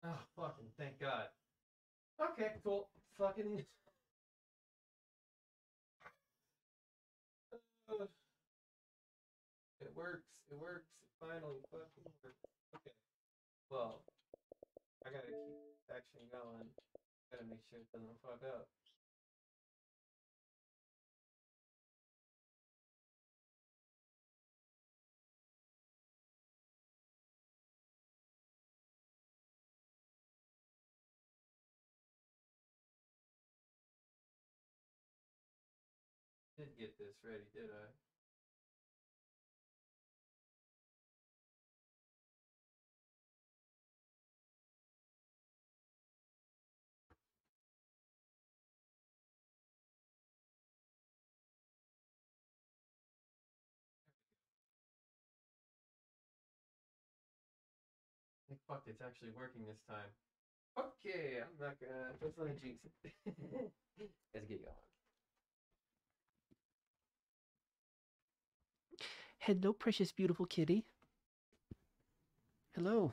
Oh, fucking thank God. Okay, cool. Fucking. It works. It works. It finally fucking works. Okay. Well, I gotta keep action going. Gotta make sure it doesn't fuck up. Did get this ready, did I? Like, fuck, it's actually working this time. Okay, I'm not gonna. Let's not jinx it. Let's get going. Hello, precious, beautiful kitty. Hello.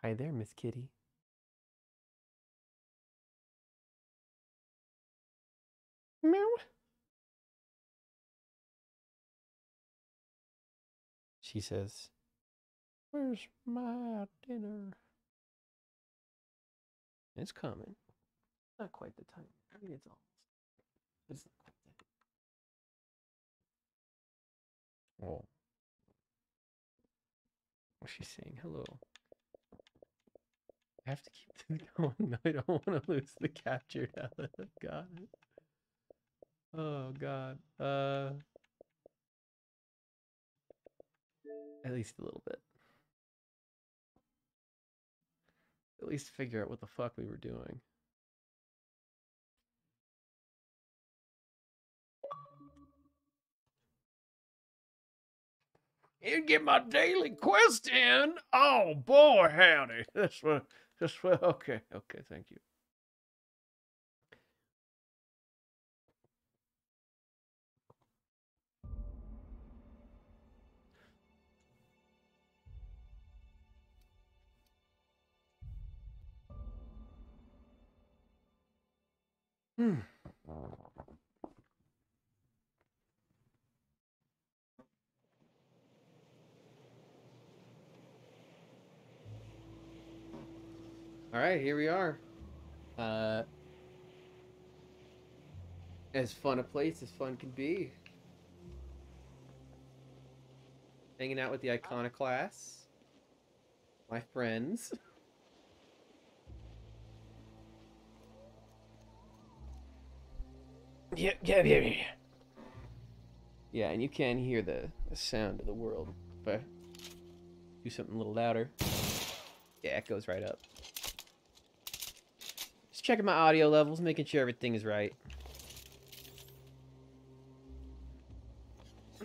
Hi there, Miss Kitty. Meow. She says, "Where's my dinner?" It's coming. Not quite the time. I mean, it's almost. But it's not quite that. Oh. She's saying hello. I have to keep this going. I don't want to lose the captured element. Got it. Oh God. At least a little bit. At least figure out what the fuck we were doing. You get my daily quest in. Oh boy, howdy. That's what. Okay. Okay. Thank you. Hmm. All right, here we are. As fun a place as fun can be. Hanging out with the iconoclasts, my friends. Yeah. Yeah, and you can hear the sound of the world. If I do something a little louder, yeah, it goes right up. Just checking my audio levels, making sure everything is right.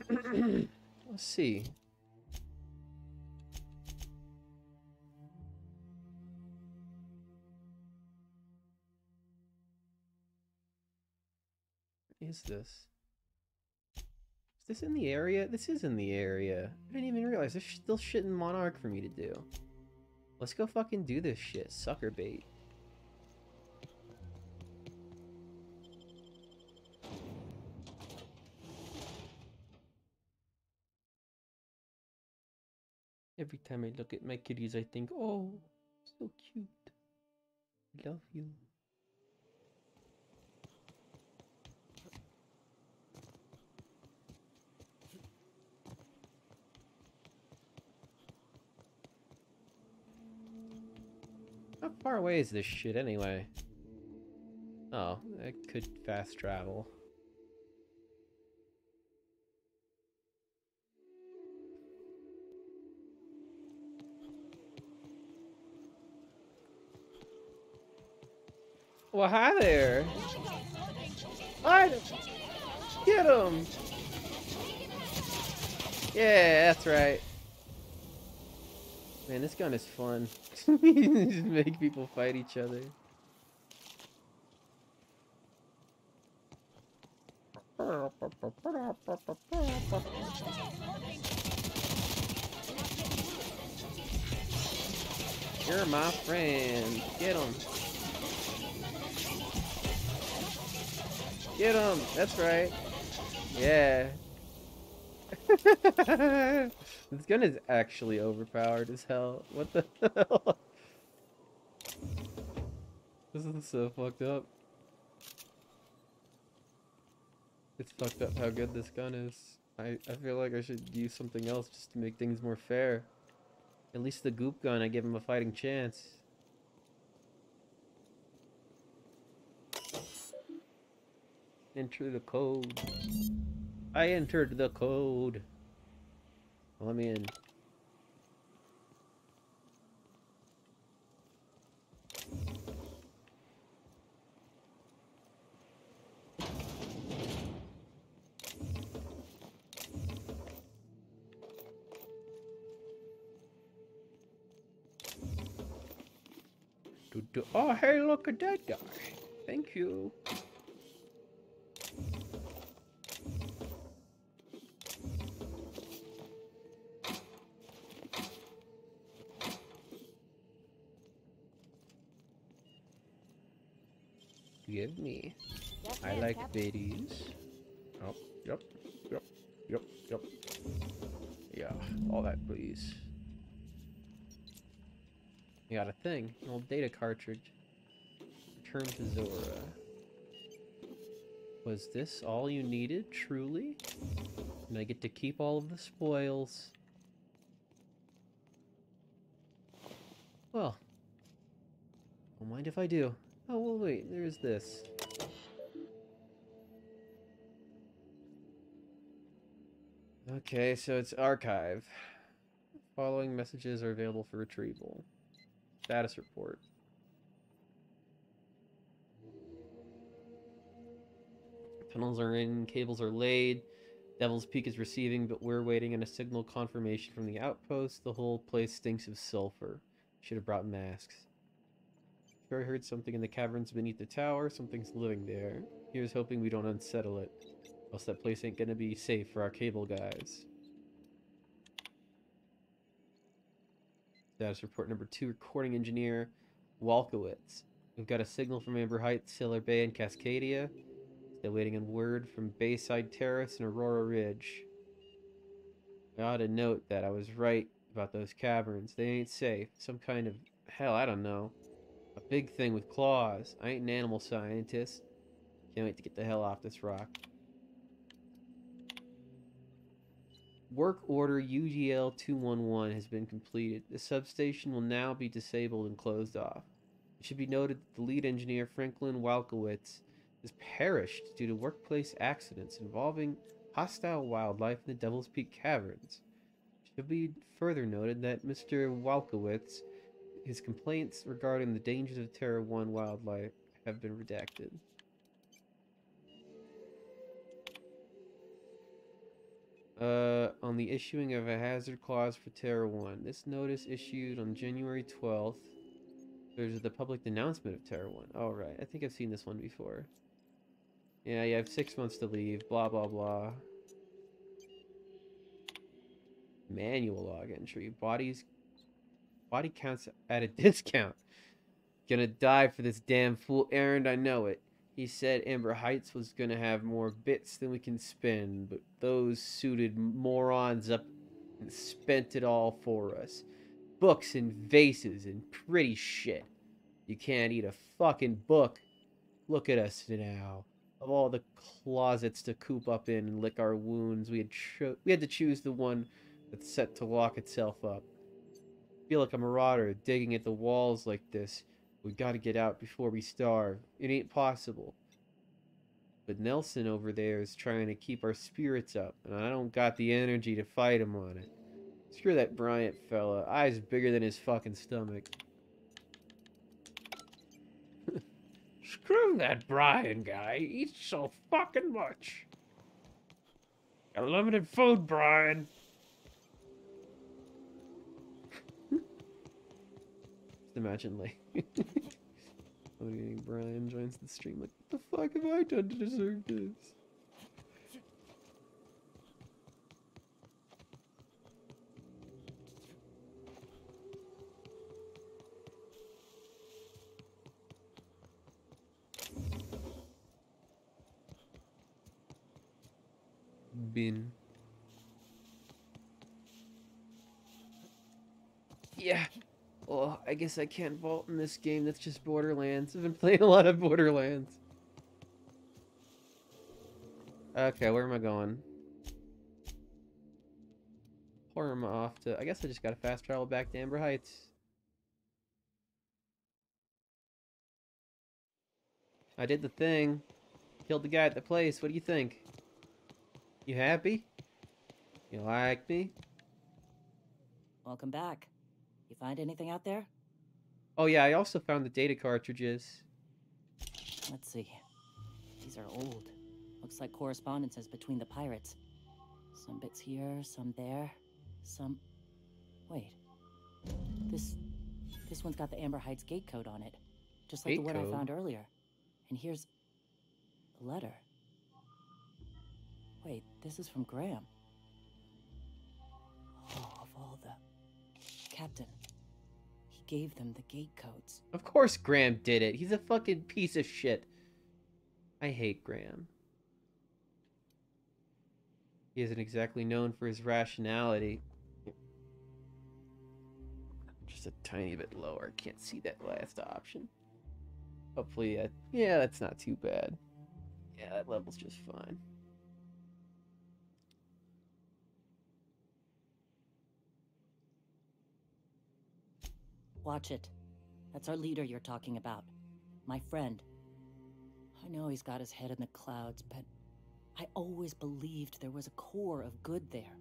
Let's see. What is this? Is this in the area? This is in the area. I didn't even realize there's still shit in Monarch for me to do. Let's go fucking do this shit. Sucker bait. Every time I look at my kitties, I think, oh, so cute. I love you. How far away is this shit anyway? Oh, I could fast travel. Well, hi there. Hi. Get him! Yeah, that's right. Man, this gun is fun. Just make people fight each other. You're my friend. Get him. Get him. That's right. Yeah. This gun is actually overpowered as hell. What the hell? This is so fucked up. It's fucked up how good this gun is. I feel like I should use something else just to make things more fair. At least the goop gun, I give him a fighting chance. Enter the code. I entered the code. Let me in. Oh, hey, look at that guy. Thank you. Give me. I like berries. Oh, yep. Yeah, all that, please. You got a thing. An old data cartridge. Return to Zora. Was this all you needed, truly? And I get to keep all of the spoils. Well, don't mind if I do. Oh, well, wait, there's this. Okay, so it's archive. Following messages are available for retrieval. Status report. Tunnels are in, cables are laid. Devil's Peak is receiving, but we're waiting on a signal confirmation from the outpost. The whole place stinks of sulfur. Should have brought masks. Sure, I heard something in the caverns beneath the tower. Something's living there. Here's hoping we don't unsettle it. Else that place ain't gonna be safe for our cable guys. Status report number 2, recording engineer Walkowitz. We've got a signal from Amber Heights, Sailor Bay, and Cascadia. Still waiting on word from Bayside Terrace and Aurora Ridge. I ought to note that I was right about those caverns. They ain't safe. Some kind of, hell, I don't know. A big thing with claws. I ain't an animal scientist. Can't wait to get the hell off this rock. Work order UGL 211 has been completed. The substation will now be disabled and closed off. It should be noted that the lead engineer, Franklin Walkowitz, has perished due to workplace accidents involving hostile wildlife in the Devil's Peak Caverns. It should be further noted that Mr. Walkowitz, his complaints regarding the dangers of Terra 1 wildlife have been redacted. On the issuing of a hazard clause for Terra 1. This notice issued on January 12th. There's the public denouncement of Terra 1. Oh, right. I think I've seen this one before. Yeah, you have 6 months to leave. Blah, blah, blah. Manual log entry. Body counts at a discount. Gonna die for this damn fool errand, I know it. He said Amber Heights was gonna have more bits than we can spend, but those suited morons up and spent it all for us. Books and vases and pretty shit. You can't eat a fucking book. Look at us now. Of all the closets to coop up in and lick our wounds, we had to choose the one that's set to lock itself up. Feel like a marauder digging at the walls like this. We gotta get out before we starve. It ain't possible. But Nelson over there is trying to keep our spirits up, and I don't got the energy to fight him on it. Screw that Bryant fella. Eyes bigger than his fucking stomach. Screw that Brian guy. He eats so fucking much. Got limited food, Brian. Just imagine, like, Brian joins the stream, like, what the fuck have I done to deserve this? Bin. Yeah. Well, I guess I can't vault in this game. That's just Borderlands. I've been playing a lot of Borderlands. Okay, where am I going? Or am I off to... I guess I just gotta fast travel back to Amber Heights. I did the thing. Killed the guy at the place. What do you think? You happy? You like me? Welcome back. You find anything out there? Oh yeah, I also found the data cartridges. Let's see. These are old. Looks like correspondences between the pirates. Some bits here, some there, some... Wait. This one's got the Amber Heights gate code on it. Just like the one I found earlier. And here's... the letter. Wait, this is from Graham. Oh, of all the... Captain. He gave them the gate codes. Of course Graham did it. He's a fucking piece of shit. I hate Graham. He isn't exactly known for his rationality. Just a tiny bit lower. Can't see that last option. Hopefully, yeah, that's not too bad. Yeah, that level's just fine. Watch it. That's our leader you're talking about. My friend. I know he's got his head in the clouds, but I always believed there was a core of good there.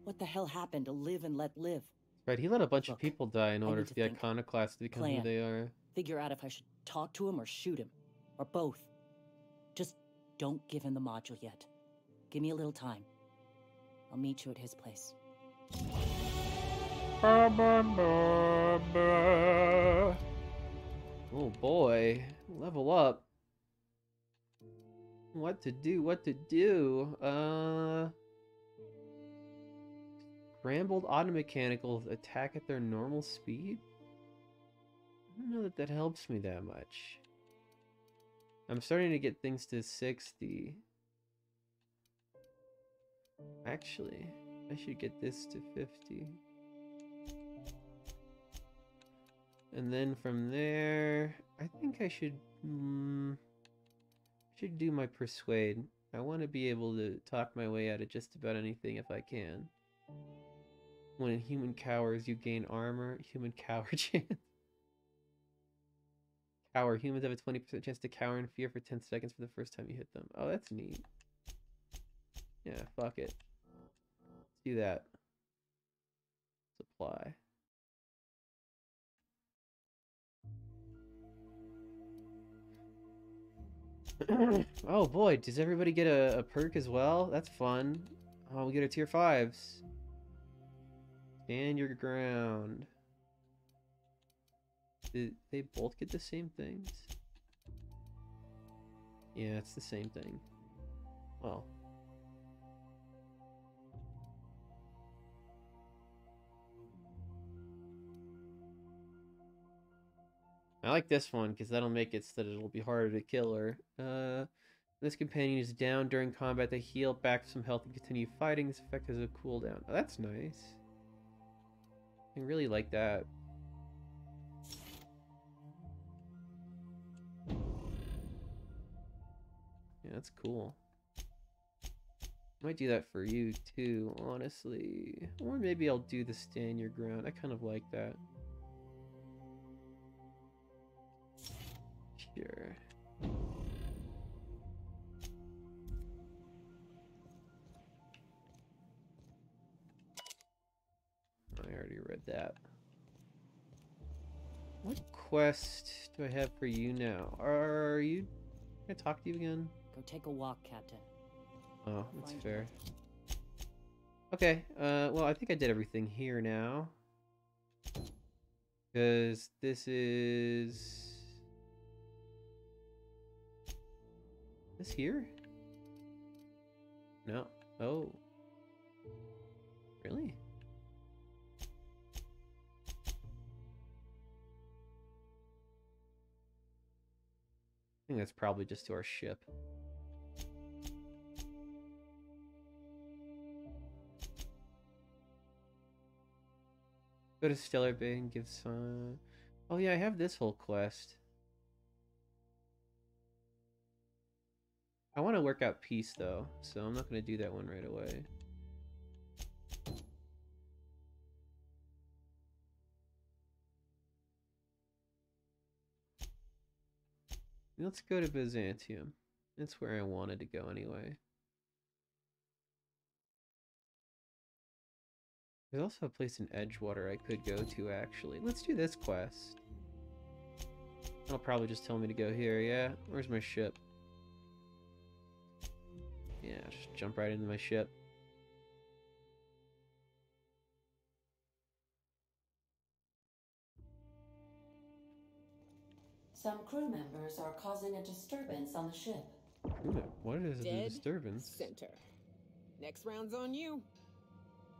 What the hell happened to live and let live? Right, he let a bunch of people die in order need for to the think. iconoclasts to become who they are. Figure out if I should talk to him or shoot him. Or both. Just don't give him the module yet. Give me a little time. I'll meet you at his place. Oh boy, level up. What to do, what to do? Scrambled automechanicals attack at their normal speed? I don't know that that helps me that much. I'm starting to get things to 60. Actually, I should get this to 50. And then from there, I think I should do my persuade. I want to be able to talk my way out of just about anything if I can. When a human cowers, you gain armor. Human cower chance. Cower. Humans have a 20% chance to cower in fear for 10 seconds for the first time you hit them. Oh, that's neat. Yeah, fuck it. Let's do that. Supply. Oh boy, does everybody get a perk as well? That's fun. Oh, we get a tier 5s. Stand your ground. Did they both get the same things? Yeah, it's the same thing. Well. I like this one because that'll make it so that it'll be harder to kill her. This companion is down during combat. They heal back some health and continue fighting. This effect has a cooldown. Oh, that's nice. I really like that. Yeah, that's cool. Might do that for you too, honestly. Or maybe I'll do the stand your ground. I kind of like that. Sure. I already read that. What quest do I have for you now? Are you... Can I talk to you again? Go take a walk, Captain. Oh, that's fair. Okay, well, I think I did everything here now. Because this is... This here? No. Oh. Really? I think that's probably just to our ship. Go to Stellar Bay and give some... Oh yeah, I have this whole quest. I want to work out peace though, so I'm not going to do that one right away. Let's go to Byzantium. That's where I wanted to go anyway. There's also a place in Edgewater I could go to, actually. Let's do this quest. It'll probably just tell me to go here, yeah? Where's my ship? Yeah, just jump right into my ship. Some crew members are causing a disturbance on the ship. What is the disturbance? Center. Next round's on you.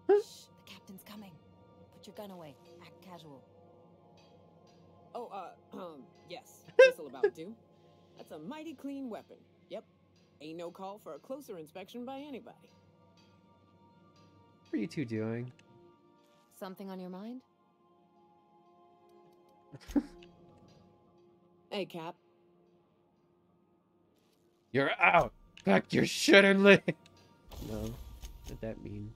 Shh, the captain's coming. Put your gun away. Act casual. Oh, yes. This'll about do. That's a mighty clean weapon. Yep. Ain't no call for a closer inspection by anybody. What are you two doing? Something on your mind? Hey, Cap. You're out! Pack your shit and leave! No, what that mean?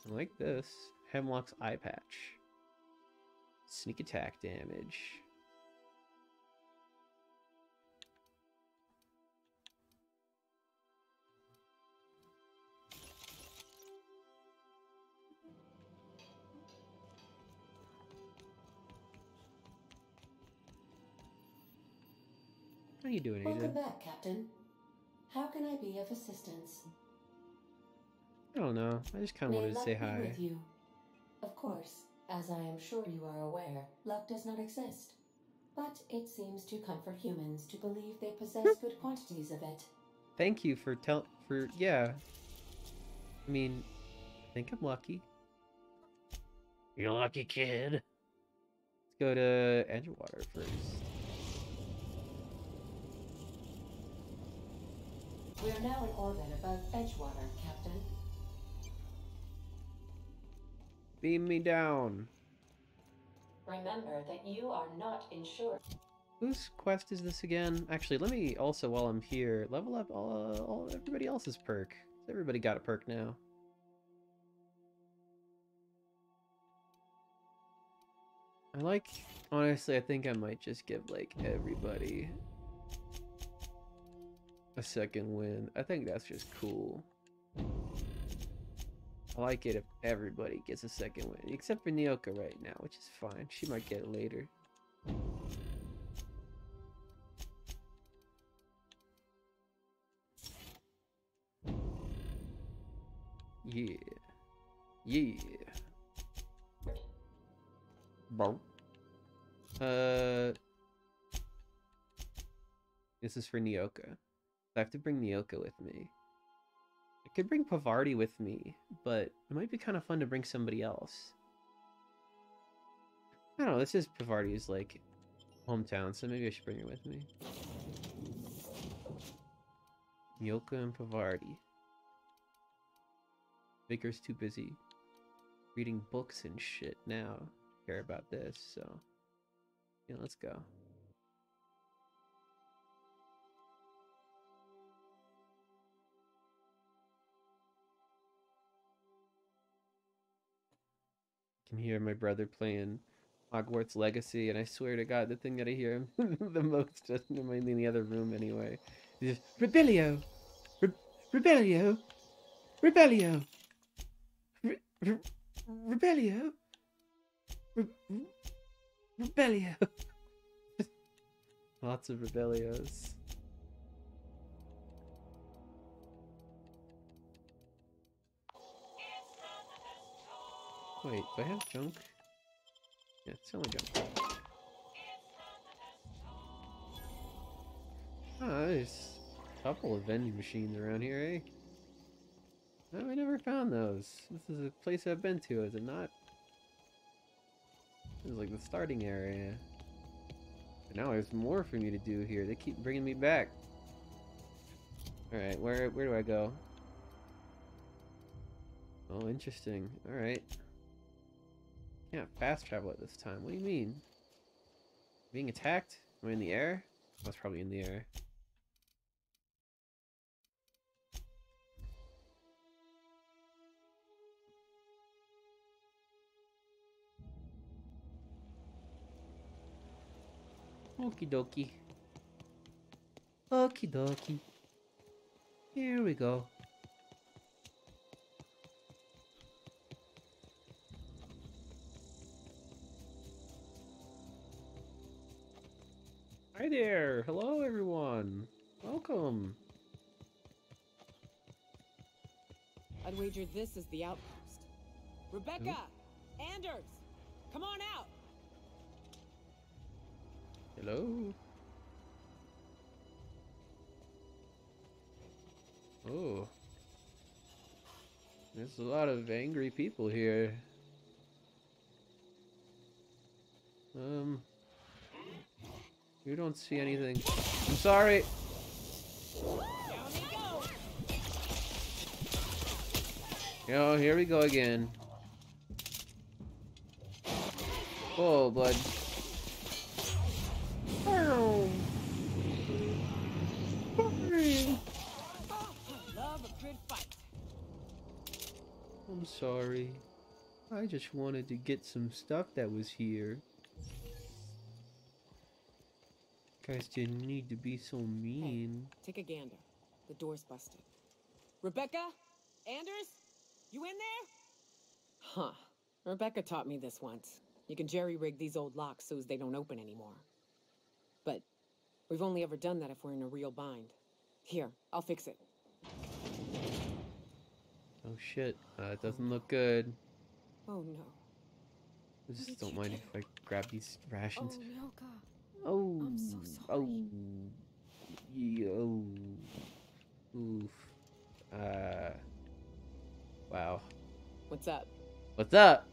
I like this. Hemlock's eye patch. Sneak attack damage. How you doing, Ada? Welcome back, Captain. How can I be of assistance? I don't know. I just kind of wanted to say hi. With you. Of course, as I am sure you are aware, luck does not exist. But it seems to comfort humans to believe they possess good quantities of it. Thank you for yeah. I mean, I think I'm lucky. You're lucky, kid. Let's go to Edgewater first. We are now in orbit above Edgewater, Captain. Beam me down. Remember that you are not insured. Whose quest is this again? Actually, let me also, while I'm here, level up all everybody else's perk. Everybody got a perk now. Honestly, I think I might just give, like, everybody a second win. I think that's just cool. I like it if everybody gets a second win, except for Nyoka right now, which is fine. She might get it later. Yeah. Yeah. Boom. This is for Nyoka. I have to bring Nyoka with me. I could bring Pavardi with me, but it might be kind of fun to bring somebody else. I don't know, this is Pavardi's, like, hometown, so maybe I should bring her with me. Nyoka and Pavardi. Baker's too busy reading books and shit now to care about this, so yeah, let's go. Can hear my brother playing Hogwarts Legacy, and I swear to God, the thing that I hear him the most, just in the other room anyway, is Rebellio! Rebellio! Rebellio! Rebellio? Rebellio. Lots of rebellios. Wait, do I have junk? Yeah, it's only junk. Ah, there's a couple of vending machines around here, eh? No, I never found those. This is a place I've been to, is it not? This is like the starting area. But now there's more for me to do here. They keep bringing me back. Alright, where do I go? Oh, interesting. Alright. Can't fast travel at this time. What do you mean? Being attacked? Am I in the air? I was probably in the air. Okie dokie. Okie dokie. Here we go. Hi there! Hello everyone! Welcome! I'd wager this is the outpost. Rebecca! Anders! Come on out! Hello? Oh. There's a lot of angry people here. You don't see anything. I'm sorry! Down we go! Oh, here we go again. Oh, blood. Oh. Love a good fight. I'm sorry. I just wanted to get some stuff that was here. Guys didn't need to be so mean. Hey, take a gander. The door's busted. Rebecca? Anders? You in there? Huh. Rebecca taught me this once. You can jerry-rig these old locks so as they don't open anymore. But we've only ever done that if we're in a real bind. Here, I'll fix it. Oh shit, it doesn't look good. Oh no. I just did don't you mind do? if I grab these rations. Nyoka. Oh, I'm so oh, sorry. yo, oof. Wow. What's up? What's up?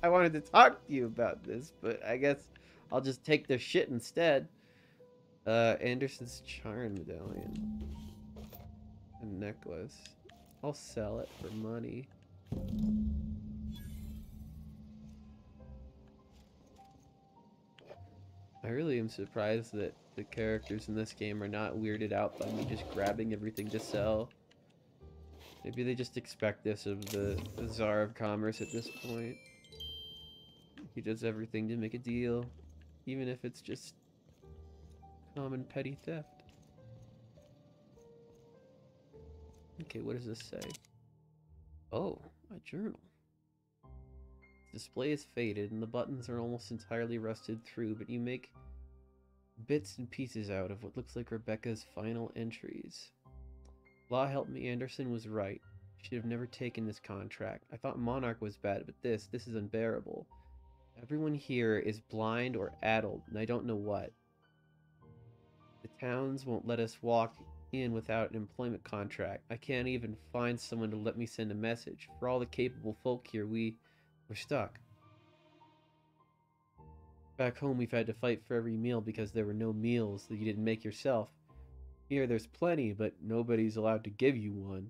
I wanted to talk to you about this, but I guess I'll just take their shit instead. Anderson's charm medallion. A necklace. I'll sell it for money. I really am surprised that the characters in this game are not weirded out by me just grabbing everything to sell. Maybe they just expect this of the Czar of Commerce at this point. He does everything to make a deal, even if it's just common petty theft. Okay, what does this say? Oh, a journal. The display is faded and the buttons are almost entirely rusted through, but you make bits and pieces out of what looks like Rebecca's final entries. Law helped me, Anderson was right. Should have never taken this contract. I thought Monarch was bad, but this is unbearable. Everyone here is blind or addled, and I don't know what. The towns won't let us walk in without an employment contract. I can't even find someone to let me send a message. For all the capable folk here, we're stuck. Back home, we've had to fight for every meal because there were no meals that you didn't make yourself. Here, there's plenty, but nobody's allowed to give you one.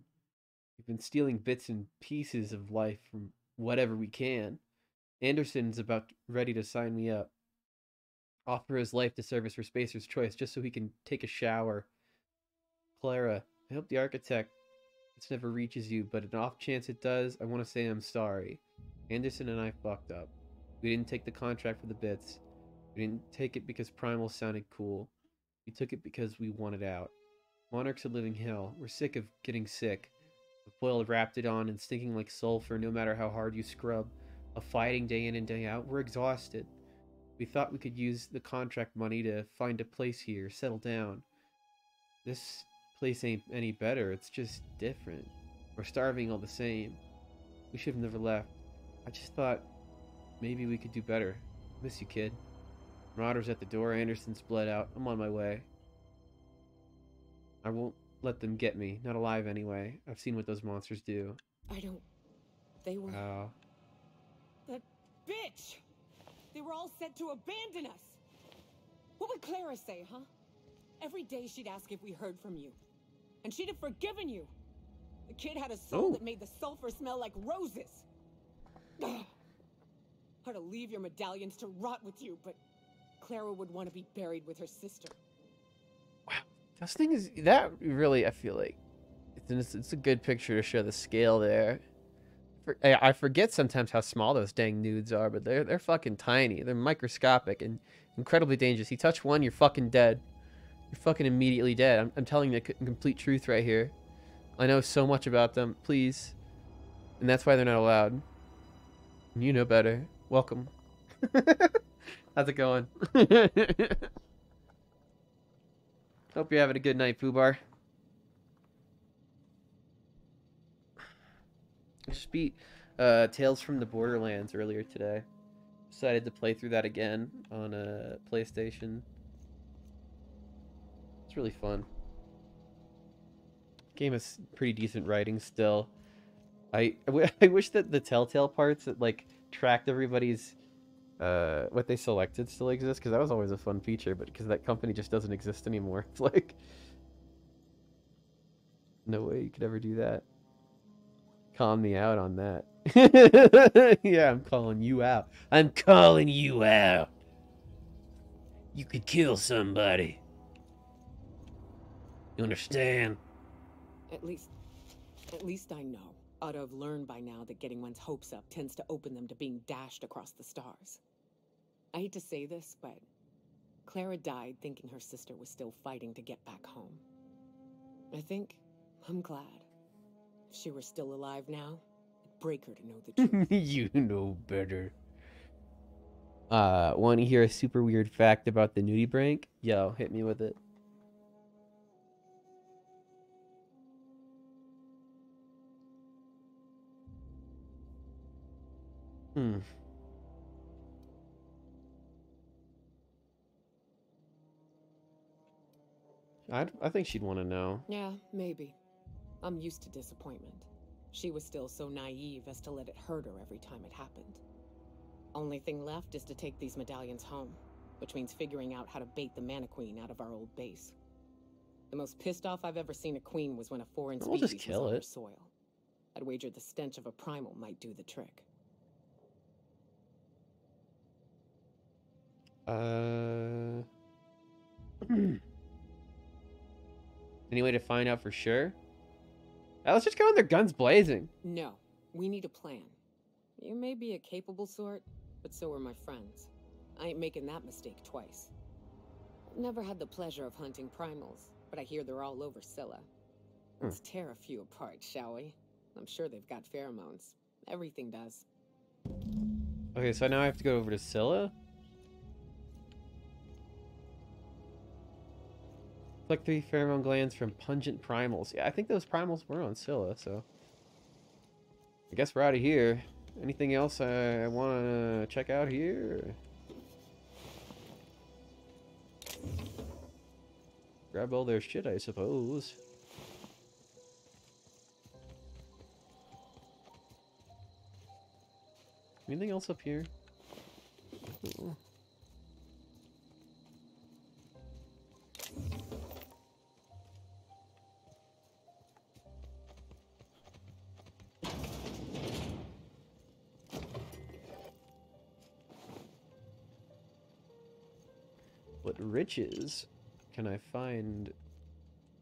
We've been stealing bits and pieces of life from whatever we can. Anderson's about ready to sign me up. Offer his life to service for Spacer's Choice just so he can take a shower. Clara, I hope the architect never reaches you, but an off chance it does, I want to say I'm sorry. Anderson and I fucked up. We didn't take the contract for the bits. We didn't take it because Primal sounded cool. We took it because we wanted out. Monarch's a living hell. We're sick of getting sick. The boil wrapped it on and stinking like sulfur no matter how hard you scrub. of fighting day in and day out. We're exhausted. We thought we could use the contract money to find a place here, settle down. This place ain't any better, it's just different. We're starving all the same. We should have never left. I just thought maybe we could do better. Miss you, kid. Marauders at the door, Anderson's bled out. I'm on my way. I won't let them get me, not alive anyway. I've seen what those monsters do. I don't... They were... Wow. That bitch! They were all set to abandon us! What would Clara say, huh? Every day she'd ask if we heard from you. And she'd have forgiven you. The kid had a soul that made the sulfur smell like roses. Ugh. I'd leave your medallions to rot with you, but Clara would want to be buried with her sister. Wow. This thing is... That really, I feel like... It's a good picture to show the scale there. I forget sometimes how small those dang nudes are, but they're fucking tiny. They're microscopic and incredibly dangerous. You touch one, you're fucking dead. You're fucking immediately dead. I'm telling you the complete truth right here. I know so much about them. Please. And that's why they're not allowed. You know better. Welcome. How's it going? Hope you're having a good night, Fubar. Just beat Tales from the Borderlands earlier today. Decided to play through that again on a PlayStation. It's really fun. Game has pretty decent writing still. I wish that the Telltale parts that like tracked everybody's what they selected still exists, because that was always a fun feature, but because that company just doesn't exist anymore, it's like no way you could ever do that. Calling me out on that. Yeah, I'm calling you out. I'm calling you out. You could kill somebody. You understand? At least I know. Ought to have learned by now that getting one's hopes up tends to open them to being dashed across the stars. I hate to say this, but Clara died thinking her sister was still fighting to get back home. I think I'm glad. If she were still alive now, it'd break her to know the truth. You know better. Want to hear a super weird fact about the nudie break? Yo, hit me with it. I think she'd want to know. Yeah, maybe. I'm used to disappointment. She was still so naive as to let it hurt her every time it happened. Only thing left is to take these medallions home, which means figuring out how to bait the Mana Queen out of our old base. The most pissed off I've ever seen a queen was when a foreign species was on her soil. I'd wager the stench of a primal might do the trick. Any way to find out for sure? Let's just go in there guns blazing. No, we need a plan. You may be a capable sort, but so are my friends. I ain't making that mistake twice. I've never had the pleasure of hunting primals, but I hear they're all over Scylla. Let's tear a few apart, shall we? I'm sure they've got pheromones. Everything does. Okay, so now I have to go over to Scylla? Collect 3 pheromone glands from pungent primals. Yeah, I think those primals were on Scylla, so... I guess we're out of here. Anything else I want to check out here? Grab all their shit, I suppose. Anything else up here? Ooh. What riches can I find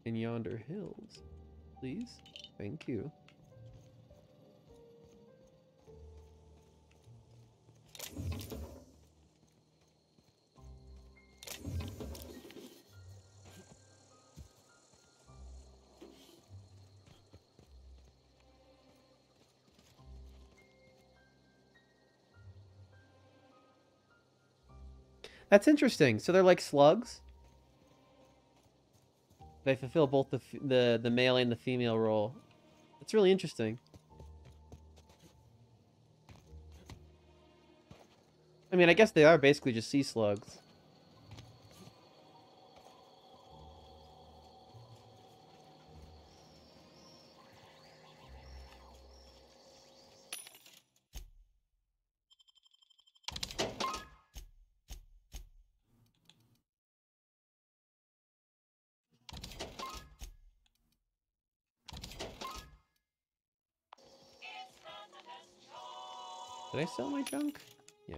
in yonder hills? Please? Thank you. That's interesting. So they're like slugs. They fulfill both the male and the female role. It's really interesting. I mean, I guess they are basically just sea slugs. Did I sell my junk? Yeah.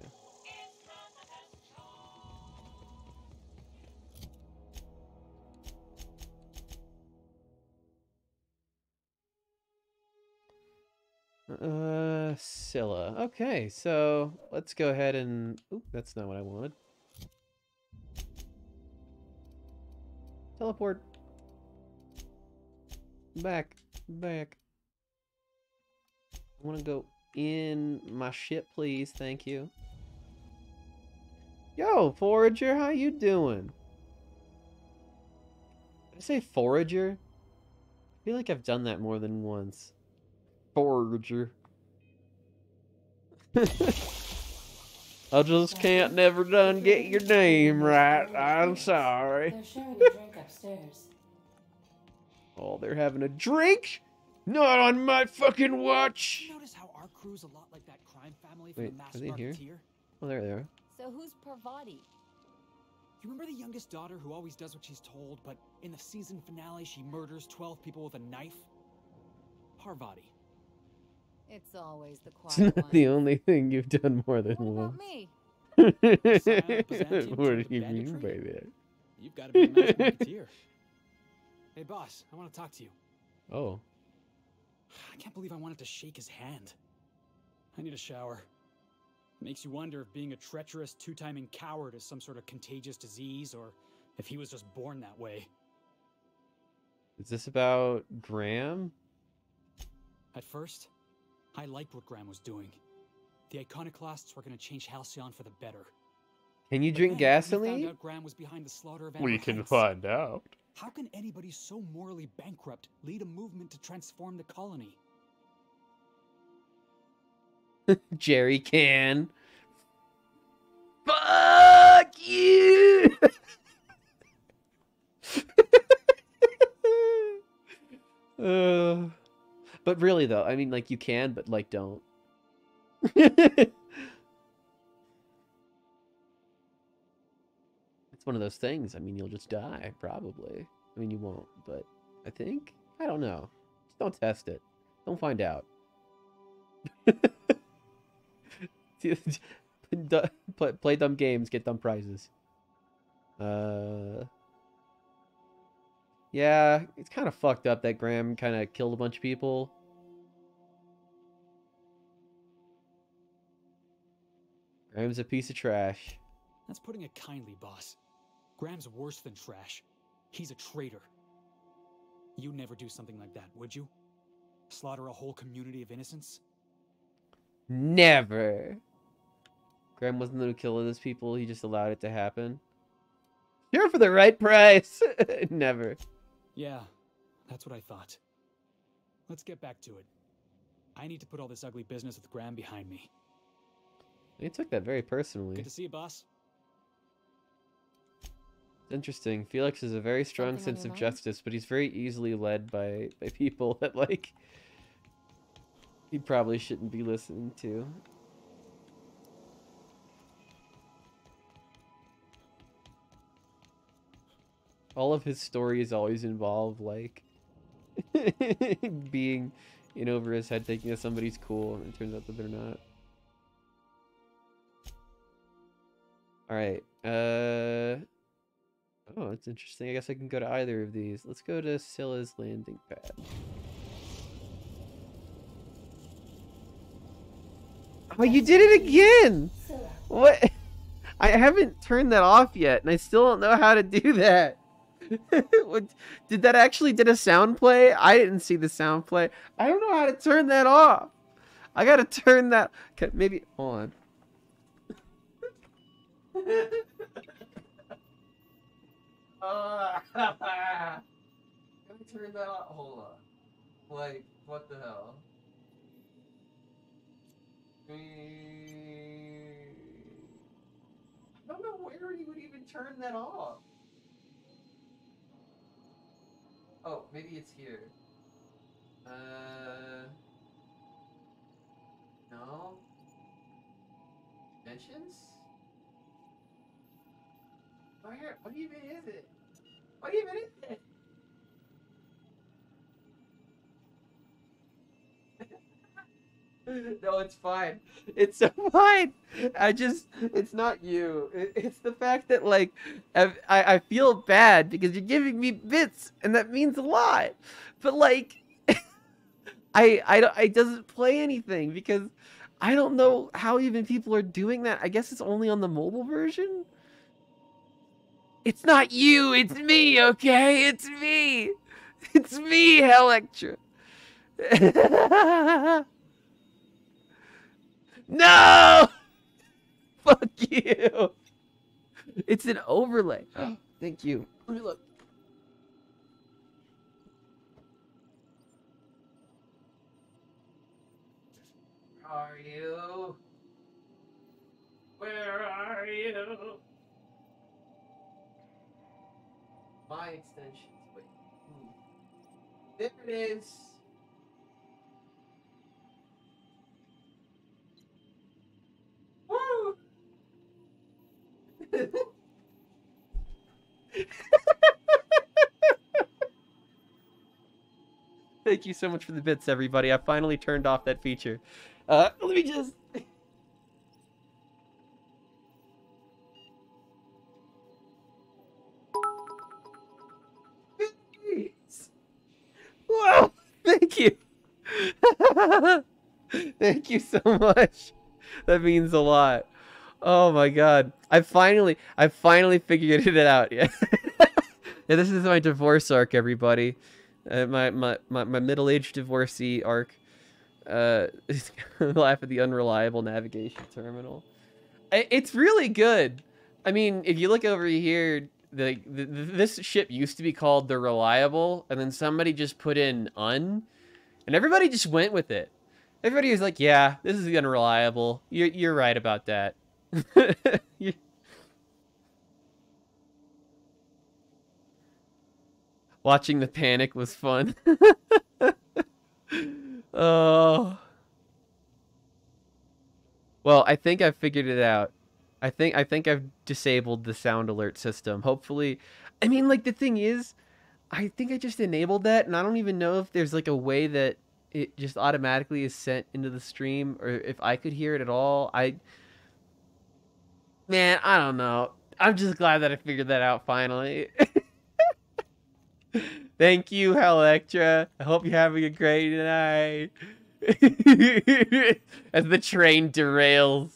Scylla. Okay, so let's go ahead and... Oop, that's not what I wanted. Teleport. Back. Back. I want to go in my ship, please. Thank you. Yo, Forager, how you doing? Did I say Forager? I feel like I've done that more than once. Forager. I just can't never done get your name right. I'm sorry. They're sharing a drink upstairs. Oh, they're having a drink? Not on my fucking watch! Notice how our crew's a lot like that crime family from Wait, the Masked are they here? Rocketeer? Oh, there they are. So who's Parvati? You remember the youngest daughter who always does what she's told, but in the season finale she murders 12 people with a knife? Parvati. It's always the It's quiet not one. the only thing you've done more than What once. about me? Byzantium What do turned you to mean by banditry? that? You've got to be a Masked Rocketeer. Hey boss, I want to talk to you. Oh. I can't believe I wanted to shake his hand. I need a shower. Makes you wonder if being a treacherous, two-timing coward is some sort of contagious disease, or if he was just born that way. Is this about Graham? At first, I liked what Graham was doing. The Iconoclasts were going to change Halcyon for the better. Can you But drink then we found gasoline? out Graham was behind the slaughter of We Amber can Heights. find out. How can anybody so morally bankrupt lead a movement to transform the colony? Jerry can. Fuck you! But really though, I mean, like, you can, but like, don't. It's one of those things. I mean, you'll just die, probably. I mean, you won't, but I think, I don't know. Just don't test it. Don't find out. Play dumb games, get dumb prizes. Yeah, it's kind of fucked up that Graham kind of killed a bunch of people. Graham's a piece of trash. That's putting it kindly, boss. Graham's worse than trash. He's a traitor. You'd never do something like that, would you? Slaughter a whole community of innocents? Never. Graham wasn't the one who killed those people. He just allowed it to happen. Sure, for the right price. Never. Yeah, that's what I thought. Let's get back to it. I need to put all this ugly business with Graham behind me. He took that very personally. Good to see you, boss. Interesting. Felix has a very strong Something on sense your of mind? justice, but he's very easily led by people that, like, he probably shouldn't be listening to. All of his stories always involve, like, being in over his head, thinking that somebody's cool, and it turns out that they're not. Alright, oh, that's interesting. I guess I can go to either of these. Let's go to Scylla's landing pad. Oh, you did it again! What? I haven't turned that off yet, and I still don't know how to do that. What, did a sound play? I didn't see the sound play. I don't know how to turn that off. I gotta turn that. Okay, maybe. Hold on. Can I turn that off? Hold on. Like, what the hell? I don't know where you would even turn that off. Oh, maybe it's here. No. Mentions? Where? What even is it? What even is it? No, it's fine. It's so fine. It's not you. It's the fact that, like, I feel bad because you're giving me bits, and that means a lot. But, like, I doesn't play anything because I don't know how even people are doing that. I guess it's only on the mobile version. It's not you. It's me, okay? It's me. It's me, Electra. No! Fuck you! It's an overlay. Thank you. Let me look. Where are you? Where are you? My extensions. Wait. There it is. Woo! Thank you so much for the bits, everybody. I finally turned off that feature. Let me just... Wow! Thank you! Thank you so much. That means a lot. Oh my god. I finally figured it out. Yeah. Yeah, this is my divorce arc, everybody. My middle-aged divorcee arc. Laugh at the unreliable navigation terminal. It's really good. I mean, if you look over here, this ship used to be called the Reliable, and then somebody just put in un, and everybody just went with it. Everybody was like, "Yeah, this is the Unreliable. You're right about that." Watching the panic was fun. Oh. Well, I think I've figured it out. I think I've disabled the sound alert system. Hopefully, I mean, like, the thing is, I think I just enabled that, and I don't even know if there's like a way that it just automatically is sent into the stream, or if I could hear it at all. Man, I don't know. I'm just glad that I figured that out finally. Thank you, Electra. I hope you're having a great night. As the train derails,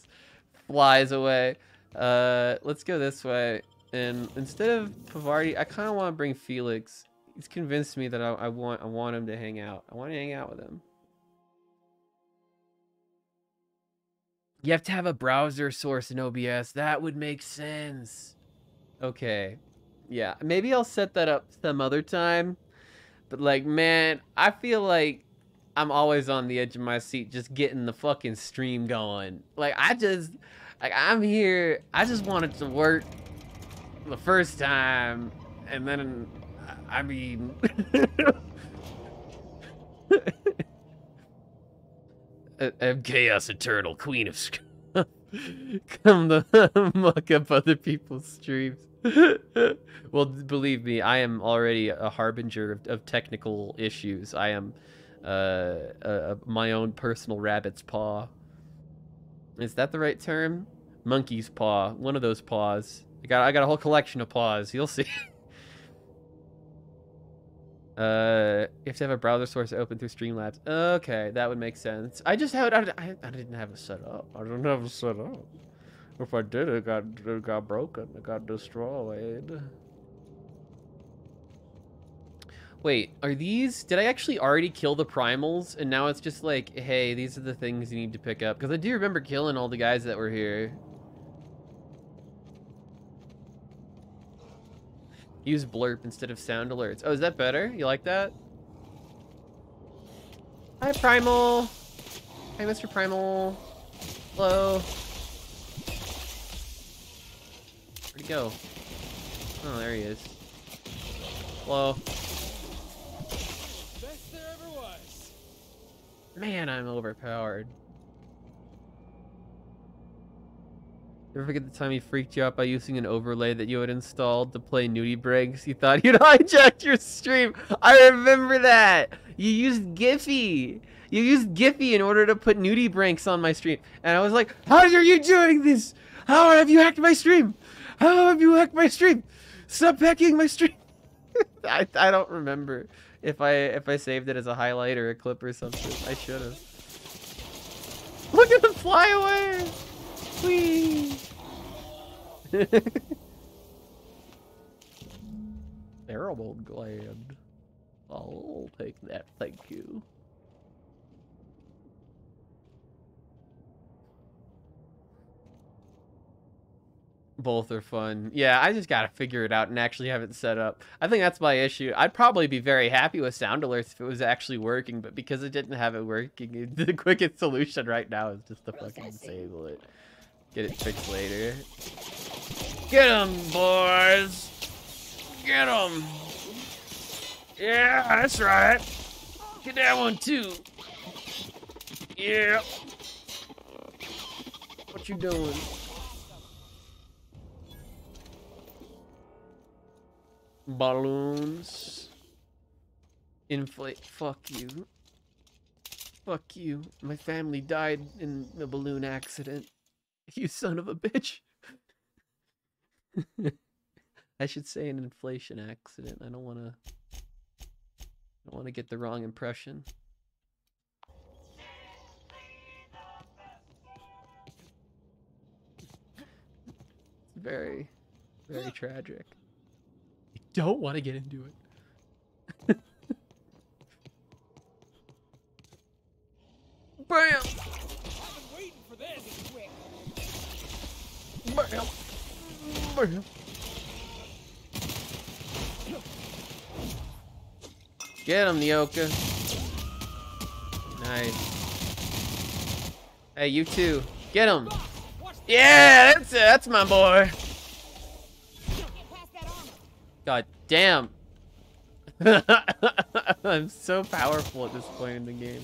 flies away. Let's go this way. And instead of Pavarti, I kind of want to bring Felix. He's convinced me that I want him to hang out. I want to hang out with him. You have to have a browser source in OBS. That would make sense. Okay. Yeah, maybe I'll set that up some other time. But, like, man, I feel like I'm always on the edge of my seat just getting the fucking stream going. Like, I'm here. I just want it to work the first time. And then, I mean... I'm Chaos Eternal, Queen of Scum. Come to muck up other people's streams. Well, believe me, I am already a harbinger of technical issues. I am my own personal rabbit's paw. Is that the right term? Monkey's paw. One of those paws. I got a whole collection of paws. You'll see. You have to have a browser source open through Streamlabs. Okay, that would make sense. I didn't have it set up. I didn't have it set up. If I did, it got broken. It got destroyed. Wait, are these... Did I actually already kill the primals? And now it's just like, hey, these are the things you need to pick up. Because I do remember killing all the guys that were here. Use blurp instead of sound alerts. Oh, is that better? You like that? Hi, Primal. Hi, Mr. Primal. Hello. Where'd he go? Oh, there he is. Hello. Best there ever was. Man, I'm overpowered. You ever forget the time he freaked you out by using an overlay that you had installed to play nudie breaks? You thought you'd hijacked your stream. I remember that. You used Giphy. You used Giphy in order to put nudie breaks on my stream. And I was like, how are you doing this? How have you hacked my stream? How have you hacked my stream? Stop hacking my stream. I don't remember if I saved it as a highlight or a clip or something. I should have. Look at them fly away. Whee! Terrible gland. I'll take that, thank you. Both are fun. Yeah, I just gotta figure it out and actually have it set up. I think that's my issue. I'd probably be very happy with sound alerts if it was actually working, but because it didn't have it working, the quickest solution right now is just to fucking disable it. Get it fixed later. Get 'em, boys! Get 'em! Yeah, that's right. Get that one too. Yeah. What you doing? Balloons. Inflate. Fuck you. Fuck you. My family died in a balloon accident. You son of a bitch. I should say an inflation accident. I don't want to get the wrong impression. It's very, very tragic. I don't want to get into it. Bam! I've been waiting for this. Bam! Bam! Get him, Nyoka. Nice. Hey, you too. Get him. Yeah, that's it. That's my boy. God damn. I'm so powerful at this point in the game.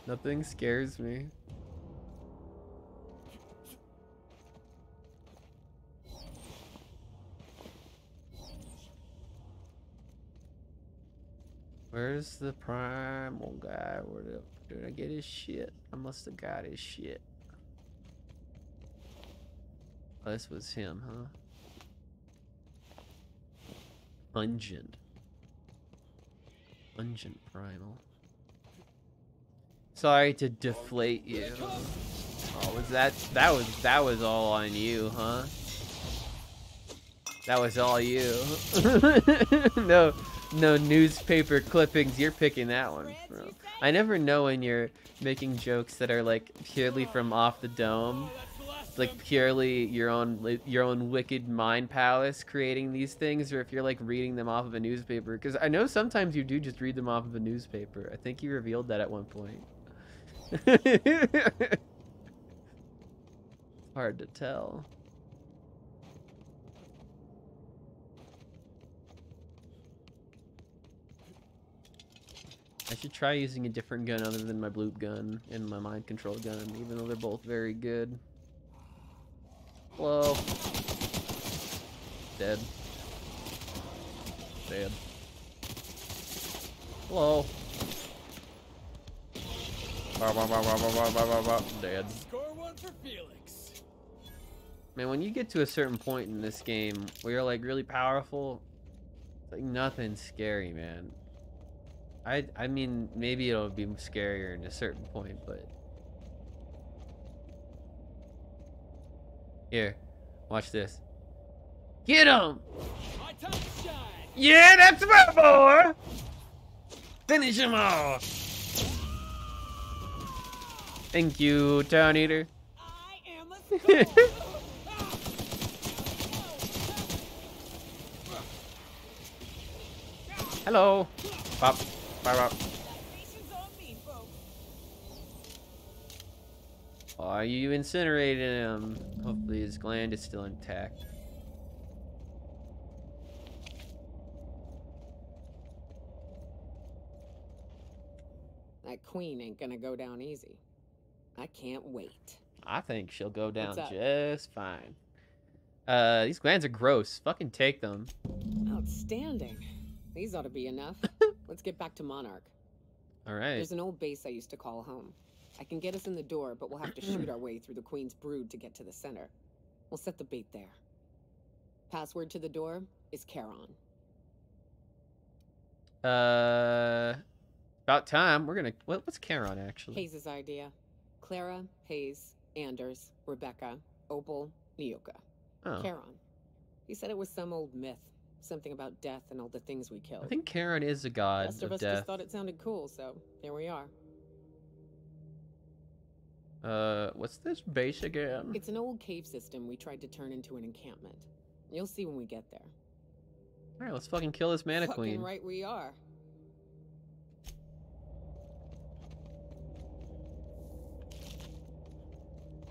Nothing scares me. Where's the primal guy? Where did I get his shit? I must have got his shit. Oh, this was him, huh? Pungent. Pungent primal. Sorry to deflate you. Oh, was that was all on you, huh? That was all you. No newspaper clippings. You're picking that one from. I never know when you're making jokes that are like purely from off the dome. Like purely your own wicked mind palace creating these things, or if you're like reading them off of a newspaper, because I know sometimes you do just read them off of a newspaper. I think you revealed that at one point. It's hard to tell. I should try using a different gun other than my bloop gun and my mind control gun, even though they're both very good. Hello. Dead. Dead. Hello. Dead. Score one for Felix. Man, when you get to a certain point in this game where you're like really powerful, it's like nothing's scary, man. I mean, maybe it'll be scarier in a certain point, but... Here, watch this. Get him! My time to shine. Yeah, that's my boy! Finish him off! Thank you, Town Eater. I am a score. Hello. Pop. Pop, pop. Patience on me, folks. Oh, you incinerated him. Hopefully his gland is still intact. That queen ain't gonna go down easy. I can't wait. I think she'll go What's down up? just fine. These glands are gross. Fucking take them. Outstanding. These ought to be enough. Let's get back to Monarch. All right. There's an old base I used to call home. I can get us in the door, but we'll have to shoot our way through the Queen's brood to get to the center. We'll set the bait there. Password to the door is Charon. About time. We're gonna. What's Charon actually? Hayes' idea. Clara, Hayes, Anders, Rebecca, Opal, Nyoka. Oh, Charon. He said it was some old myth. Something about death and all the things we killed. I think Charon is a god Rest of of us death. just thought it sounded cool, so here we are. What's this base again? It's an old cave system we tried to turn into an encampment. You'll see when we get there. All right, let's fucking kill this mana Fucking queen. right we are.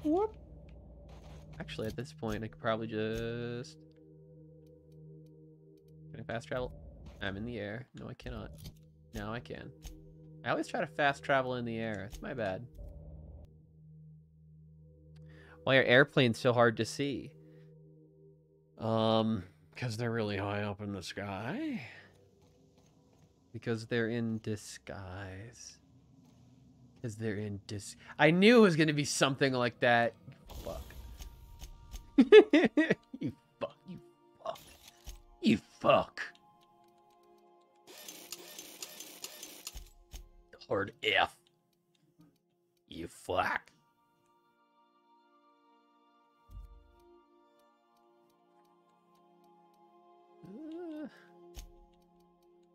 Whoop. Actually, at this point, I could probably just. Can I fast travel? I'm in the air. No, I cannot. Now I can. I always try to fast travel in the air. It's my bad. Why are airplanes so hard to see? Because they're really high up in the sky. Because they're in disguise. Because they're in I knew it was gonna be something like that. Fuck. You fuck. You fuck. You fuck. Hard F. You fuck.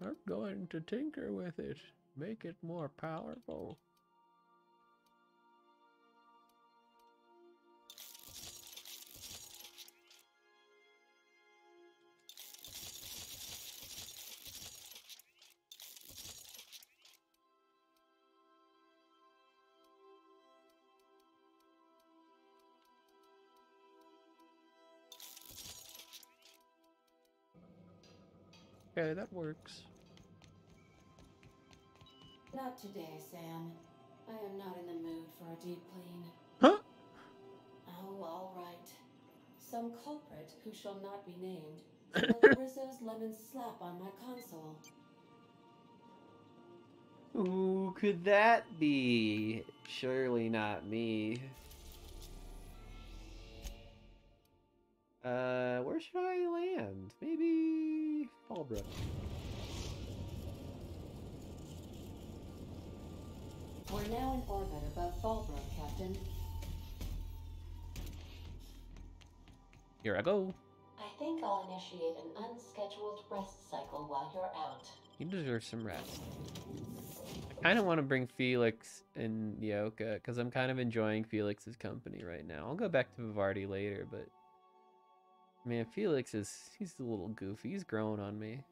I'm going to tinker with it. Make it more powerful. Okay, that works. Not today, Sam. I am not in the mood for a deep clean. Huh? Oh, all right. Some culprit who shall not be named smelled Rizzo's lemon slap on my console. Who could that be? Surely not me. Where should I land? Maybe Fallbrook. We're now in orbit above Fallbrook, Captain. Here I go. I think I'll initiate an unscheduled rest cycle while you're out. You deserve some rest. I kind of want to bring Felix and Yoka because I'm kind of enjoying Felix's company right now. I'll go back to Vivardi later, but man, Felix he's a little goofy. He's growing on me.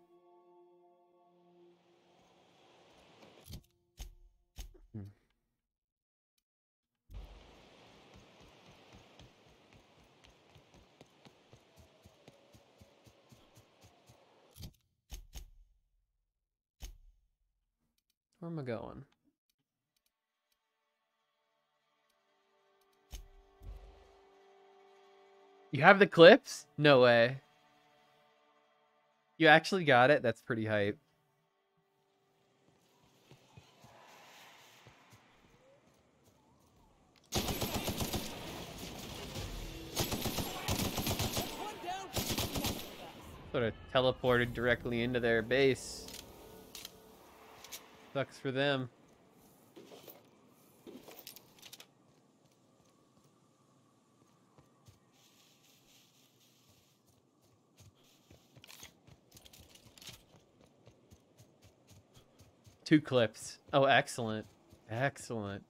Where am I going? You have the clips? No way. You actually got it? That's pretty hype. Sort of teleported directly into their base. Sucks for them. Two clips. Oh, excellent. Excellent.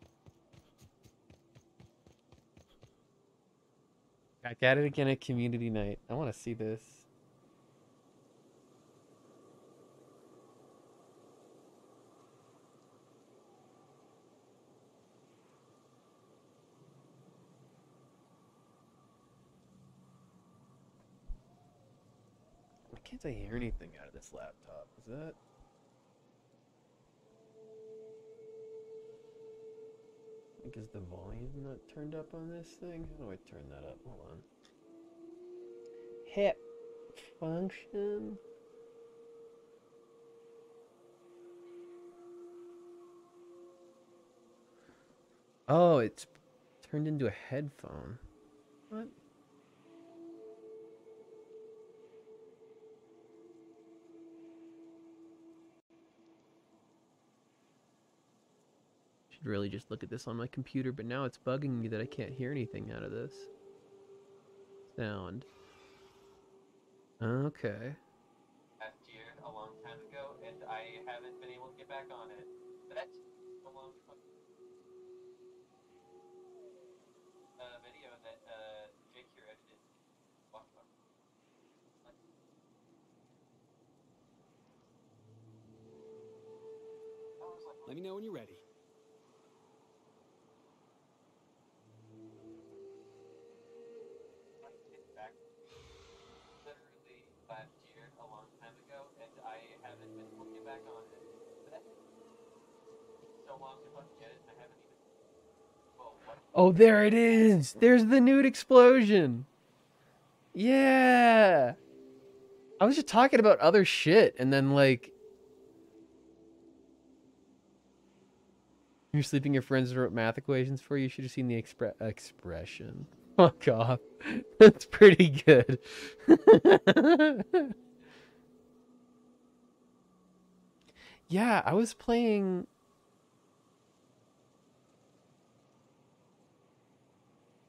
Back at it again at community night. I want to see this. can't I hear anything out of this laptop? Is that... Is the volume not turned up on this thing? How do I turn that up? Hold on. Hip function. Oh, it's turned into a headphone. What? Should really just look at this on my computer, but now it's bugging me that I can't hear anything out of this sound. Okay. Last year, a long time ago, and I haven't been able to get back on it. That's a long video that Jake here edited. Let me know when you're ready. Literally last year, a long time ago, and I haven't been able to get back on it. That's so long to fucking get it, I haven't even. Well, what? Oh, there it is! There's the nude explosion! Yeah! I was just talking about other shit, and then, like... You're sleeping, your friends wrote math equations for you. You should have seen the expression. Fuck off. That's pretty good. Yeah, I was playing...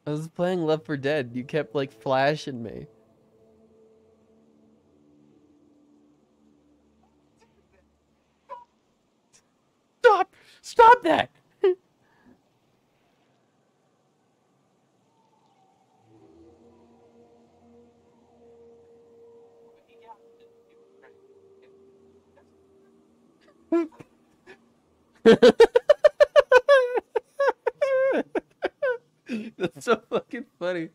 Left 4 Dead. You kept, like, flashing me. Stop! Stop that! That's so fucking funny.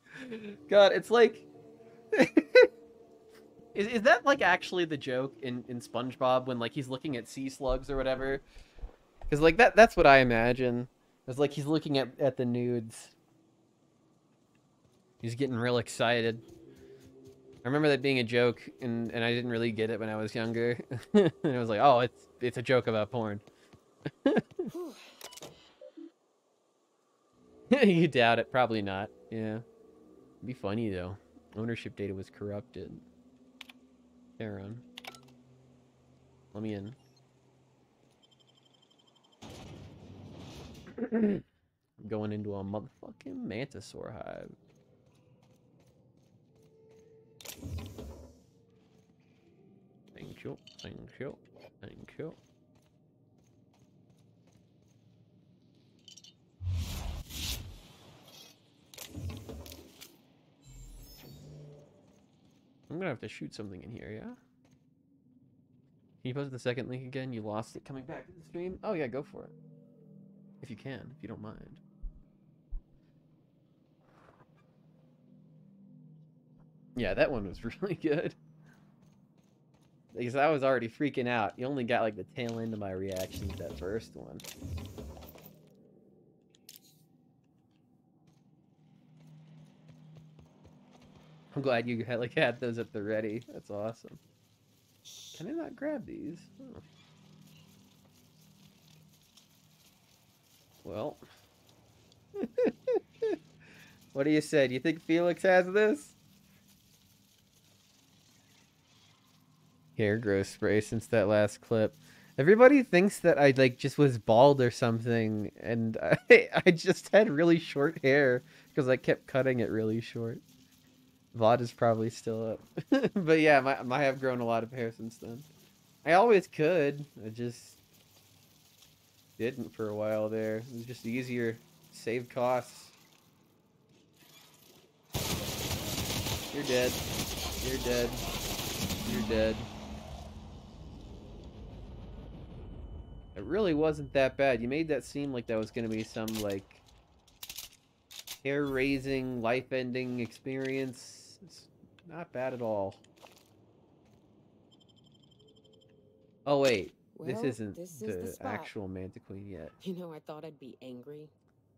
God, it's like... is that, like, actually the joke in SpongeBob when, like, he's looking at sea slugs or whatever? Because, like, that's what I imagine. It's like he's looking at the nudes. He's getting real excited. I remember that being a joke, and I didn't really get it when I was younger. And I was like, oh, it's a joke about porn. You doubt it? Probably not. Yeah. It'd be funny, though. Ownership data was corrupted. Aaron. Let me in. I'm going into a motherfucking mantisaur hive. Thank you, thank you, thank you. I'm gonna have to shoot something in here, yeah? Can you post the second link again? You lost it coming back to the stream? Oh yeah, go for it. If you can, if you don't mind. Yeah, that one was really good. Because I was already freaking out. You only got like the tail end of my reaction to that first one. I'm glad you had those at the ready. That's awesome. Can I not grab these? Oh. Well. What do you say? Do you think Felix has this? Hair growth spray since that last clip. Everybody thinks that I like just was bald or something, and I just had really short hair because I kept cutting it really short. VOD is probably still up. But yeah, I have grown a lot of hair since then. I always could. I just didn't for a while there. It was just easier. Save costs. You're dead. You're dead. You're dead. It really wasn't that bad. You made that seem like that was going to be some, like, hair-raising, life-ending experience. It's not bad at all. Oh wait, this Well, isn't this is the the spot. actual Mantiqueen yet. You know, I thought I'd be angry.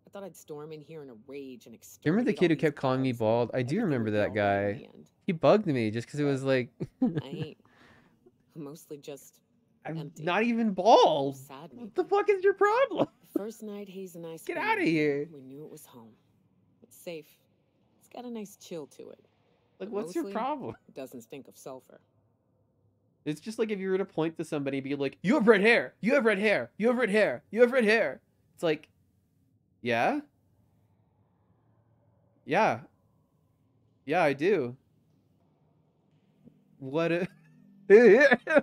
I thought I'd storm in here in a rage and You remember the exterminate kid all who these kept calling me bugs. bald? I do Everything remember would be that all right in guy. the end. He bugged me just because it was But like, I ain't. I'm mostly just I'm empty. not even bald. Sad, maybe. What the fuck is your problem? The first night Hayes and I Get spent out of here. we knew it was home. It's safe. It's got a nice chill to it. Like, But what's your mostly, problem? It doesn't stink of sulfur. It's just like if you were to point to somebody and be like, you have red hair, you have red hair, you have red hair, you have red hair. It's like, yeah? Yeah. Yeah, I do. What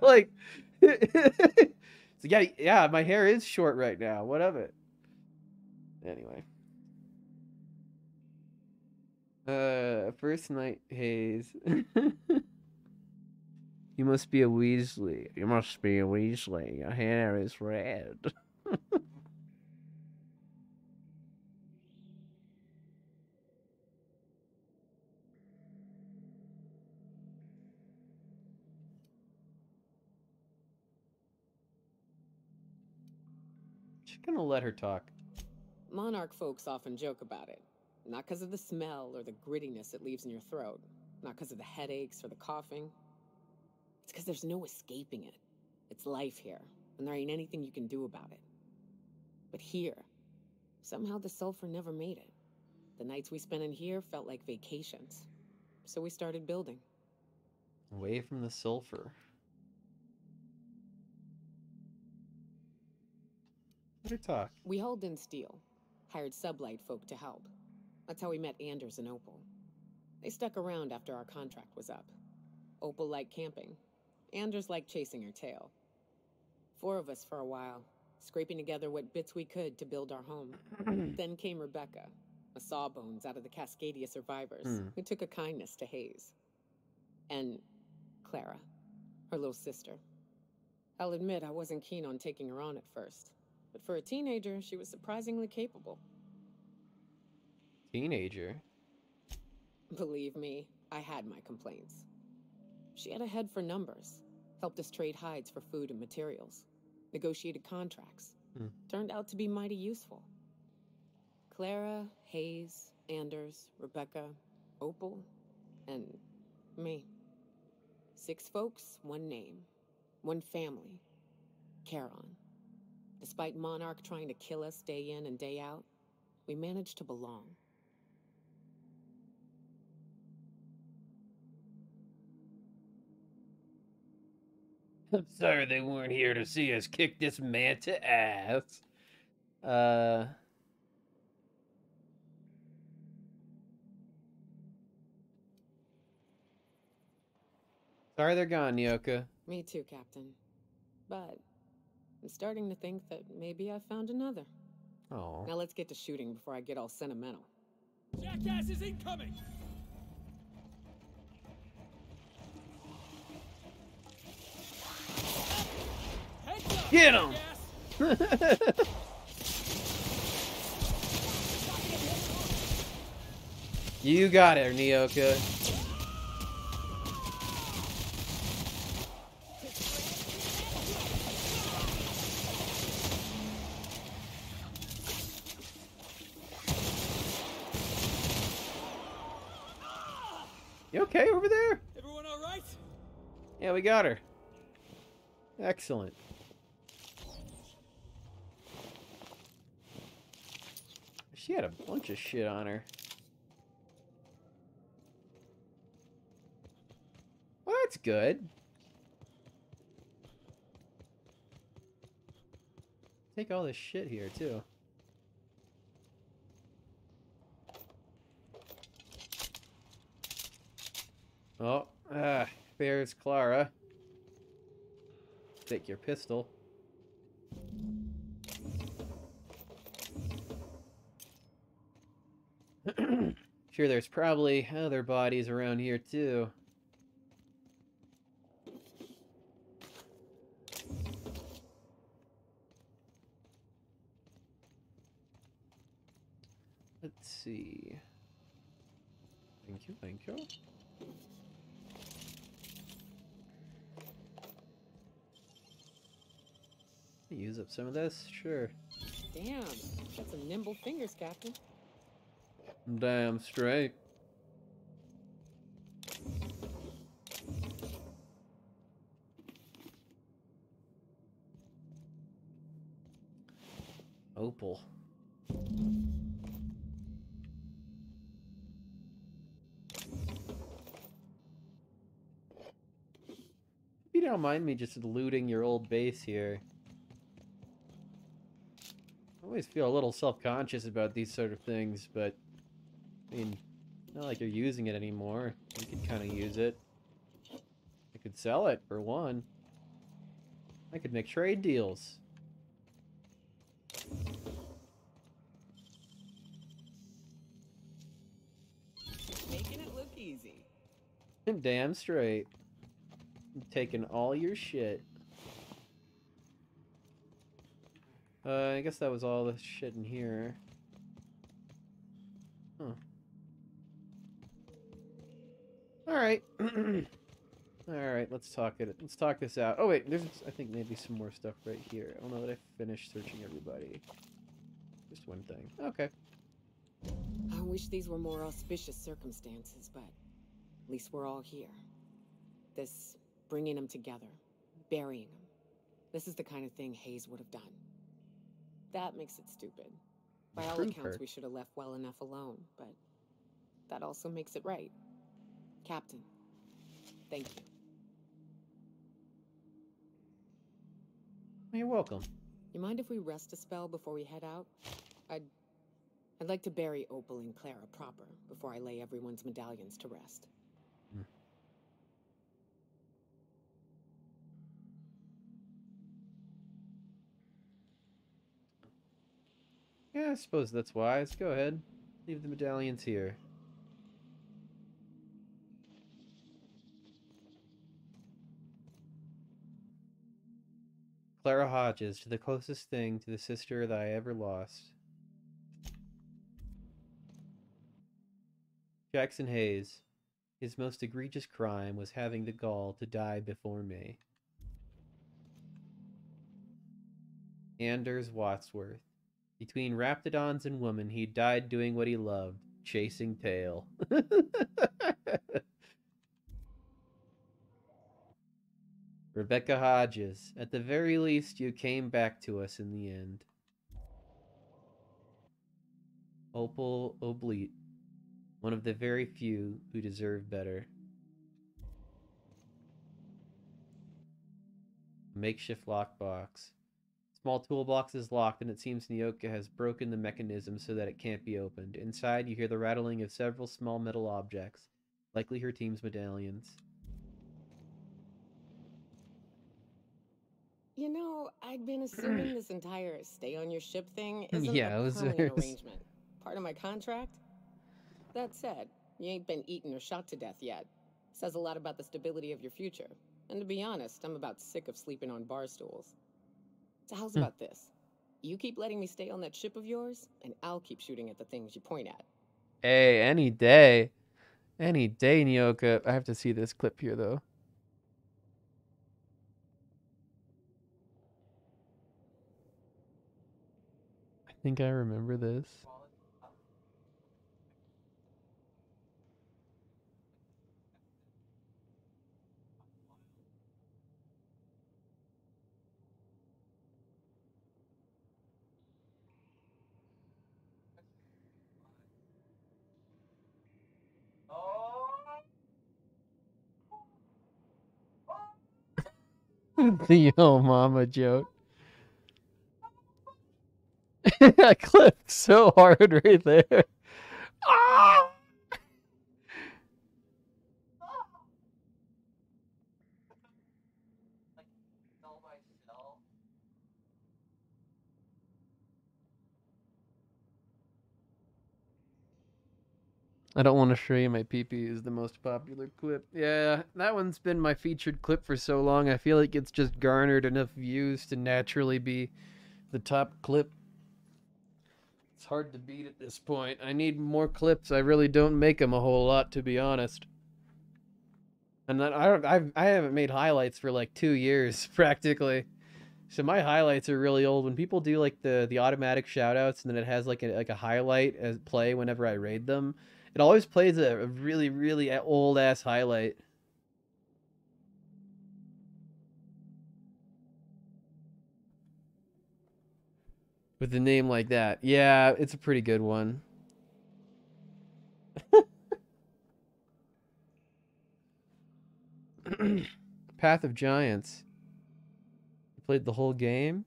like so yeah, my hair is short right now. What of it? Anyway. First night Hayes. You must be a Weasley. You must be a Weasley. Your hair is red. Just gonna let her talk. Monarch folks often joke about it. Not because of the smell or the grittiness it leaves in your throat. Not because of the headaches or the coughing. It's because there's no escaping it. It's life here, and there ain't anything you can do about it. But here, somehow the sulfur never made it. The nights we spent in here felt like vacations. So we started building. Away from the sulfur. Let her talk. We hauled in steel, hired sublight folk to help. That's how we met Anders and Opal. They stuck around after our contract was up. Opal liked camping. Anders liked chasing her tail. 4 of us for a while, scraping together what bits we could to build our home. Then came Rebecca, a sawbones out of the Cascadia survivors, who took a kindness to Hayes. And Clara, her little sister. I'll admit I wasn't keen on taking her on at first, but for a teenager, she was surprisingly capable. Teenager? Believe me, I had my complaints. She had a head for numbers, helped us trade hides for food and materials, negotiated contracts. Turned out to be mighty useful. Clara, Hayes, Anders, Rebecca, Opal, and me. 6 folks, 1 name, 1 family, Charon. Despite Monarch trying to kill us day in and day out, we managed to belong. I'm sorry they weren't here to see us kick this manta ass. Sorry they're gone, Nyoka. Me too, Captain. But I'm starting to think that maybe I found another. Oh. Now let's get to shooting before I get all sentimental. Jackass is incoming! Get him! You got it, Nyoka. You okay over there? Everyone all right? Yeah, we got her. Excellent. She had a bunch of shit on her. Well, that's good. Take all this shit here, too. Oh, there's Clara. Take your pistol. Sure, there's probably other bodies around here, too. Let's see. Thank you, thank you. use up some of this? Sure. Damn, got some nimble fingers, Captain. Damn straight. Opal. You don't mind me just looting your old base here. I always feel a little self-conscious about these sort of things, but I mean, not like you're using it anymore. You could kind of use it. I could sell it for one. I could make trade deals. Making it look easy. Damn straight. I'm taking all your shit. I guess that was all the shit in here. Huh. Alright. Alright, let's talk this out. Oh wait, there's I think maybe some more stuff right here. I don't know that I finished searching everybody. Just one thing. Okay. I wish these were more auspicious circumstances, but at least we're all here. This bringing them together, burying them. This is the kind of thing Hayes would have done. That makes it stupid. By all accounts, we should have left well enough alone, but that also makes it right. Captain, thank you. You're welcome. You mind if we rest a spell before we head out? I'd like to bury Opal and Clara proper before I lay everyone's medallions to rest. Yeah, I suppose that's wise. Go ahead. Leave the medallions here. Clara Hodges, to the closest thing to the sister that I ever lost. Jackson Hayes. His most egregious crime was having the gall to die before me. Anders Wadsworth. Between raptidons and women, he died doing what he loved, chasing tail. Rebecca Hodges. At the very least, you came back to us in the end. Opal Oblete. One of the very few who deserve better. Makeshift lockbox. Small toolbox is locked, and it seems Nyoka has broken the mechanism so that it can't be opened. Inside, you hear the rattling of several small metal objects, likely her team's medallions. You know, I'd been assuming this entire stay on your ship thing isn't Yeah, a it was permanent arrangement. Part of my contract? That said, you ain't been eaten or shot to death yet. Says a lot about the stability of your future. And to be honest, I'm about sick of sleeping on bar stools. So how's about this? You keep letting me stay on that ship of yours, and I'll keep shooting at the things you point at. Hey, any day. Any day, Nyoka. I have to see this clip here, though. I think I remember this. The yo mama joke. I clipped so hard right there. Ah! I don't want to show you my pee-pee is the most popular clip. Yeah, that one's been my featured clip for so long. I feel like it's just garnered enough views to naturally be the top clip. It's hard to beat at this point. I need more clips. I really don't make them a whole lot, to be honest. And then I haven't made highlights for like 2 years, practically. So my highlights are really old. When people do like the automatic shoutouts and then it has like a highlight as play whenever I raid them, it always plays a really really old ass highlight. With a name like that. Yeah, it's a pretty good one. Path of Giants. You played the whole game?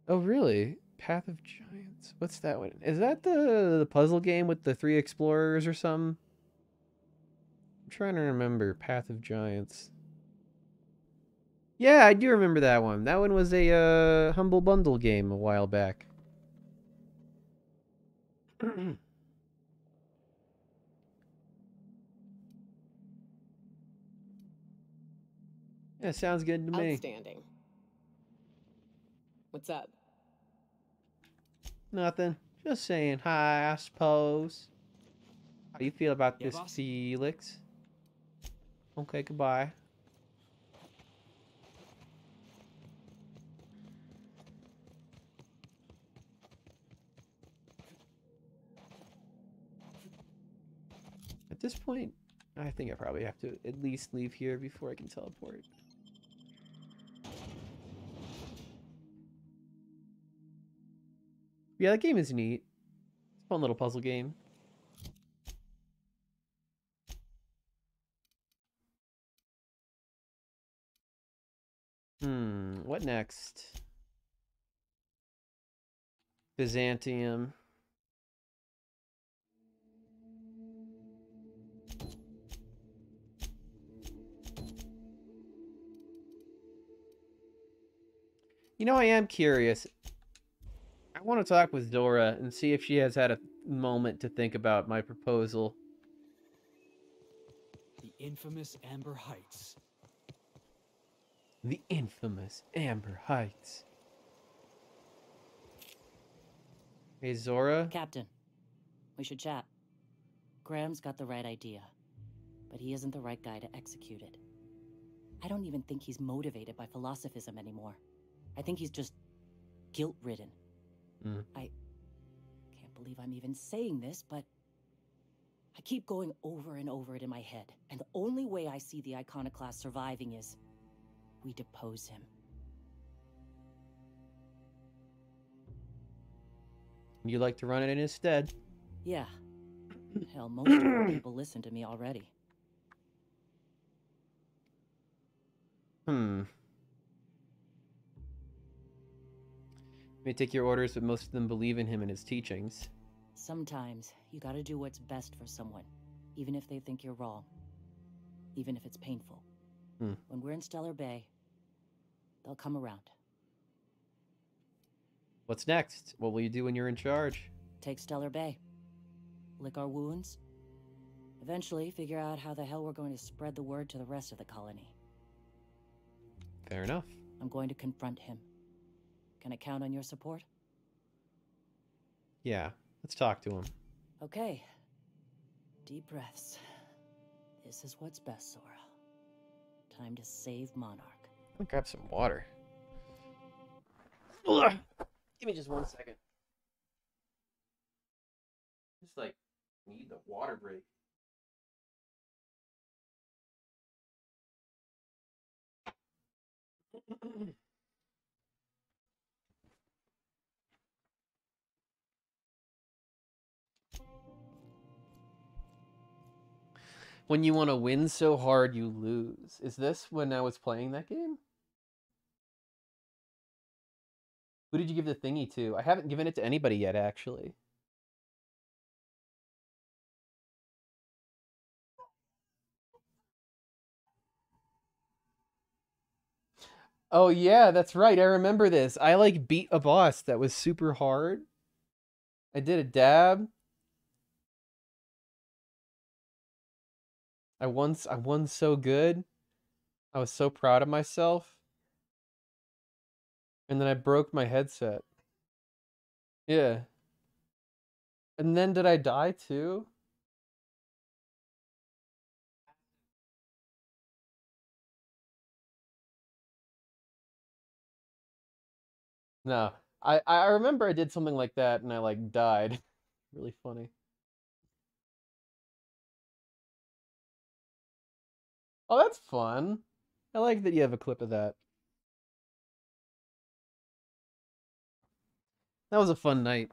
Oh, really? Path of Giants. What's that one? Is that the puzzle game with the 3 explorers or something? I'm trying to remember. Path of Giants. Yeah, I do remember that one. That one was a Humble Bundle game a while back. Yeah, sounds good to me. Outstanding. What's up? Nothing. Just saying hi, I suppose. How do you feel about Yeah, this, boss? Felix? Okay, goodbye. At this point, I think I probably have to at least leave here before I can teleport. Yeah, that game is neat. It's a fun little puzzle game. What next? Byzantium. You know, I am curious. I want to talk with Zora and see if she has had a moment to think about my proposal. The infamous Amber Heights. The infamous Amber Heights. Hey, Zora? Captain, we should chat. Graham's got the right idea, but he isn't the right guy to execute it. I don't even think he's motivated by philosophism anymore. I think he's just guilt-ridden. I can't believe I'm even saying this, but I keep going over and over it in my head, and the only way I see the Iconoclast surviving is we depose him. You like to run it in his stead? Yeah. Hell, most of our people listen to me already. May take your orders, but most of them believe in him and his teachings. Sometimes you gotta do what's best for someone, even if they think you're wrong. Even if it's painful. When we're in Stellar Bay, they'll come around. What's next? What will you do when you're in charge? Take Stellar Bay. Lick our wounds. Eventually figure out how the hell we're going to spread the word to the rest of the colony. Fair enough. I'm going to confront him. Can I count on your support? Yeah, let's talk to him. Okay. Deep breaths. This is what's best, Sora. Time to save Monarch. I'm gonna grab some water. Ugh. Give me just 1 second. Just like, need the water break. When you want to win so hard you lose. Is this when I was playing that game? Who did you give the thingy to? I haven't given it to anybody yet, actually. Oh yeah, that's right. I remember this. I like beat a boss that was super hard. I did a dab. I won so good. I was so proud of myself. And then I broke my headset. Yeah. And then did I die too? No, I remember I did something like that and I like died. Really funny. Oh, that's fun. I like that you have a clip of that. That was a fun night.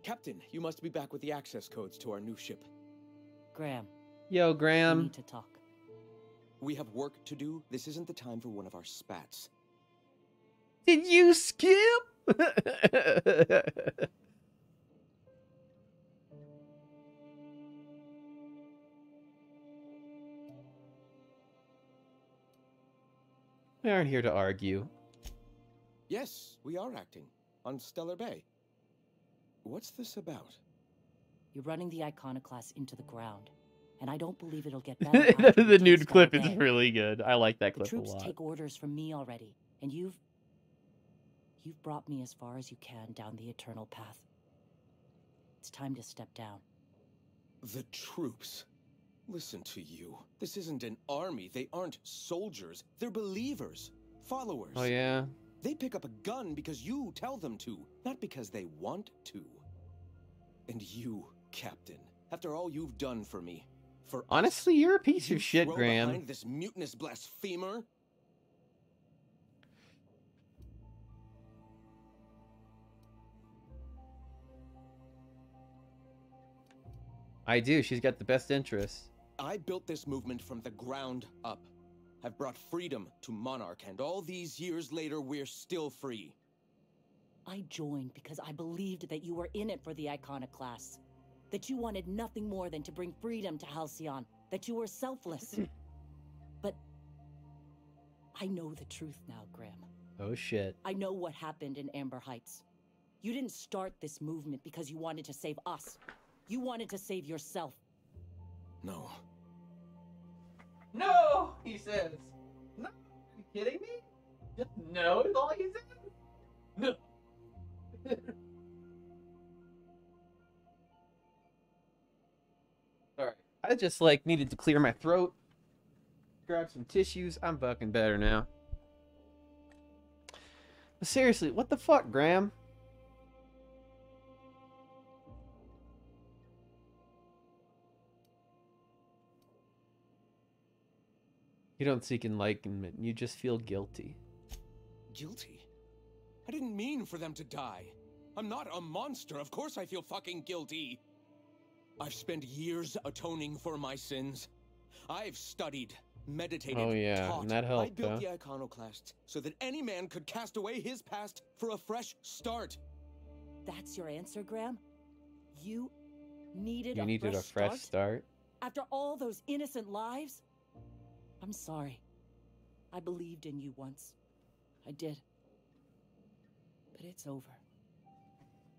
Captain, you must be back with the access codes to our new ship. Graham, Yo, we Graham. need to talk. We have work to do. This isn't the time for one of our spats. Did you skip? We aren't here to argue. Yes, we are acting. On Stellar Bay. What's this about? You're running the Iconoclast into the ground, and I don't believe it'll get better. After we The take nude Stellar clip is Bay. really good. I like that The clip a troops lot. take orders from me already, and you've brought me as far as you can down the eternal path. It's time to step down. The troops. Listen to you. This isn't an army. They aren't soldiers. They're believers. Followers. Oh, yeah? They pick up a gun because you tell them to, not because they want to. And you, Captain, after all you've done for me, for Honestly, you're a piece you of shit, throw Graham. behind this mutinous blasphemer? I do. She's got the best interests. I built this movement from the ground up. I've brought freedom to Monarch, and all these years later, we're still free. I joined because I believed that you were in it for the Iconoclasts. That you wanted nothing more than to bring freedom to Halcyon. That you were selfless. But I know the truth now, Graham. Oh, shit. I know what happened in Amber Heights. You didn't start this movement because you wanted to save us. You wanted to save yourself. No. No, he says. No, are you kidding me? Just no is all he says? No. Alright. I just, like, needed to clear my throat. Grab some tissues. I'm fucking better now. But seriously, what the fuck, Graham? You don't seek enlightenment. You just feel guilty. Guilty? I didn't mean for them to die. I'm not a monster. Of course I feel fucking guilty. I've spent years atoning for my sins. I've studied, meditated, Oh, yeah, taught. and that I helped, built huh? the Iconoclasts so that any man could cast away his past for a fresh start. That's your answer, Graham? You needed You needed a fresh start? After all those innocent lives? I'm sorry. I believed in you once. I did. But it's over.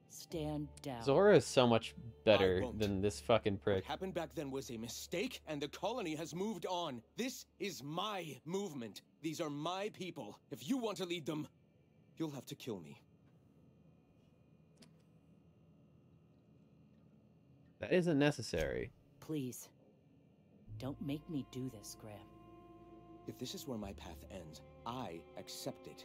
Stand down. Zora is so much better won't. than this fucking prick. What happened back then was a mistake, and the colony has moved on. This is my movement. These are my people. If you want to lead them, you'll have to kill me. That isn't necessary. Please. Don't make me do this, Graham. If this is where my path ends, I accept it.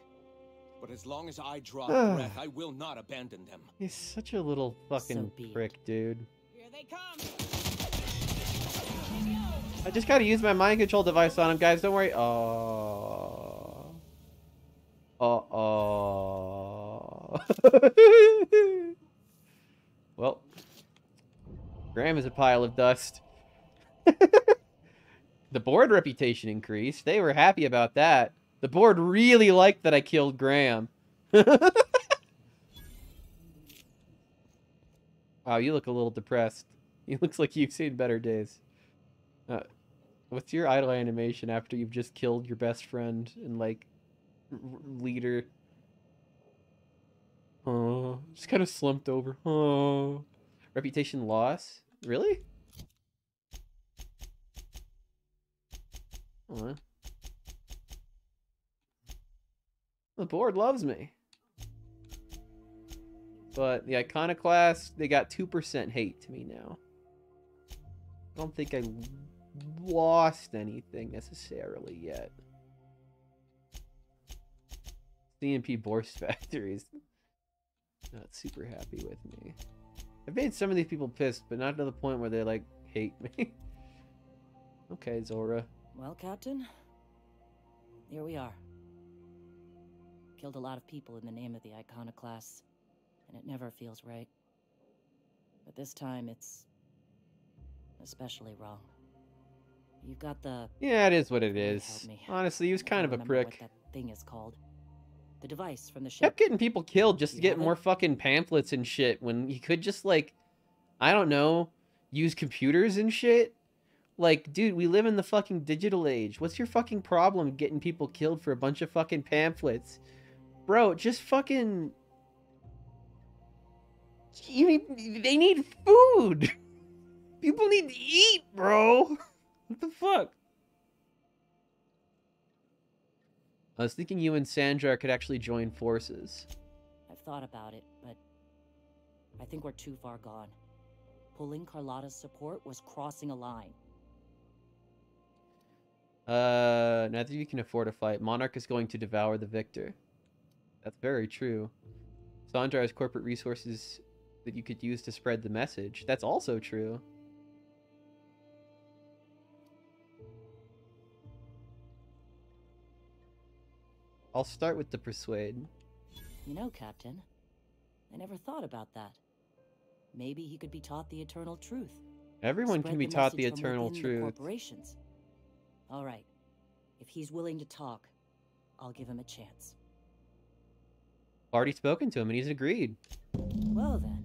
But as long as I draw breath, I will not abandon them. He's such a little fucking be it. prick, dude. Here they come. I just gotta use my mind control device on him, guys. Don't worry. Oh. Well, Graham is a pile of dust. The board reputation increased. They were happy about that. The board really liked that I killed Graham. Wow, you look a little depressed. You looks like you've seen better days. What's your idle animation after you've just killed your best friend and, like, leader? Oh, just kind of slumped over. Oh. Reputation loss? Really? Oh. The board loves me. But the Iconoclast, they got 2% hate to me now. I don't think I lost anything necessarily yet. CMP Borst Factories. Not super happy with me. I've made some of these people pissed, but not to the point where they, like, hate me. Okay, Zora. Well, Captain, here we are. Killed a lot of people in the name of the Iconoclasts, and it never feels right. But this time, it's especially wrong. You've got the... Yeah, it is what it Lord is. help me. Honestly, he was I kind of can't a remember prick. what that thing is called. The device from the ship. Kept getting people killed just to You get have it? more fucking pamphlets and shit when he could just, like, I don't know, use computers and shit. Like, dude, we live in the fucking digital age. What's your fucking problem getting people killed for a bunch of fucking pamphlets? Bro, just fucking... They need food! People need to eat, bro! What the fuck? I was thinking you and Sandra could actually join forces. I've thought about it, but I think we're too far gone. Pulling Carlotta's support was crossing a line. Neither of you can afford a fight. Monarch is going to devour the victor. That's very true. Sandra has corporate resources that you could use to spread the message. That's also true. I'll start with the persuade. You know, Captain, I never thought about that. Maybe he could be taught the eternal truth. Everyone Spread can be the taught the message from eternal within the truth. corporations. All right. If he's willing to talk, I'll give him a chance. Already spoken to him and he's agreed. Well then.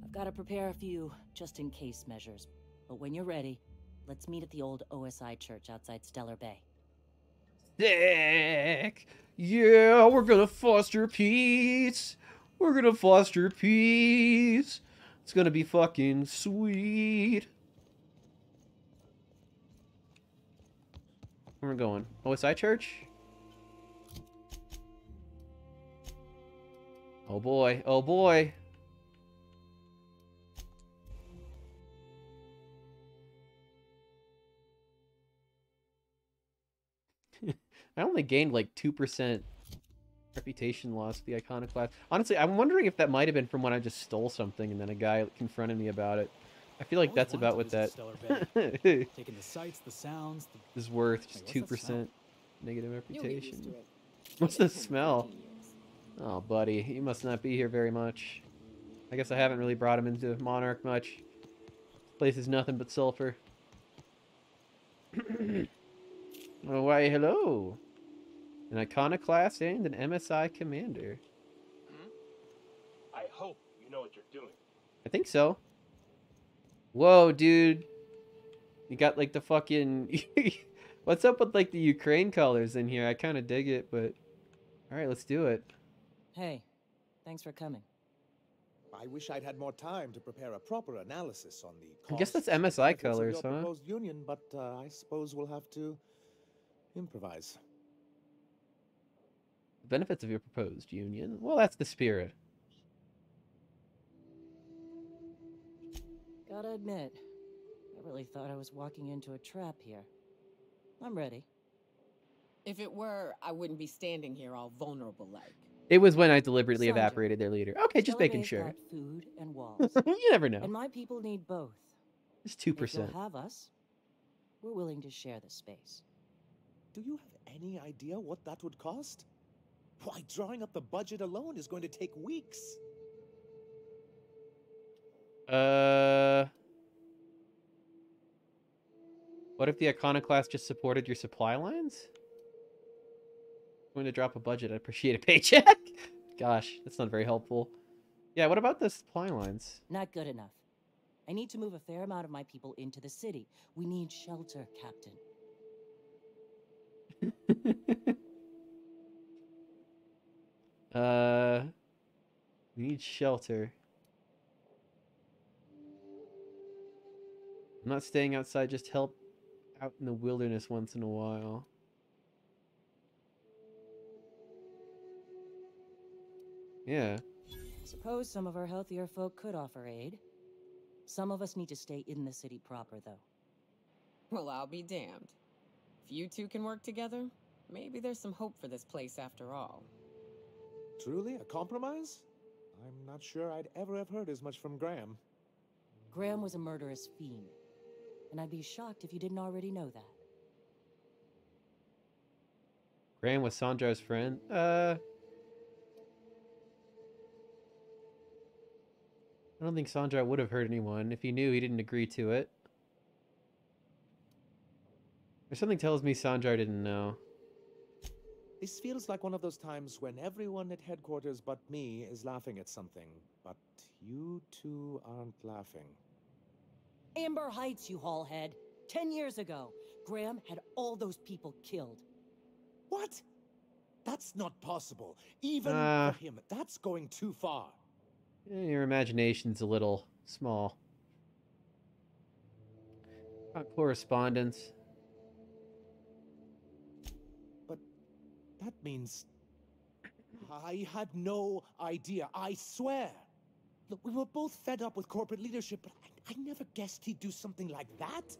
I've got to prepare a few just-in-case measures. But when you're ready, let's meet at the old OSI church outside Stellar Bay. Sick! Yeah, we're gonna foster peace! We're gonna foster peace! It's gonna be fucking sweet! Where are we going? OSI church? Oh boy, oh boy! I only gained like 2% reputation loss to the Iconoclast. Honestly, I'm wondering if that might have been from when I just stole something and then a guy confronted me about it. I feel like Always that's wanted about to what visit that Stellar Bay. Taking the sights, the sounds, the... is worth. Just Wait, what's that smell? 2% negative You'll get used reputation. to it. What's Give the it 10 to smell? 15 years. Oh, buddy, you must not be here very much. I guess I haven't really brought him into Monarch much. This place is nothing but sulfur. Oh, why, hello. An Iconoclast and an MSI commander. I hope you know what you're doing. I think so. Whoa, dude. You got like the fucking... What's up with like the Ukraine colors in here? I kind of dig it, but... Alright, let's do it. Hey, thanks for coming. I wish I'd had more time to prepare a proper analysis on the I guess that's costs and MSI benefits of colors, your huh? proposed union, but I suppose we'll have to improvise. The benefits of your proposed union? Well, that's the spirit. Gotta admit, I really thought I was walking into a trap here. I'm ready. If it were, I wouldn't be standing here all vulnerable like. It was when I deliberately Sandra, evaporated their leader. Okay, just Stellar making Bay's sure. got food and walls. You never know. And my people need both. It's If 2%. you'll have us, we're willing to share the space. Do you have any idea what that would cost? Why, drawing up the budget alone is going to take weeks. What if the Iconoclast just supported your supply lines? Going to drop a budget, I'd appreciate a paycheck. Gosh, that's not very helpful. Yeah, what about the supply lines? Not good enough. I need to move a fair amount of my people into the city. We need shelter, Captain. We need shelter. I'm not staying outside, just help out in the wilderness once in a while. Yeah. Suppose some of our healthier folk could offer aid. Some of us need to stay in the city proper, though. Well, I'll be damned. If you two can work together, maybe there's some hope for this place after all. Truly, a compromise? I'm not sure I'd ever have heard as much from Graham. Graham was a murderous fiend, and I'd be shocked if you didn't already know that. Graham was Sandra's friend. I don't think Sandra would have hurt anyone. If he knew, he didn't agree to it. Or something tells me Sandra didn't know. This feels like one of those times when everyone at headquarters but me is laughing at something, but you two aren't laughing. Amber Heights, you haulhead. 10 years ago, Graham had all those people killed. What? That's not possible. Even for him, that's going too far. Your imagination's a little small. Correspondence. But that means... I had no idea, I swear. Look, we were both fed up with corporate leadership, but I never guessed he'd do something like that.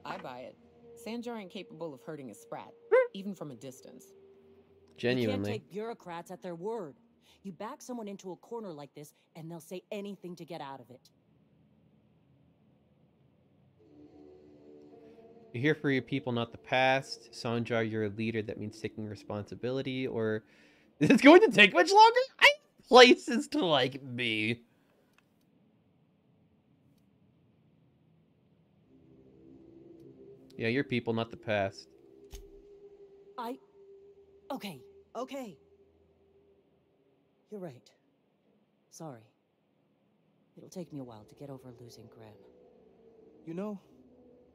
I buy it. Sanjar ain't capable of hurting a sprat, even from a distance. Genuinely. You can't take bureaucrats at their word. You back someone into a corner like this, and they'll say anything to get out of it. You're here for your people, not the past. Sanjar, you're a leader. That means taking responsibility. Or is it going to take much longer? I have places to like be. Yeah, your people, not the past. Okay. You're right. Sorry. It'll take me a while to get over losing Graham. You know,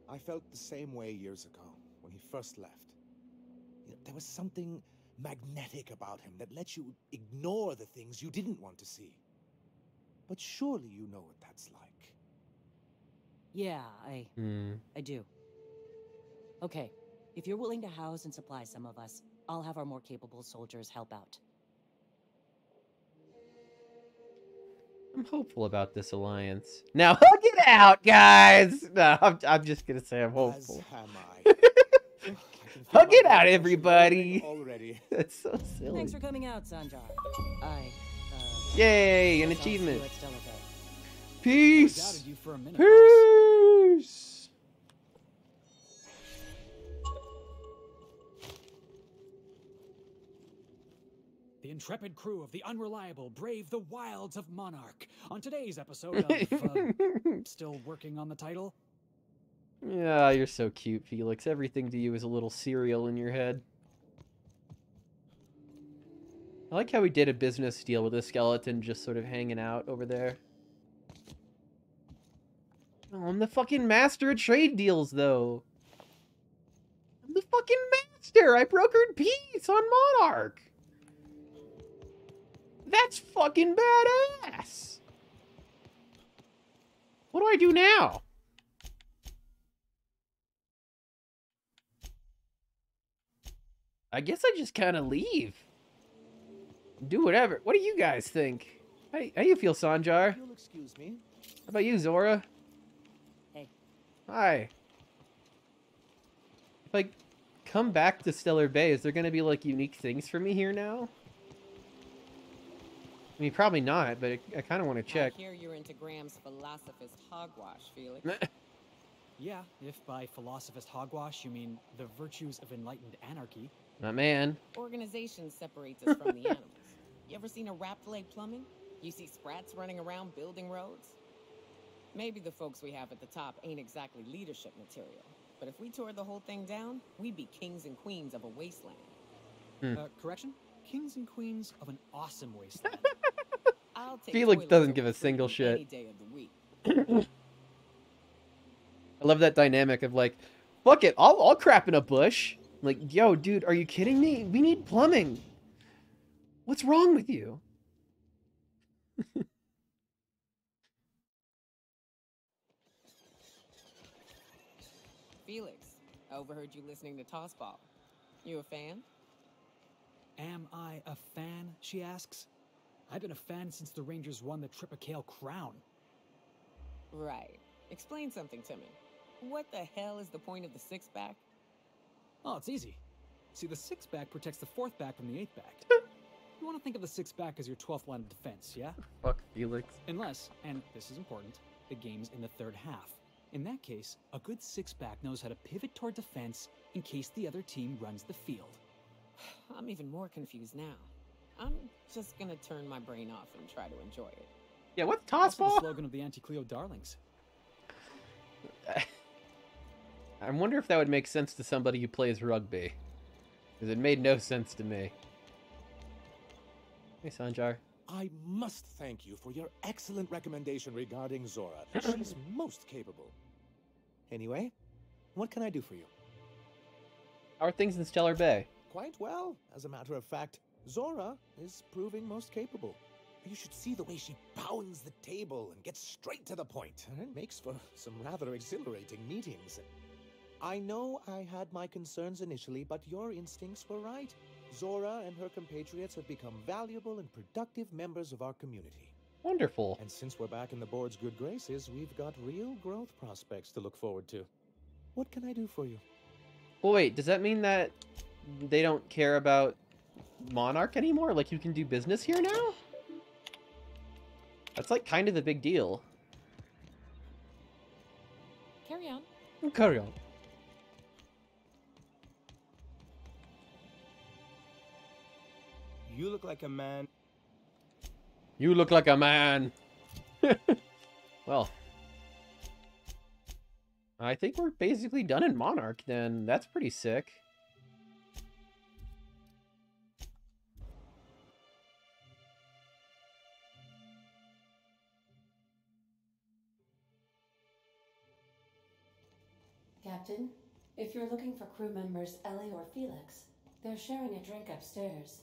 I felt the same way years ago, when he first left. There was something magnetic about him that let you ignore the things you didn't want to see. But surely you know what that's like. Yeah, I do. Okay, if you're willing to house and supply some of us, I'll have our more capable soldiers help out. I'm hopeful about this alliance. Now hug it out, guys! No, I'm just gonna say I'm hopeful. As am I. Hug it out, everybody! Already. That's so silly. Thanks for coming out, Sanjar. Yay, an I'll see you achievement. at Stella Bay. Peace! I doubted you for a minute, boss. Peace! The intrepid crew of the Unreliable brave the wilds of Monarch. On today's episode of... still working on the title? Yeah, you're so cute, Felix. Everything to you is a little cereal in your head. I like how we did a business deal with a skeleton just sort of hanging out over there. Oh, I'm the fucking master of trade deals, though. I'm the fucking master! I brokered peace on Monarch! That's fucking badass! What do I do now? I guess I just kind of leave. Do whatever. What do you guys think? How you feel, Sanjar? You'll excuse me. How about you, Zora? Hey. Hi. If I come back to Stellar Bay, is there going to be, like, unique things for me here now? I mean, probably not, but I kind of want to check. I hear you're into Graham's philosophist hogwash, Felix. Yeah, if by philosophist hogwash you mean the virtues of enlightened anarchy. Not man. Organization separates us from the animals. You ever seen a rapt leg plumbing? You see sprats running around building roads? Maybe the folks we have at the top ain't exactly leadership material. But if we tore the whole thing down, we'd be kings and queens of a wasteland. Correction? Kings and queens of an awesome wasteland. I'll take Felix toilets doesn't over give a food single any shit. day of the week. I love that dynamic of, like, fuck it, I'll crap in a bush. Like, yo, dude, are you kidding me? We need plumbing. What's wrong with you? Felix, I overheard you listening to Tossball. You a fan? Am I a fan, she asks? I've been a fan since the Rangers won the Tripicale Crown. Right. Explain something to me. What the hell is the point of the six-pack? Oh, it's easy. See, the six-back protects the fourth back from the eighth back. You want to think of the six-back as your 12th line of defense, yeah? Fuck Felix. Unless, and this is important, the game's in the third half. In that case, a good six-back knows how to pivot toward defense in case the other team runs the field. I'm even more confused now. I'm just gonna turn my brain off and try to enjoy it. Yeah, what's That's the tossball? slogan of the Anti-Cleo Darlings. I wonder if that would make sense to somebody who plays rugby. Because it made no sense to me. Hey, Sanjar. I must thank you for your excellent recommendation regarding Zora. She's most capable. Anyway, what can I do for you? How are things in Stellar Bay? Quite well. As a matter of fact, Zora is proving most capable. You should see the way she pounds the table and gets straight to the point. It makes for some rather exhilarating meetings. I know I had my concerns initially, but your instincts were right. Zora and her compatriots have become valuable and productive members of our community. Wonderful. And since we're back in the board's good graces, we've got real growth prospects to look forward to. What can I do for you? Well, wait, does that mean that they don't care about Monarch anymore? Like, you can do business here now? That's, like, kind of the big deal. Carry on. Carry on. You look like a man. You look like a man. Well, I think we're basically done in Monarch, then. That's pretty sick. Captain, if you're looking for crew members Ellie or Felix, they're sharing a drink upstairs.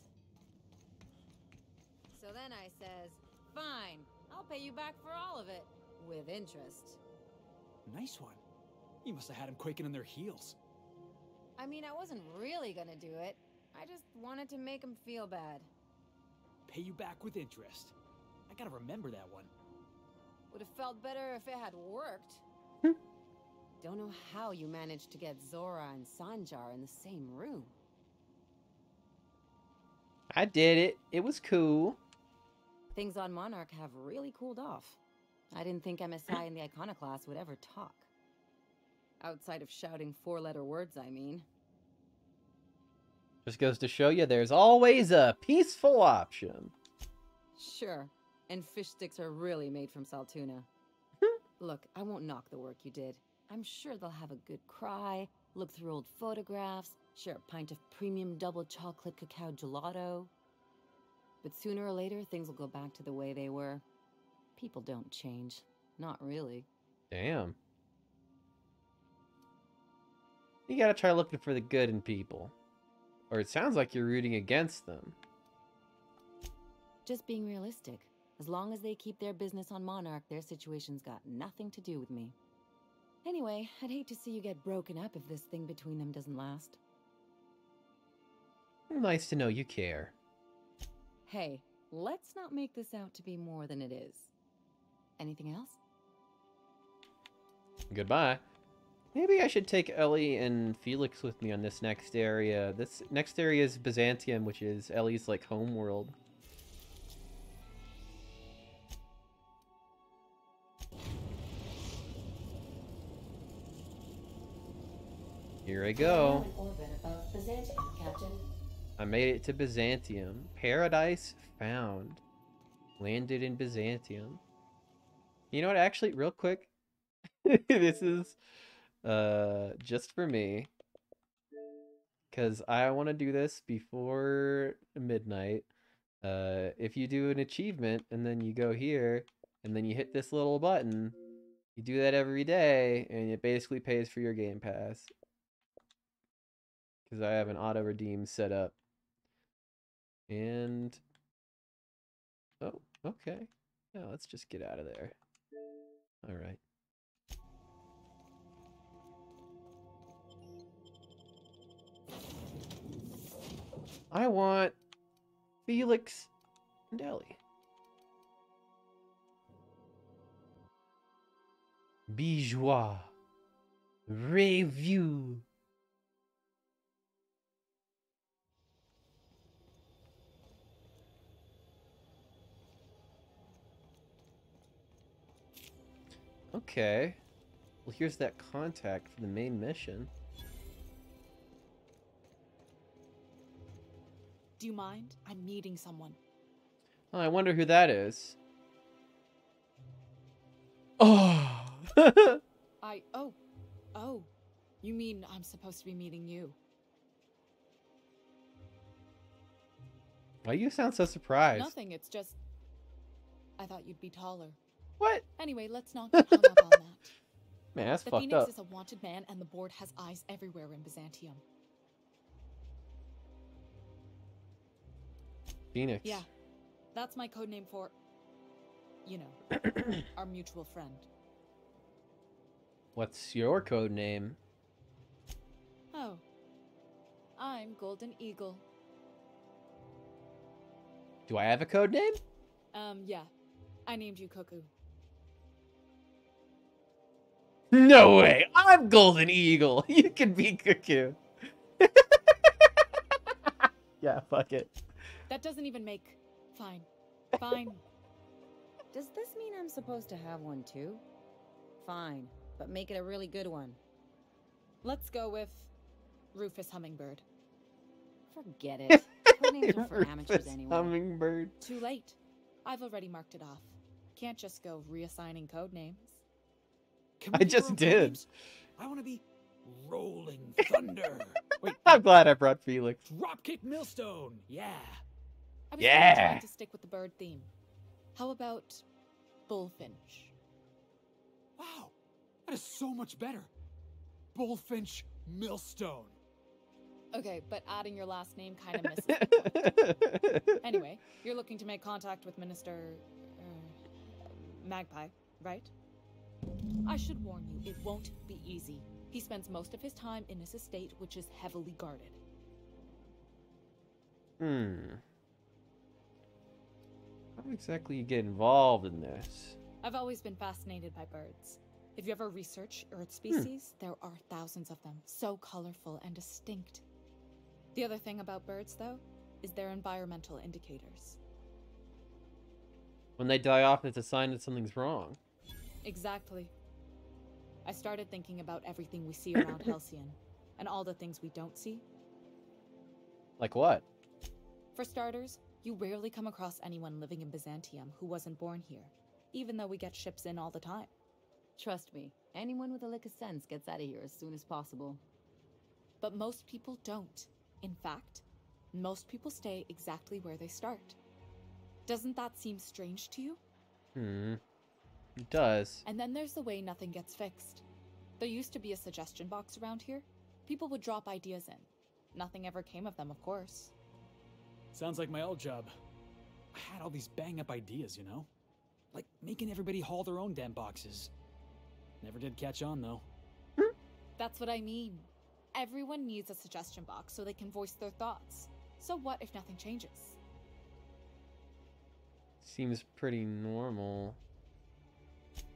So then I says, fine, I'll pay you back for all of it, with interest. Nice one. You must have had them quaking in their heels. I mean, I wasn't really gonna do it. I just wanted to make him feel bad. Pay you back with interest. I gotta remember that one. Would have felt better if it had worked. Don't know how you managed to get Zora and Sanjar in the same room. I did it. It was cool. Things on Monarch have really cooled off. I didn't think MSI and the Iconoclast would ever talk. Outside of shouting four-letter words, I mean. Just goes to show you there's always a peaceful option. Sure, and fish sticks are really made from Saltuna. Look, I won't knock the work you did. I'm sure they'll have a good cry, look through old photographs, share a pint of premium double chocolate cacao gelato. But sooner or later, things will go back to the way they were. People don't change. Not really. Damn. You gotta try looking for the good in people. Or it sounds like you're rooting against them. Just being realistic. As long as they keep their business on Monarch, their situation's got nothing to do with me. Anyway, I'd hate to see you get broken up if this thing between them doesn't last. Nice to know you care. Hey, let's not make this out to be more than it is. Anything else? Goodbye. Maybe I should take Ellie and Felix with me on this next area. This next area is Byzantium, which is Ellie's, like, home world. Here I go. In orbit above Byzantium, Captain. I made it to Byzantium. Paradise found. Landed in Byzantium. You know what, actually, real quick. This is just for me. Because I want to do this before midnight. If you do an achievement and then you go here and then you hit this little button, you do that every day and it basically pays for your Game Pass. Because I have an auto redeem set up. And oh, okay. Yeah, let's just get out of there. All right. I want Felix and Ellie. Bourgeois. Review. Okay. Well, here's that contact for the main mission. Do you mind? I'm meeting someone. Oh, I wonder who that is. Oh. Oh. You mean I'm supposed to be meeting you? Why you sound so surprised? Nothing, it's just... I thought you'd be taller. What? Anyway, let's not get hung up on that. Man, that's The fucked Phoenix up. is a wanted man, and the board has eyes everywhere in Byzantium. Phoenix. Yeah, that's my codename for... You know, our mutual friend. What's your code name? Oh. I'm Golden Eagle. Do I have a code name? Yeah. I named you Cuckoo. No way! I'm Golden Eagle! You can be Cuckoo. Yeah, fuck it. That doesn't even make... Fine. Fine. Does this mean I'm supposed to have one too? Fine, but make it a really good one. Let's go with... Rufus Hummingbird. Forget it. Codenames are for amateurs Rufus anyway. Hummingbird. Too late. I've already marked it off. Can't just go reassigning codenames. Can we I keep just our own did. codenames? I want to be Rolling Thunder. Wait, I'm glad I brought Felix. Dropkick Millstone. Yeah. I was Yeah. really trying to stick with the bird theme. How about Bullfinch? Wow, that is so much better. Bullfinch Millstone. Okay, but adding your last name kind of misses the point. Anyway, you're looking to make contact with Minister... Magpie, right? I should warn you, it won't be easy. He spends most of his time in his estate, which is heavily guarded. How exactly you get involved in this? I've always been fascinated by birds. If you ever research Earth species, there are thousands of them, so colorful and distinct. The other thing about birds, though, is their environmental indicators. When they die off, it's a sign that something's wrong. Exactly. I started thinking about everything we see around Halcyon, and all the things we don't see. Like what? For starters, you rarely come across anyone living in Byzantium who wasn't born here, even though we get ships in all the time. Trust me, anyone with a lick of sense gets out of here as soon as possible. But most people don't. In fact, most people stay exactly where they start. Doesn't that seem strange to you? It does. And then there's the way nothing gets fixed. There used to be a suggestion box around here. People would drop ideas in. Nothing ever came of them, of course. Sounds like my old job. I had all these bang-up ideas, you know? Like making everybody haul their own damn boxes. Never did catch on, though. That's what I mean. Everyone needs a suggestion box so they can voice their thoughts. So what if nothing changes? Seems pretty normal.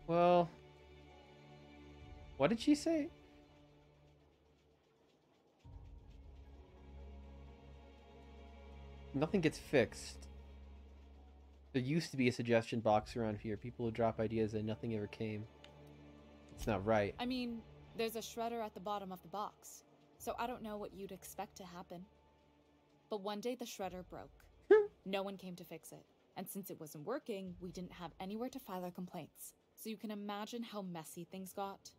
Well... What did she say? Nothing gets fixed. There used to be a suggestion box around here. People would drop ideas and nothing ever came. It's not right. I mean, there's a shredder at the bottom of the box, so I don't know what you'd expect to happen. But one day the shredder broke. No one came to fix it. And since it wasn't working, we didn't have anywhere to file our complaints. So you can imagine how messy things got.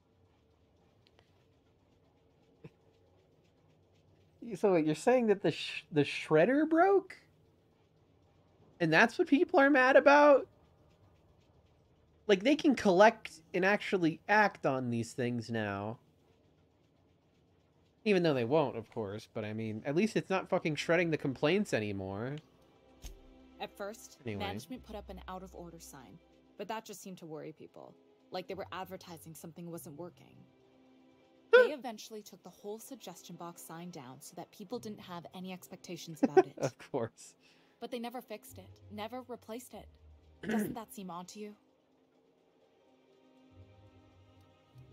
So wait, you're saying that the shredder broke? And that's what people are mad about? Like, they can collect and actually act on these things now. Even though they won't, of course. But I mean, at least it's not fucking shredding the complaints anymore. At first, management put up an out-of-order sign, but that just seemed to worry people. Like they were advertising something wasn't working. They eventually took the whole suggestion box sign down so that people didn't have any expectations about it. Of course. But they never fixed it, never replaced it. Doesn't that seem odd to you?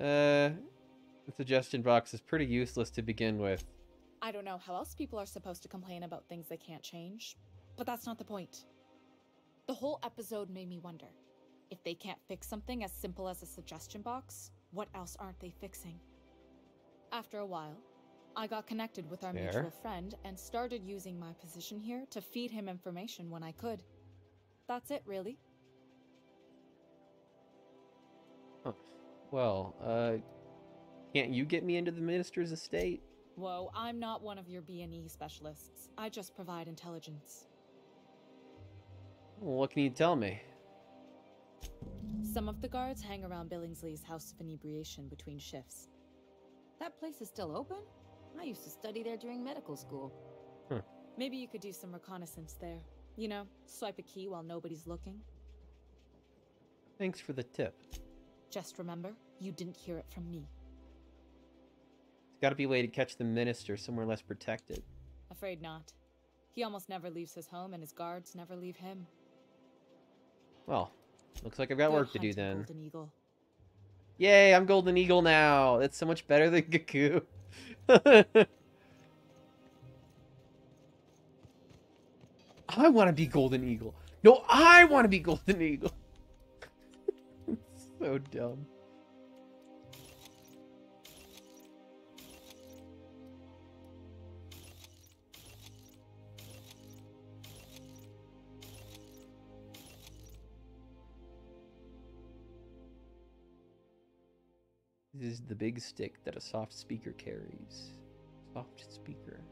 The suggestion box is pretty useless to begin with. I don't know how else people are supposed to complain about things they can't change, but that's not the point. The whole episode made me wonder, if they can't fix something as simple as a suggestion box, what else aren't they fixing? After a while, I got connected with our mutual friend and started using my position here to feed him information when I could. That's it, really. Huh. Well, can't you get me into the minister's estate? Whoa, I'm not one of your B&E specialists. I just provide intelligence. Well, what can you tell me? Some of the guards hang around Billingsley's House of Inebriation between shifts. That place is still open? I used to study there during medical school. Maybe you could do some reconnaissance there. You know, swipe a key while nobody's looking. Thanks for the tip. Just remember, you didn't hear it from me. There's gotta be a way to catch the minister somewhere less protected. Afraid not. He almost never leaves his home and his guards never leave him. Well, looks like I've got Good work to do hunting, then. Golden Eagle. Yay, I'm Golden Eagle now! That's so much better than Gaku. I want to be Golden Eagle. No, I want to be Golden Eagle. It's so dumb. This is the big stick that a soft speaker carries. Soft speaker.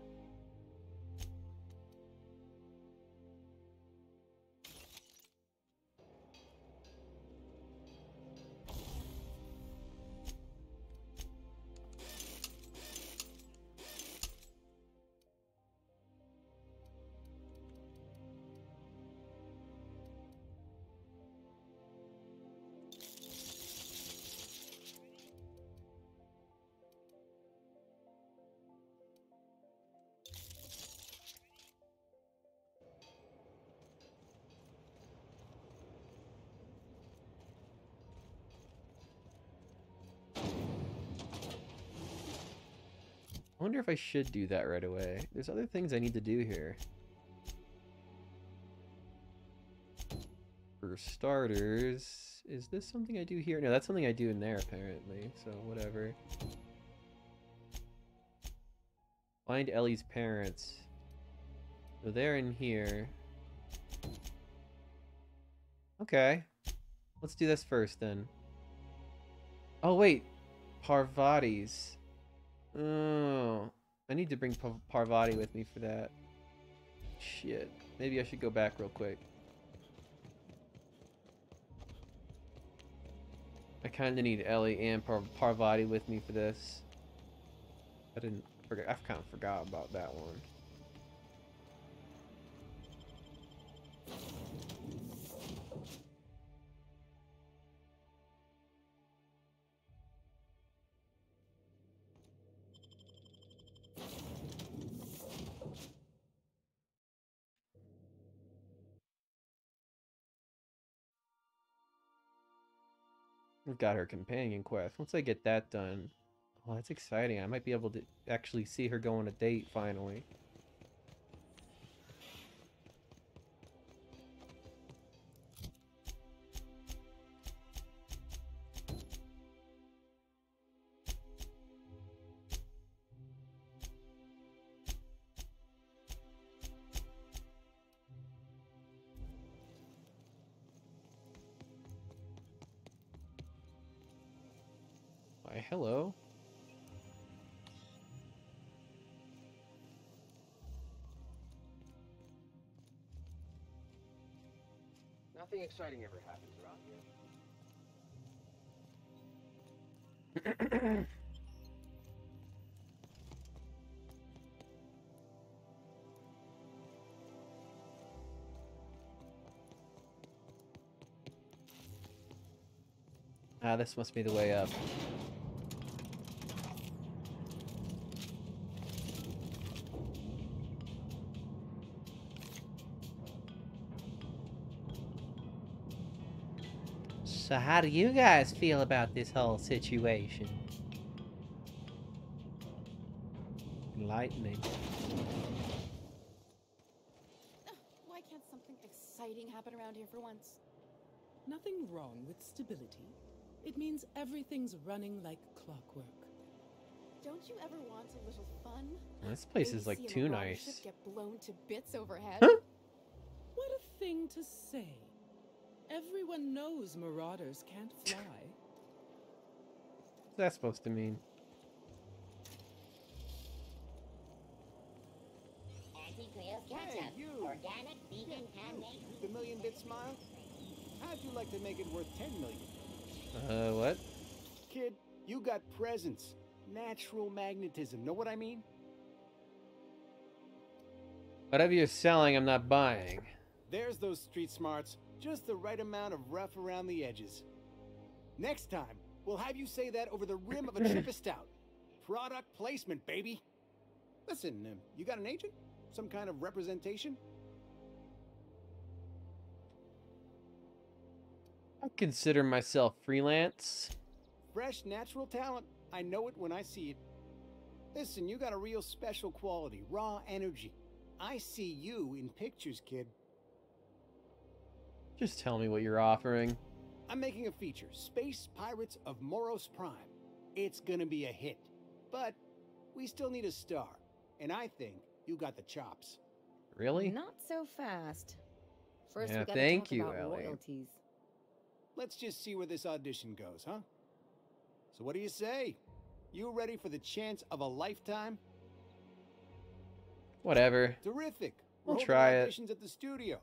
I wonder if I should do that right away. There's other things I need to do here. For starters, is this something I do here? No, that's something I do in there apparently, so whatever. Find Ellie's parents. So they're in here. Okay. Let's do this first then. Oh wait, Parvati's. Oh, I need to bring Parvati with me for that. Shit. Maybe I should go back real quick. I kind of need Ellie and Parvati with me for this. I kind of forgot about that one. We've got her companion quest. Once I get that done, oh, that's exciting. I might be able to actually see her go on a date finally. Why, hello. Nothing exciting ever happens around here. Ah, this must be the way up. So how do you guys feel about this whole situation? Enlightening. Why can't something exciting happen around here for once? Nothing wrong with stability. It means everything's running like clockwork. Don't you ever want a little fun? This place Maybe is like see a too Marauder nice. ship get blown to bits overhead. Huh? What a thing to say. Everyone knows marauders can't fly. What's that supposed to mean? Hey, you! Organic, vegan, handmade. The million bit smile? How'd you like to make it worth 10 million? What? Kid, you got presence. Natural magnetism. Know what I mean? Whatever you're selling, I'm not buying. There's those street smarts. Just the right amount of rough around the edges. Next time, we'll have you say that over the rim of a Tripper Stout. Product placement, baby. Listen, you got an agent? Some kind of representation? I consider myself freelance. Fresh, natural talent. I know it when I see it. Listen, you got a real special quality, raw energy. I see you in pictures, kid. Just tell me what you're offering. I'm making a feature, Space Pirates of Moros Prime. It's gonna be a hit. But we still need a star. And I think you got the chops. Really? Not so fast. First, Yeah, we gotta thank talk you, about Ellie. royalties. Let's just see where this audition goes, huh? So what do you say? You ready for the chance of a lifetime? Whatever. Terrific. We'll We're holding try it. auditions at the studio.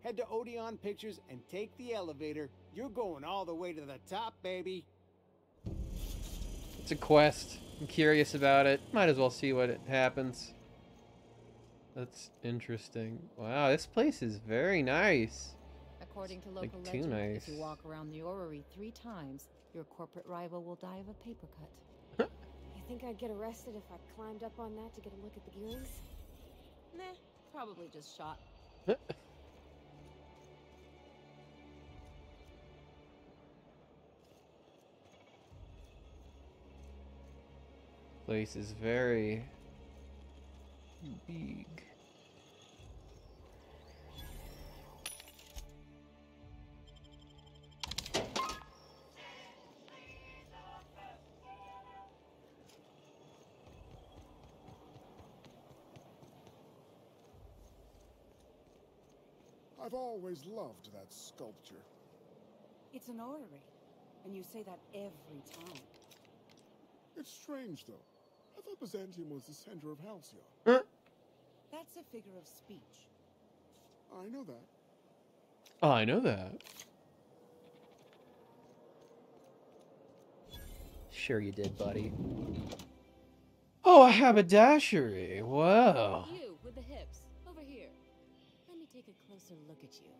Head to Odeon Pictures and take the elevator. You're going all the way to the top, baby. It's a quest. I'm curious about it. Might as well see what happens. That's interesting. Wow, this place is very nice. According to Like, local too legend, nice. if you walk around the orrery 3 times, your corporate rival will die of a paper cut. You think I'd get arrested if I climbed up on that to get a look at the gearings? Nah, probably just shot. Place is very big. I've always loved that sculpture. It's an orrery, and you say that every time. It's strange, though. I thought Byzantium was the center of Halcyon. That's a figure of speech. I know that. Oh, I know that. Sure you did, buddy. Oh, a haberdashery. Whoa. You, with the hips. Over here. Let me take a closer look at you.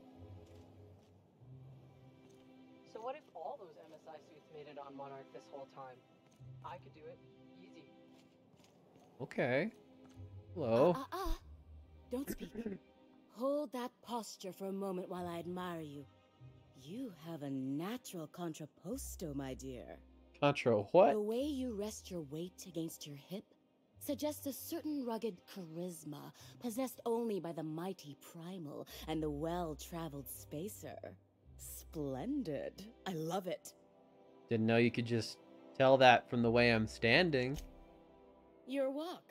So what if all those MSI suits made it on Monarch this whole time? I could do it. Easy. Okay. Hello. Don't speak. Hold that posture for a moment while I admire you. You have a natural contrapposto, my dear. Contra what? The way you rest your weight against your hip suggests a certain rugged charisma possessed only by the mighty primal and the well-traveled spacer. Splendid. I love it. Didn't know you could just tell that from the way I'm standing. Your walk,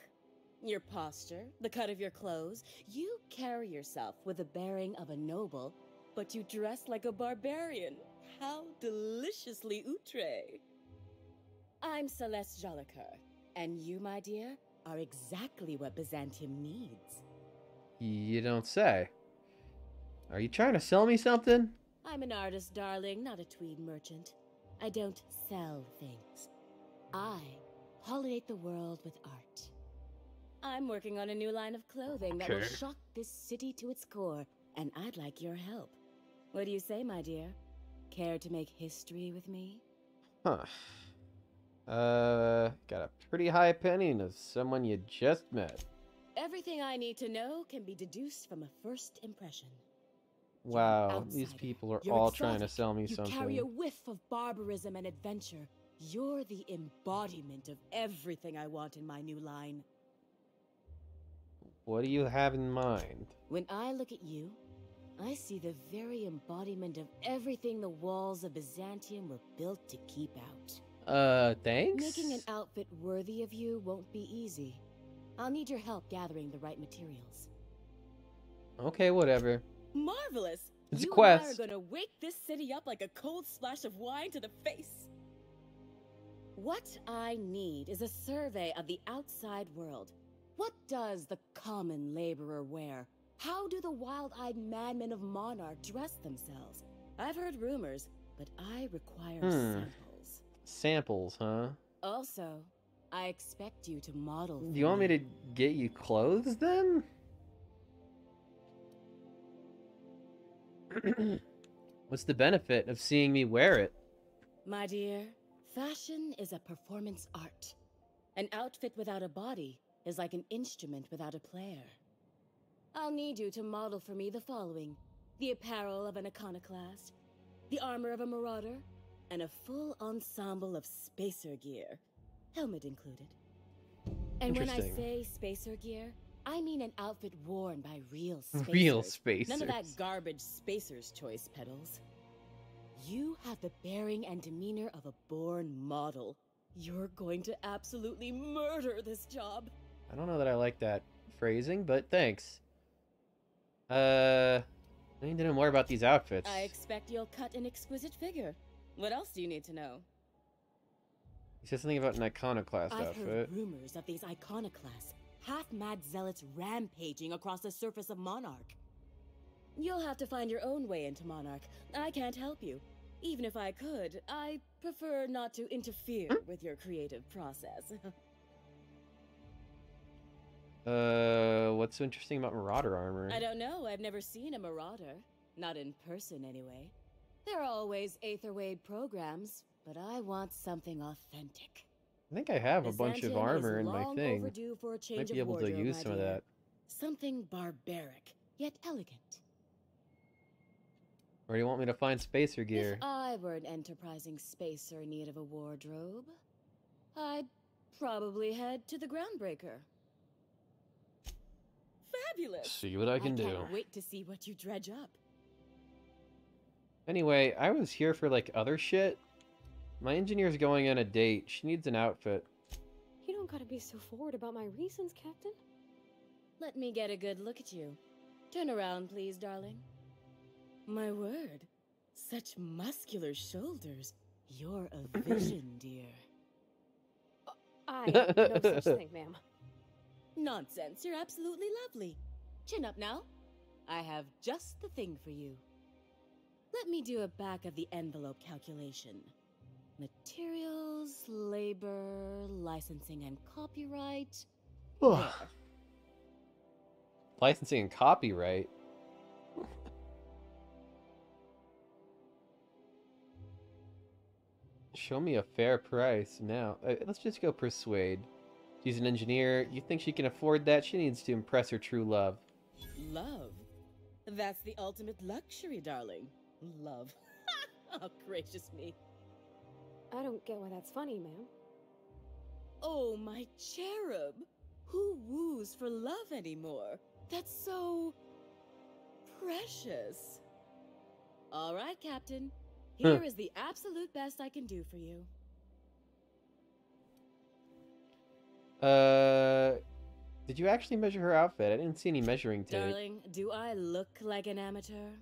your posture, the cut of your clothes. You carry yourself with the bearing of a noble, but you dress like a barbarian. How deliciously outre. I'm Celeste Jolicoeur, and you, my dear, are exactly what Byzantium needs. You don't say. Are you trying to sell me something? I'm an artist, darling, not a tweed merchant. I don't sell things. I pollinate the world with art. I'm working on a new line of clothing that will Okay. shock this city to its core, and I'd like your help. What do you say, my dear? Care to make history with me? Huh. Got a pretty high opinion of someone you just met. Everything I need to know can be deduced from a first impression. Wow, these people are You're all trying to exotic. sell me You something. carry a whiff of barbarism and adventure. You're the embodiment of everything I want in my new line. What do you have in mind? When I look at you, I see the very embodiment of everything the walls of Byzantium were built to keep out. Thanks? Making an outfit worthy of you won't be easy. I'll need your help gathering the right materials. Okay, whatever. Marvelous! It's a You and I are quest. gonna wake this city up like a cold splash of wine to the face. What I need is a survey of the outside world. What does the common laborer wear? How do the wild-eyed madmen of Monarch dress themselves? I've heard rumors, but I require samples. Samples, huh? Also, I expect you to model. Do you want me to get you clothes then? What's the benefit of seeing me wear it? My dear, fashion is a performance art. An outfit without a body is like an instrument without a player. I'll need you to model for me the following: the apparel of an iconoclast, the armor of a marauder, and a full ensemble of spacer gear, helmet included. And when I say spacer gear, I mean an outfit worn by real spacers. Real spacers. None of that garbage spacer's choice pedals. You have the bearing and demeanor of a born model. You're going to absolutely murder this job. I don't know that I like that phrasing, but thanks. I need to know more about these outfits. I expect you'll cut an exquisite figure. What else do you need to know? You said something about an iconoclast I've outfit. heard rumors of these iconoclasts, half-mad zealots rampaging across the surface of Monarch. You'll have to find your own way into Monarch. I can't help you. Even if I could, I prefer not to interfere with your creative process. What's so interesting about Marauder armor? I don't know. I've never seen a Marauder. Not in person, anyway. There are always Aetherwade programs, but I want something authentic. I think I have a bunch of Byzantium armor is in my long thing. overdue for a change Might be of able to wardrobe, use my some of dear. that. Something barbaric, yet elegant. Where do you want me to find spacer gear? If I were an enterprising spacer in need of a wardrobe, I'd probably head to the Groundbreaker. Fabulous! See what I can do. Can't wait to see what you dredge up. Anyway, I was here for like other shit. My engineer's going on a date. She needs an outfit. You don't gotta be so forward about my reasons, Captain. Let me get a good look at you. Turn around, please, darling. My word, such muscular shoulders. You're a vision, dear. I no such thing, ma'am. Nonsense, you're absolutely lovely. Chin up now. I have just the thing for you. Let me do a back-of-the-envelope calculation. Materials, labor, licensing and copyright. There. Licensing and copyright? Show me a fair price now. Let's just go persuade. She's an engineer. You think she can afford that? She needs to impress her true love. Love? That's the ultimate luxury, darling. Love. Oh, gracious me. I don't get why that's funny, ma'am. Oh, my cherub. Who woos for love anymore? That's so... precious. All right, Captain. Here is the absolute best I can do for you. Did you actually measure her outfit? I didn't see any measuring tape. Darling, do I look like an amateur?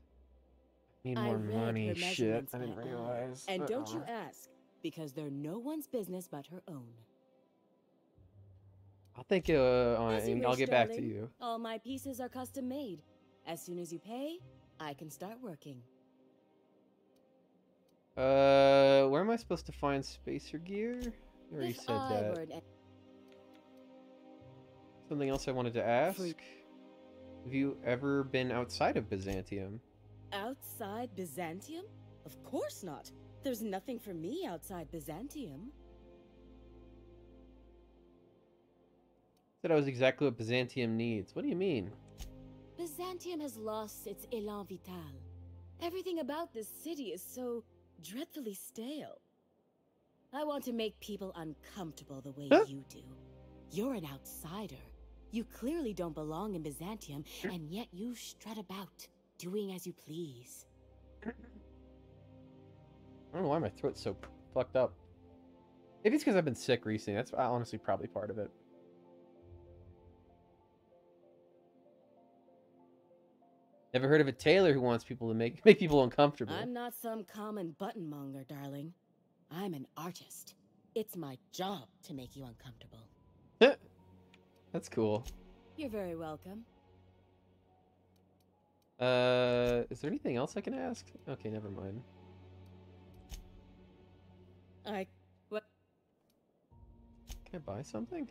Need I more read money. her Shit, measurements I didn't by eye. realize. And don't you ask, because they're no one's business but her own. I'll think on it As you and I'll wish, get back to darling. you. All my pieces are custom made. As soon as you pay, I can start working. Where am I supposed to find spacer gear? You already If said I that. were an Something else I wanted to ask. Have you ever been outside of Byzantium? outside Byzantium? Of course not. There's nothing for me outside Byzantium. Said I was exactly what Byzantium needs. What do you mean? Byzantium has lost its élan vital. Everything about this city is so dreadfully stale. I want to make people uncomfortable the way you do. You're an outsider. You clearly don't belong in Byzantium, and yet you strut about, doing as you please. I don't know why my throat's so fucked up. Maybe it's because I've been sick recently. That's honestly probably part of it. Never heard of a tailor who wants people to make people uncomfortable. I'm not some common buttonmonger, darling. I'm an artist. It's my job to make you uncomfortable. That's cool. You're very welcome. Is there anything else I can ask? Okay, never mind. What? Can I buy something?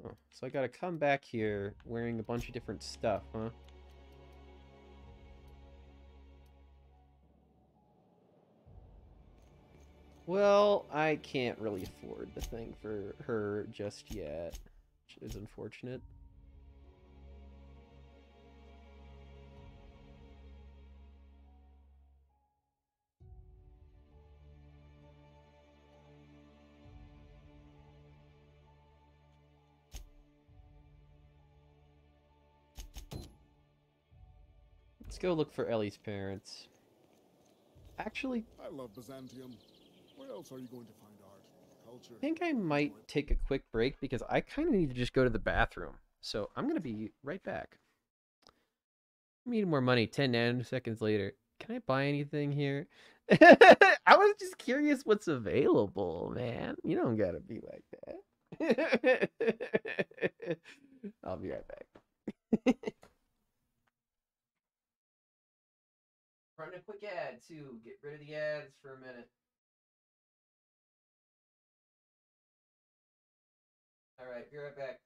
Oh, so I gotta come back here wearing a bunch of different stuff, huh? Well, I can't really afford the thing for her just yet, which is unfortunate. Let's go look for Ellie's parents. Actually, I love Byzantium. Where else are you going to find art, culture? I think I might take a quick break because I kind of need to just go to the bathroom. So I'm going to be right back. I need more money 10 nanoseconds later. Can I buy anything here? I was just curious what's available, man. You don't got to be like that. I'll be right back. Run a quick ad, too. Get rid of the ads for a minute. All right, be right back.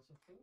also food?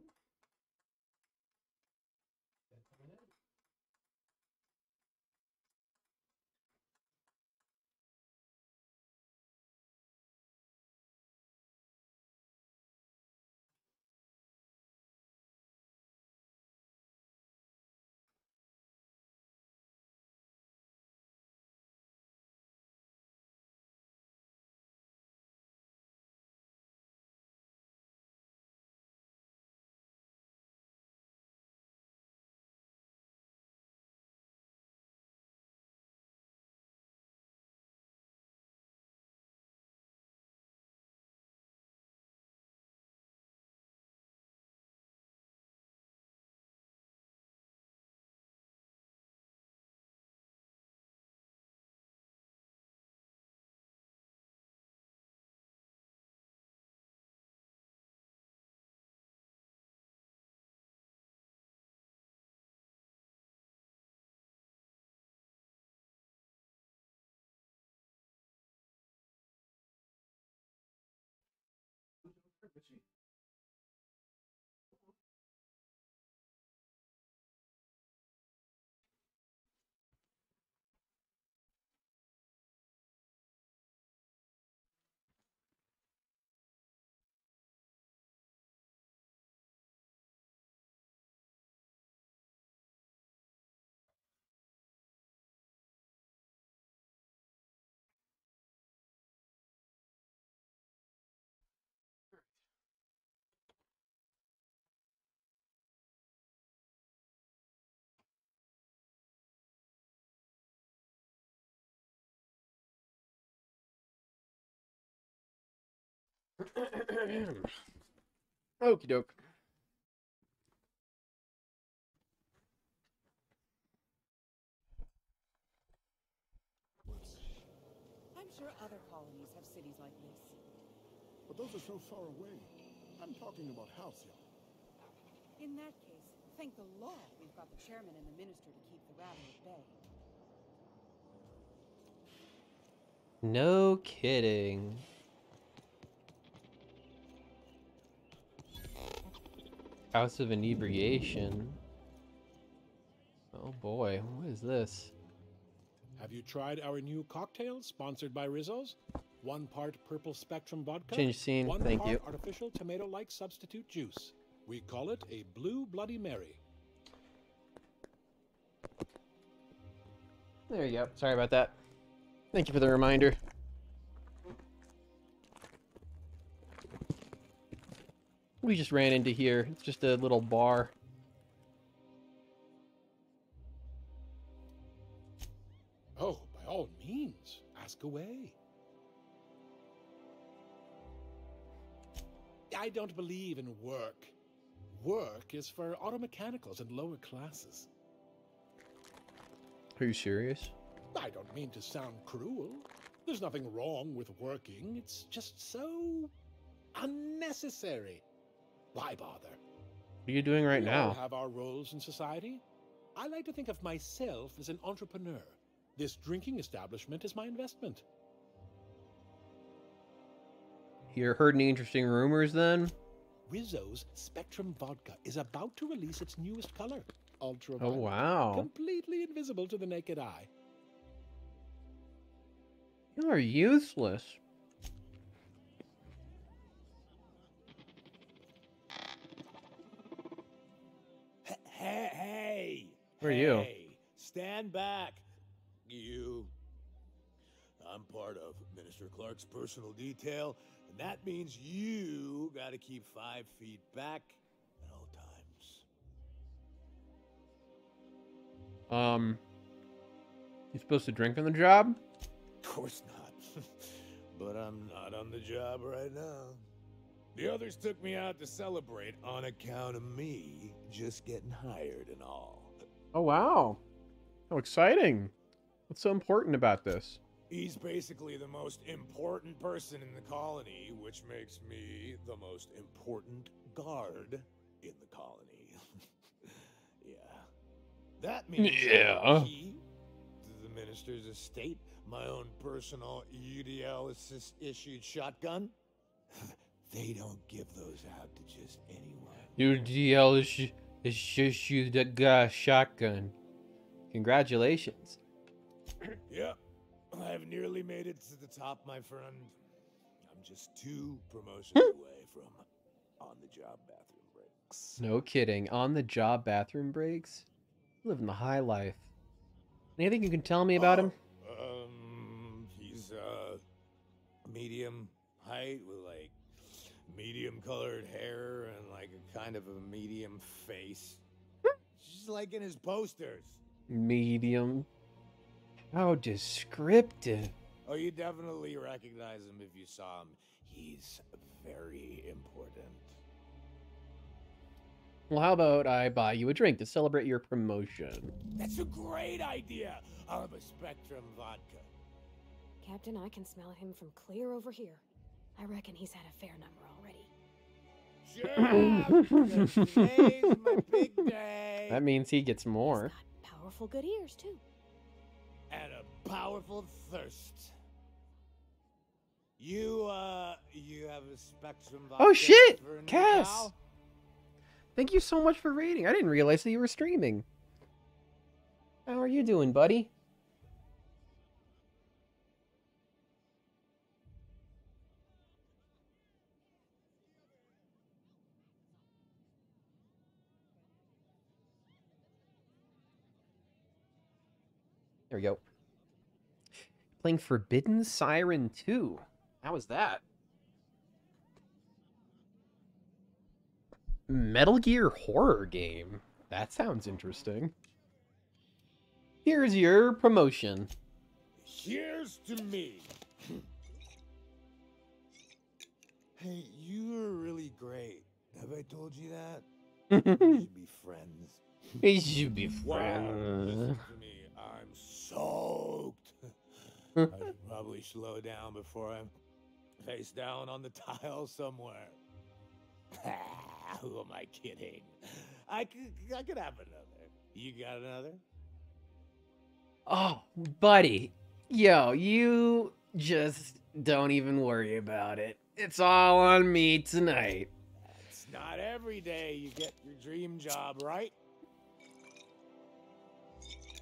Okie doke. I'm sure other colonies have cities like this. But those are so far away. I'm talking about Halcyon. In that case, thank the Lord we've got the chairman and the minister to keep the rabble at bay. No kidding. House of Inebriation. Oh boy, what is this? Have you tried our new cocktail sponsored by Rizzo's? 1 part purple spectrum vodka, Change scene, 1 thank part you. artificial tomato-like substitute juice. We call it a Blue Bloody Mary. There you go. Sorry about that. Thank you for the reminder. We just ran into here. It's just a little bar. Oh, by all means, ask away. I don't believe in work. Work is for automechanicals and lower classes. Are you serious? I don't mean to sound cruel. There's nothing wrong with working. It's just so unnecessary. Why bother? What are you doing right We all now? have our roles in society. I like to think of myself as an entrepreneur. This drinking establishment is my investment. You heard any interesting rumors then? Rizzo's Spectrum Vodka is about to release its newest color, Oh ultraviolet. wow. Completely invisible to the naked eye. You are useless. Hey! Who are you? Hey! Stand back, you. I'm part of Minister Clark's personal detail, and that means you gotta keep 5 feet back at all times. You supposed to drink on the job? Of course not. But I'm not on the job right now. The others took me out to celebrate on account of me just getting hired and all. Oh wow. How exciting. What's so important about this? He's basically the most important person in the colony, which makes me the most important guard in the colony. Yeah. That means Yeah. I have a key to the minister's estate, my own personal UDL issued shotgun. They don't give those out to just anyone. Your DL is just you that got a shotgun. Congratulations. Yep, I've nearly made it to the top, my friend. I'm just 2 promotions away from on-the-job bathroom breaks. No kidding. On the job bathroom breaks? Living the high life. Anything you can tell me about him? He's medium height with like medium colored hair and like a kind of a medium face. Just like in his posters. Medium. How descriptive. Oh, you definitely recognize him if you saw him. He's very important. Well, how about I buy you a drink to celebrate your promotion? That's a great idea. I'll have a Spectrum vodka. Captain, I can smell him from clear over here. I reckon he's had a fair number already. Today's my big day. That means he gets more. Powerful good ears, too. And a powerful thirst. You have a Spectrum vodka. Oh shit! for Cass! now? Thank you so much for raiding. I didn't realize that you were streaming. How are you doing, buddy? There we go. Playing Forbidden Siren 2. How was that? Metal Gear horror game. That sounds interesting. Here's your promotion. Here's to me. Hey, you are really great. Have I told you that? We should be friends. We should be Wow, friends. listen to me. I'm soaked. I should probably slow down before I'm face down on the tile somewhere. Who am I kidding? I could have another. You got another? Oh, buddy. Yo, you just don't even worry about it. It's all on me tonight. It's not every day you get your dream job, right?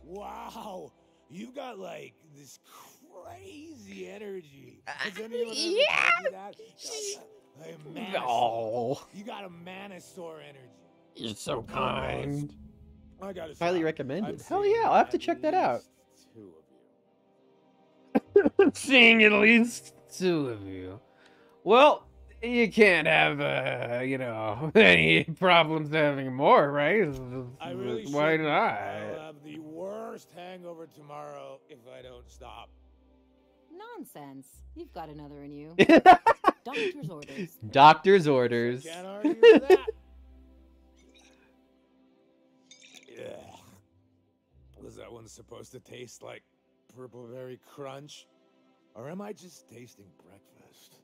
Wow, you got like this crazy energy. Has anyone ever told you that? Oh. You got a Manosaur energy. You're so kind. I gotta Highly stop. recommended. I'm Hell seeing yeah, I'll have to check that out. least 2 of you. Seeing at least 2 of you. Well, you can't have, you know, any problems having more, right? I really Why shouldn't. not? I'll have the worst hangover tomorrow if I don't stop. Nonsense. You've got another in you. Doctor's orders. Doctor's orders. Can't argue with that. Yeah. Was that one supposed to taste like purple berry crunch? Or am I just tasting breakfast?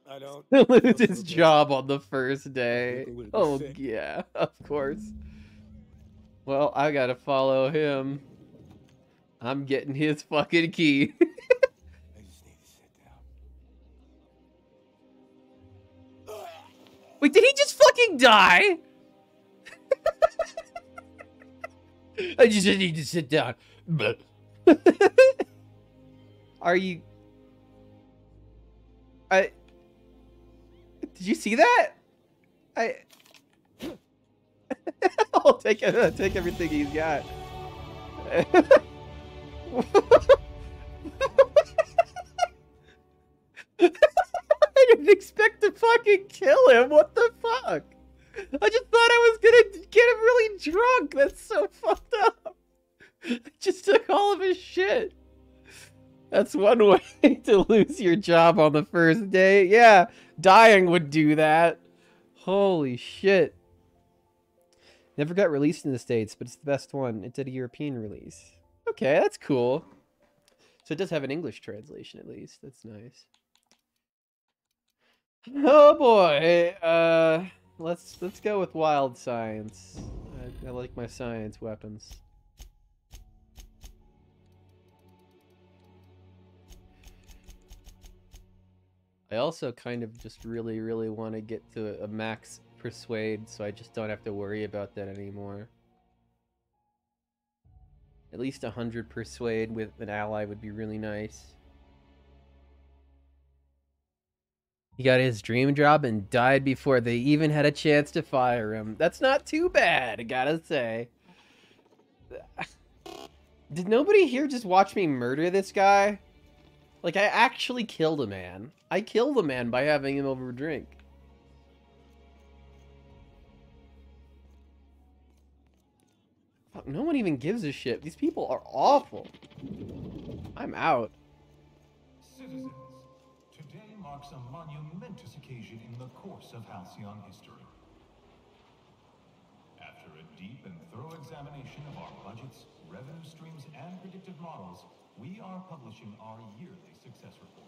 I don't Lose feel his so good. job on the first day. People would be Oh, sick. yeah, of course. Well, I gotta follow him. I'm getting his fucking key. I just need to sit down. Wait, did he just fucking die? I just need to sit down. Are you... Did you see that? I'll take everything he's got. I didn't expect to fucking kill him. What the fuck? I just thought I was gonna get him really drunk. That's so fucked up. I just took all of his shit. That's one way to lose your job on the first day. Yeah, dying would do that. Holy shit. Never got released in the States, but it's the best one. It did a European release. Okay, that's cool. So it does have an English translation at least. That's nice. Oh boy. Let's go with wild science. I like my science weapons. I also kind of just really want to get to a max persuade, so I just don't have to worry about that anymore. At least 100 persuade with an ally would be really nice. He got his dream job and died before they even had a chance to fire him. That's not too bad, I gotta say. Did nobody here just watch me murder this guy? Like, I actually killed a man. I killed a man by having him over a drink. Fuck, no one even gives a shit. These people are awful. I'm out. Citizens, today marks a monumentous occasion in the course of Halcyon history. After a deep and thorough examination of our budgets, revenue streams, and predictive models, we are publishing our yearly success report.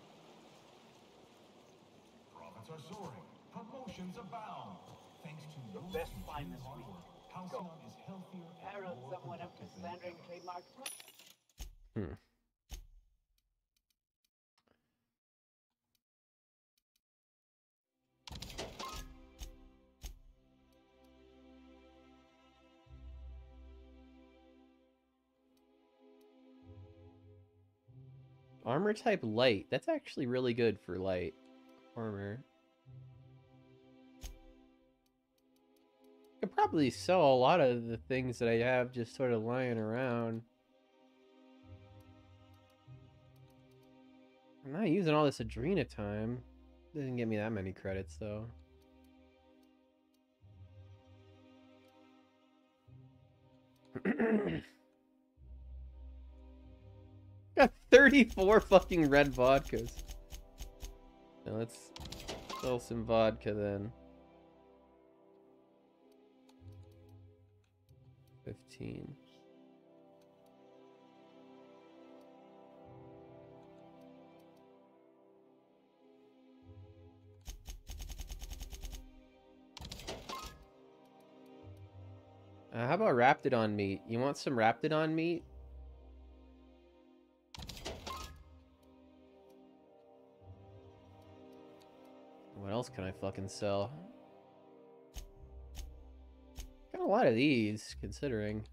Profits are soaring, promotions abound. Thanks to your best find continued this hard week. work, Halcyon is healthier and more Someone up for productive than slandering ever. trademark. Armor type light. That's actually really good for light armor. I could probably sell a lot of the things that I have just sort of lying around. I'm not using all this Adrena time. Doesn't get me that many credits though. Got 34 fucking red vodkas. Now let's sell some vodka then. 15. How about Raptidon meat? You want some Raptidon meat? What else can I fucking sell? Got a lot of these, considering.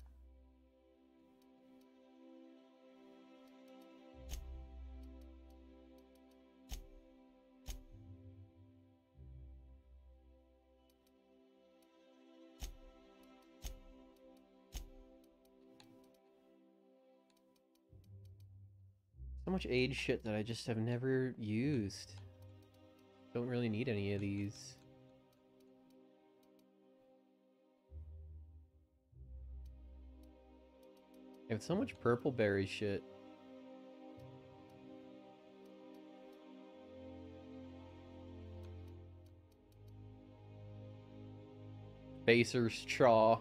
So much age shit that I just have never used. Don't really need any of these. I have so much purple berry shit. Baser's Chaw.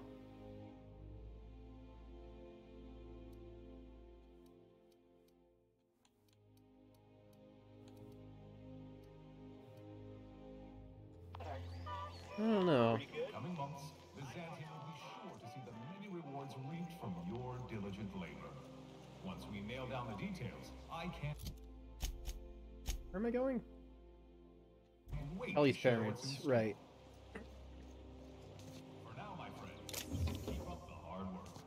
I don't know. Coming months, Byzantium will be sure to see the many rewards reaped from your diligent labor. Once we nail down the details, I can't Where am I going? wait Ellie's to share what's parents, in store. right. For now, my friends, keep up the hard work.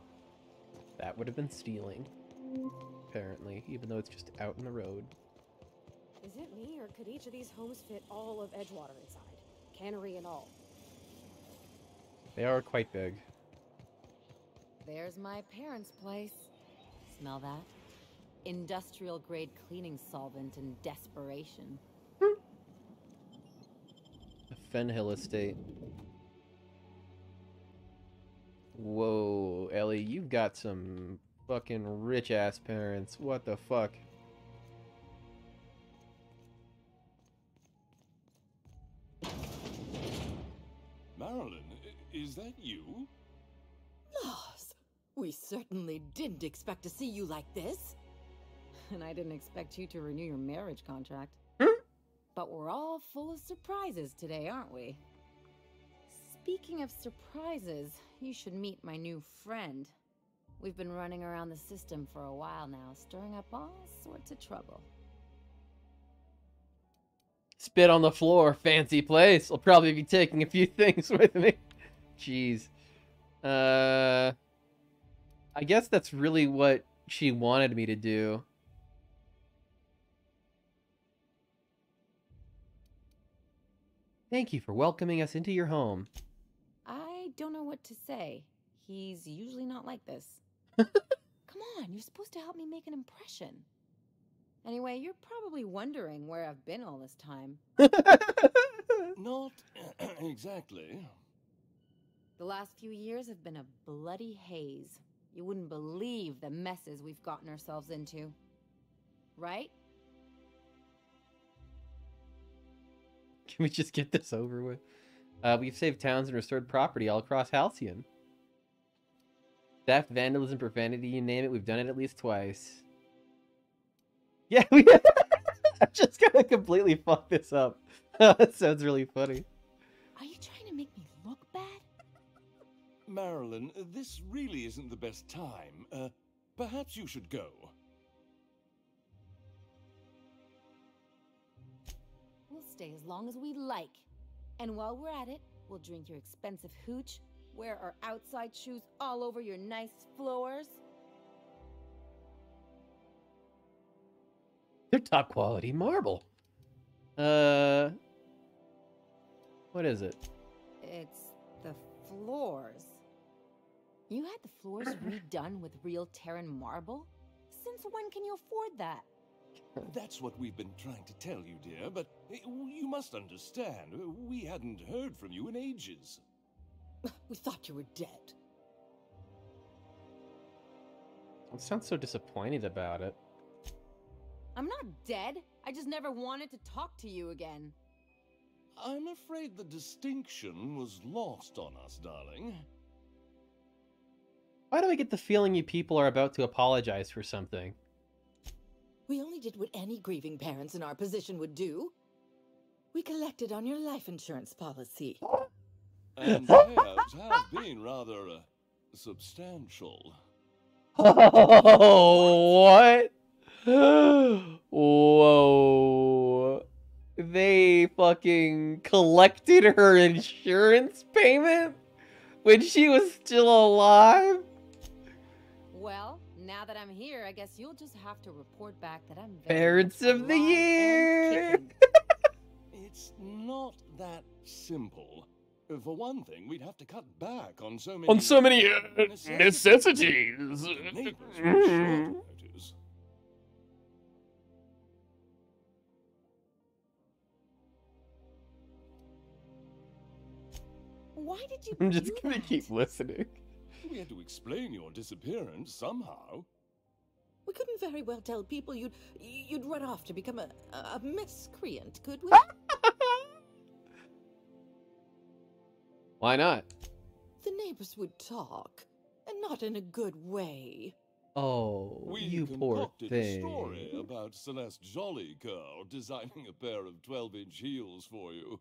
That would have been stealing. Apparently, even though it's just out in the road. Is it me, or could each of these homes fit all of Edgewater inside? Cannery and all. They are quite big. There's my parents' place. Smell that? Industrial grade cleaning solvent in desperation. The Fenhill estate. Whoa, Ellie, you've got some fucking rich ass parents. What the fuck? Marilyn, is that you? Laws, we certainly didn't expect to see you like this. And I didn't expect you to renew your marriage contract. But we're all full of surprises today, aren't we? Speaking of surprises, you should meet my new friend. We've been running around the system for a while now, stirring up all sorts of trouble. Spit on the floor. Fancy place. I'll probably be taking a few things with me. Jeez. I guess that's really what she wanted me to do. Thank you for welcoming us into your home. I don't know what to say. He's usually not like this. Come on, you're supposed to help me make an impression. Anyway, you're probably wondering where I've been all this time. Not exactly. The last few years have been a bloody haze. You wouldn't believe the messes we've gotten ourselves into. Right? Can we just get this over with? We've saved towns and restored property all across Halcyon. Theft, vandalism, profanity, you name it, we've done it at least twice. Yeah, we I'm just gonna completely fuck this up. That sounds really funny. Are you trying to make me look bad? Marilyn, this really isn't the best time. Perhaps you should go. We'll stay as long as we like. And while we're at it, we'll drink your expensive hooch, wear our outside shoes all over your nice floors. They're top quality marble. What is it? It's the floors. You had the floors redone with real Terran marble? Since when can you afford that? That's what we've been trying to tell you, dear, but you must understand, we hadn't heard from you in ages. We thought you were dead. It sounds so disappointed about it. I'm not dead. I just never wanted to talk to you again. I'm afraid the distinction was lost on us, darling. Why do I get the feeling you people are about to apologize for something? We only did what any grieving parents in our position would do. We collected on your life insurance policy. And payouts have been rather substantial. Oh, what? Whoa. They fucking collected her insurance payment when she was still alive? Well, now that I'm here, I guess you'll just have to report back that I'm Parents of the Year! It's not that simple. For one thing, we'd have to cut back on so many... necessities. The neighbors were short notice. Why did you I'm just gonna keep listening. We had to explain your disappearance somehow. We couldn't very well tell people you'd run off to become a miscreant, could we? Why not? The neighbors would talk, and not in a good way. Oh, We you poor concocted a story thing. about Celeste Jollycurl designing a pair of 12-inch heels for you.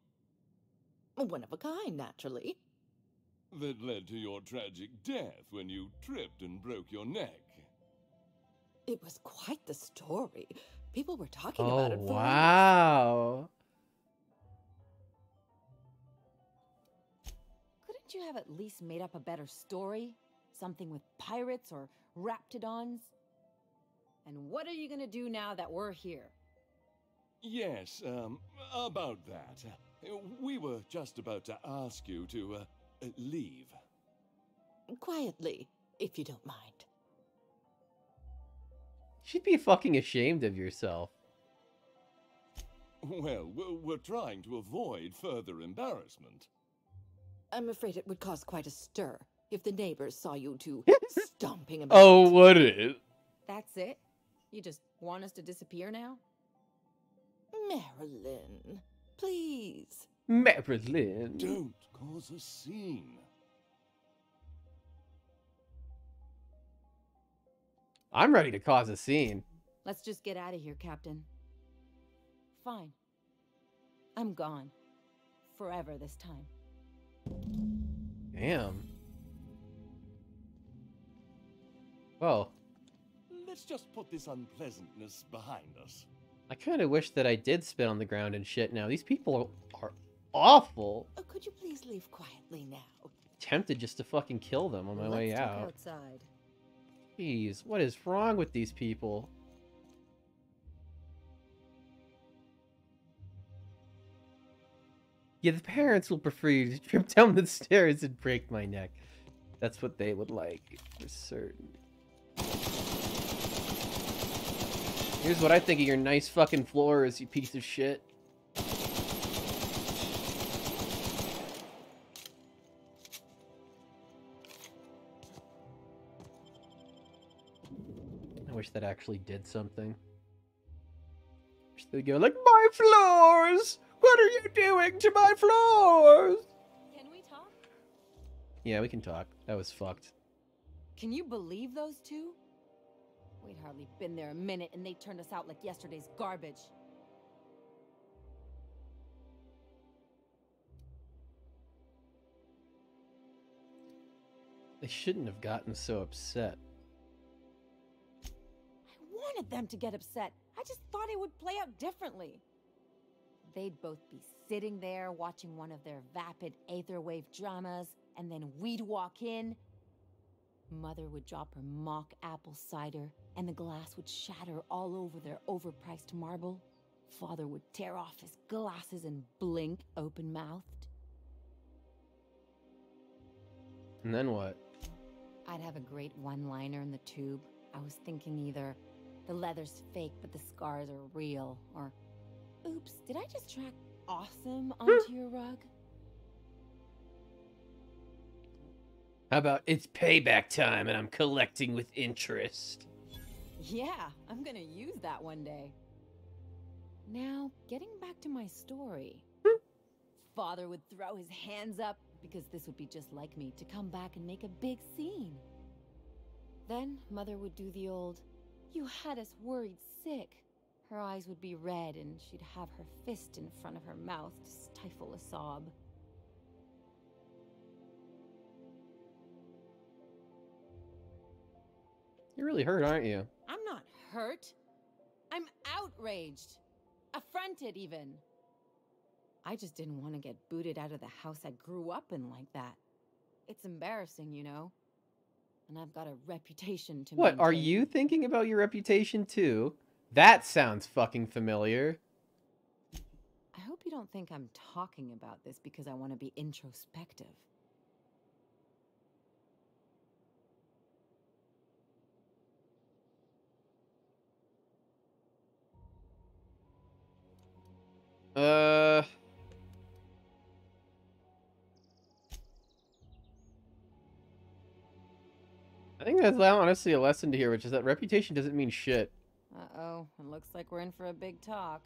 One of a kind, naturally. That led to your tragic death when you tripped and broke your neck. It was quite the story. People were talking about Oh, it for wow. Couldn't you have at least made up a better story? Something with pirates or raptidons? And what are you gonna do now that we're here? Yes, about that. We were just about to ask you to, leave. Quietly, if you don't mind. She'd be fucking ashamed of yourself. Well, we're trying to avoid further embarrassment. I'm afraid it would cause quite a stir if the neighbors saw you two stomping about. Oh, would it? That's it? You just want us to disappear now? Marilyn, please. Marilyn. Don't cause a scene. I'm ready to cause a scene. Let's just get out of here, Captain. Fine. I'm gone. Forever this time. Damn. Well. Let's just put this unpleasantness behind us. I kind of wish that I did spit on the ground and shit now. These people are awful. Could you please leave quietly now? Tempted just to fucking kill them on my way Let's talk out. outside. Jeez, what is wrong with these people? Yeah, the parents will prefer you to trip down the stairs and break my neck. That's what they would like, for certain. Here's what I think of your nice fucking floors, you piece of shit. I wish that actually did something. Wish they'd go like, my floors! What are you doing to my floors? Can we talk? Yeah, we can talk. That was fucked. Can you believe those two? We'd hardly been there a minute and they turned us out like yesterday's garbage. They shouldn't have gotten so upset. I wanted them to get upset. I just thought it would play out differently. They'd both be sitting there watching one of their vapid aetherwave dramas, and then we'd walk in. Mother would drop her mock apple cider, and the glass would shatter all over their overpriced marble. Father would tear off his glasses and blink open-mouthed. And then what? I'd have a great one-liner in the tube. I was thinking either, the leather's fake but the scars are real, or, oops, did I just track awesome onto your rug? How about it's payback time and I'm collecting with interest? Yeah, I'm gonna use that one day. Now, getting back to my story. Father would throw his hands up, because this would be just like me, to come back and make a big scene. Then Mother would do the old, you had us worried sick. Her eyes would be red and she'd have her fist in front of her mouth to stifle a sob. You're really hurt, aren't you? I'm not hurt. I'm outraged. Affronted, even. I just didn't want to get booted out of the house I grew up in like that. It's embarrassing, you know? And I've got a reputation to What, are maintain. you thinking about your reputation too? That sounds fucking familiar. I hope you don't think I'm talking about this because I want to be introspective. I think that's honestly a lesson to hear, which is that reputation doesn't mean shit. Uh-oh, it looks like we're in for a big talk.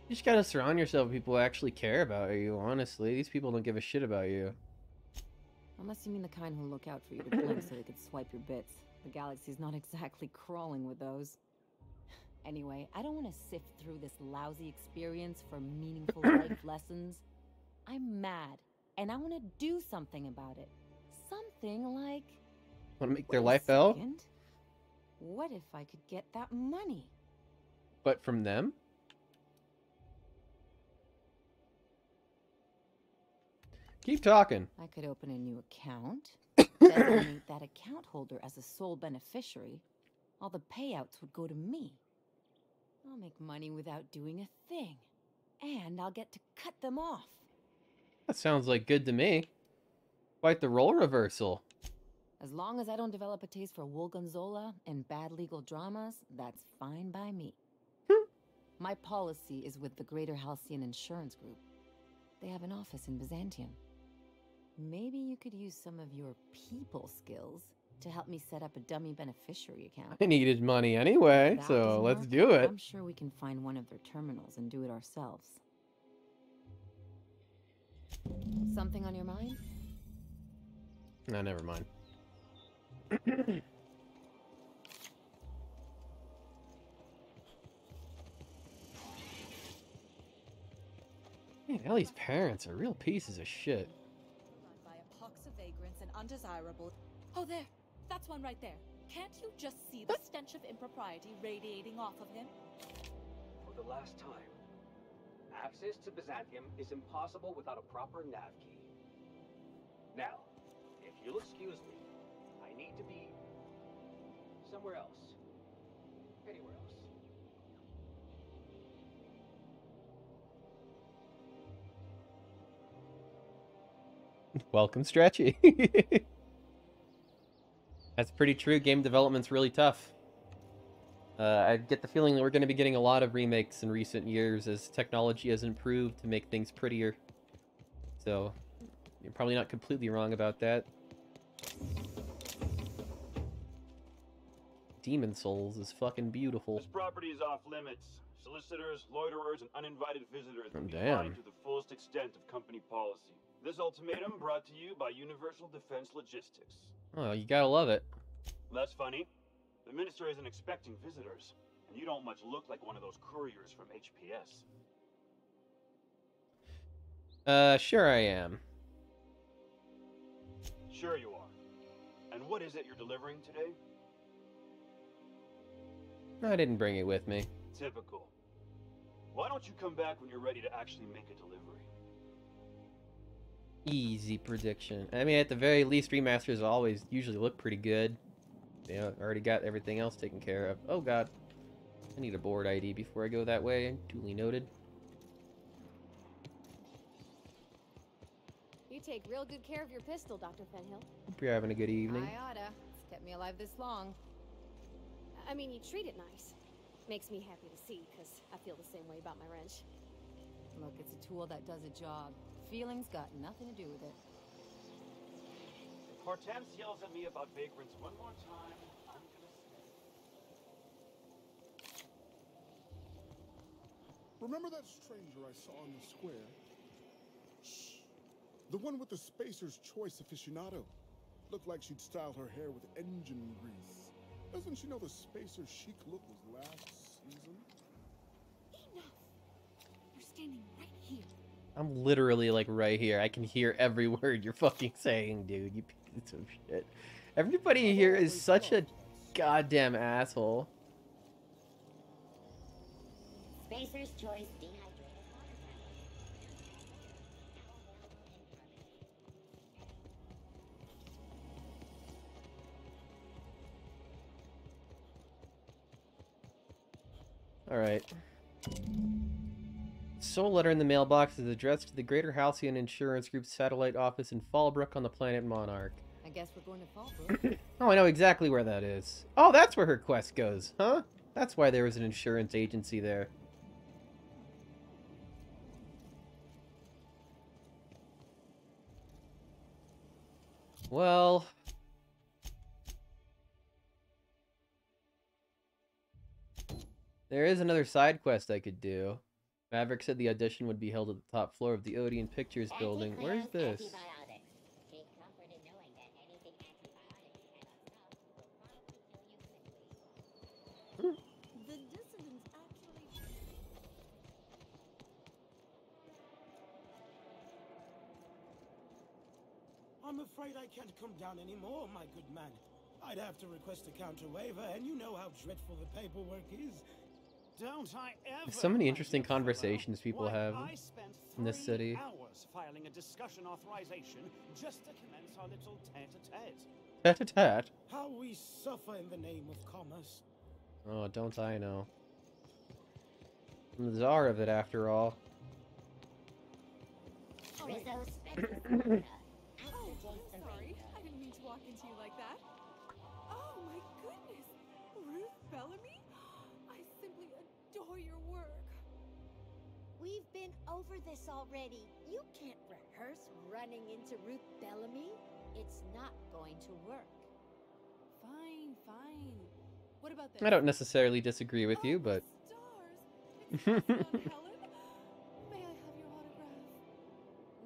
You just gotta surround yourself with people who actually care about you, honestly. These people don't give a shit about you. Unless you mean the kind who'll look out for you to blink so they could swipe your bits. The galaxy's not exactly crawling with those. Anyway, I don't want to sift through this lousy experience for meaningful life lessons. I'm mad, and I want to do something about it. Something like... Want to make their life hell? What if I could get that money? But from them? Keep talking. I could open a new account, designate that account holder as a sole beneficiary. All the payouts would go to me. I'll make money without doing a thing. And I'll get to cut them off. That sounds like good to me. Quite the role reversal. As long as I don't develop a taste for wool gonzola and bad legal dramas, that's fine by me. My policy is with the Greater Halcyon Insurance Group. They have an office in Byzantium. Maybe you could use some of your people skills to help me set up a dummy beneficiary account. I needed money anyway, If that so doesn't let's work, do it. I'm sure we can find one of their terminals and do it ourselves. Something on your mind? No, never mind. Man, Ellie's parents are real pieces of shit. Run by a pox of vagrants and undesirables. Oh, there. That's one right there. Can't you just see the stench of impropriety radiating off of him? For the last time, access to Byzantium is impossible without a proper nav key. Now, if you'll excuse me, I need to be somewhere else. Anywhere else. Welcome, Stretchy. That's pretty true. Game development's really tough. I get the feeling that we're going to be getting a lot of remakes in recent years as technology has improved to make things prettier. So, you're probably not completely wrong about that. Demon Souls is fucking beautiful. This property is off limits. Solicitors, loiterers, and uninvited visitors will be Damn. fined to the fullest extent of company policy. This ultimatum brought to you by Universal Defense Logistics. Oh, you gotta love it. That's funny. The minister isn't expecting visitors, and you don't much look like one of those couriers from HPS. Sure I am. Sure you are. And what is it you're delivering today? I didn't bring it with me. Typical. Why don't you come back when you're ready to actually make a delivery? Easy prediction. I mean, at the very least, remasters always usually look pretty good. You know, already got everything else taken care of. Oh god. I need a board ID before I go that way. Duly noted. You take real good care of your pistol, Dr. Fenhill. Hope you're having a good evening. I oughta. It's kept me alive this long. I mean, you treat it nice. Makes me happy to see, because I feel the same way about my wrench. Look, it's a tool that does a job. Feelings got nothing to do with it. If Hortense yells at me about vagrants one more time, I'm gonna snap. Remember that stranger I saw in the square? Shh. The one with the Spacer's Choice aficionado. Looked like she'd styled her hair with engine grease. Doesn't she know the Spacer's chic look was last season? Enough! You're standing right here. I'm literally like right here. I can hear every word you're fucking saying, dude. You piece of shit. Everybody here is such a goddamn asshole. Spacer's Choice dehydrated. Alright. Sole letter in the mailbox is addressed to the Greater Halcyon Insurance Group's satellite office in Fallbrook on the planet Monarch. I guess we're going to Fallbrook. Oh, I know exactly where that is. Oh, that's where her quest goes, huh? That's why there was an insurance agency there. Well... there is another side quest I could do. Maverick said the audition would be held at the top floor of the Odeon Pictures building. Where's this? The dissidents actually... I'm afraid I can't come down anymore, my good man. I'd have to request a counter waiver, and you know how dreadful the paperwork is. Don't I ever? There's so many interesting conversations people have I spent in this 3 city. hours filing a discussion authorization just to commence our little tete-a-tete. Tete-a-tete. How we suffer in the name of commerce. Oh, don't I know. I'm the czar of it, after all. Rizzo's Oh, sorry. I didn't mean to walk into you like that. Oh, my goodness. Ruth Bellamy? I simply adore your work. We've been over this already. You can't rehearse running into Ruth Bellamy. It's not going to work. Fine, fine. What about this? I don't necessarily disagree with you, but... Helen? May I have your autograph?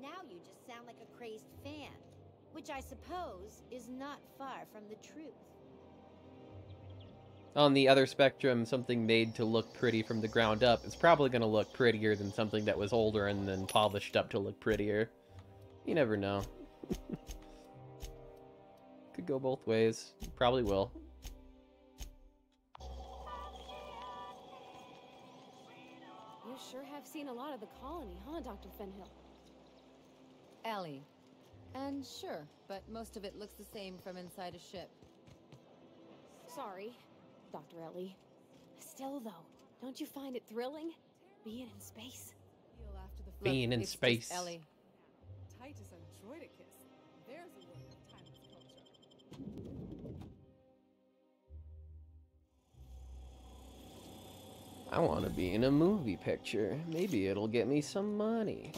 Now you just sound like a crazed fan, which I suppose is not far from the truth. On the other spectrum, something made to look pretty from the ground up is probably going to look prettier than something that was older and then polished up to look prettier. You never know. Could go both ways. Probably will. You sure have seen a lot of the colony, huh, Dr. Fenhill? Ellie. And sure, but most of it looks the same from inside a ship. Sorry, Dr. Ellie. Still, though, don't you find it thrilling? Being in space? Being in space. Ellie. Titus Androidicus. There's a word of timeless culture. I want to be in a movie picture. Maybe it'll get me some money.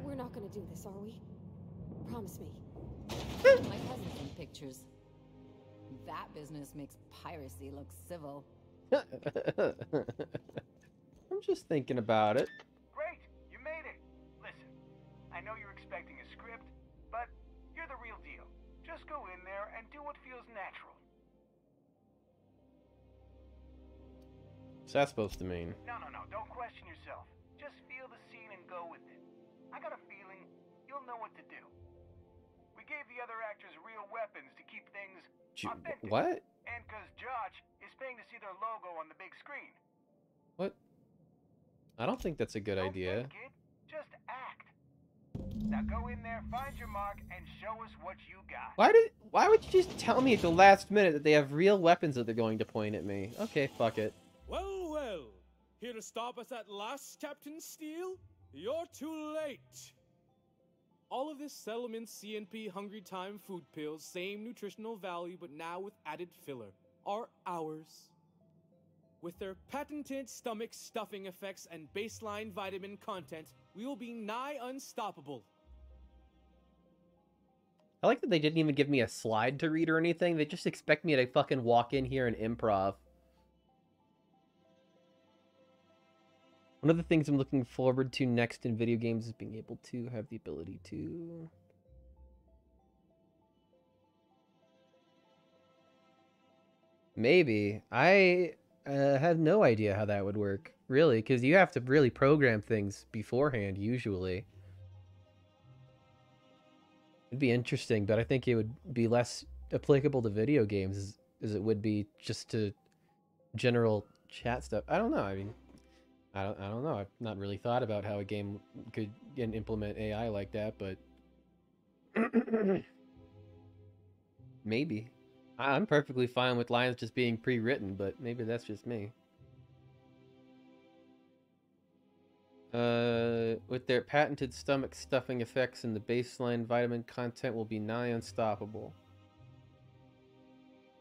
We're not gonna do this, are we? Promise me. My cousin's in pictures. That business makes piracy look civil. I'm just thinking about it. Great, you made it. Listen, I know you're expecting a script, but you're the real deal. Just go in there and do what feels natural. What's that supposed to mean? No, don't question yourself. Just feel the scene and go with it. I got a feeling you'll know what to do. We gave the other actors real weapons to keep things authentic. What? And because Josh is paying to see their logo on the big screen. What? I don't think that's a good idea. Think it, just act. Now go in there, find your mark, and show us what you got. Why would you just tell me at the last minute that they have real weapons that they're going to point at me? Okay, fuck it. Well, well. Here to stop us at last, Captain Steele? You're too late. All of this settlement CNP Hungry Time food pills, same nutritional value, but now with added filler, are ours. With their patented stomach stuffing effects and baseline vitamin content, we will be nigh unstoppable. I like that they didn't even give me a slide to read or anything. They just expect me to fucking walk in here and improv. One of the things I'm looking forward to next in video games is being able to have the ability to... Maybe. I have no idea how that would work, really, because you have to really program things beforehand, usually. It'd be interesting, but I think it would be less applicable to video games as it would be just to general chat stuff. I don't know, I mean... I don't know. I've not really thought about how a game could implement AI like that, but maybe. I'm perfectly fine with lines just being pre-written, but maybe that's just me. With their patented stomach stuffing effects and the baseline vitamin content will be nigh unstoppable.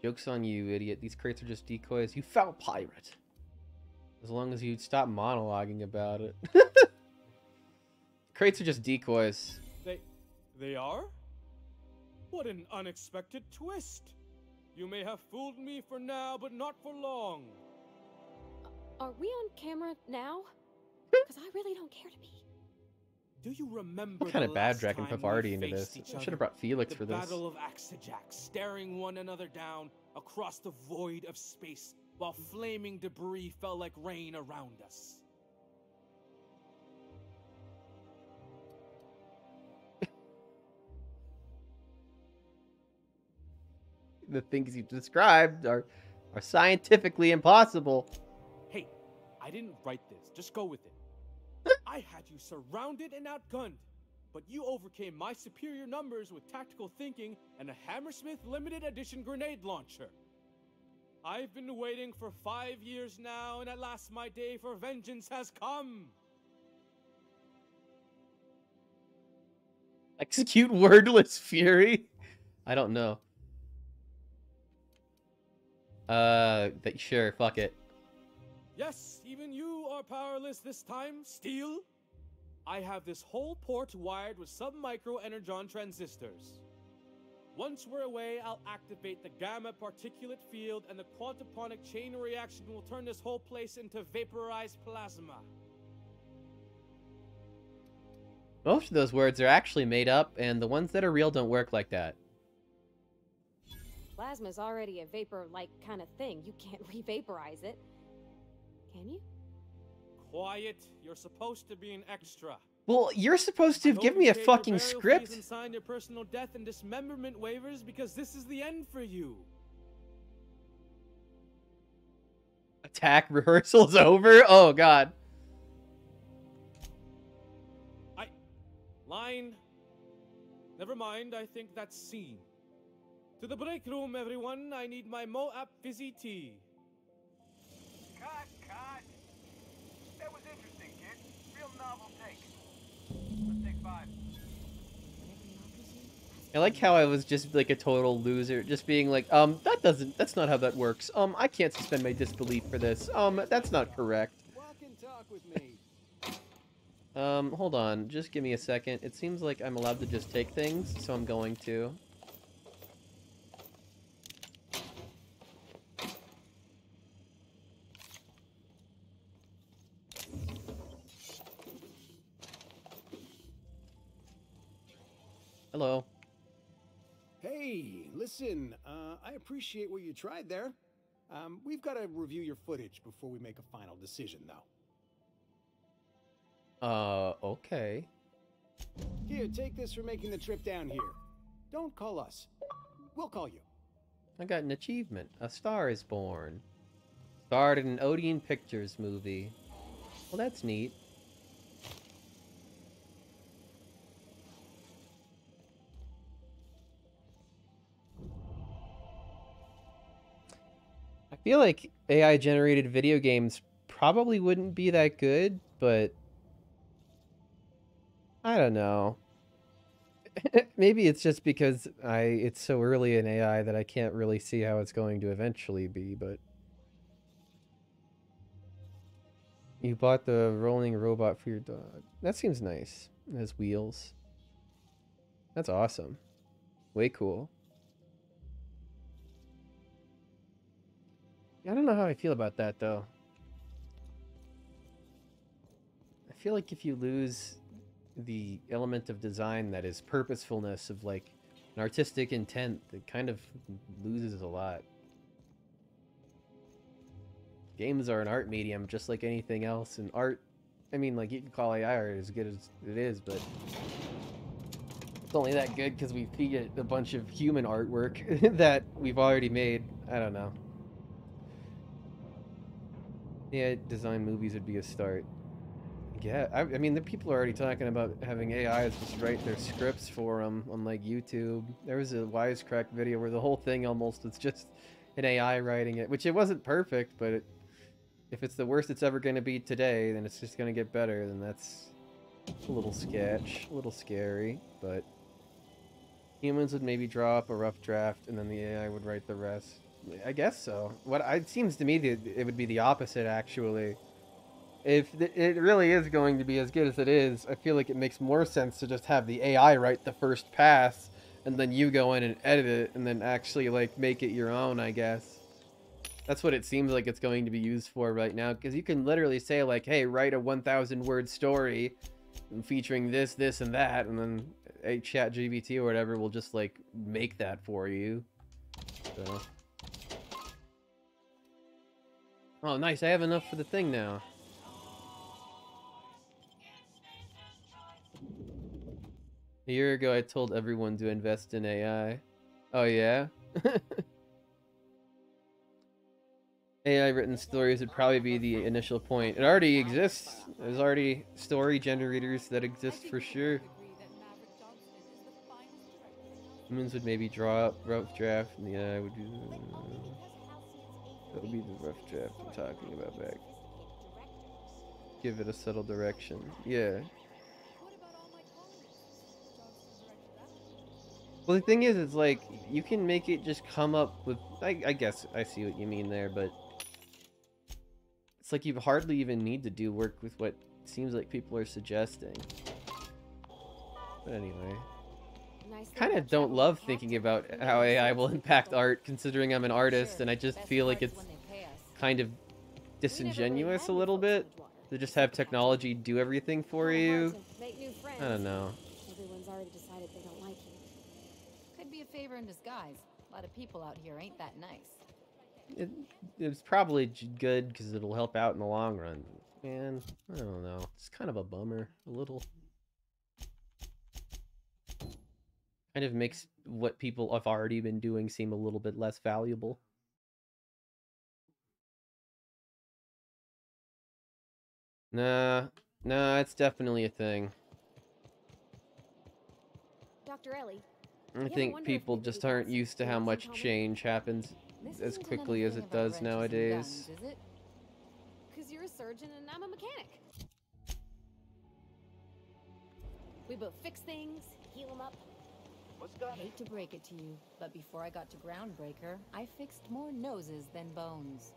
Joke's on you, idiot. These crates are just decoys. You foul pirate. As long as you'd stop monologuing about it. Crates are just decoys. They are? What an unexpected twist. You may have fooled me for now, but not for long. Are we on camera now? Because I really don't care to be. Do you remember What kind of bad last dragging time Pavardi we into faced this? each I should other? have brought Felix for The this. Battle of Axejack, staring one another down across the void of space while flaming debris fell like rain around us. The things you've described are scientifically impossible. Hey, I didn't write this. Just go with it. I had you surrounded and outgunned, but you overcame my superior numbers with tactical thinking and a Hammersmith limited edition grenade launcher. I've been waiting for 5 years now, and at last my day for vengeance has come. Execute wordless fury? I don't know. Sure, fuck it. Yes, even you are powerless this time, Steel. I have this whole port wired with sub-micro energon transistors. Once we're away, I'll activate the gamma particulate field, and the quantaponic chain reaction will turn this whole place into vaporized plasma. Most of those words are actually made up, and the ones that are real don't work like that. Plasma's already a vapor-like kind of thing. You can't re-vaporize it. Can you? Quiet. You're supposed to be an extra. Well, you're supposed to have given me a fucking script. And sign your personal death and dismemberment waivers because this is the end for you. Attack rehearsal's over? Oh, God. Line. Never mind, I think that's scene. To the break room, everyone. I need my Moab fizzy tea. Cut. That was interesting, kid. Real novel take. Let's take 5. I like how I was just like a total loser, just being like, that's not how that works. I can't suspend my disbelief for this. That's not correct. Walk and talk with me. Hold on, just give me a second. It seems like I'm allowed to just take things, so I'm going to. Hello. Hey, listen, I appreciate what you tried there. We've got to review your footage before we make a final decision, though. Okay. Here, take this for making the trip down here. Don't call us. We'll call you. I got an achievement. A Star is Born. Starred in an Odeon Pictures movie. Well, that's neat. I feel like AI-generated video games probably wouldn't be that good, but I don't know. Maybe it's just because it's so early in AI that I can't really see how it's going to eventually be, but... You bought the rolling robot for your dog. That seems nice. It has wheels. That's awesome. Way cool. I don't know how I feel about that, though. I feel like if you lose the element of design that is purposefulness of, like, an artistic intent, it kind of loses a lot. Games are an art medium, just like anything else, and art, I mean, like, you can call AI art as good as it is, but it's only that good because we feed it a bunch of human artwork that we've already made. I don't know. Yeah, design movies would be a start. Yeah, I mean, the people are already talking about having AIs just write their scripts for them on, like, YouTube. There was a Wisecrack video where the whole thing almost was just an AI writing it, which it wasn't perfect, but if it's the worst it's ever going to be today, then it's just going to get better, then that's a little sketch, a little scary, but humans would maybe draw up a rough draft, and then the AI would write the rest. I guess so. It seems to me that it would be the opposite, actually. If it really is going to be as good as it is, I feel like it makes more sense to just have the AI write the first pass, and then you go in and edit it, and then actually, like, make it your own, I guess. That's what it seems like it's going to be used for right now, because you can literally say, like, hey, write a 1,000-word story featuring this, this, and that, and then a ChatGPT or whatever will just, like, make that for you. So. Oh, nice, I have enough for the thing now. A year ago, I told everyone to invest in AI. Oh, yeah? AI-written stories would probably be the initial point. It already exists. There's already story generators that exist for sure. Humans would maybe draw up rough draft, and the AI would do... That would be the rough draft I'm talking about back. Give it a subtle direction. Yeah. Well, the thing is, it's like, you can make it just come up with... I guess I see what you mean there, but... It's like you hardly even need to do work with what seems like people are suggesting. But anyway. Nice thing Kind about of don't traveling love with thinking Captain. about We how know AI sorts will of impact people. art, considering I'm an artist, Sure, and I just best feel like part is it's when they pay us. kind of We never really disingenuous a had any little folks in bit Edgewater, to just except have the captain. technology do everything for Kinda hard you. to make new friends. I don't know. Everyone's already decided they don't like you. Could be a favor in disguise. A lot of people out here ain't that nice. It's probably good because it'll help out in the long run. Man, I don't know. It's kind of a bummer, a little. Kind of makes what people have already been doing seem a little bit less valuable. Nah, it's definitely a thing. Dr. Ellie, I think people just aren't used to how much change happens as quickly as it does nowadays. Guns, is it? because you're a surgeon and I'm a mechanic. We both fix things, heal them up. I hate to break it to you, but before I got to Groundbreaker, I fixed more noses than bones.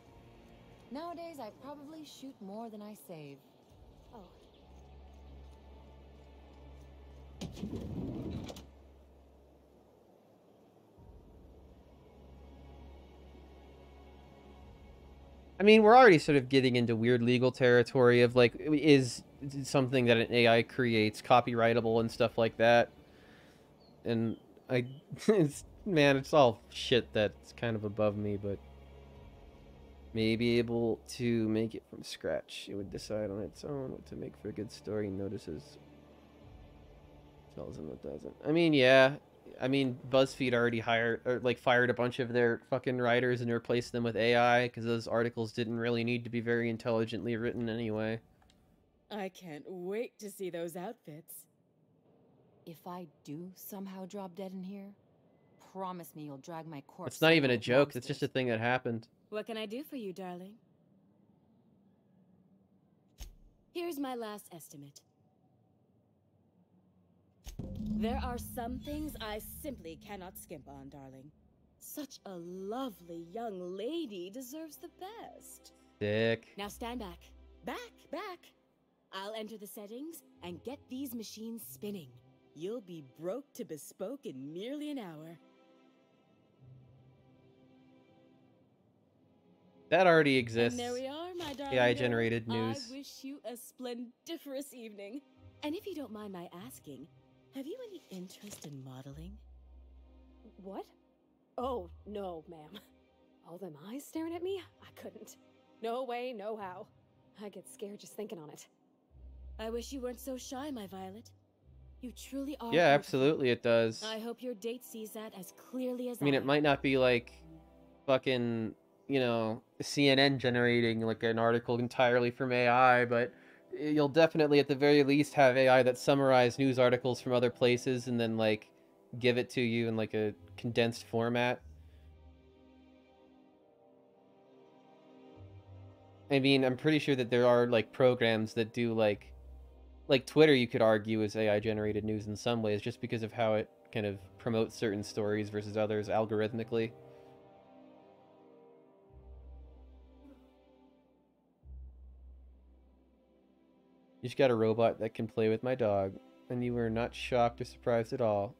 Nowadays, I probably shoot more than I save. Oh. I mean, we're already sort of getting into weird legal territory of like, is something that an AI creates copyrightable and stuff like that? And man, it's all shit that's kind of above me, but may be able to make it from scratch. It would decide on its own what to make for a good story. Notices tells them it doesn't. I mean, yeah. I mean, BuzzFeed already fired a bunch of their fucking writers and replaced them with AI because those articles didn't really need to be very intelligently written anyway. I can't wait to see those outfits. If I do somehow drop dead in here, promise me you'll drag my corpse. It's not even a somewhere with joke. monsters. It's just a thing that happened. What can I do for you, darling? Here's my last estimate. There are some things I simply cannot skimp on, darling. Such a lovely young lady deserves the best. Sick. Now stand back. Back! I'll enter the settings and get these machines spinning. You'll be broke to bespoke in merely an hour. That already exists. And there we are, my darling. AI-generated girl. news. I wish you a splendiferous evening. And if you don't mind my asking, have you any interest in modeling? What? Oh, no, ma'am. All them eyes staring at me? I couldn't. No way, no how. I get scared just thinking on it. I wish you weren't so shy, my Violet. You truly are. Yeah, beautiful. absolutely it does. I hope your date sees that as clearly as I mean, it might not be like fucking, you know, CNN generating like an article entirely from AI, but you'll definitely at the very least have AI that summarize news articles from other places and then like give it to you in like a condensed format. I mean, I'm pretty sure that there are like programs that do like Twitter, you could argue is AI generated news in some ways just because of how it kind of promotes certain stories versus others algorithmically. You just got a robot that can play with my dog, and you were not shocked or surprised at all.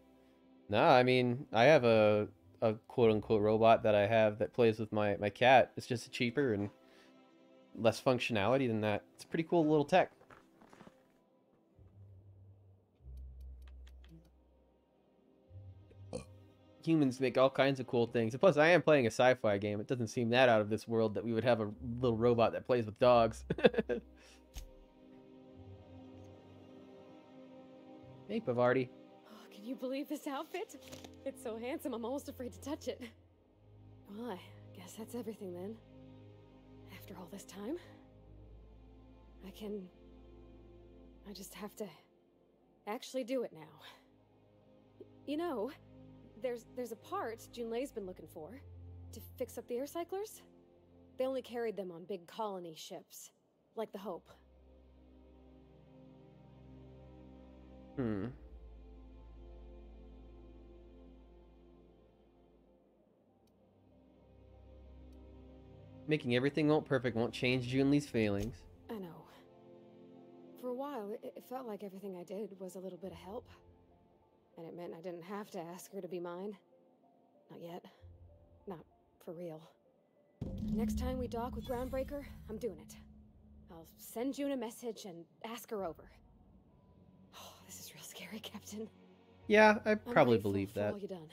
Nah, I mean, I have a quote-unquote robot that I have that plays with my cat. It's just cheaper and less functionality than that. It's a pretty cool little tech. Humans make all kinds of cool things. And plus, I am playing a sci-fi game. It doesn't seem that out of this world that we would have a little robot that plays with dogs. Hey, Bavardi. Oh, can you believe this outfit? It's so handsome, I'm almost afraid to touch it. Well, I guess that's everything then. After all this time, I just have to actually do it now. You know, there's a part Junlei's been looking for to fix up the air cyclers. They only carried them on big colony ships, like the Hope. Making everything perfect won't change Junlei's feelings. I know. For a while, it felt like everything I did was a little bit of help. And it meant I didn't have to ask her to be mine. Not yet. Not for real. Next time we dock with Groundbreaker, I'm doing it. I'll send June a message and ask her over. Oh, this is real scary, Captain. Yeah, I I'm probably grateful believe for that. all you done.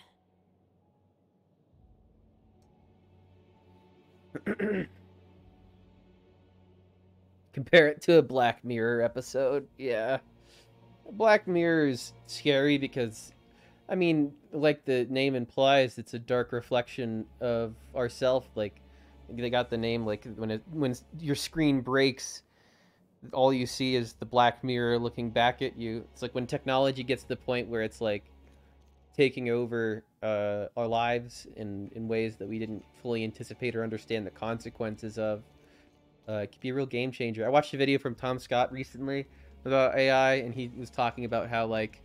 Compare it to a Black Mirror episode. Yeah. Black Mirror is scary because, I mean, like the name implies, it's a dark reflection of ourself. Like, they got the name, like, when your screen breaks, all you see is the Black Mirror looking back at you. It's like when technology gets to the point where it's, like, taking over our lives in ways that we didn't fully anticipate or understand the consequences of. It could be a real game changer. I watched a video from Tom Scott recently about AI, and he was talking about how, like,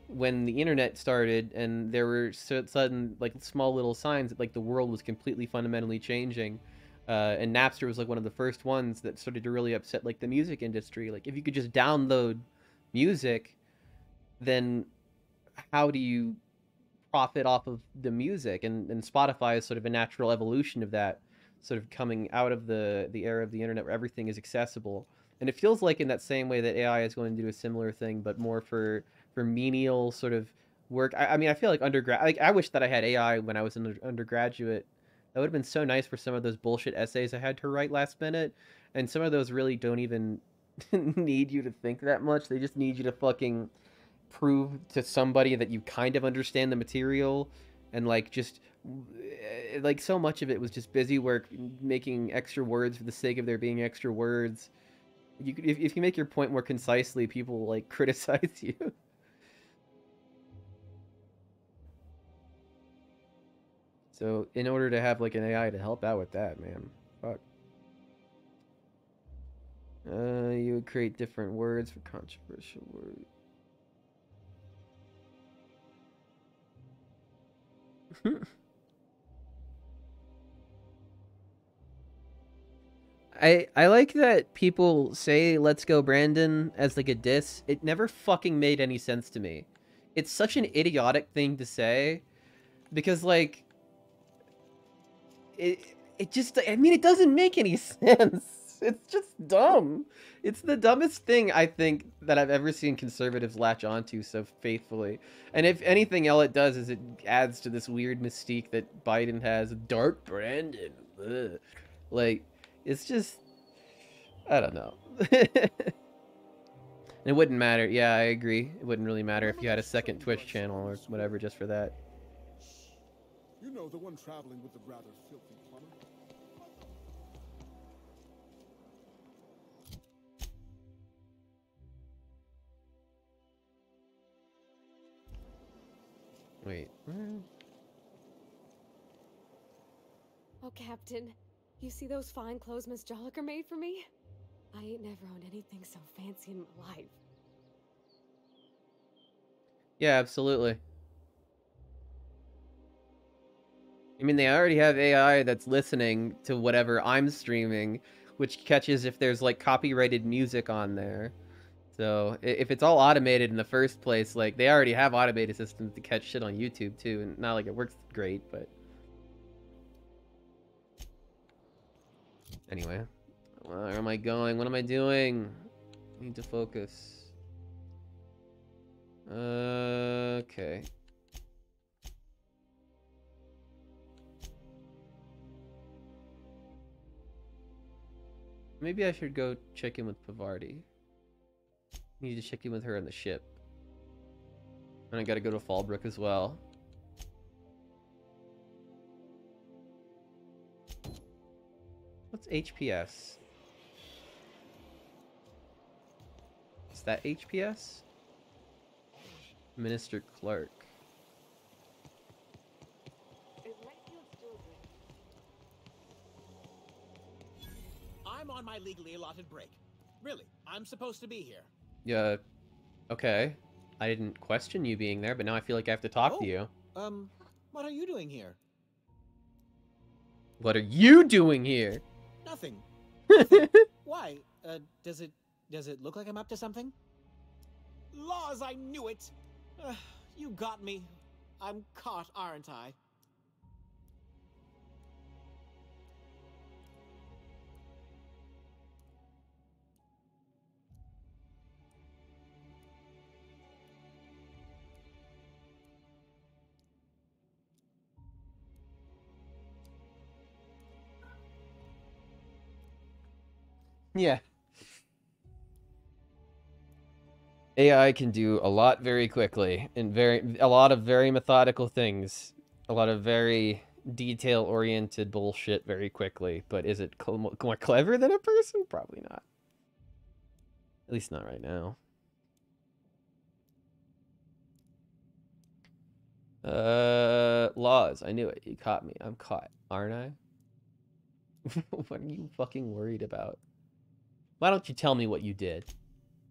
when the internet started and there were sudden, like, small little signs that, like, the world was completely fundamentally changing, and Napster was, like, one of the first ones that started to really upset, like, the music industry. Like, if you could just download music, then how do you profit off of the music? And Spotify is sort of a natural evolution of that, sort of coming out of the era of the internet where everything is accessible. And it feels like in that same way that AI is going to do a similar thing, but more for menial sort of work. I mean, I feel like I wish that I had AI when I was an undergraduate. That would have been so nice for some of those bullshit essays I had to write last minute. And some of those really don't even need you to think that much. They just need you to fucking prove to somebody that you kind of understand the material. And, like, just, like, so much of it was just busy work, making extra words for the sake of there being extra words. You could, if you make your point more concisely, people, like, criticize you. So, in order to have, like, an AI to help out with that, man, fuck. You would create different words for controversial words. I like that people say "Let's go, Brandon" as, like, a diss. It never fucking made any sense to me. It's such an idiotic thing to say, because, like, it just, I mean, it doesn't make any sense. It's just dumb. It's the dumbest thing, I think, that I've ever seen conservatives latch onto so faithfully. And if anything, all it does is it adds to this weird mystique that Biden has. Dark Brandon. Ugh. Like, it's just, I don't know. It wouldn't matter. Yeah, I agree. It wouldn't really matter if you had a second Twitch channel or whatever just for that. You know, the one traveling with the rather filthy plumber. Wait. Oh, Captain, you see those fine clothes Miss Jolliker made for me? I ain't never owned anything so fancy in my life. Yeah, absolutely. I mean, they already have AI that's listening to whatever I'm streaming, which catches if there's, like, copyrighted music on there. So, if it's all automated in the first place, like, they already have automated systems to catch shit on YouTube, too, and not like it works great, but... Anyway. Where am I going? What am I doing? I need to focus. Okay. Maybe I should go check in with Pavardi. Need to check in with her on the ship. And I gotta go to Fallbrook as well. What's HPS? Is that HPS? Minister Clark. I'm on my legally allotted break. Really, I'm supposed to be here. Yeah. Okay. I didn't question you being there, but now I feel like I have to talk to you. What are you doing here? What are you doing here? Nothing. Why? Does it look like I'm up to something? Laws, I knew it! You got me. I'm caught, aren't I? Yeah. AI can do a lot very quickly and a lot of very methodical things. A lot of very detail-oriented bullshit very quickly. But is it more clever than a person? Probably not. At least not right now. Laws. I knew it. You caught me. I'm caught, aren't I? What are you fucking worried about? Why don't you tell me what you did?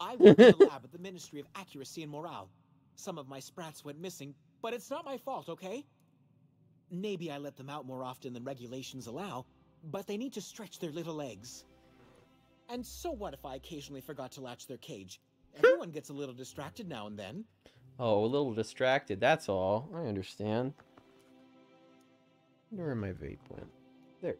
I work in the lab at the Ministry of Accuracy and Morale. Some of my sprats went missing, but it's not my fault, okay? Maybe I let them out more often than regulations allow, but they need to stretch their little legs. And so what if I occasionally forgot to latch their cage? Everyone gets a little distracted now and then. Oh, a little distracted, that's all. I understand. I wonder where my vape went. There.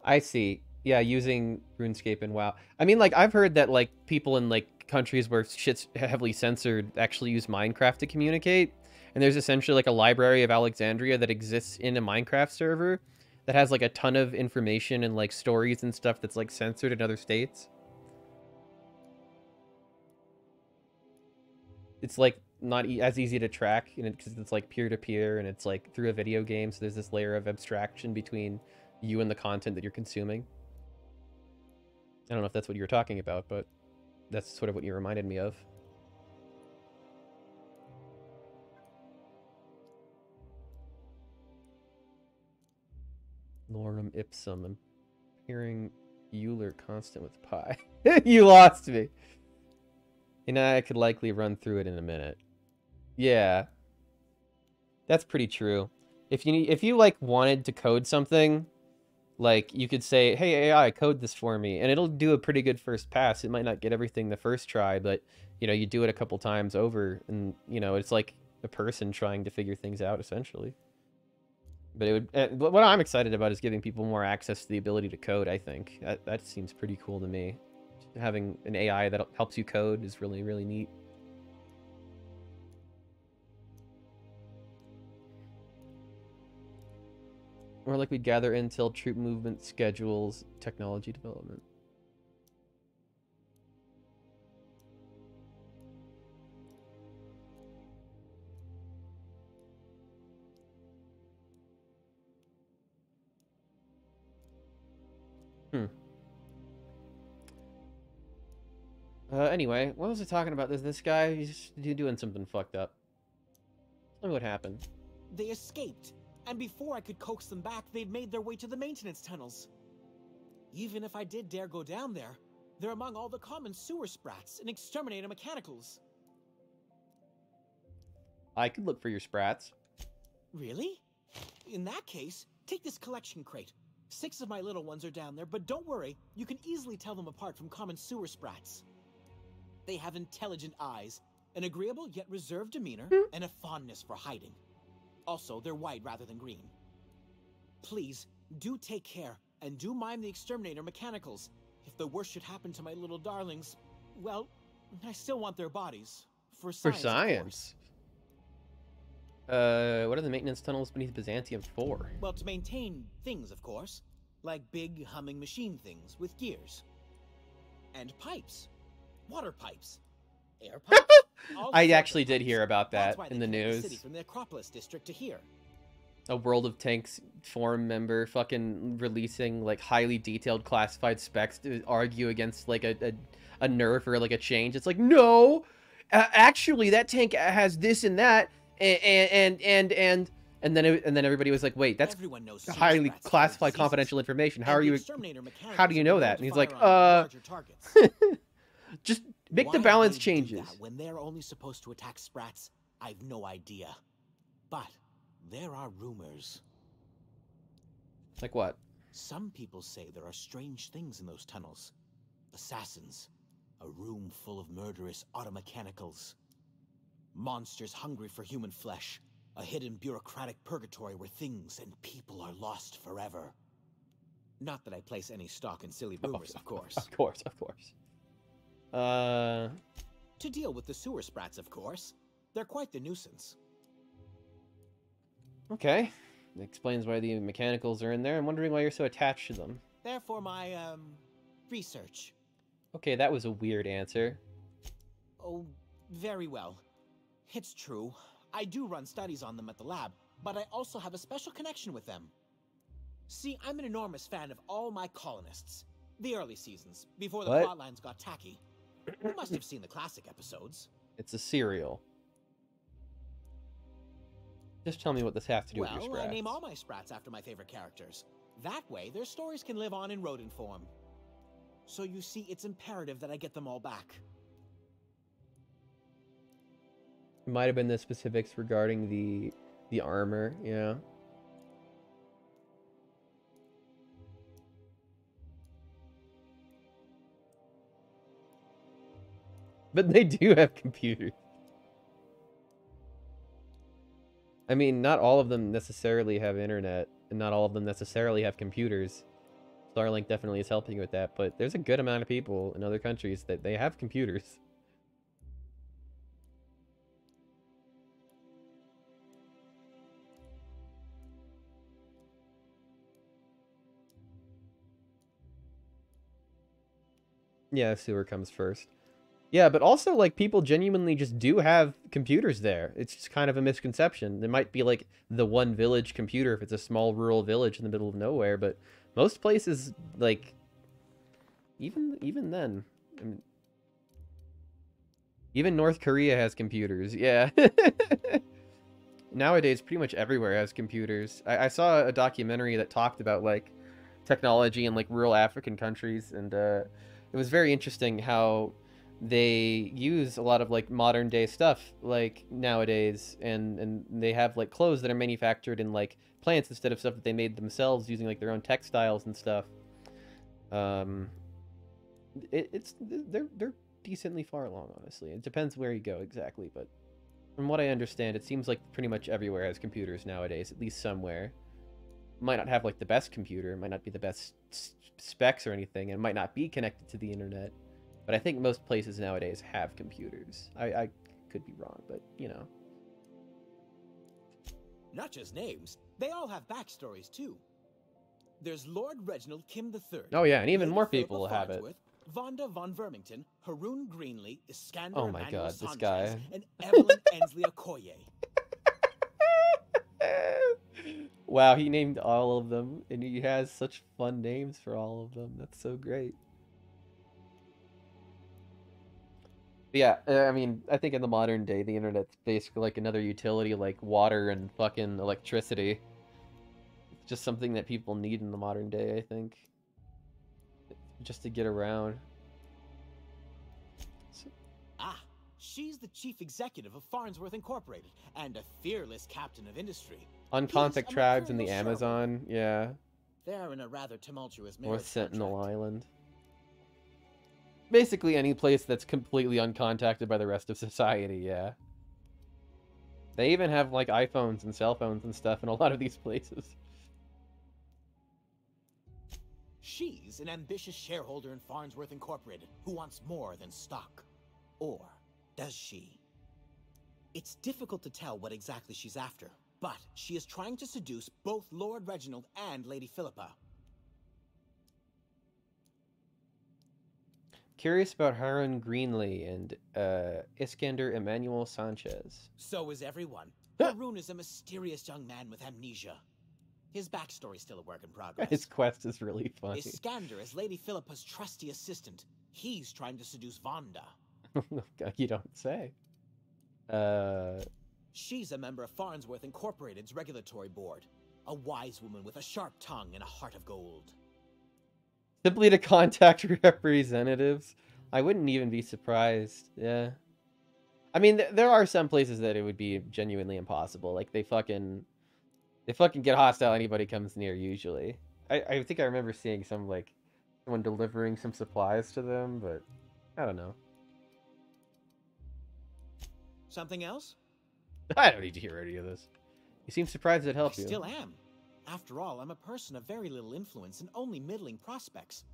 I see. Yeah, using RuneScape and WoW. I mean, like, I've heard that, like, people in, like, countries where shit's heavily censored actually use Minecraft to communicate. And there's essentially, like, a library of Alexandria that exists in a Minecraft server that has, like, a ton of information and, like, stories and stuff that's, like, censored in other states. It's, like, not as easy to track, because it's, like, peer-to-peer, and it's, like, through a video game, so there's this layer of abstraction between you and the content that you're consuming. I don't know if that's what you were talking about, but that's sort of what you reminded me of. Lorem ipsum. I'm hearing Euler constant with pi. You lost me. And I could likely run through it in a minute. Yeah. That's pretty true. If you like wanted to code something, like, you could say, hey, AI, code this for me, and it'll do a pretty good first pass. It might not get everything the first try, but, you know, you do it a couple times over, and, you know, it's like a person trying to figure things out, essentially. But it would... what I'm excited about is giving people more access to the ability to code, I think. That seems pretty cool to me. Having an AI that helps you code is really, really neat. Or like we'd gather intel, troop movement, schedules, technology development. Anyway, what was I talking about? There's this guy, he's doing something fucked up. Tell me what happened. They escaped, and before I could coax them back, they'd made their way to the maintenance tunnels. Even if I did dare go down there, they're among all the common sewer sprats and exterminator mechanicals. I could look for your sprats. Really? In that case, take this collection crate. 6 of my little ones are down there, but don't worry, you can easily tell them apart from common sewer sprats. They have intelligent eyes, an agreeable yet reserved demeanor, and a fondness for hiding. Also, they're white rather than green. Please, do take care, and do mind the exterminator mechanicals. If the worst should happen to my little darlings, well, I still want their bodies. For science, For science? What are the maintenance tunnels beneath Byzantium for? Well, to maintain things, of course. Like big, humming machine things with gears. And pipes. Water pipes. Air pipes. I actually did hear about that in the The news. city from the Acropolis district to here. A World of Tanks forum member fucking releasing like highly detailed classified specs to argue against like a nerf or like a change. It's like, no, actually that tank has this and that, and then everybody was like, wait, that's highly classified confidential information. How are you? How do you know that? And he's like, Just make Why the balance they do changes. that when they're only supposed to attack sprats, I've no idea. But there are rumors. Like what? Some people say there are strange things in those tunnels. Assassins. A room full of murderous automechanicals. Monsters hungry for human flesh. A hidden bureaucratic purgatory where things and people are lost forever. Not that I place any stock in silly rumors, of course. Of course, of course. To deal with the sewer sprats, of course. They're quite the nuisance. Okay. That explains why the mechanicals are in there. I'm wondering why you're so attached to them. Therefore, my, research. Okay, that was a weird answer. Oh, very well. It's true. I do run studies on them at the lab, but I also have a special connection with them. See, I'm an enormous fan of all my colonists. The early seasons, before the plotlines got tacky. You must have seen the classic episodes. It's a serial. Just tell me what this has to do with your sprats. I name all my sprats after my favorite characters. That way, their stories can live on in rodent form. So you see, it's imperative that I get them all back. It might have been the specifics regarding the armor, yeah. But they do have computers. I mean, not all of them necessarily have internet, and not all of them necessarily have computers. Starlink definitely is helping with that, but there's a good amount of people in other countries that they have computers. Yeah, sewer comes first. Yeah, but also, like, people genuinely just do have computers there. It's just kind of a misconception. There might be, like, the one village computer if it's a small rural village in the middle of nowhere, but most places, like, even then, I mean, even North Korea has computers, yeah. Nowadays, pretty much everywhere has computers. I saw a documentary that talked about, like, technology in, like, rural African countries, and it was very interesting how they use a lot of like modern day stuff like nowadays, and they have like clothes that are manufactured in like plants instead of stuff that they made themselves using like their own textiles and stuff. They're decently far along, honestly. It depends where you go exactly, but from what I understand, it seems like pretty much everywhere has computers nowadays, at least somewhere. Might not have like the best computer, might not be the best specs or anything, and might not be connected to the internet. But I think most places nowadays have computers. I could be wrong, but, you know. Not just names. They all have backstories, too. There's Lord Reginald Kim III. Oh, yeah, and even Lady more Philippa people will have it. Vonda von Vermington, Haroon Greenlee, Iskander Oh my Emmanuel god, Sanchez, this guy. and Evelyn Ensley Okoye. Wow, he named all of them, and he has such fun names for all of them. That's so great. But yeah, I mean, I think in the modern day, the internet's basically like another utility like water and fucking electricity. It's just something that people need in the modern day, I think. Just to get around. She's the chief executive of Farnsworth Incorporated, and a fearless captain of industry. Uncontact tribes in the Amazon, yeah. They're in a rather tumultuous marriage North Sentinel Island. Basically any place that's completely uncontacted by the rest of society, yeah. They even have, like, iPhones and cell phones and stuff in a lot of these places. She's an ambitious shareholder in Farnsworth Incorporated who wants more than stock. Or does she? It's difficult to tell what exactly she's after, but she is trying to seduce both Lord Reginald and Lady Philippa. Curious about Haroon Greenlee and Iskander Emmanuel Sanchez. So is everyone. Haroon is a mysterious young man with amnesia. His backstory's still a work in progress. His quest is really funny. Iskander is Lady Philippa's trusty assistant. He's trying to seduce Vonda. You don't say. She's a member of Farnsworth Incorporated's regulatory board. A wise woman with a sharp tongue and a heart of gold. Simply to contact representatives. I wouldn't even be surprised. Yeah. I mean, there are some places that it would be genuinely impossible. Like, they fucking get hostile anybody comes near, usually. I think I remember seeing some, like, someone delivering some supplies to them, but I don't know. Something else? I don't need to hear any of this. You seem surprised it helped I you. still am. After all, I'm a person of very little influence and only middling prospects.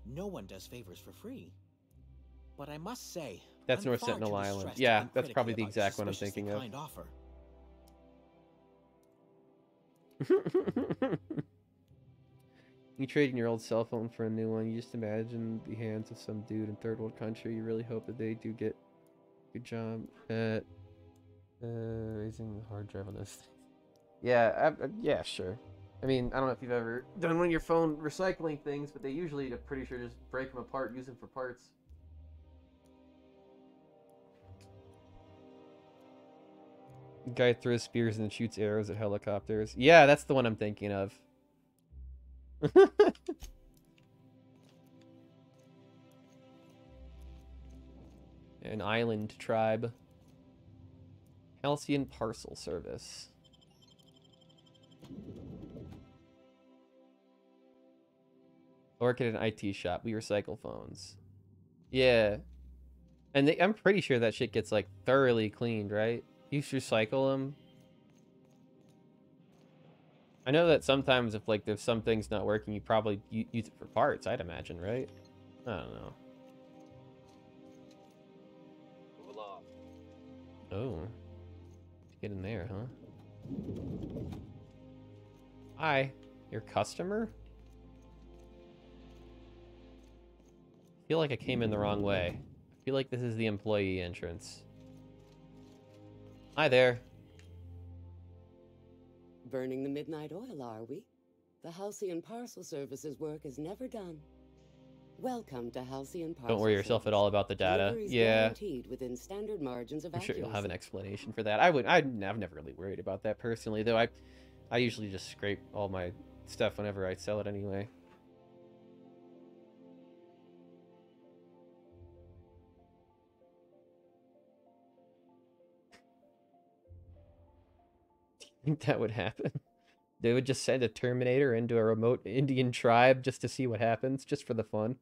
No one does favors for free. But I must say, That's I'm North far Sentinel too Island. distressed to Yeah, think that's probably the critically exact one I'm suspiciously thinking of. kind offer. You trade in your old cell phone for a new one. You just imagine the hands of some dude in third world country. You really hope that they do get a good job at raising the hard drive on this thing. Yeah, yeah, sure. I mean, I don't know if you've ever done one of your phone recycling things, but they usually, I'm pretty sure, just break them apart, use them for parts. Guy throws spears and shoots arrows at helicopters. Yeah, that's the one I'm thinking of. An island tribe. Halcyon Parcel Service. I work at an IT shop. We recycle phones. Yeah. And I'm pretty sure that shit gets, like, thoroughly cleaned, right? You should recycle them. I know that sometimes if, like, there's some things not working, you probably use it for parts, I'd imagine, right? I don't know. Move along. Oh. Get in there, huh? Hi. Your customer? I feel like I came in the wrong way. I feel like this is the employee entrance. Hi there. Burning the midnight oil, are we? The Halcyon Parcel Service's work is never done. Welcome to Halcyon Parcel Don't worry yourself at all about the data. Deliveries Yeah. guaranteed within standard margins of I'm sure you'll have an accuracy. explanation for that. I've never really worried about that personally, though. I usually just scrape all my stuff whenever I sell it anyway. Think that would happen? They would just send a Terminator into a remote Indian tribe just to see what happens, just for the fun.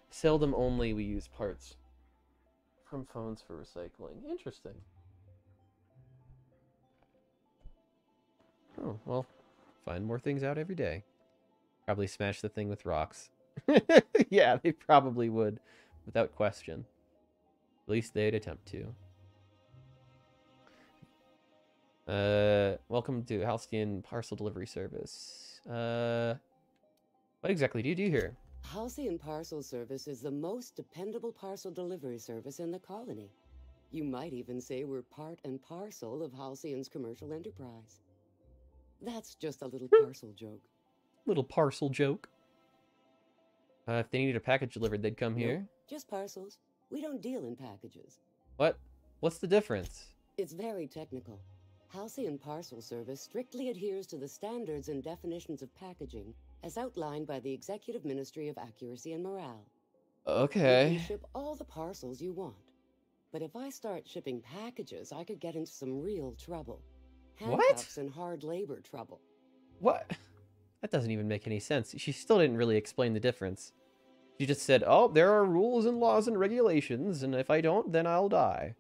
Seldom only we use parts from phones for recycling. Interesting. Oh, well, find more things out every day. Probably smash the thing with rocks. Yeah, they probably would, without question. At least they'd attempt to. Welcome to Halcyon Parcel Delivery Service. What exactly do you do here? Halcyon Parcel Service is the most dependable parcel delivery service in the colony. You might even say we're part and parcel of Halcyon's commercial enterprise. That's just a little parcel joke. Little parcel joke. If they needed a package delivered, they'd come here. Nope, just parcels. We don't deal in packages. What? What's the difference? It's very technical. Halcyon Parcel Service strictly adheres to the standards and definitions of packaging as outlined by the Executive Ministry of Accuracy and Morale. Okay. You can ship all the parcels you want. But if I start shipping packages, I could get into some real trouble. Handcuffs and hard labor trouble. What? That doesn't even make any sense. She still didn't really explain the difference. She just said, oh, there are rules and laws and regulations, and if I don't, then I'll die.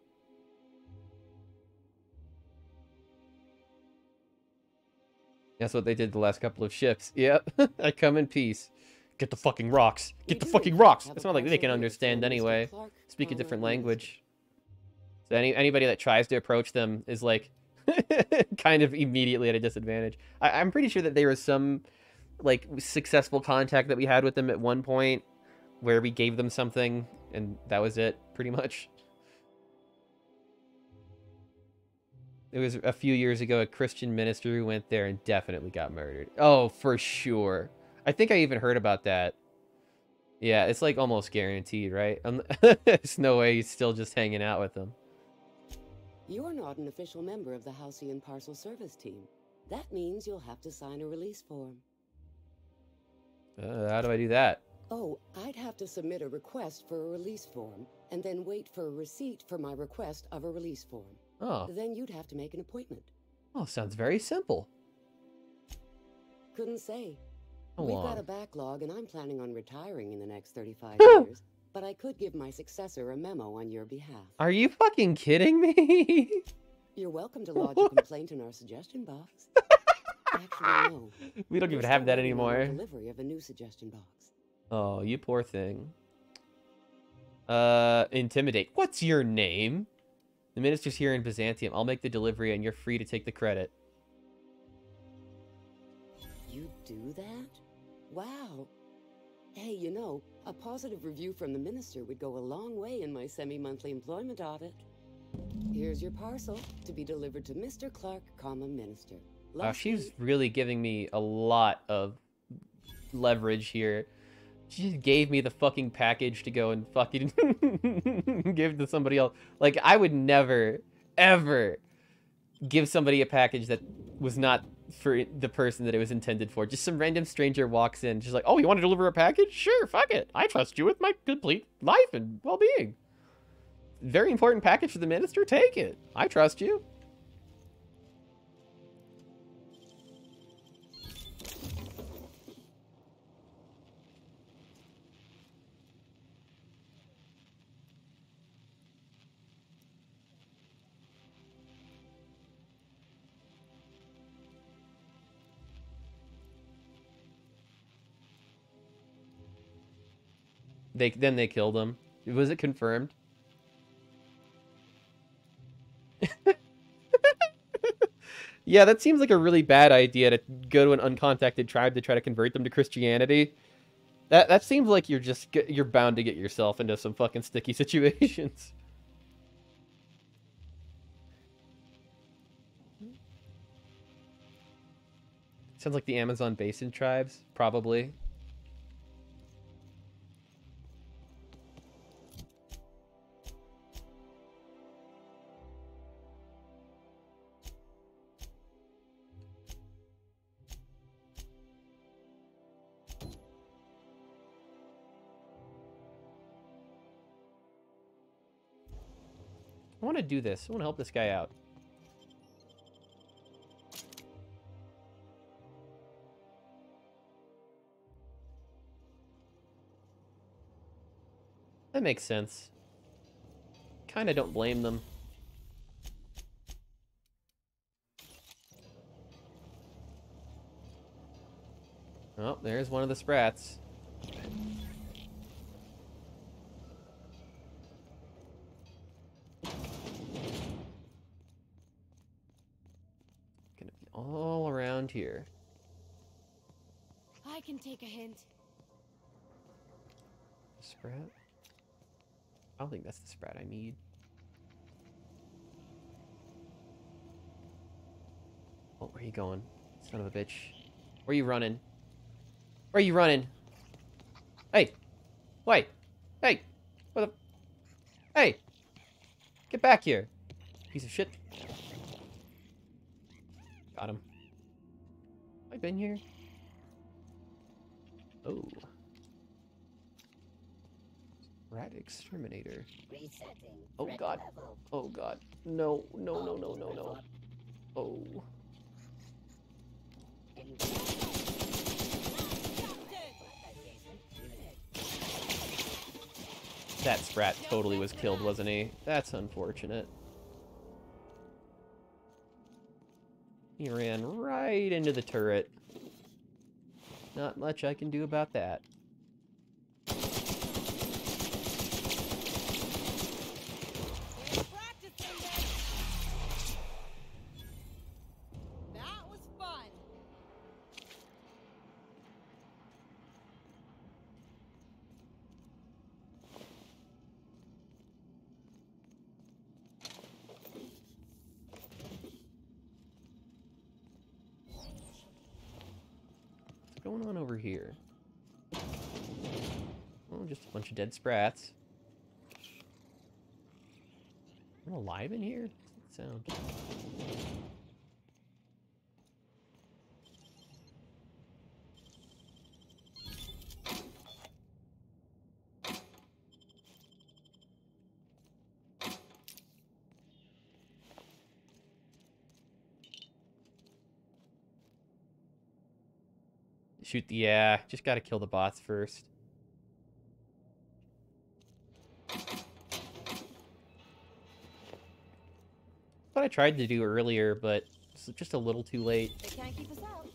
That's what they did the last couple of ships. Yep. I come in peace. Get the fucking rocks. Get the fucking rocks. It's not like they can understand anyway. Speak a different language. So anybody that tries to approach them is like kind of immediately at a disadvantage. I'm pretty sure that there was some like successful contact that we had with them at one point where we gave them something and that was it pretty much. It was a few years ago, a Christian minister who went there and definitely got murdered. Oh, for sure. I think I even heard about that. Yeah, it's like almost guaranteed, right? There's no way he's still just hanging out with them. You're not an official member of the Halcyon Parcel Service team. That means you'll have to sign a release form. How do I do that? Oh, I'd have to submit a request for a release form, and then wait for a receipt for my request of a release form. Oh. Then you'd have to make an appointment. Oh, sounds very simple. Couldn't say. How We've long? got a backlog, and I'm planning on retiring in the next 35 years. But I could give my successor a memo on your behalf. Are you fucking kidding me? You're welcome to lodge a complaint in our suggestion box. Actually, no. We don't We're even have still that waiting on the anymore. Delivery of a new suggestion box. Oh, you poor thing. Intimidate. What's your name? The minister's here in Byzantium. I'll make the delivery and you're free to take the credit. You do that? Wow. Hey, you know, a positive review from the minister would go a long way in my semi-monthly employment audit. Here's your parcel to be delivered to Mr. Clark, Minister. Wow, she's really giving me a lot of leverage here. She just gave me the fucking package to go and fucking give to somebody else. Like, I would never, ever give somebody a package that was not for the person that it was intended for. Just some random stranger walks in. She's like, oh, you want to deliver a package? Sure, fuck it. I trust you with my complete life and well-being. Very important package for the minister. Take it. I trust you. Then they killed him. Was it confirmed? Yeah, that seems like a really bad idea to go to an uncontacted tribe to try to convert them to Christianity. That seems like you're bound to get yourself into some fucking sticky situations. Sounds like the Amazon basin tribes, probably. I want to do this. I want to help this guy out. That makes sense. Kinda don't blame them. Oh, there's one of the sprats. Gonna be all around here. I can take a hint. Sprat? I don't think that's the sprat I need. Oh, where are you going? Son of a bitch. Where are you running? Where are you running? Hey! Wait! Hey! What the... Hey! Get back here! Piece of shit. Got him. Have I been here? Oh. Rat exterminator. Oh god. Oh god. No, no, no, no, no, no. Oh. That sprat totally was killed, wasn't he? That's unfortunate. He ran right into the turret. Not much I can do about that. That was fun. What's going on over here? Oh, just a bunch of dead sprats. I'm alive in here? What's that sound? Shoot the, yeah, just gotta kill the bots first. What I tried to do earlier, but it's just a little too late. They can't keep us out.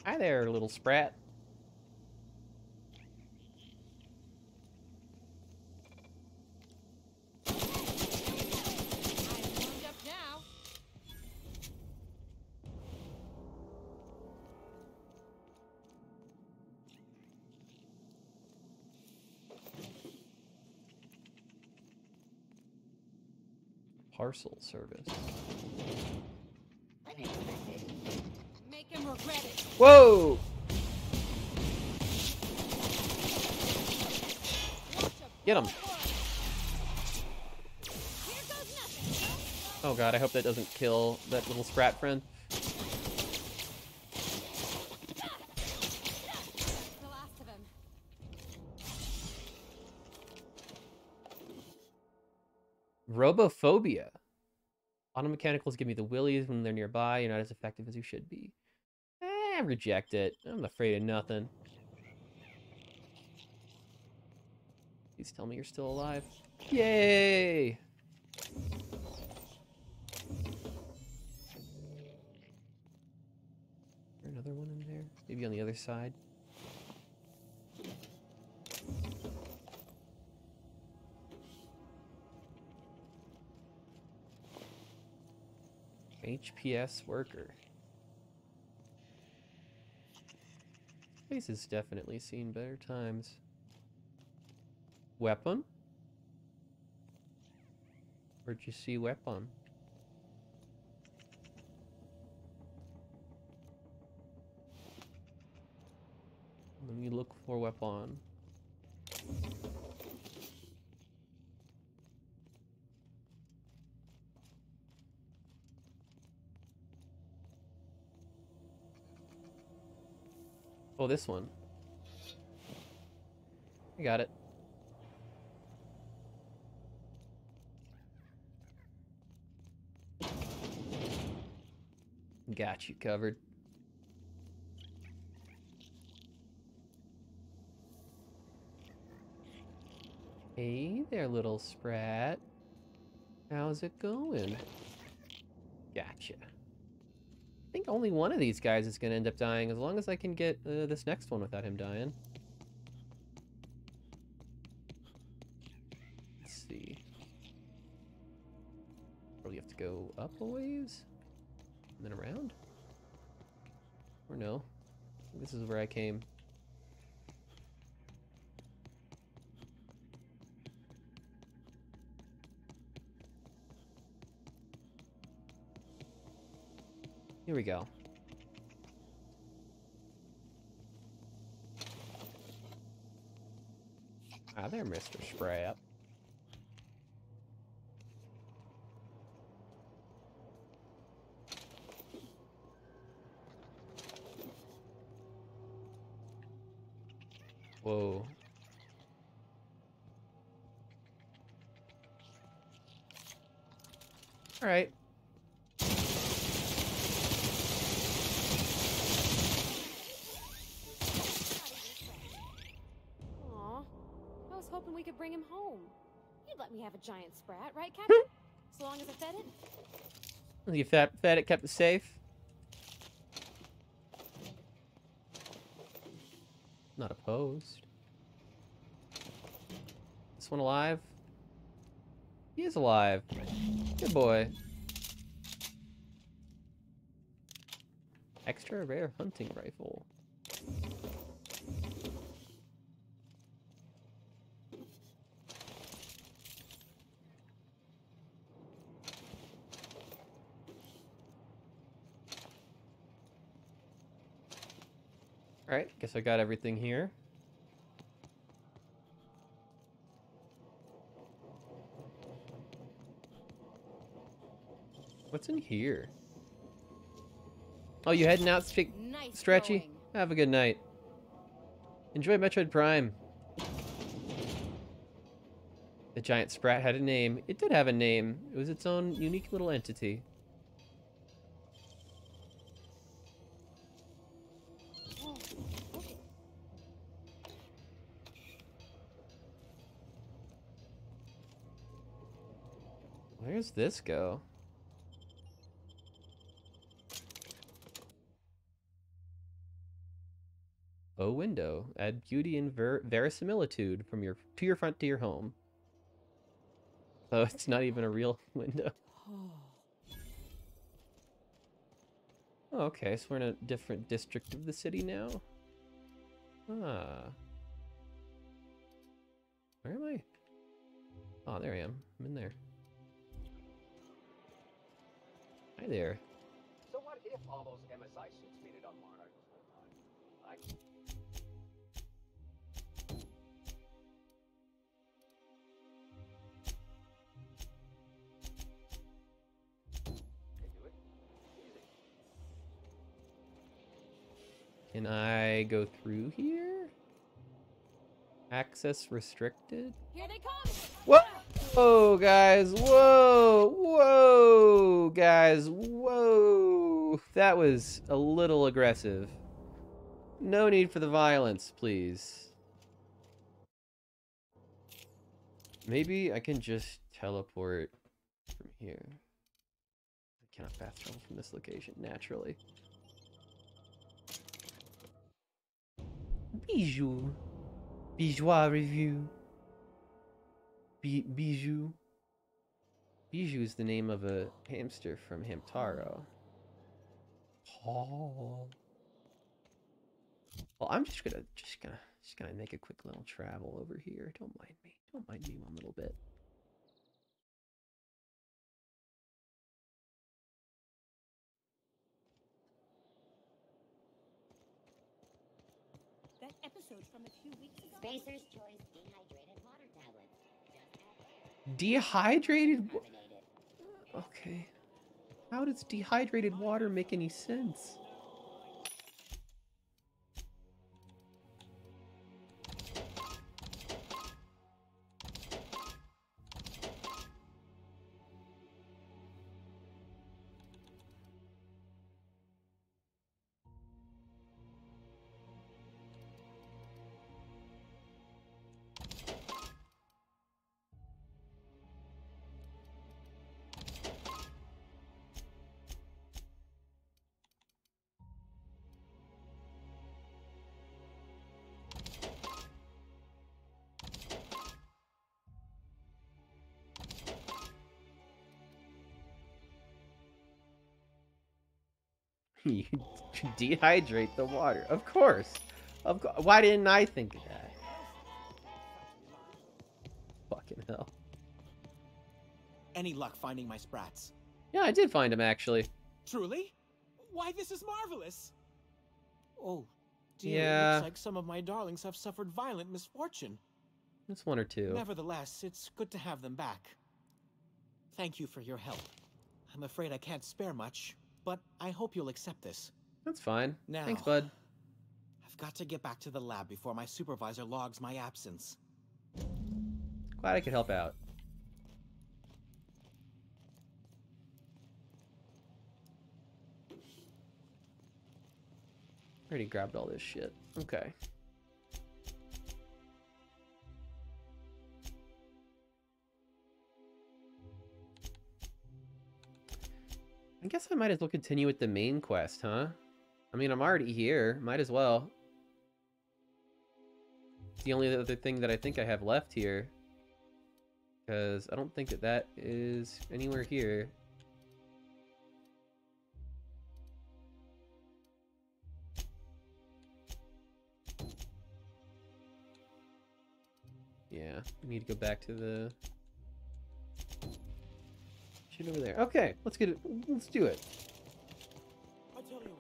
Hi there, little sprat. Parcel service. Make him regret it. Whoa! Get him. Oh god, I hope that doesn't kill that little sprat friend. Robophobia. Automechanicals give me the willies when they're nearby. You're not as effective as you should be. Reject it. I'm afraid of nothing. Please tell me you're still alive. Yay! Is there another one in there? Maybe on the other side? HPS worker. Place has definitely seen better times. Weapon? Where'd you see weapon? Let me look for weapon. Oh, this one. I got it. Got you covered. Hey there, little sprat. How's it going? Gotcha. I think only one of these guys is going to end up dying, as long as I can get this next one without him dying. Let's see. Probably have to go up a ways? And then around? Or no? This is where I came. Here we go. Ah, there, Mr. Sprat. Whoa. All right. Hoping we could bring him home. You'd let me have a giant sprat, right, Captain? As long as I fed it? You fed it, kept it safe? Not opposed. This one alive? He is alive. Good boy. Extra rare hunting rifle. Alright, guess I got everything here. What's in here? Oh, you heading out, Stretchy? Have a good night. Enjoy Metroid Prime. The giant sprat had a name. It did have a name. It was its own unique little entity. Where's this go? Oh, window. Add beauty and verisimilitude from your front to your home. So it's not even a real window. Oh, okay, so we're in a different district of the city now. Ah. Where am I? Oh, there I am. I'm in there. Hi there. So what if all those MSI suits made it on Monarch the whole time? I can do it. Easy. Can I go through here? Access restricted? Here they come! Whoa, guys! Whoa! Whoa, guys! Whoa! That was a little aggressive. No need for the violence, please. Maybe I can just teleport from here. I cannot fast travel from this location, naturally. Bijou. Bijou review. Bijou. Bijou is the name of a hamster from Hamtaro. Oh. Well, I'm just gonna make a quick little travel over here. Don't mind me. Don't mind me one little bit. That episode from a few weeks ago. Spacer's Choice dehydrated water tablets. Dehydrated? Okay. How does dehydrated water make any sense? You dehydrate the water. Of course. Why didn't I think of that? Fucking hell. Any luck finding my sprats? Yeah, I did find him, actually. Truly? Why, this is marvelous! Oh, dear, Yeah. it looks like some of my darlings have suffered violent misfortune. That's one or two. Nevertheless, it's good to have them back. Thank you for your help. I'm afraid I can't spare much, but I hope you'll accept this. That's fine. Now, Thanks, bud. I've got to get back to the lab before my supervisor logs my absence. Glad I could help out. Already grabbed all this shit. Okay. I guess I might as well continue with the main quest, huh? I mean, I'm already here. Might as well. It's the only other thing that I think I have left here. Because I don't think that that is anywhere here. Yeah, we need to go back to the shit over there. Okay, let's get it. Let's do it. I tell you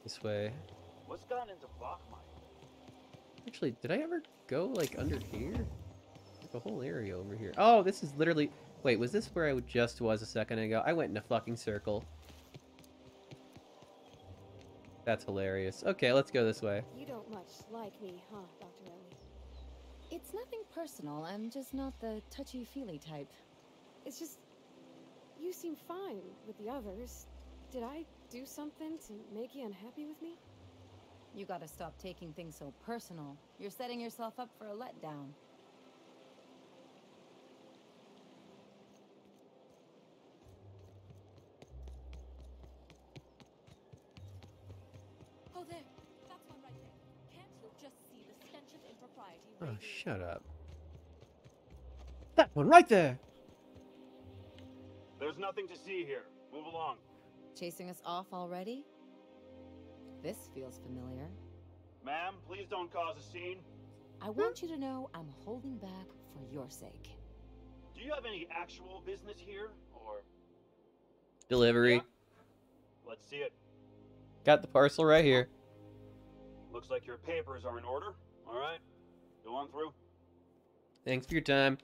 This way. What's gone into Bachmine? Actually, did I ever go, like, under here? Like a whole area over here. Oh, this is literally... Wait, was this where I just was a second ago? I went in a fucking circle. That's hilarious. Okay, let's go this way. You don't much like me, huh, Dr. Ellie? It's nothing personal. I'm just not the touchy-feely type. It's just... You seem fine with the others. Did I do something to make you unhappy with me? You gotta stop taking things so personal. You're setting yourself up for a letdown. Oh, there. That's one right there. Can't you just see the stench of impropriety? Oh, shut up. That one right there! There's nothing to see here. Move along. Chasing us off already? This feels familiar. Ma'am, please don't cause a scene. I want you to know I'm holding back for your sake. Do you have any actual business here, or... Delivery. Yeah. Let's see it. Got the parcel right here. Looks like your papers are in order. All right. Go on through. Thanks for your time.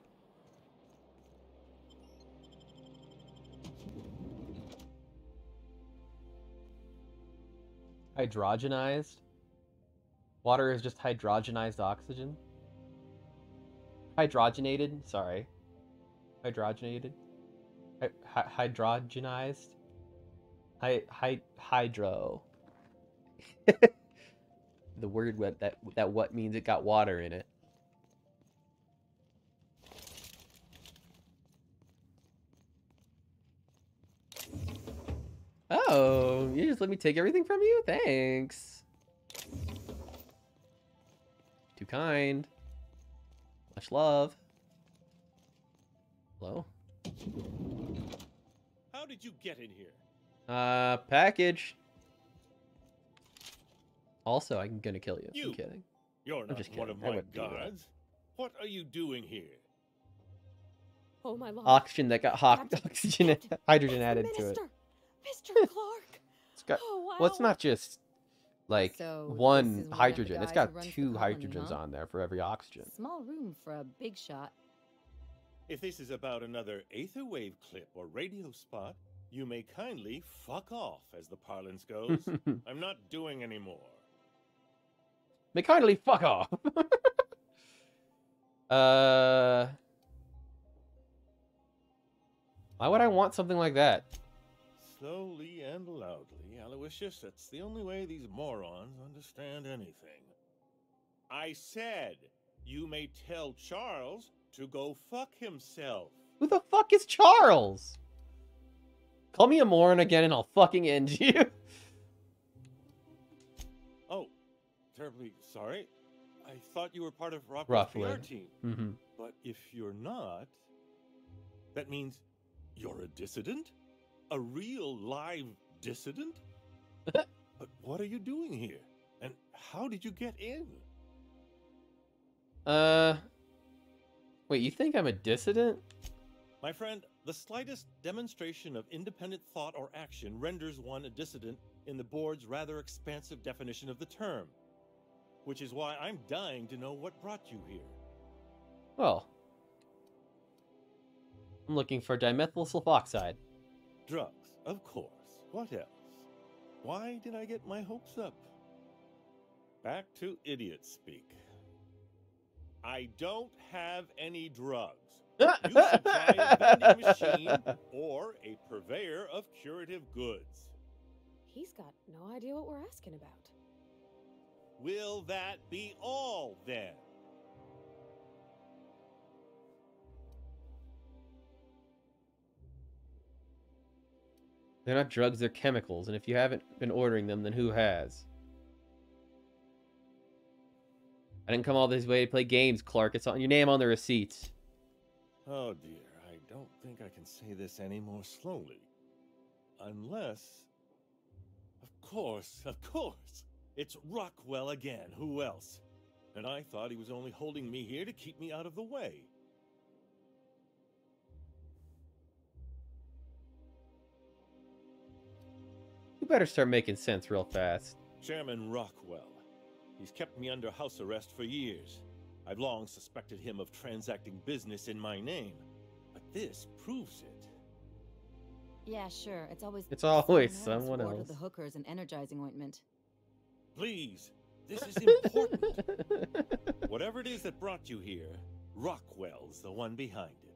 Hydrogenized? Water is just hydrogenized oxygen? Hydrogenated? Sorry. Hydrogenated? Hydrogenized? Hydro. The word what means it got water in it. Oh, you just let me take everything from you? Thanks. Too kind. Much love. Hello? How did you get in here? Package. Also, I'm gonna kill you. I'm kidding. You're not just one kidding. of I my wouldn't do that. guards. What are you doing here? Oh my lord. Oxygen that got oxygen, hydrogen added to it. Mr. Clark. It's got, Oh, wow. well, it's not just like So, this one is one of the hydrogen. It's guys got who runs the two colony, hydrogens huh? on there for every oxygen. Small room for a big shot. If this is about another aether wave clip or radio spot, you may kindly fuck off, as the parlance goes. I'm not doing any more. They kindly fuck off. Why would I want something like that? Slowly and loudly, Aloysius, that's the only way these morons understand anything. I said, you may tell Charles to go fuck himself. Who the fuck is Charles? Call me a moron again and I'll fucking end you. Oh, terribly sorry. I thought you were part of Rockwell's PR team. Mm-hmm. But if you're not, that means you're a dissident? A real live dissident? But what are you doing here? And how did you get in? Wait, you think I'm a dissident? My friend, the slightest demonstration of independent thought or action renders one a dissident in the board's rather expansive definition of the term. Which is why I'm dying to know what brought you here. Well, I'm looking for dimethyl sulfoxide. Drugs, of course. What else? Why did I get my hopes up? Back to idiot speak. I don't have any drugs. You should try a vending machine or a purveyor of curative goods. He's got no idea what we're asking about. Will that be all, then? They're not drugs, they're chemicals, and if you haven't been ordering them, then who has? I didn't come all this way to play games, Clark. It's on your name on the receipts. Oh dear, I don't think I can say this any more slowly. Unless... Of course, it's Rockwell again. Who else? And I thought he was only holding me here to keep me out of the way. You better start making sense real fast. Chairman Rockwell, He's kept me under house arrest for years. I've long suspected him of transacting business in my name, but this proves it. Yeah, sure. It's always someone Order else. the hookers and energizing ointment. Please, this is important. Whatever it is that brought you here, Rockwell's the one behind it.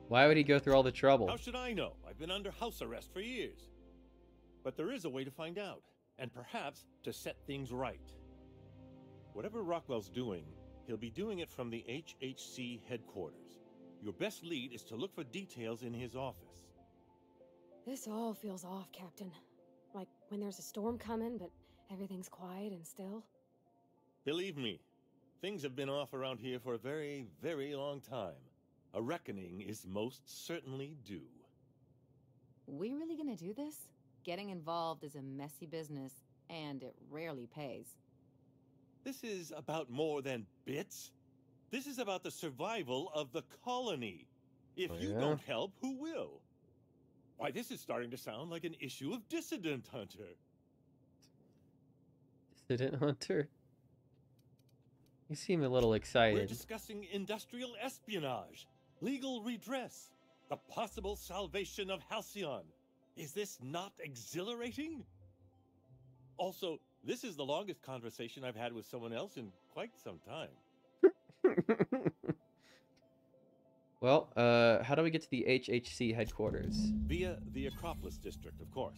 Why would he go through all the trouble? How should I know? I've been under house arrest for years. But there is a way to find out, and perhaps to set things right. Whatever Rockwell's doing, he'll be doing it from the HHC headquarters. Your best lead is to look for details in his office. This all feels off, Captain. Like when there's a storm coming, but everything's quiet and still. Believe me, things have been off around here for a very, very long time. A reckoning is most certainly due. We really gonna do this? Getting involved is a messy business, and it rarely pays. This is about more than bits. This is about the survival of the colony. If you don't help, who will? Why, this is starting to sound like an issue of Dissident Hunter. Dissident Hunter? You seem a little excited. We're discussing industrial espionage, legal redress, the possible salvation of Halcyon. Is this not exhilarating? Also, this is the longest conversation I've had with someone else in quite some time. Well, how do we get to the HHC headquarters? Via the Acropolis District, of course.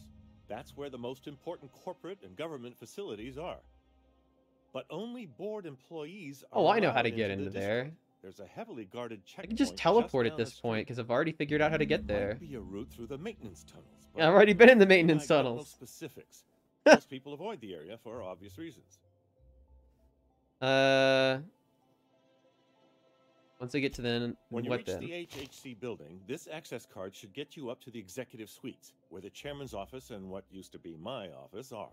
That's where the most important corporate and government facilities are. But only board employees are Oh, I know how allowed to get the into there. district. There's a heavily guarded I checkpoint. can just teleport just at down this the point street. because I've already figured out how to get there. Might be a route through the maintenance tunnels. Yeah, I've already been in the maintenance I got no tunnels. specifics. Most people avoid the area for obvious reasons. Once I get to the When you what reach then? the HHC building, this access card should get you up to the executive suites, where the chairman's office and what used to be my office are.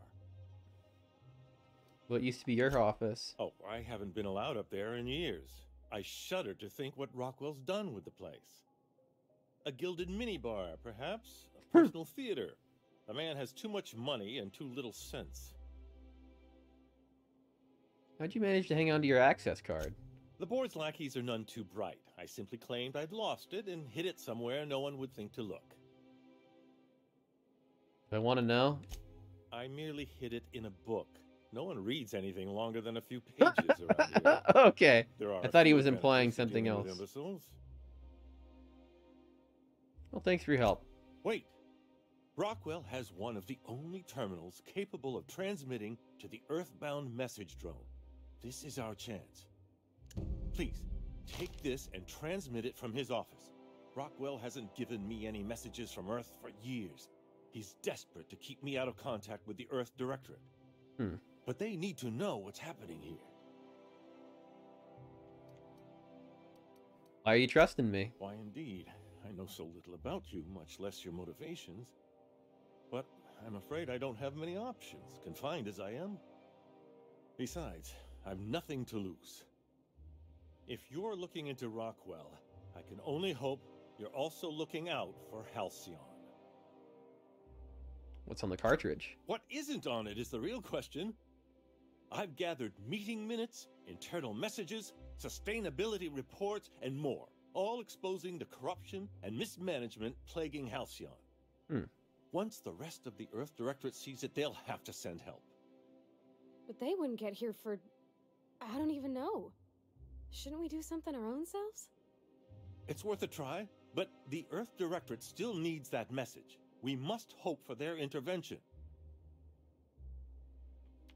What used to be your office? Oh, I haven't been allowed up there in years. I shudder to think what Rockwell's done with the place. A gilded minibar, perhaps? A personal theater. The man has too much money and too little sense. How'd you manage to hang on to your access card? The board's lackeys are none too bright. I simply claimed I'd lost it and hid it somewhere no one would think to look. I want to know. I merely hid it in a book. No one reads anything longer than a few pages around here. Okay. There are I a thought he few was implying benefits to something dealing with else. imbeciles. Well, thanks for your help. Wait. Rockwell has one of the only terminals capable of transmitting to the Earthbound message drone. This is our chance. Please, take this and transmit it from his office. Rockwell hasn't given me any messages from Earth for years. He's desperate to keep me out of contact with the Earth Directorate. But they need to know what's happening here. Why are you trusting me? Why, indeed. I know so little about you, much less your motivations. But I'm afraid I don't have many options, confined as I am. Besides, I've nothing to lose. If you're looking into Rockwell, I can only hope you're also looking out for Halcyon. What's on the cartridge? What isn't on it is the real question. I've gathered meeting minutes, internal messages, sustainability reports, and more, all exposing the corruption and mismanagement plaguing Halcyon. Once the rest of the Earth Directorate sees it, they'll have to send help. But they wouldn't get here for... I don't even know. Shouldn't we do something our own selves? It's worth a try, but the Earth Directorate still needs that message. We must hope for their intervention.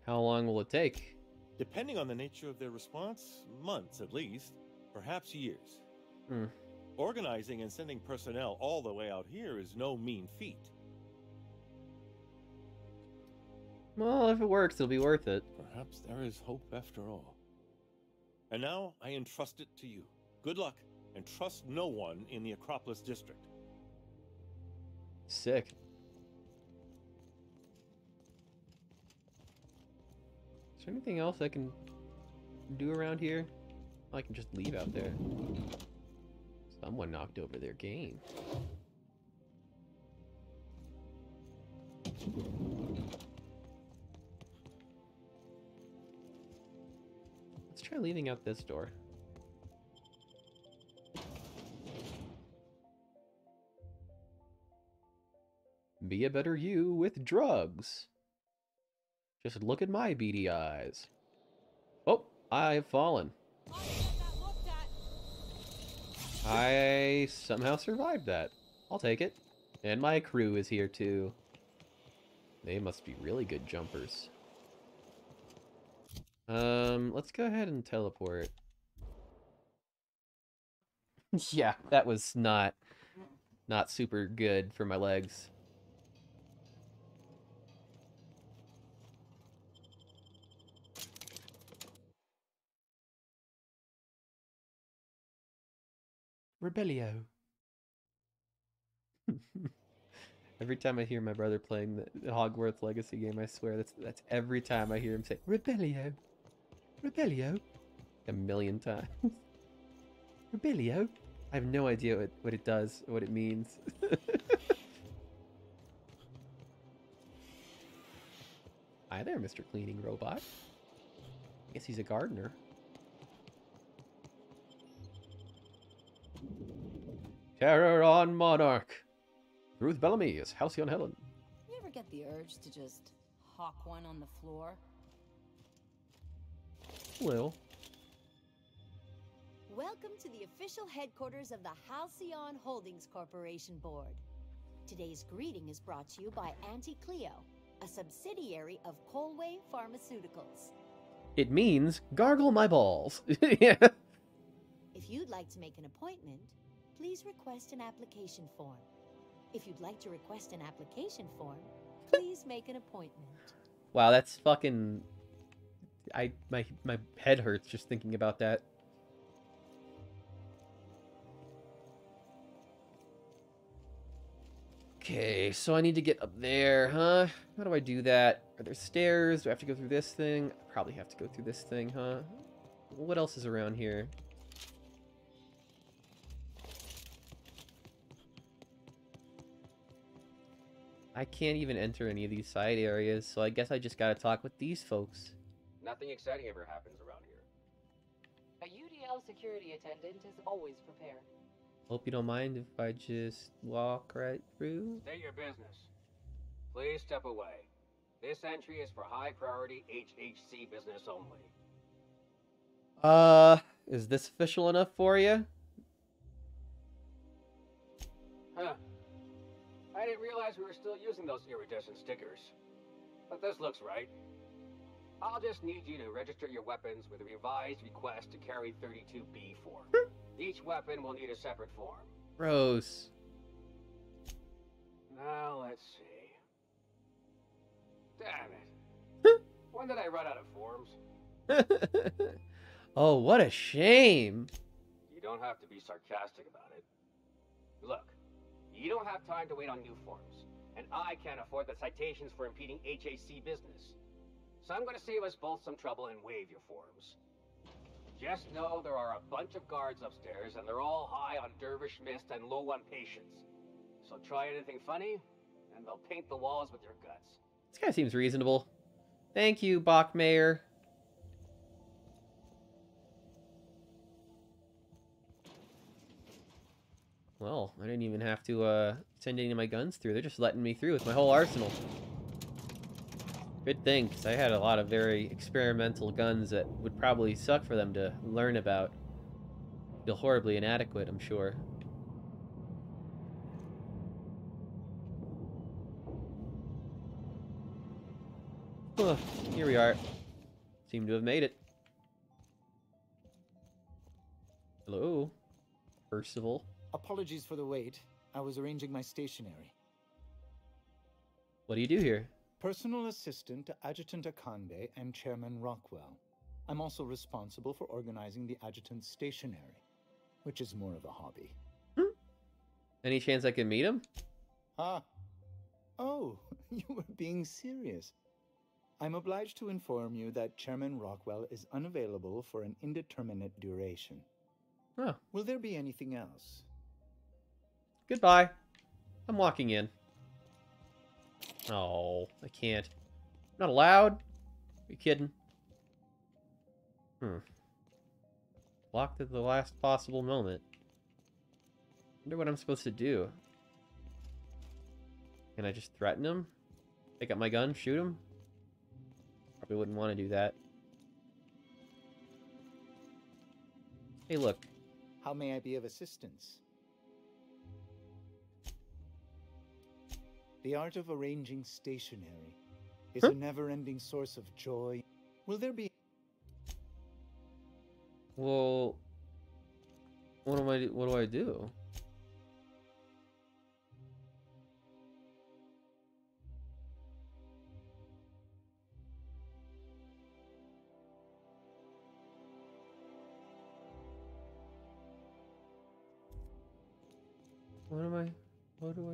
How long will it take? Depending on the nature of their response, months at least, perhaps years. Organizing and sending personnel all the way out here is no mean feat. Well, if it works, it'll be worth it. Perhaps there is hope after all. And now I entrust it to you. Good luck, and trust no one in the Acropolis District. Sick. Is there anything else I can do around here? I can just leave out there. Someone knocked over their game. Let's try leaving out this door. Be a better you with drugs. Just look at my beady eyes. Oh, I have fallen. I somehow survived that. I'll take it. And my crew is here too. They must be really good jumpers. Let's go ahead and teleport. Yeah, that was not super good for my legs. Rebellio. Every time I hear my brother playing the Hogwarts Legacy game, I swear that's every time I hear him say Rebellio. Rebellio. A million times. Rebellio. I have no idea what it does, or what it means. Hi there, Mr. Cleaning Robot. I guess he's a gardener. Terror on Monarch. Ruth Bellamy is Halcyon Helen. You ever get the urge to just hawk one on the floor? Well. Welcome to the official headquarters of the Halcyon Holdings Corporation Board. Today's greeting is brought to you by Auntie Cleo, a subsidiary of Colway Pharmaceuticals. It means gargle my balls. Yeah. If you'd like to make an appointment, please request an application form. If you'd like to request an application form, please make an appointment. Wow, that's fucking... My head hurts just thinking about that. Okay, so I need to get up there, huh? How do I do that? Are there stairs? Do I have to go through this thing? I probably have to go through this thing, huh? What else is around here? I can't even enter any of these side areas, so I guess I just gotta talk with these folks. Nothing exciting ever happens around here. A UDL security attendant is always prepared. Hope you don't mind if I just walk right through. State your business. Please step away. This entry is for high priority HHC business only. Is this official enough for you? Huh. I didn't realize we were still using those iridescent stickers. But this looks right. I'll just need you to register your weapons with a revised request to carry 32B form. Each weapon will need a separate form. Gross. Now, let's see. Damn it. When did I run out of forms? Oh, what a shame. You don't have to be sarcastic about it. Look, you don't have time to wait on new forms, and I can't afford the citations for impeding HAC business. So I'm going to save us both some trouble and waive your forms. Just know there are a bunch of guards upstairs, and they're all high on dervish mist and low on patience. So try anything funny, and they'll paint the walls with your guts. This guy seems reasonable. Thank you, Bachmayer. Well, I didn't even have to send any of my guns through. They're just letting me through with my whole arsenal. Good thing, because I had a lot of very experimental guns that would probably suck for them to learn about. Feel horribly inadequate, I'm sure. Huh, here we are. Seem to have made it. Hello, Percival. Apologies for the wait. I was arranging my stationery. What do you do here? Personal assistant to Adjutant Akande and Chairman Rockwell. I'm also responsible for organizing the adjutant's stationery, which is more of a hobby. Any chance I can meet him? Ah. Oh, you were being serious. I'm obliged to inform you that Chairman Rockwell is unavailable for an indeterminate duration. Oh. Will there be anything else? Goodbye. I'm walking in. Oh, I can't. Not allowed? Are you kidding? Blocked at the last possible moment. Wonder what I'm supposed to do. Can I just threaten him? Pick up my gun, shoot him? Probably wouldn't want to do that. Hey, look. How may I be of assistance? The art of arranging stationery is a never-ending source of joy. Will there be... Well, what do I do? What do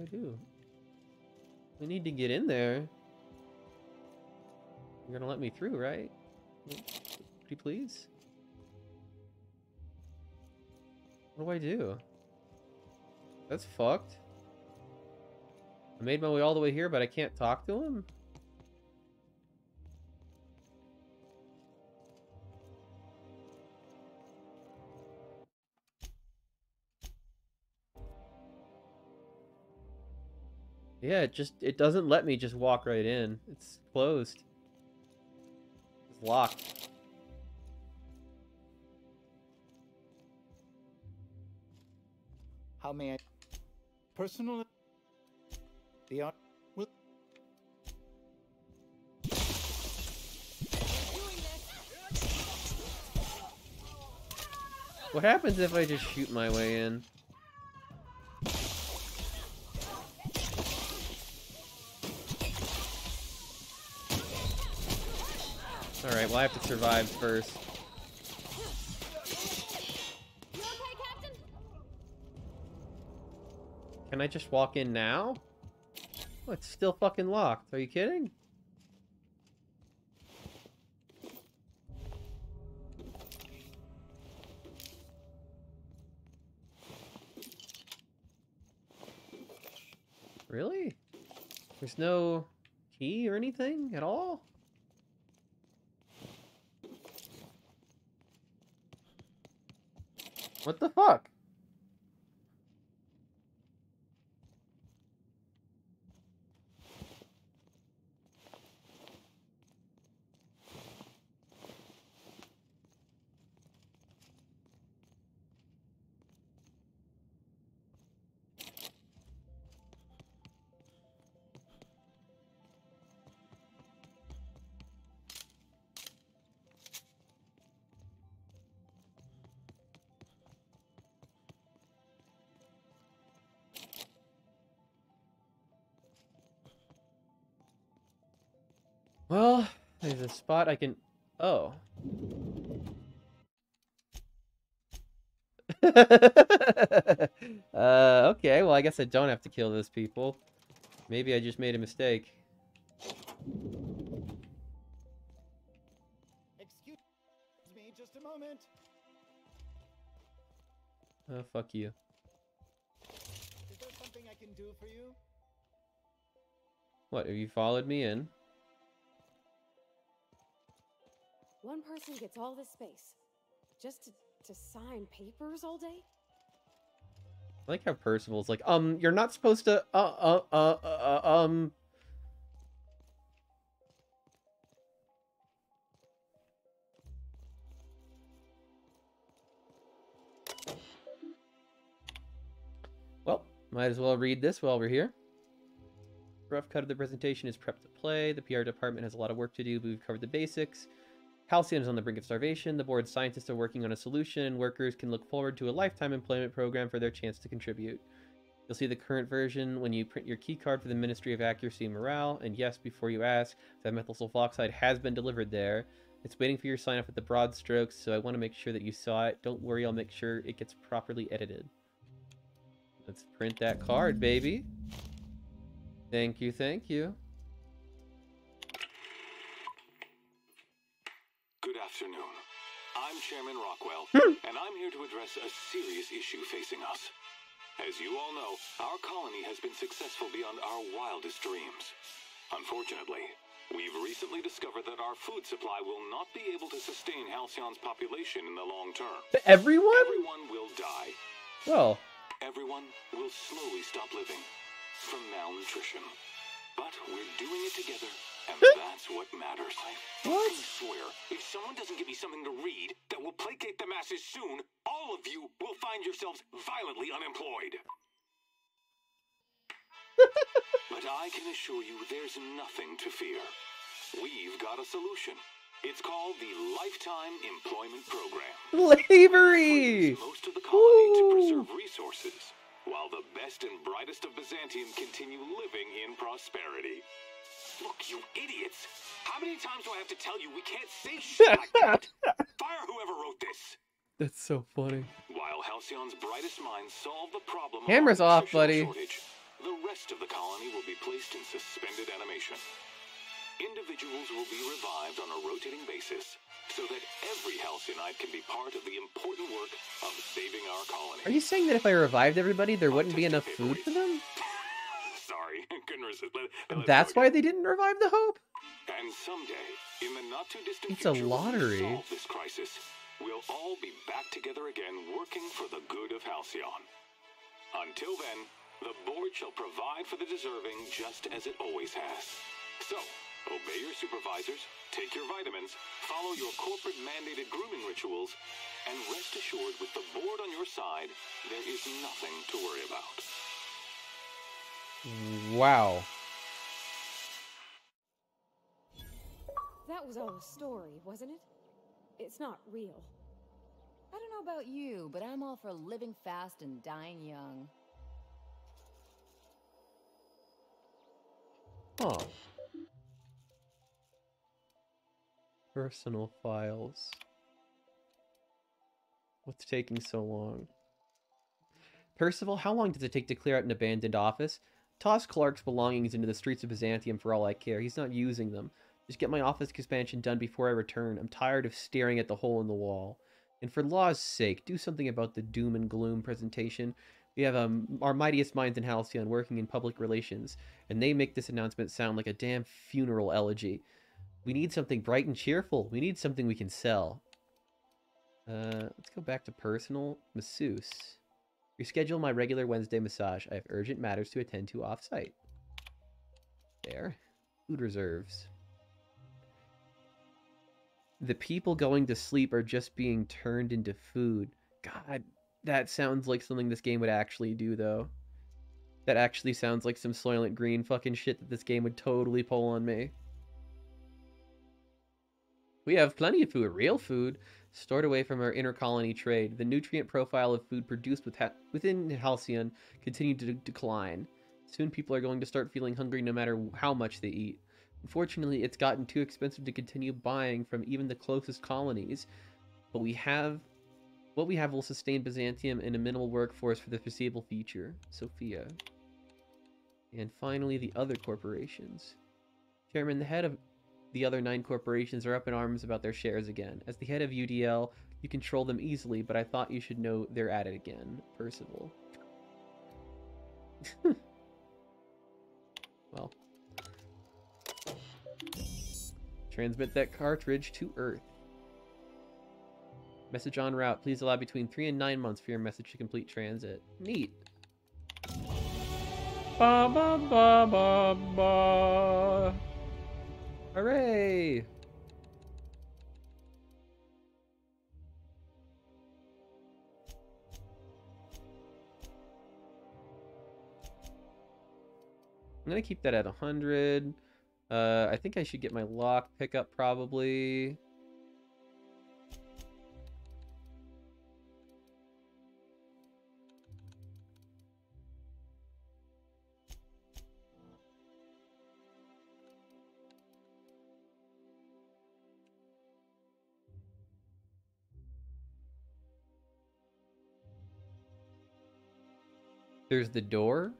I do? We need to get in there. You're gonna let me through, right? Pretty please? What do I do? That's fucked. I made my way all the way here, but I can't talk to him? Yeah, it doesn't let me just walk right in. It's closed. It's locked. How may I... Personal... The art... Will... What happens if I just shoot my way in? Alright, well I have to survive first. You okay, Captain? Can I just walk in now? Oh, it's still fucking locked. Are you kidding? Really? There's no key or anything at all? What the fuck? Well, there's a spot I can... Oh. Okay, well I guess I don't have to kill those people. Maybe I just made a mistake. Excuse me, just a moment. Oh, fuck you. Is there something I can do for you? What, have you followed me in? One person gets all this space. Just to sign papers all day? I like how Percival's like, you're not supposed to, Well, might as well read this while we're here. Rough cut of the presentation is prepped to play. The PR department has a lot of work to do, but we've covered the basics. Halcyon is on the brink of starvation. The board's scientists are working on a solution, and workers can look forward to a lifetime employment program for their chance to contribute. You'll see the current version when you print your keycard for the Ministry of Accuracy and Morale. And yes, before you ask, that methyl sulfoxide has been delivered there. It's waiting for your sign-off with the broad strokes, so I want to make sure that you saw it. Don't worry, I'll make sure it gets properly edited. Let's print that card, baby. Thank you, thank you. Good afternoon. I'm Chairman Rockwell, and I'm here to address a serious issue facing us. As you all know, our colony has been successful beyond our wildest dreams. Unfortunately, we've recently discovered that our food supply will not be able to sustain Halcyon's population in the long term. Everyone? Everyone will die. Well. Everyone will slowly stop living from malnutrition. But we're doing it together, and that's what matters. I fucking swear, if someone doesn't give me something to read that will placate the masses soon, all of you will find yourselves violently unemployed. But I can assure you there's nothing to fear. We've got a solution. It's called the Lifetime Employment Program. Slavery! Most of the colony to preserve resources, while the best and brightest of Byzantium continue living in prosperity. Look, you idiots! How many times do I have to tell you we can't say shit like that? Fire whoever wrote this! That's so funny. While Halcyon's brightest minds solve the problem Camera's of off, nutritional buddy. shortage, the rest of the colony will be placed in suspended animation. Individuals will be revived on a rotating basis, so that every Halcyon-ite can be part of the important work of saving our colony. Are you saying that if I revived everybody, there wouldn't be enough food for them? Sorry, couldn't resist. That's why they didn't revive the Hope? And someday, in the not-too-distant It's a future, when lottery. we solve this crisis, we'll all be back together again, working for the good of Halcyon. Until then, the board shall provide for the deserving just as it always has. So, obey your supervisors, take your vitamins, follow your corporate-mandated grooming rituals, and rest assured with the board on your side, there is nothing to worry about. Wow. That was all a story, wasn't it? It's not real. I don't know about you, but I'm all for living fast and dying young. Huh. Personal files. What's taking so long? Percival, how long does it take to clear out an abandoned office? Toss Clark's belongings into the streets of Byzantium for all I care. He's not using them. Just get my office expansion done before I return. I'm tired of staring at the hole in the wall. And for law's sake, do something about the doom and gloom presentation. We have our mightiest minds in Halcyon working in public relations, and they make this announcement sound like a damn funeral elegy. We need something bright and cheerful. We need something we can sell. Let's go back to personal. Masseuse. Reschedule my regular Wednesday massage. I have urgent matters to attend to off-site. There. Food reserves. The people going to sleep are just being turned into food. God, that sounds like something this game would actually do, though. That actually sounds like some Soylent Green fucking shit that this game would totally pull on me. We have plenty of food, real food, stored away from our inter-colony trade. The nutrient profile of food produced within Halcyon continued to decline. Soon people are going to start feeling hungry no matter how much they eat. Unfortunately, it's gotten too expensive to continue buying from even the closest colonies. But what we have will sustain Byzantium in a minimal workforce for the foreseeable future. Sophia. And finally, the other corporations. Chairman, the head of the other 9 corporations are up in arms about their shares again. As the head of UDL, you control them easily, but I thought you should know they're at it again. Percival. Well. Transmit that cartridge to Earth. Message en route. Please allow between 3 and 9 months for your message to complete transit. Neat. Ba ba ba ba ba. Hooray! I'm gonna keep that at 100. I think I should get my lock pickup probably. There's the door.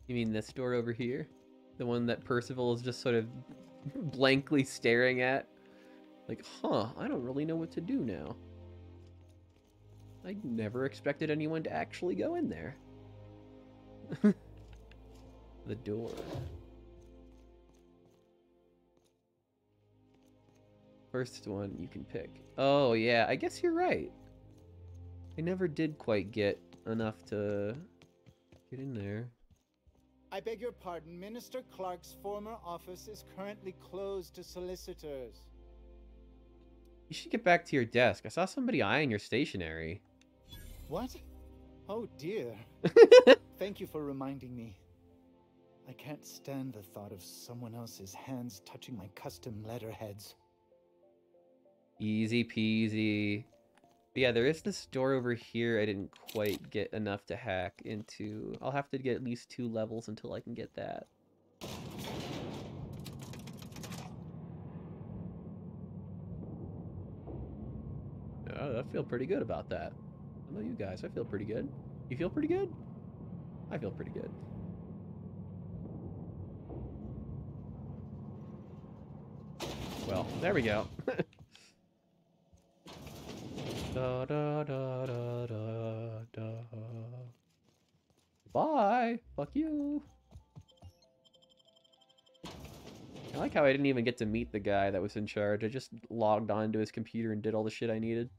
You mean this door over here? The one that Percival is just sort of blankly staring at? Like, huh, I don't really know what to do now. I never expected anyone to actually go in there. The door. First one you can pick. Oh, yeah, I guess you're right. I never did quite get enough to get in there. I beg your pardon. Minister Clark's former office is currently closed to solicitors. You should get back to your desk. I saw somebody eyeing your stationery. What? Oh dear. Thank you for reminding me. I can't stand the thought of someone else's hands touching my custom letterheads. Easy peasy. But yeah, there is this door over here I didn't quite get enough to hack into. I'll have to get at least 2 levels until I can get that. Oh, I feel pretty good about that. I know you guys, I feel pretty good. You feel pretty good? I feel pretty good. Well, there we go. Da, da, da, da, da, da. Bye. Fuck you. I like how I didn't even get to meet the guy that was in charge. I just logged onto his computer and did all the shit I needed.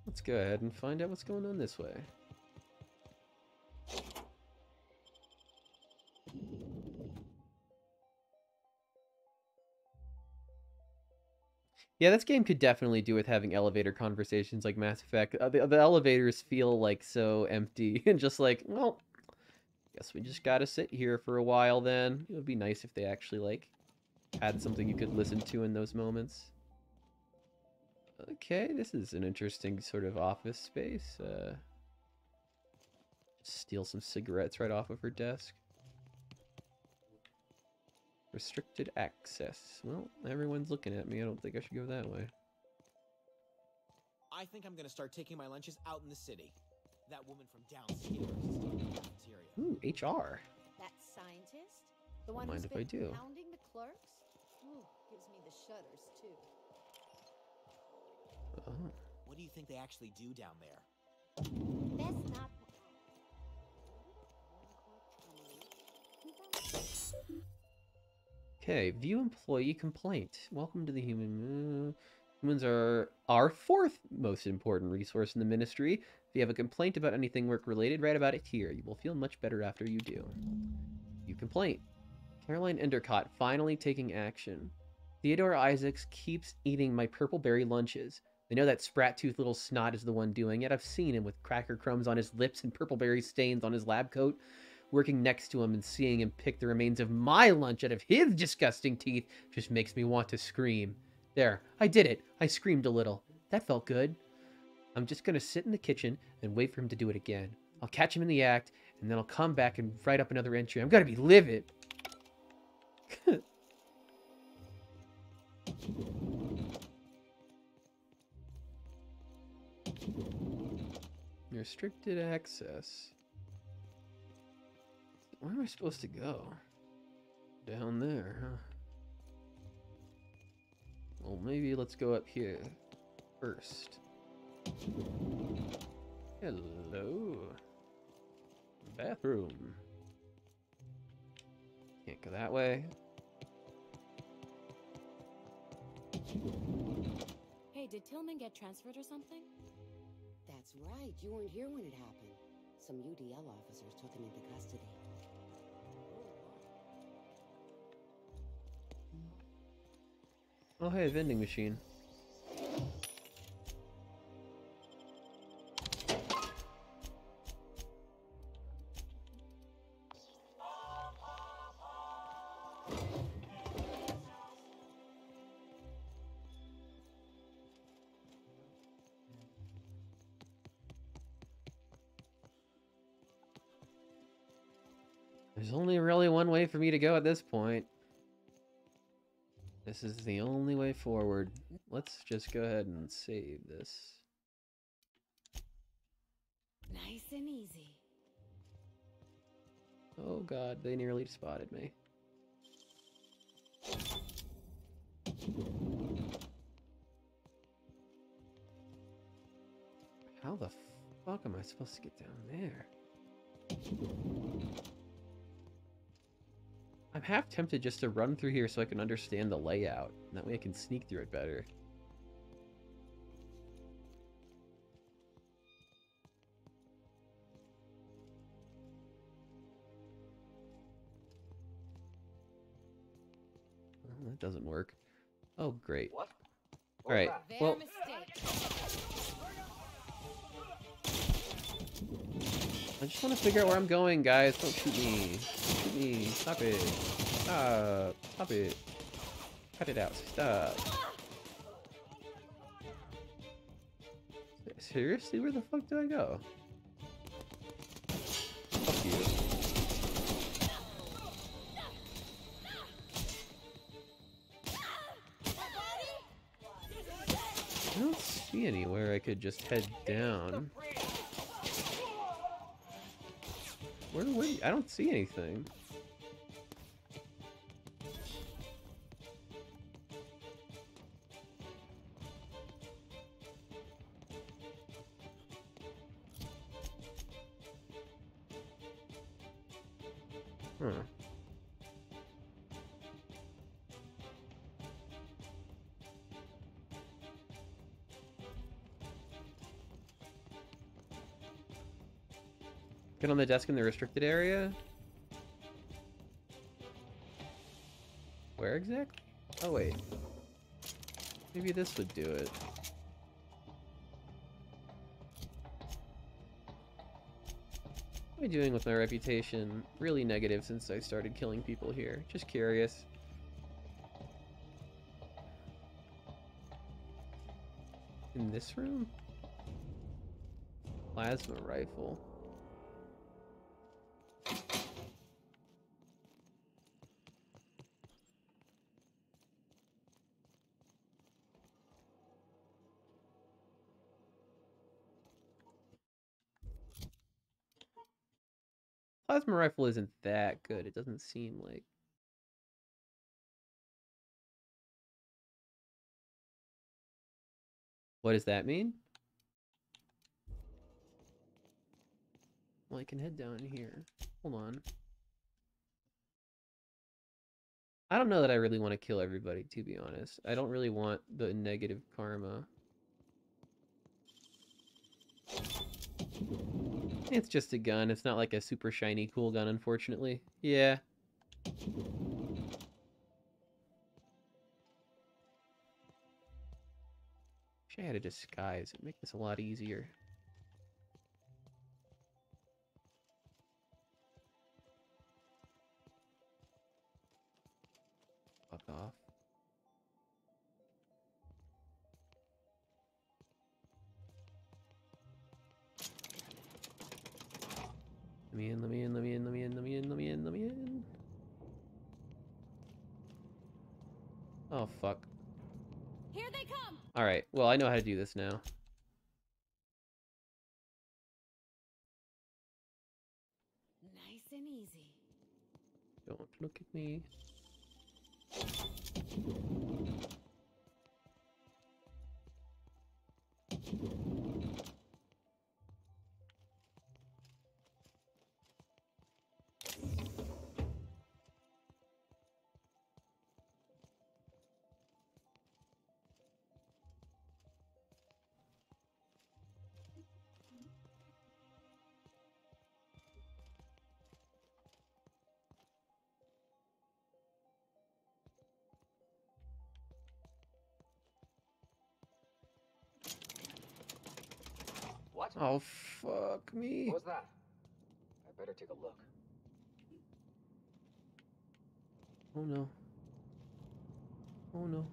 Let's go ahead and find out what's going on this way. Yeah, this game could definitely do with having elevator conversations like Mass Effect. The elevators feel like so empty and just like, well, guess we just gotta sit here for a while then. It would be nice if they actually like had something you could listen to in those moments. Okay, this is an interesting sort of office space. Steal some cigarettes right off of her desk. Restricted access. Well, everyone's looking at me. I don't think I should go that way. I think I'm gonna start taking my lunches out in the city. That woman from downstairs is in the cafeteria. Ooh, HR. That scientist? The one Mind who's if been I do? pounding the clerks? Ooh, gives me the shudders, too. Oh. What do you think they actually do down there? That's not... Okay, view employee complaint. Welcome to the human... humans are our 4th most important resource in the ministry. If you have a complaint about anything work-related, write about it here. You will feel much better after you do. View complaint. Caroline Endicott finally taking action. Theodore Isaacs keeps eating my purple berry lunches. I know that sprat-toothed little snot is the one doing it. I've seen him with cracker crumbs on his lips and purple berry stains on his lab coat. Working next to him and seeing him pick the remains of my lunch out of his disgusting teeth just makes me want to scream. There, I did it. I screamed a little. That felt good. I'm just going to sit in the kitchen and wait for him to do it again. I'll catch him in the act, and then I'll come back and write up another entry. I'm going to be livid. Restricted access. Where am I supposed to go? Down there, huh? Well, maybe let's go up here first. Hello. Bathroom. Can't go that way. Hey, did Tillman get transferred or something? That's right. You weren't here when it happened. Some UDL officers took him into custody. Oh, hey, vending machine. There's only really one way for me to go at this point. This is the only way forward. Let's just go ahead and save this. Nice and easy. Oh god, they nearly spotted me. How the fuck am I supposed to get down there? I'm half tempted just to run through here so I can understand the layout. And that way I can sneak through it better. Well, that doesn't work. Oh, great. What? Alright, well... I just want to figure out where I'm going, guys. Don't shoot me. Shoot me. Stop it. Stop. Stop it. Cut it out. Stop. Seriously? Where the fuck do I go? Fuck you. I don't see anywhere I could just head down. Where I don't see anything. Huh. Get on the desk in the restricted area? Where exactly? Oh, wait. Maybe this would do it. What am I doing with my reputation? Really negative since I started killing people here. Just curious. In this room? Plasma rifle. Plasma rifle isn't that good. It doesn't seem like. What does that mean? Well, I can head down here. Hold on. I don't know that I really want to kill everybody, to be honest. I don't really want the negative karma. It's just a gun. It's not like a super shiny, cool gun, unfortunately. Yeah. Wish I had a disguise. It'd make this a lot easier. Fuck off. Let me in, let me in, let me in, let me in, let me in, let me in, let me in. Oh, fuck. Here they come! Alright, well, I know how to do this now. Nice and easy. Don't look at me. What? Oh, fuck me. What was that? I better take a look. Oh, no. Oh, no.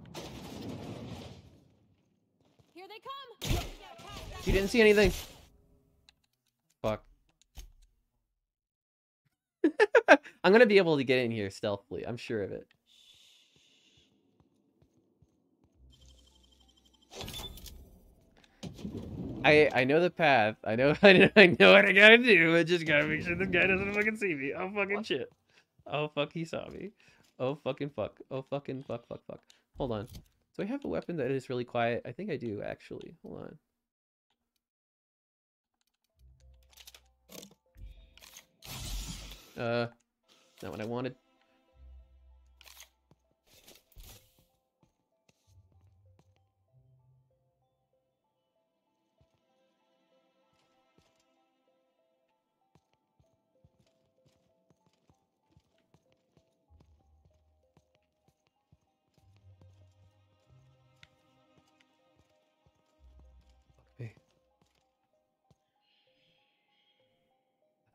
Here they come! You didn't see anything. Fuck. I'm gonna be able to get in here stealthily. I'm sure of it. I know the path. I know I know what I gotta do. I just gotta make sure this guy doesn't fucking see me. Oh fucking shit. Oh fuck, he saw me. Oh fucking fuck. Oh fucking fuck. Hold on. Do I have a weapon that is really quiet? I think I do, actually. Hold on. Not what I wanted. Okay.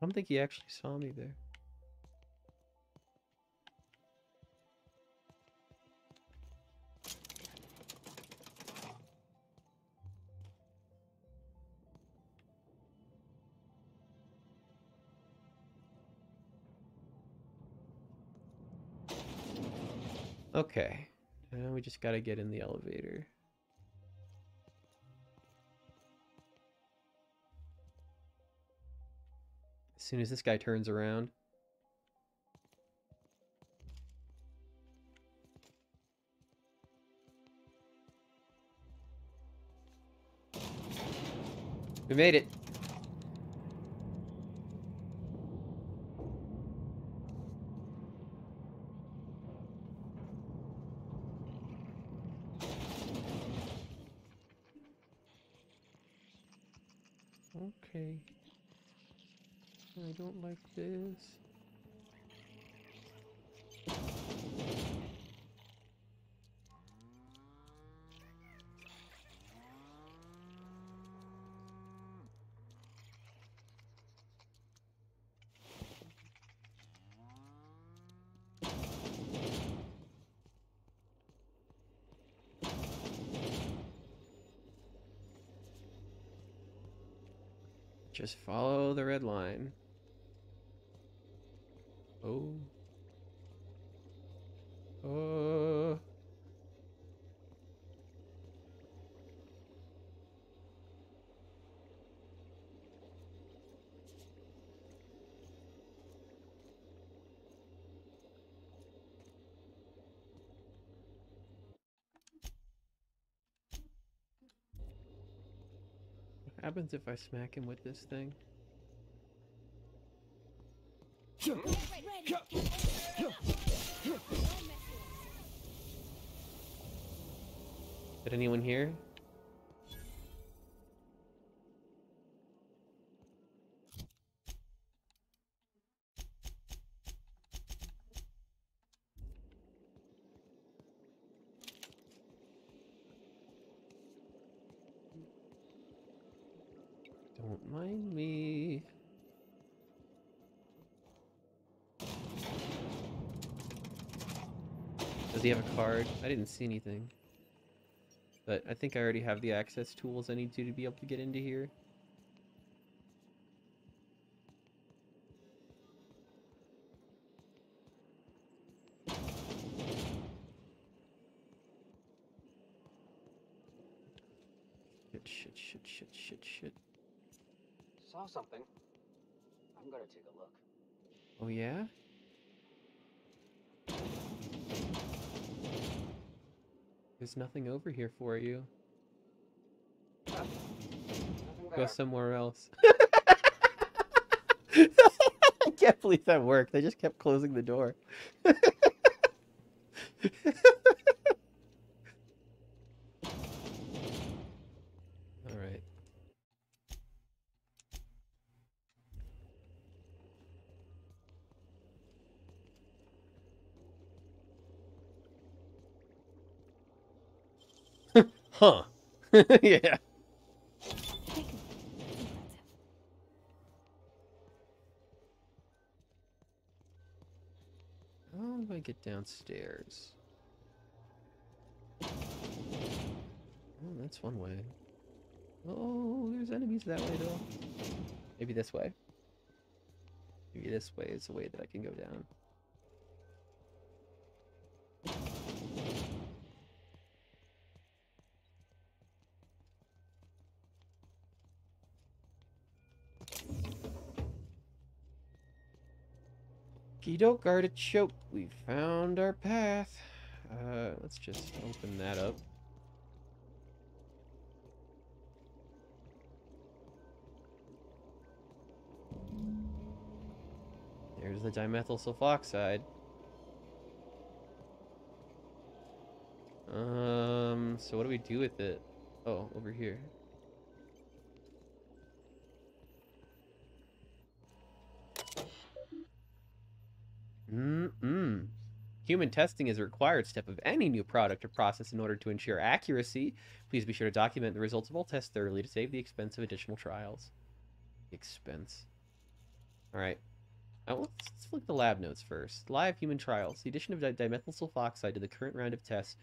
I don't think he actually saw me there. Okay. Now we just gotta get in the elevator. As soon as this guy turns around. We made it. Okay. I don't like this. Just follow the red line. Oh. What happens if I smack him with this thing? Did anyone hear? Don't mind me. Does he have a card? I didn't see anything. But I think I already have the access tools I need to be able to get into here. Shit. Saw something. I'm gonna take a look. Oh yeah? There's nothing over here for you. Go somewhere else. I can't believe that worked. I just kept closing the door. Alright. Huh. Yeah. How do I get downstairs? Oh, that's one way. Oh, there's enemies that way though. Maybe this way. Maybe this way is the way that I can go down. Kido artichoke, we found our path. Let's just open that up. There's the dimethyl sulfoxide. So what do we do with it? Oh, over here. Human testing is a required step of any new product or process in order to ensure accuracy. Please be sure to document the results of all tests thoroughly to save the expense of additional trials. Expense. All right. Let's look at the lab notes first. Live human trials. The addition of dimethyl sulfoxide to the current round of tests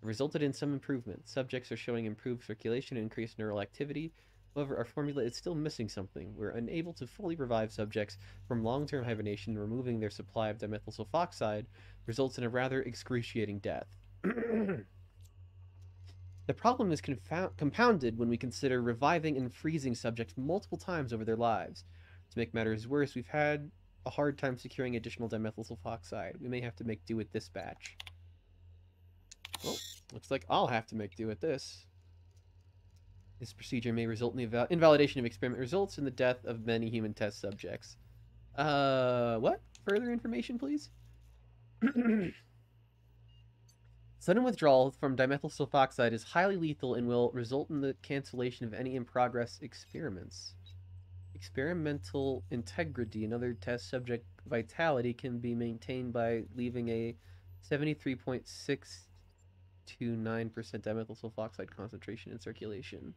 resulted in some improvements. Subjects are showing improved circulation and increased neural activity. However, our formula is still missing something. We're unable to fully revive subjects from long-term hibernation. Removing their supply of dimethyl sulfoxide results in a rather excruciating death. The problem is compounded when we consider reviving and freezing subjects multiple times over their lives. To make matters worse, we've had a hard time securing additional dimethyl sulfoxide. We may have to make do with this batch. Well, looks like I'll have to make do with this. This procedure may result in the invalidation of experiment results and the death of many human test subjects. What? Further information, please? Sudden withdrawal from dimethyl sulfoxide is highly lethal and will result in the cancellation of any in-progress experiments. Experimental integrity and other test subject vitality can be maintained by leaving a 73.629% dimethyl sulfoxide concentration in circulation.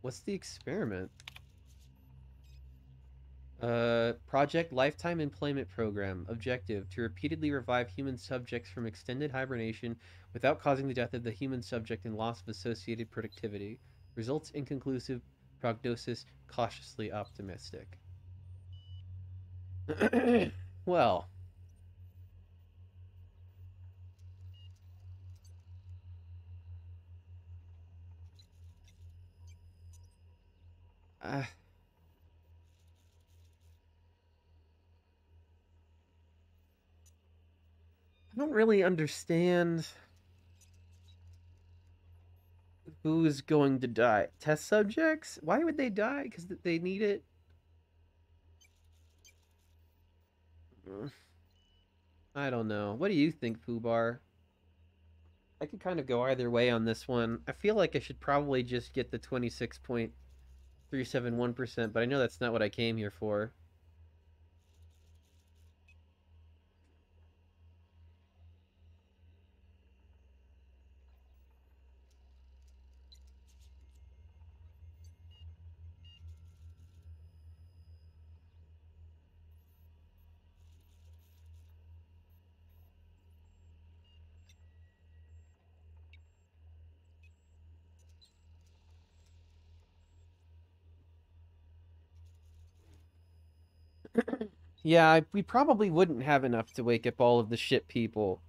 What's the experiment? Project Lifetime Employment Program. Objective: to repeatedly revive human subjects from extended hibernation without causing the death of the human subject and loss of associated productivity. Results inconclusive. Prognosis cautiously optimistic. Well. I don't really understand who's going to die. Test subjects? Why would they die? Because they need it? I don't know. What do you think, Poobar? I could kind of go either way on this one. I feel like I should probably just get the 26.371%, but I know that's not what I came here for. Yeah, we probably wouldn't have enough to wake up all of the shit people.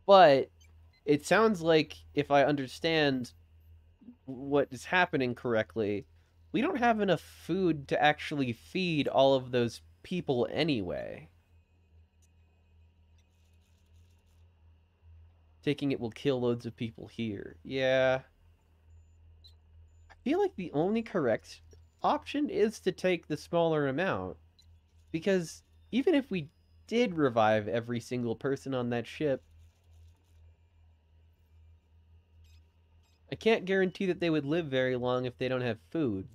But it sounds like, if I understand what is happening correctly, we don't have enough food to actually feed all of those people anyway. Taking it will kill loads of people here. Yeah. I feel like the only correct option is to take the smaller amount. Because even if we did revive every single person on that ship, I can't guarantee that they would live very long if they don't have food.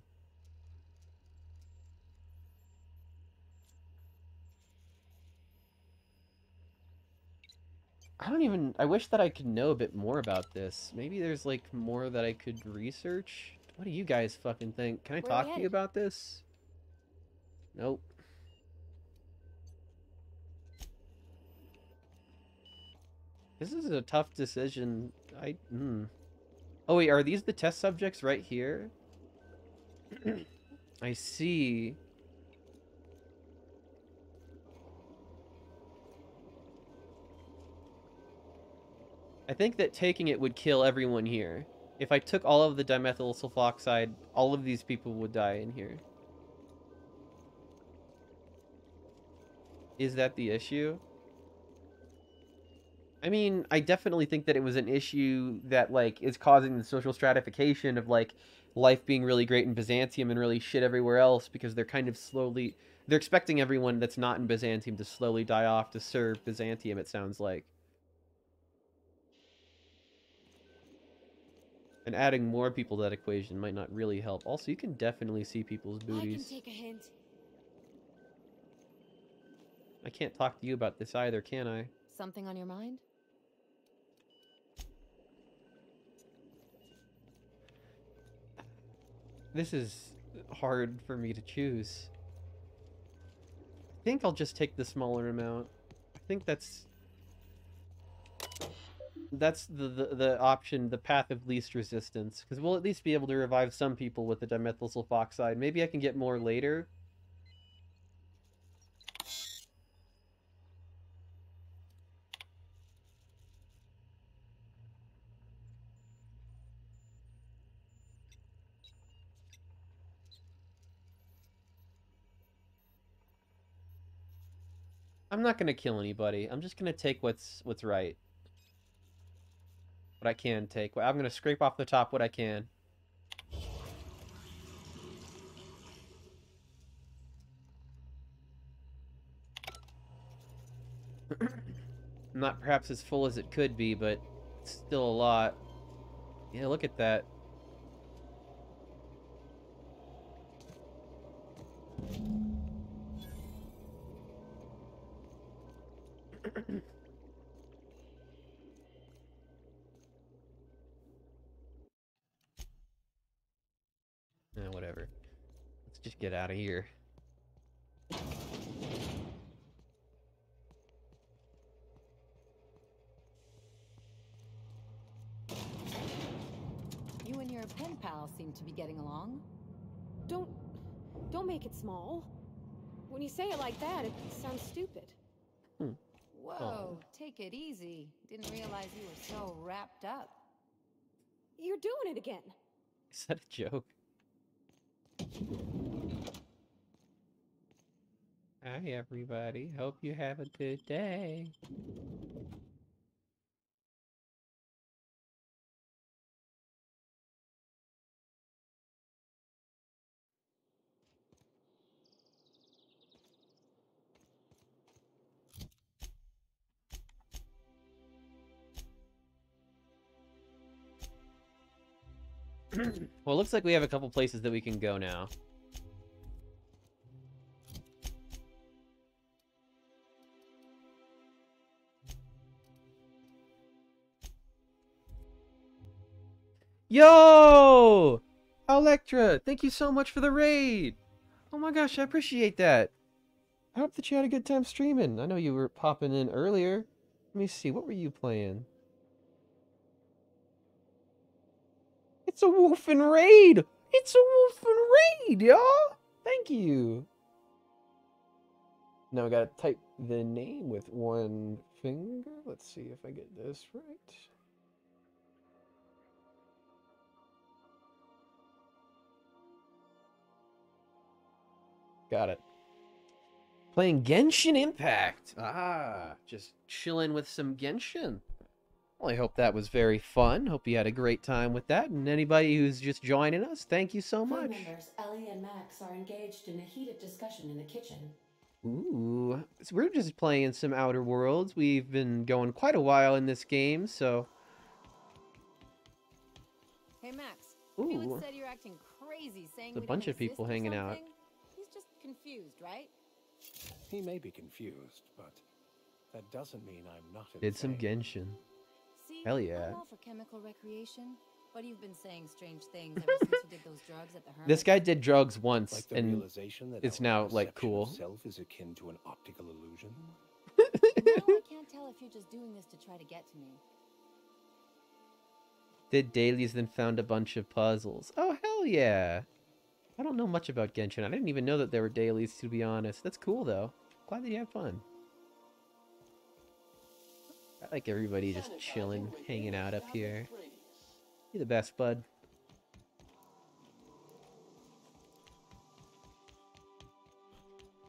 I wish that I could know a bit more about this. Maybe there's, like, more that I could research? What do you guys fucking think? Can I talk to you about this? Nope. This is a tough decision. Oh wait, are these the test subjects right here? I see. I think that taking it would kill everyone here. If I took all of the dimethyl sulfoxide, all of these people would die in here. Is that the issue? I mean, I definitely think that it was an issue that, like, is causing the social stratification of, like, life being really great in Byzantium and really shit everywhere else, because they're kind of slowly... They're expecting everyone that's not in Byzantium to slowly die off to serve Byzantium, it sounds like. And adding more people to that equation might not really help. Also, you can definitely see people's booties. I can take a hint. I can't talk to you about this either, can I? Something on your mind? This is hard for me to choose. I think I'll just take the smaller amount. I think that's the option, the path of least resistance. Because we'll at least be able to revive some people with the dimethyl sulfoxide. Maybe I can get more later. I'm not gonna kill anybody. I'm just gonna take what's right. What I can take. I'm gonna scrape off the top what I can. Not perhaps as full as it could be, but it's still a lot. Yeah, look at that. Whatever. Let's just get out of here. You and your pen pal seem to be getting along. Don't make it small. When you say it like that, it sounds stupid. Whoa, take it easy. Didn't realize you were so wrapped up. You're doing it again. Is that a joke? Hi, everybody. Hope you have a good day. Well, it looks like we have a couple places that we can go now. Yo! Electra, thank you so much for the raid! Oh my gosh, I appreciate that. I hope that you had a good time streaming. I know you were popping in earlier. Let me see, what were you playing? It's a wolfen raid! It's a wolfen raid, y'all! Thank you! Now I gotta type the name with one finger. Let's see if I get this right. Got it. Playing Genshin Impact. Ah, just chilling with some Genshin. Well, I hope that was very fun. Hope you had a great time with that. And anybody who's just joining us, thank you so much. Crew members Ellie and Max are engaged in a heated discussion in the kitchen. Ooh, so we're just playing some Outer Worlds. We've been going quite a while in this game, so... Hey, Max. Ooh. Felix said you're acting crazy, saying There's a bunch of people hanging out. He's just confused, right? He may be confused, but that doesn't mean I'm not insane. Did some Genshin. See, Hell yeah. I'm all for chemical recreation, but you've been saying strange things ever since you did those drugs at the Hermit. This guy did drugs once, Like the and realization that it's our now, like, perception cool. of self is akin to an optical illusion. Now I can't tell if you're just doing this to try to get to me. Did dailies, then found a bunch of puzzles. Oh, hell yeah. I don't know much about Genshin. I didn't even know that there were dailies, to be honest. That's cool, though. Glad that you had fun. I like everybody just chilling, hanging out up here. You're the best, bud.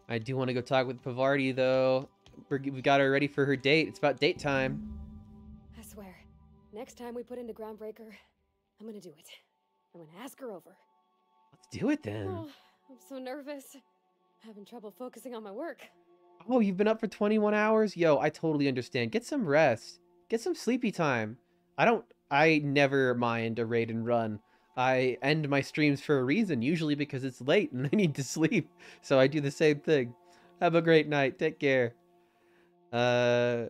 I do want to go talk with Pavarti, though. We got her ready for her date. It's about date time. I swear, next time we put into Groundbreaker, I'm gonna do it. I'm gonna ask her over. Let's do it then. Oh, I'm so nervous. Having trouble focusing on my work. Oh, you've been up for 21 hours? Yo, I totally understand. Get some rest. Get some sleepy time. I never mind a raid and run. I end my streams for a reason, usually because it's late and I need to sleep. So I do the same thing. Have a great night. Take care. I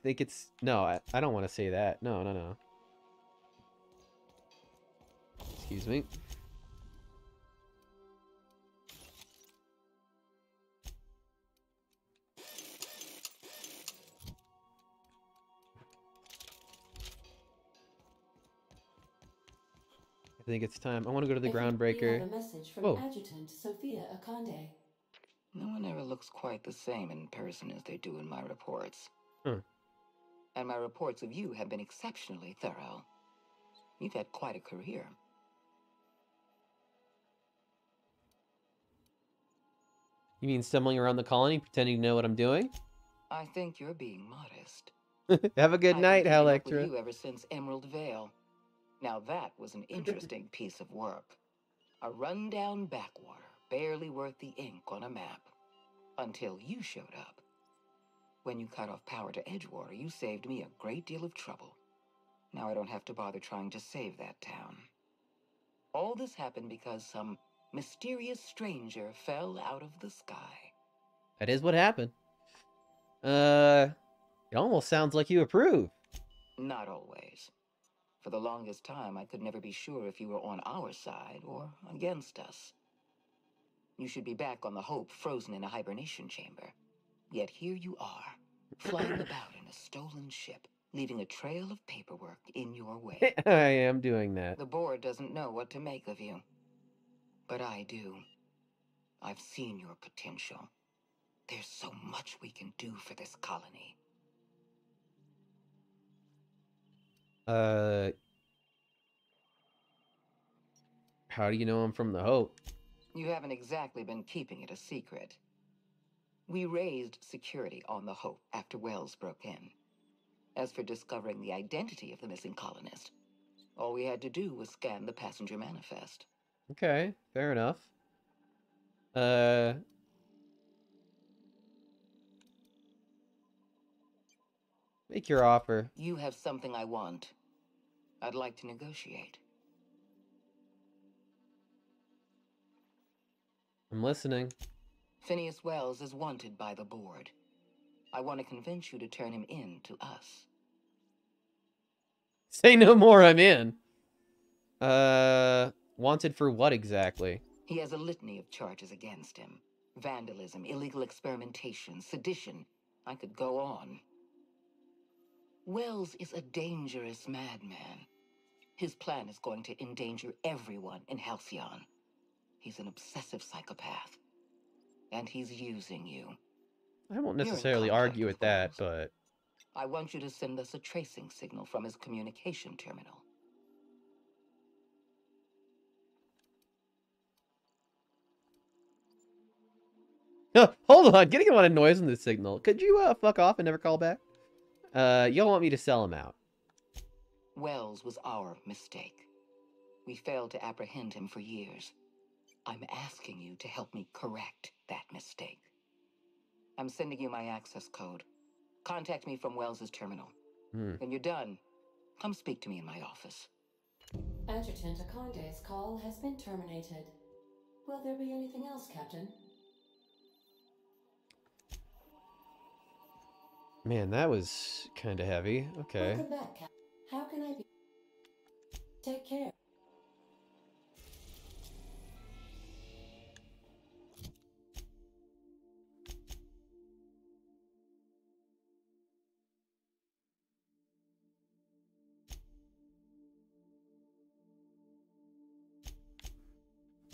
think it's... No, I don't want to say that. No. Excuse me. I think it's time. I want to go to the Groundbreaker. You have a message from Whoa. Adjutant Sophia Akande. No one ever looks quite the same in person as they do in my reports. Huh. And my reports of you have been exceptionally thorough. You've had quite a career. You mean stumbling around the colony, pretending to know what I'm doing? I think you're being modest. Have a good night, I've been keeping up Halectra. with you ever since Emerald Vale. Now that was an interesting piece of work. A rundown backwater, barely worth the ink on a map. Until you showed up. When you cut off power to Edgewater, you saved me a great deal of trouble. Now I don't have to bother trying to save that town. All this happened because some mysterious stranger fell out of the sky. That is what happened. It almost sounds like you approve. Not always. For the longest time, I could never be sure if you were on our side or against us. You should be back on the Hope, frozen in a hibernation chamber. Yet here you are, flying about in a stolen ship, leaving a trail of paperwork in your way. I am doing that. The board doesn't know what to make of you. But I do. I've seen your potential. There's so much we can do for this colony. How do you know I'm from the Hope? You haven't exactly been keeping it a secret. We raised security on the Hope after Wells broke in. As for discovering the identity of the missing colonist, all we had to do was scan the passenger manifest. Okay, fair enough. Make your offer. You have something I want. I'd like to negotiate. I'm listening. Phineas Wells is wanted by the board. I want to convince you to turn him in to us. Say no more, I'm in. Wanted for what exactly? He has a litany of charges against him. Vandalism, illegal experimentation, sedition. I could go on. Wells is a dangerous madman. His plan is going to endanger everyone in Halcyon. He's an obsessive psychopath. And he's using you. I won't necessarily argue with that, but... I want you to send us a tracing signal from his communication terminal. Hold on, getting a lot of noise in the signal. Could you fuck off and never call back? Y'all want me to sell him out. Wells was our mistake. We failed to apprehend him for years. I'm asking you to help me correct that mistake. I'm sending you my access code. Contact me from Wells's terminal. When you're done, come speak to me in my office. Adjutant Akonde's call has been terminated. Will there be anything else, Captain? Man, that was kind of heavy. Okay. Welcome back, Captain. How can I be? Take care.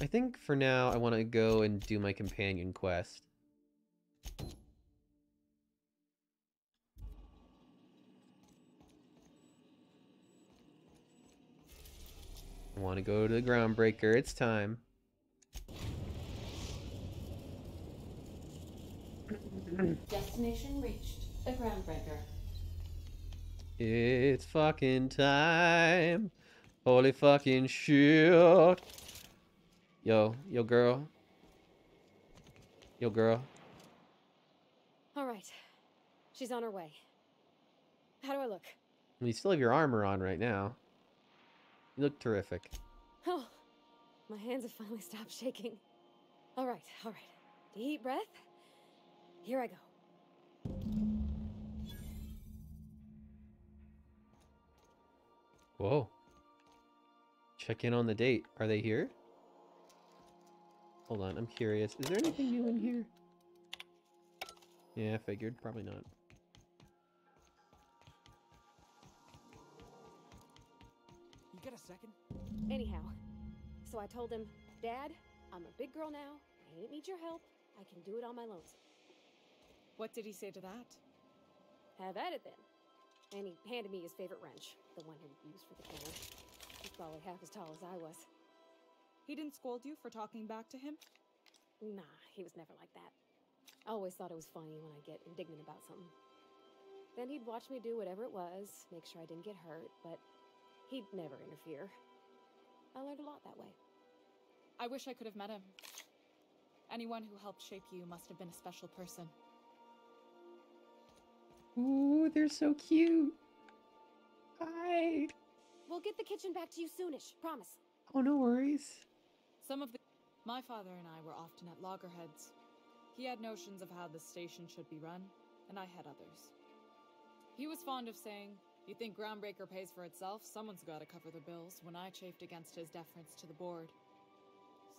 I think for now I want to go and do my companion quest. I want to go to the Groundbreaker. It's time. Destination reached. The groundbreaker. It's fucking time. Holy fucking shit. Yo girl. Yo girl. All right. She's on her way. How do I look? You still have your armor on right now. You look terrific. Oh, my hands have finally stopped shaking. All right. Deep breath. Here I go. Whoa. Check in on the date. Are they here? Hold on, I'm curious. Is there anything new in here? Yeah, I figured. Probably not. You got a second? Anyhow, so I told him, Dad, I'm a big girl now. I ain't need your help. I can do it on my lonesome. What did he say to that? Have at it then. And he handed me his favorite wrench, the one he used for the camera. He's probably half as tall as I was. He didn't scold you for talking back to him? Nah, he was never like that. I always thought it was funny when I get indignant about something. Then he'd watch me do whatever it was, make sure I didn't get hurt, but he'd never interfere. I learned a lot that way. I wish I could have met him. Anyone who helped shape you must have been a special person. Ooh, they're so cute. Hi. We'll get the kitchen back to you soonish, promise. Oh, no worries. My father and I were often at loggerheads. He had notions of how the station should be run, and I had others. He was fond of saying, "You think Groundbreaker pays for itself? Someone's got to cover the bills," when I chafed against his deference to the board.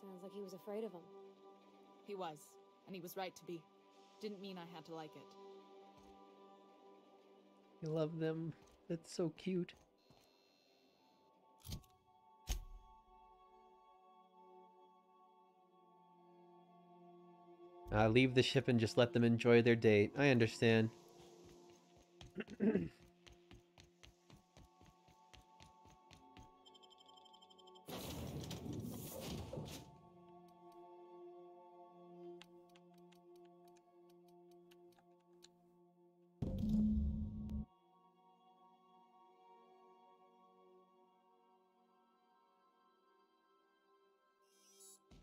Sounds like he was afraid of him. He was, and he was right to be. Didn't mean I had to like it. I love them. That's so cute. Leave the ship and just let them enjoy their date. I understand.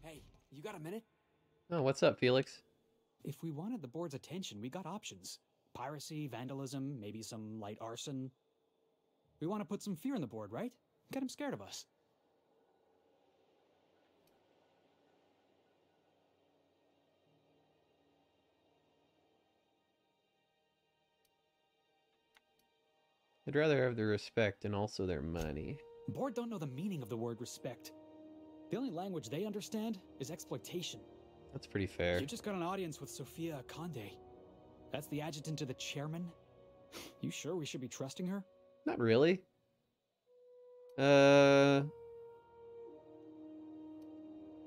Hey, you got a minute? Oh, what's up, Felix? If we wanted the board's attention, we got options. Piracy, vandalism, maybe some light arson. We want to put some fear in the board, right? Get them scared of us. I'd rather have their respect and also their money. Board don't know the meaning of the word respect. The only language they understand is exploitation. That's pretty fair. You just got an audience with Sophia Conde. That's the adjutant to the chairman? You sure we should be trusting her? Not really. There's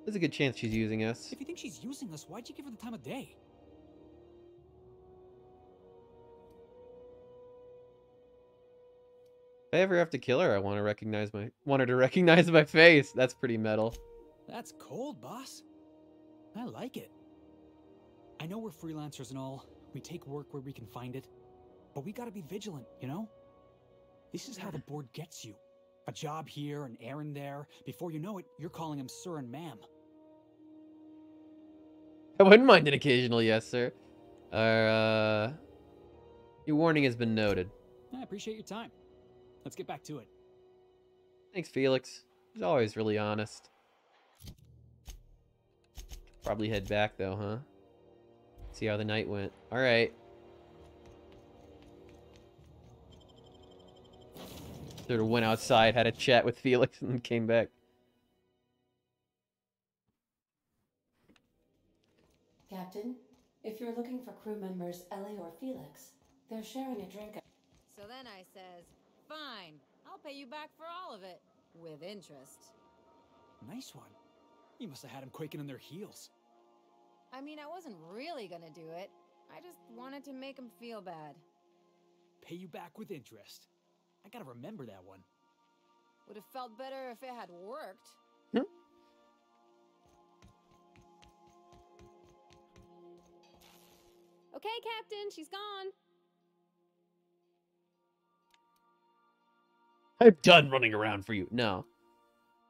a good chance she's using us. If you think she's using us, why'd you give her the time of day? If I ever have to kill her, I want her to recognize my face. That's pretty metal. That's cold, boss. I like it. I know we're freelancers and all. We take work where we can find it. But we gotta be vigilant, you know? This is how the board gets you. A job here, an errand there. Before you know it, you're calling him sir and ma'am. I wouldn't mind an occasional yes, sir. Your warning has been noted. I appreciate your time. Let's get back to it. Thanks, Felix. He's always really honest. Probably head back, though, huh? See how the night went. Alright. Sort of went outside, had a chat with Felix, and came back. Captain, if you're looking for crew members Ellie or Felix, they're sharing a drink. So then I says, "Fine, I'll pay you back for all of it, with interest." Nice one. You must have had them quaking in their heels. I mean, I wasn't really gonna do it. I just wanted to make him feel bad. Pay you back with interest. I gotta remember that one. Would have felt better if it had worked. Okay, Captain, she's gone. I'm done running around for you. No.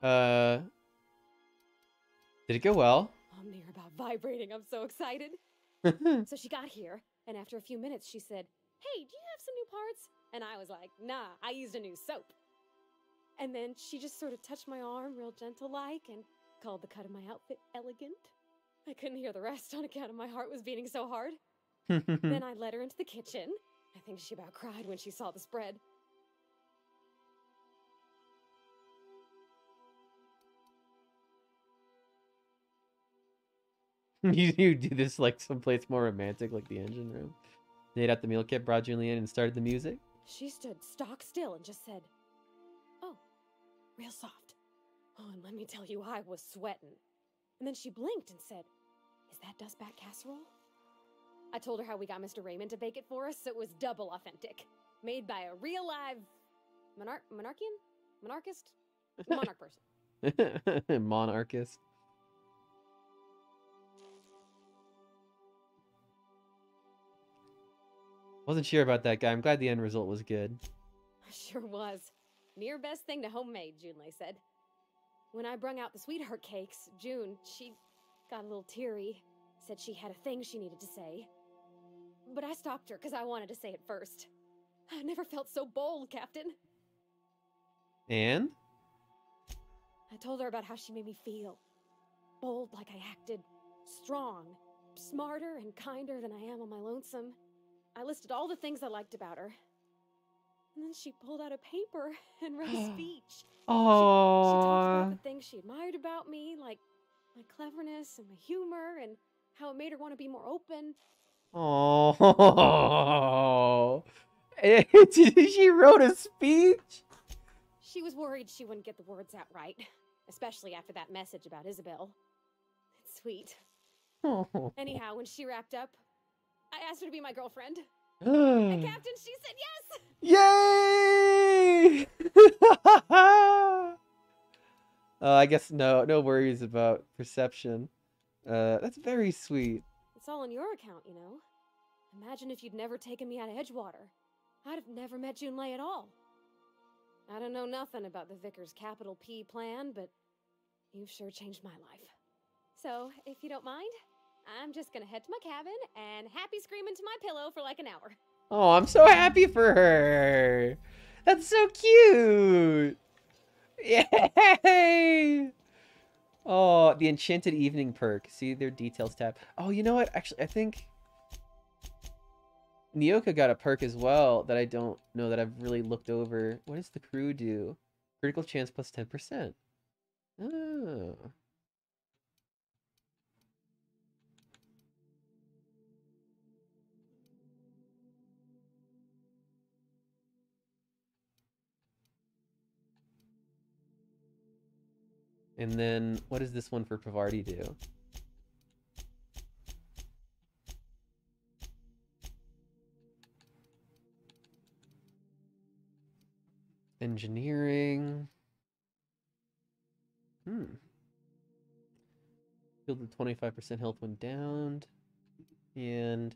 Did it go well? I'm near about vibrating. I'm so excited. So she got here, and after a few minutes, she said, "Hey, do you have some new parts?" And I was like, "Nah, I used a new soap." And then she just sort of touched my arm real gentle-like and called the cut of my outfit elegant. I couldn't hear the rest on account of my heart was beating so hard. Then I led her into the kitchen. I think she about cried when she saw the spread. You do this like someplace more romantic, like the engine room. Made out the meal kit, brought Julian and started the music. She stood stock still and just said, "Oh, real soft." Oh, and let me tell you, I was sweating. And then she blinked and said, "Is that dustback casserole?" I told her how we got Mr. Raymond to bake it for us, so it was double authentic. Made by a real live monarchist? Monarch person. Monarchist. Wasn't sure about that guy. I'm glad the end result was good. Sure was. Near best thing to homemade, Junlei said. When I brung out the sweetheart cakes, June, she got a little teary. Said she had a thing she needed to say. But I stopped her because I wanted to say it first. I never felt so bold, Captain. And? I told her about how she made me feel. Bold like I acted. Strong. Smarter and kinder than I am on my lonesome. I listed all the things I liked about her. And then she pulled out a paper and read a speech. Oh. She talked about the things she admired about me, like my cleverness and my humor, and how it made her want to be more open. Oh. She wrote a speech? She was worried she wouldn't get the words out right, especially after that message about Isabel. It's sweet. Oh. Anyhow, when she wrapped up, I asked her to be my girlfriend. And Captain, she said yes! Yay! I guess no worries about perception. That's very sweet. It's all on your account, you know. Imagine if you'd never taken me out of Edgewater. I'd have never met Junlei at all. I don't know nothing about the Vicar's capital P plan, but you've sure changed my life. So, if you don't mind, I'm just gonna head to my cabin and happy scream into my pillow for like an hour. Oh, I'm so happy for her. That's so cute. Yay! Oh, the Enchanted Evening perk. See their details tab. Oh, you know what? Actually, I think Nyoka got a perk as well that I don't know that I've really looked over. What does the crew do? Critical chance plus 10%. Oh. And then, what does this one for Pavarti do? Engineering. Healed with 25% health when downed. And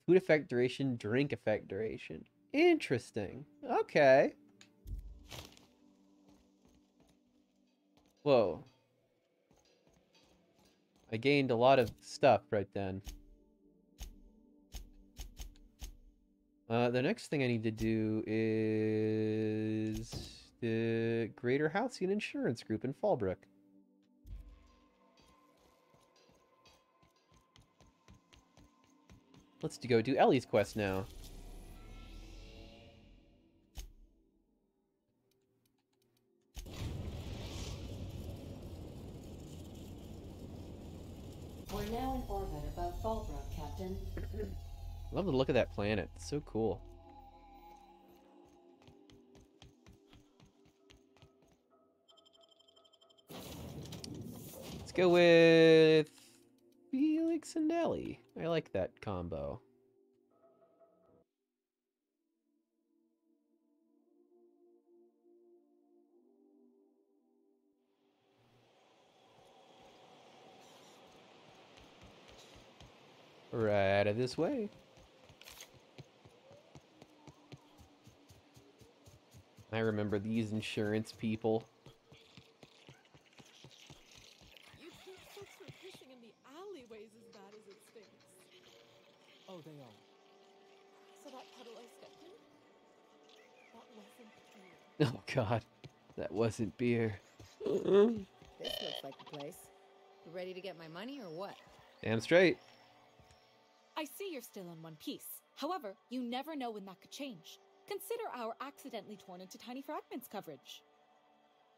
food effect duration, drink effect duration. Interesting. Okay. Whoa. I gained a lot of stuff right then. The next thing I need to do is the Greater Halcyon Insurance Group in Fallbrook. Let's go do Ellie's quest now. We're now in orbit above Fallbrook, Captain. Love the look of that planet. It's so cool. Let's go with Felix and Ellie. I like that combo. Right out of this way. I remember these insurance people. You think folks were fishing in the alleyways as bad as it stinks? Oh, they are. So that puddle I stepped in? That wasn't beer. Oh god, that wasn't beer. This looks like the place. You ready to get my money or what? Damn straight. I see you're still in one piece. However, you never know when that could change. Consider our accidentally torn into tiny fragments coverage.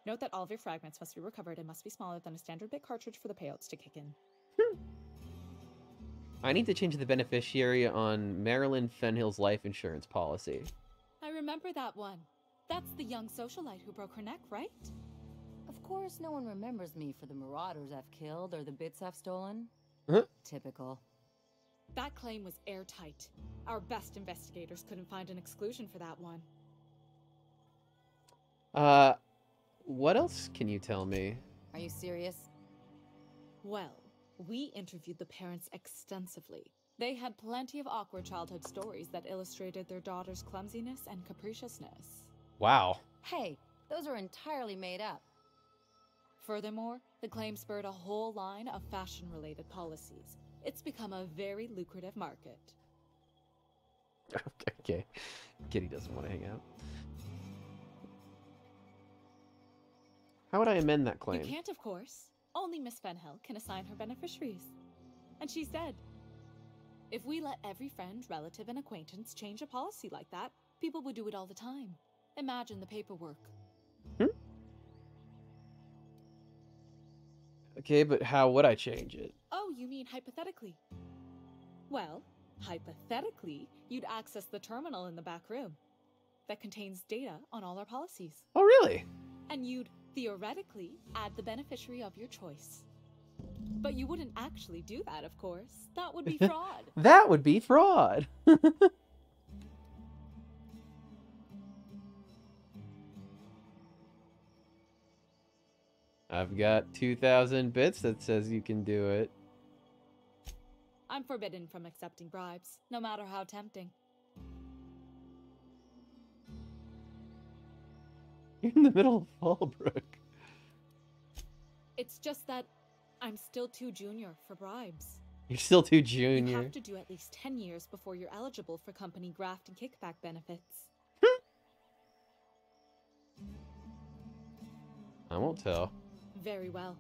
Note that all of your fragments must be recovered and must be smaller than a standard bit cartridge for the payouts to kick in. I need to change the beneficiary on Marilyn Fenhill's life insurance policy. I remember that one. That's the young socialite who broke her neck, right? Of course, no one remembers me for the marauders I've killed or the bits I've stolen. Huh? Typical. That claim was airtight. Our best investigators couldn't find an exclusion for that one. What else can you tell me? Are you serious? Well, we interviewed the parents extensively. They had plenty of awkward childhood stories that illustrated their daughter's clumsiness and capriciousness. Wow. Hey, those are entirely made up. Furthermore, the claim spurred a whole line of fashion-related policies. It's become a very lucrative market. Okay. Kitty doesn't want to hang out. How would I amend that claim? You can't, of course. Only Miss Fenhill can assign her beneficiaries. And she's dead. If we let every friend, relative, and acquaintance change a policy like that, people would do it all the time. Imagine the paperwork. Okay, but how would I change it? Oh, you mean hypothetically? Well, hypothetically, you'd access the terminal in the back room that contains data on all our policies. Oh, really? And you'd, theoretically, add the beneficiary of your choice. But you wouldn't actually do that, of course. That would be fraud. That would be fraud. I've got 2,000 bits that says you can do it. I'm forbidden from accepting bribes, no matter how tempting. You're in the middle of Fallbrook. It's just that I'm still too junior for bribes. You're still too You junior. have to do at least 10 years before you're eligible for company graft and kickback benefits. I won't tell. Very well.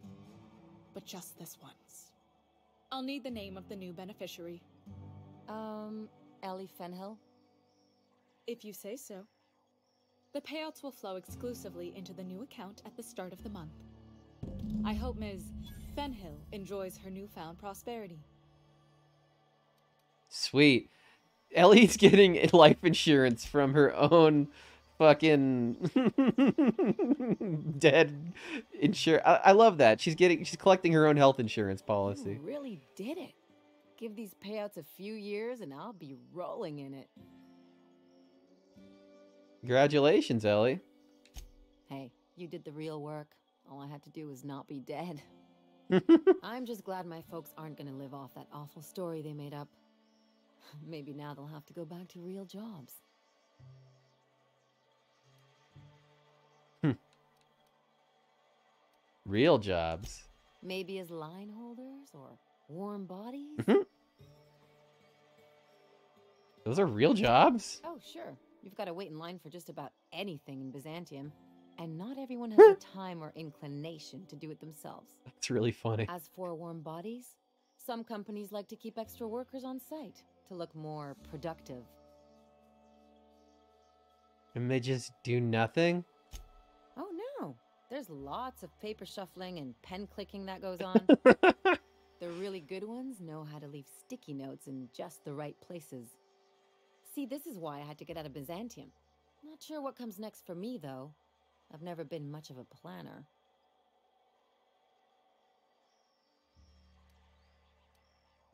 But just this once. I'll need the name of the new beneficiary. Ellie Fenhill? If you say so. The payouts will flow exclusively into the new account at the start of the month. I hope Ms. Fenhill enjoys her newfound prosperity. Sweet. Ellie's getting life insurance from her own fucking dead I love that. She's collecting her own health insurance policy. You really did it. Give these payouts a few years and I'll be rolling in it. Congratulations, Ellie. Hey, you did the real work. All I had to do was not be dead. I'm just glad my folks aren't gonna live off that awful story they made up. Maybe now they'll have to go back to real jobs. Real jobs. Maybe as line holders or warm bodies? Those are real jobs? Oh, sure. You've got to wait in line for just about anything in Byzantium. And not everyone has the time or inclination to do it themselves. That's really funny. As for warm bodies, some companies like to keep extra workers on site to look more productive. And they just do nothing? Oh no, there's lots of paper shuffling and pen clicking that goes on. The really good ones know how to leave sticky notes in just the right places. See, this is why I had to get out of Byzantium. Not sure what comes next for me, though. I've never been much of a planner.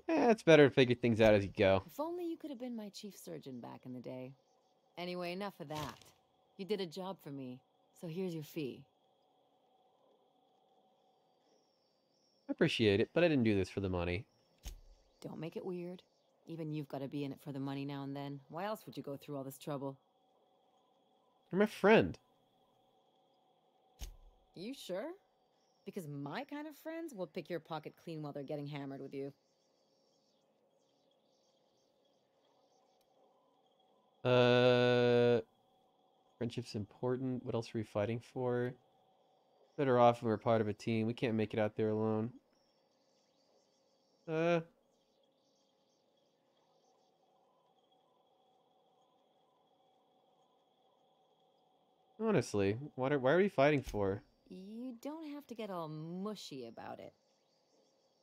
It's better to figure things out as you go. If only you could have been my chief surgeon back in the day. Anyway, enough of that. You did a job for me, so here's your fee. I appreciate it, but I didn't do this for the money. Don't make it weird. Even you've got to be in it for the money now and then. Why else would you go through all this trouble? You're my friend. You sure? Because my kind of friends will pick your pocket clean while they're getting hammered with you. Friendship's important. What else are we fighting for? Better off if we're part of a team. We can't make it out there alone. Honestly, why are we fighting for? You don't have to get all mushy about it.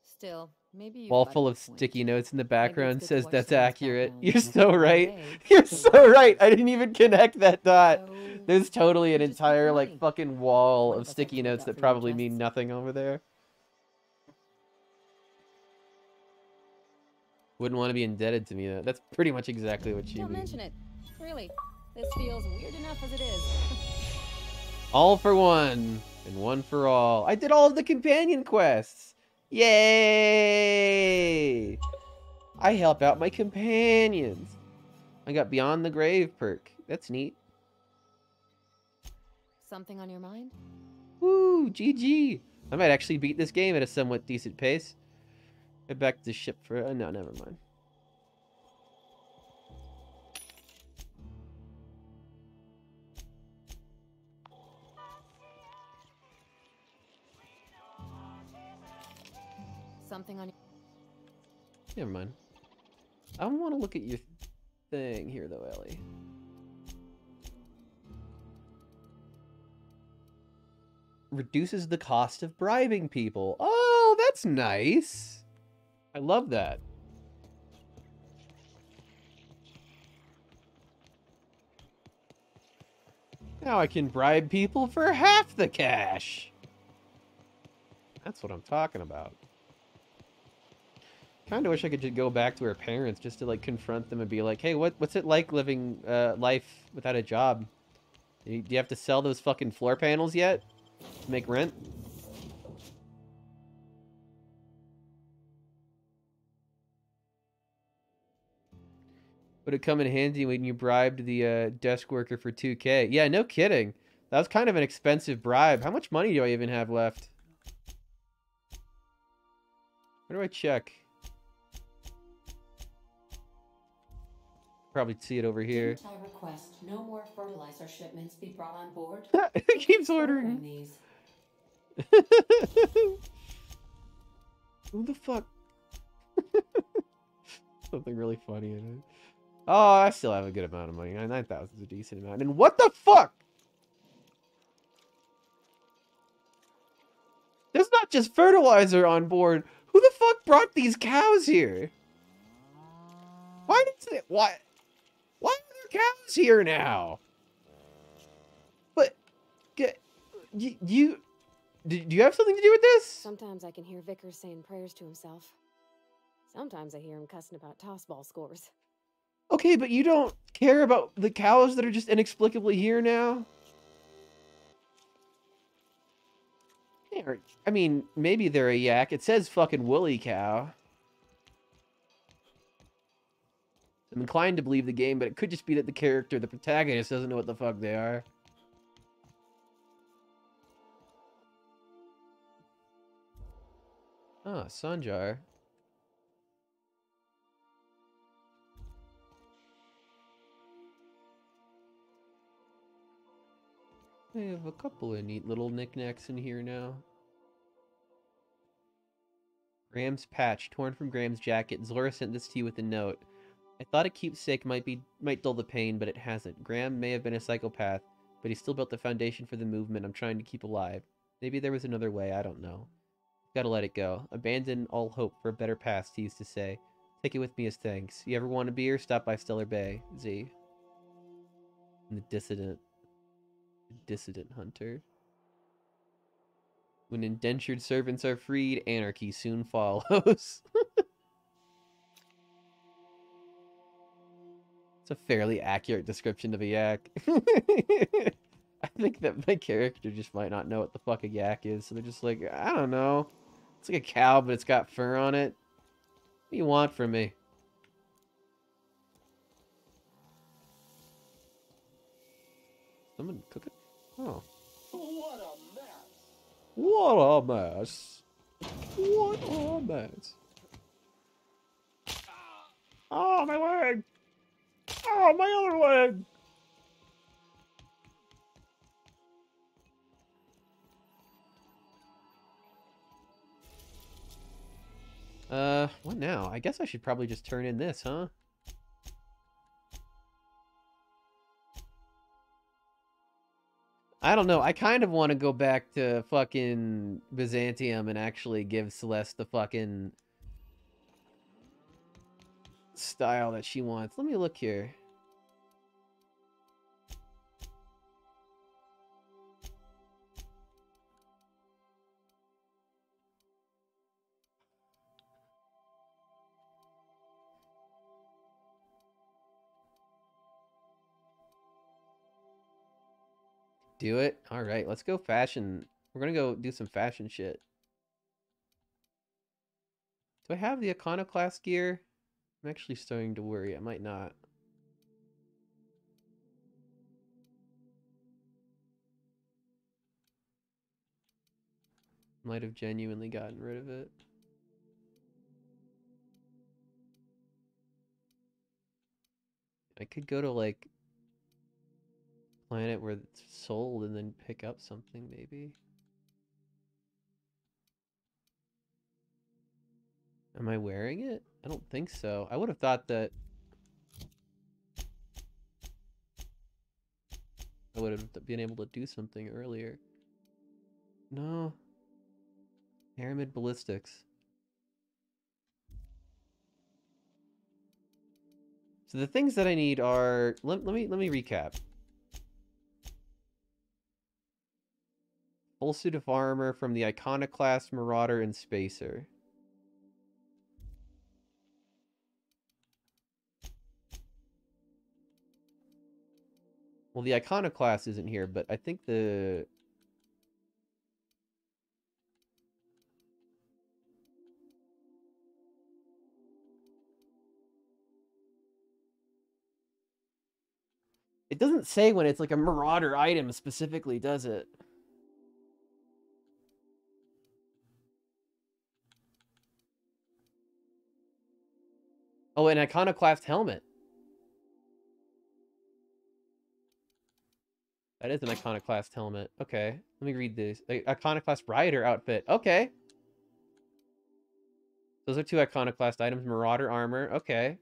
Still, maybe you've Wall got a full of point. sticky notes in the Maybe it's background good to says watch that's someone's accurate. background You're and so one right. day, You're someone so will right. notice. I didn't even connect that dot. So, There's totally an you just pick the entire money. like fucking wall One of of us have sticky to look notes out that for your probably mean interests. nothing over there. Wouldn't want to be indebted to me though. That's pretty much exactly what you Don't mean. mention it. Really, this feels weird enough as it is. All for one and one for all. I did all of the companion quests. Yay! I help out my companions. I got Beyond the Grave perk. That's neat. Something on your mind? Woo, GG. I might actually beat this game at a somewhat decent pace. Get back to the ship for... no, never mind. Something on. Never mind. I want to look at your thing here, though, Ellie. Reduces the cost of bribing people. Oh, that's nice. I love that. Now I can bribe people for half the cash. That's what I'm talking about. Kind of wish I could just go back to her parents just to like confront them and be like, hey, what's it like living life without a job? Do you have to sell those fucking floor panels yet to make rent? Would it come in handy when you bribed the desk worker for 2K? Yeah, no kidding. That was kind of an expensive bribe. How much money do I even have left? Where do I check? Probably see it over here. Didn't I request no more fertilizer shipments be brought on board? It keeps ordering. These. Who the fuck? Something really funny in it. Oh, I still have a good amount of money. 9,000 is a decent amount. And what the fuck? There's not just fertilizer on board. Who the fuck brought these cows here? Why are there cows here now? But do you have something to do with this? Sometimes I can hear Vickers saying prayers to himself. Sometimes I hear him cussing about tossball scores. Okay, but you don't care about the cows that are just inexplicably here now? I mean, maybe they're a yak. It says fucking woolly cow. I'm inclined to believe the game, but it could just be that the character, the protagonist, doesn't know what the fuck they are. Ah, Sanjar. I have a couple of neat little knickknacks in here now. Graham's patch, torn from Graham's jacket. Zora sent this to you with a note. I thought a keepsake might dull the pain, but it hasn't. Graham may have been a psychopath, but he still built the foundation for the movement I'm trying to keep alive. Maybe there was another way, I don't know. Gotta let it go. Abandon all hope for a better past, he used to say. Take it with me as thanks. You ever want a beer? Stop by Stellar Bay. Z. And the dissident hunter. When indentured servants are freed, anarchy soon follows. It's a fairly accurate description of a yak. I think that my character just might not know what the fuck a yak is, so they're just like, I don't know. It's like a cow, but it's got fur on it. What do you want from me? Someone cooking? Oh. What a mess! What a mess. What a mess. Oh, my leg! Oh, my other leg! What now? I guess I should probably just turn in this, huh? I don't know. I kind of want to go back to fucking Byzantium and actually give Celeste the fucking style that she wants. Let me look here. Do it? Alright, let's go fashion. We're gonna go do some fashion shit. Do I have the iconoclast gear? I'm actually starting to worry. I might not. Might have genuinely gotten rid of it. I could go to, like, planet where it's sold and then pick up something, maybe. Am I wearing it? I don't think so. I would have thought that I would have been able to do something earlier. No. Pyramid ballistics. So the things that I need are let me recap. Full suit of armor from the Iconoclast, Marauder, and Spacer. Well, the Iconoclast isn't here, but I think the... It doesn't say when it's like a Marauder item specifically, does it? Oh, an Iconoclast helmet. That is an Iconoclast helmet. Okay, let me read this. Iconoclast Rider outfit. Okay. Those are two Iconoclast items. Marauder armor. Okay.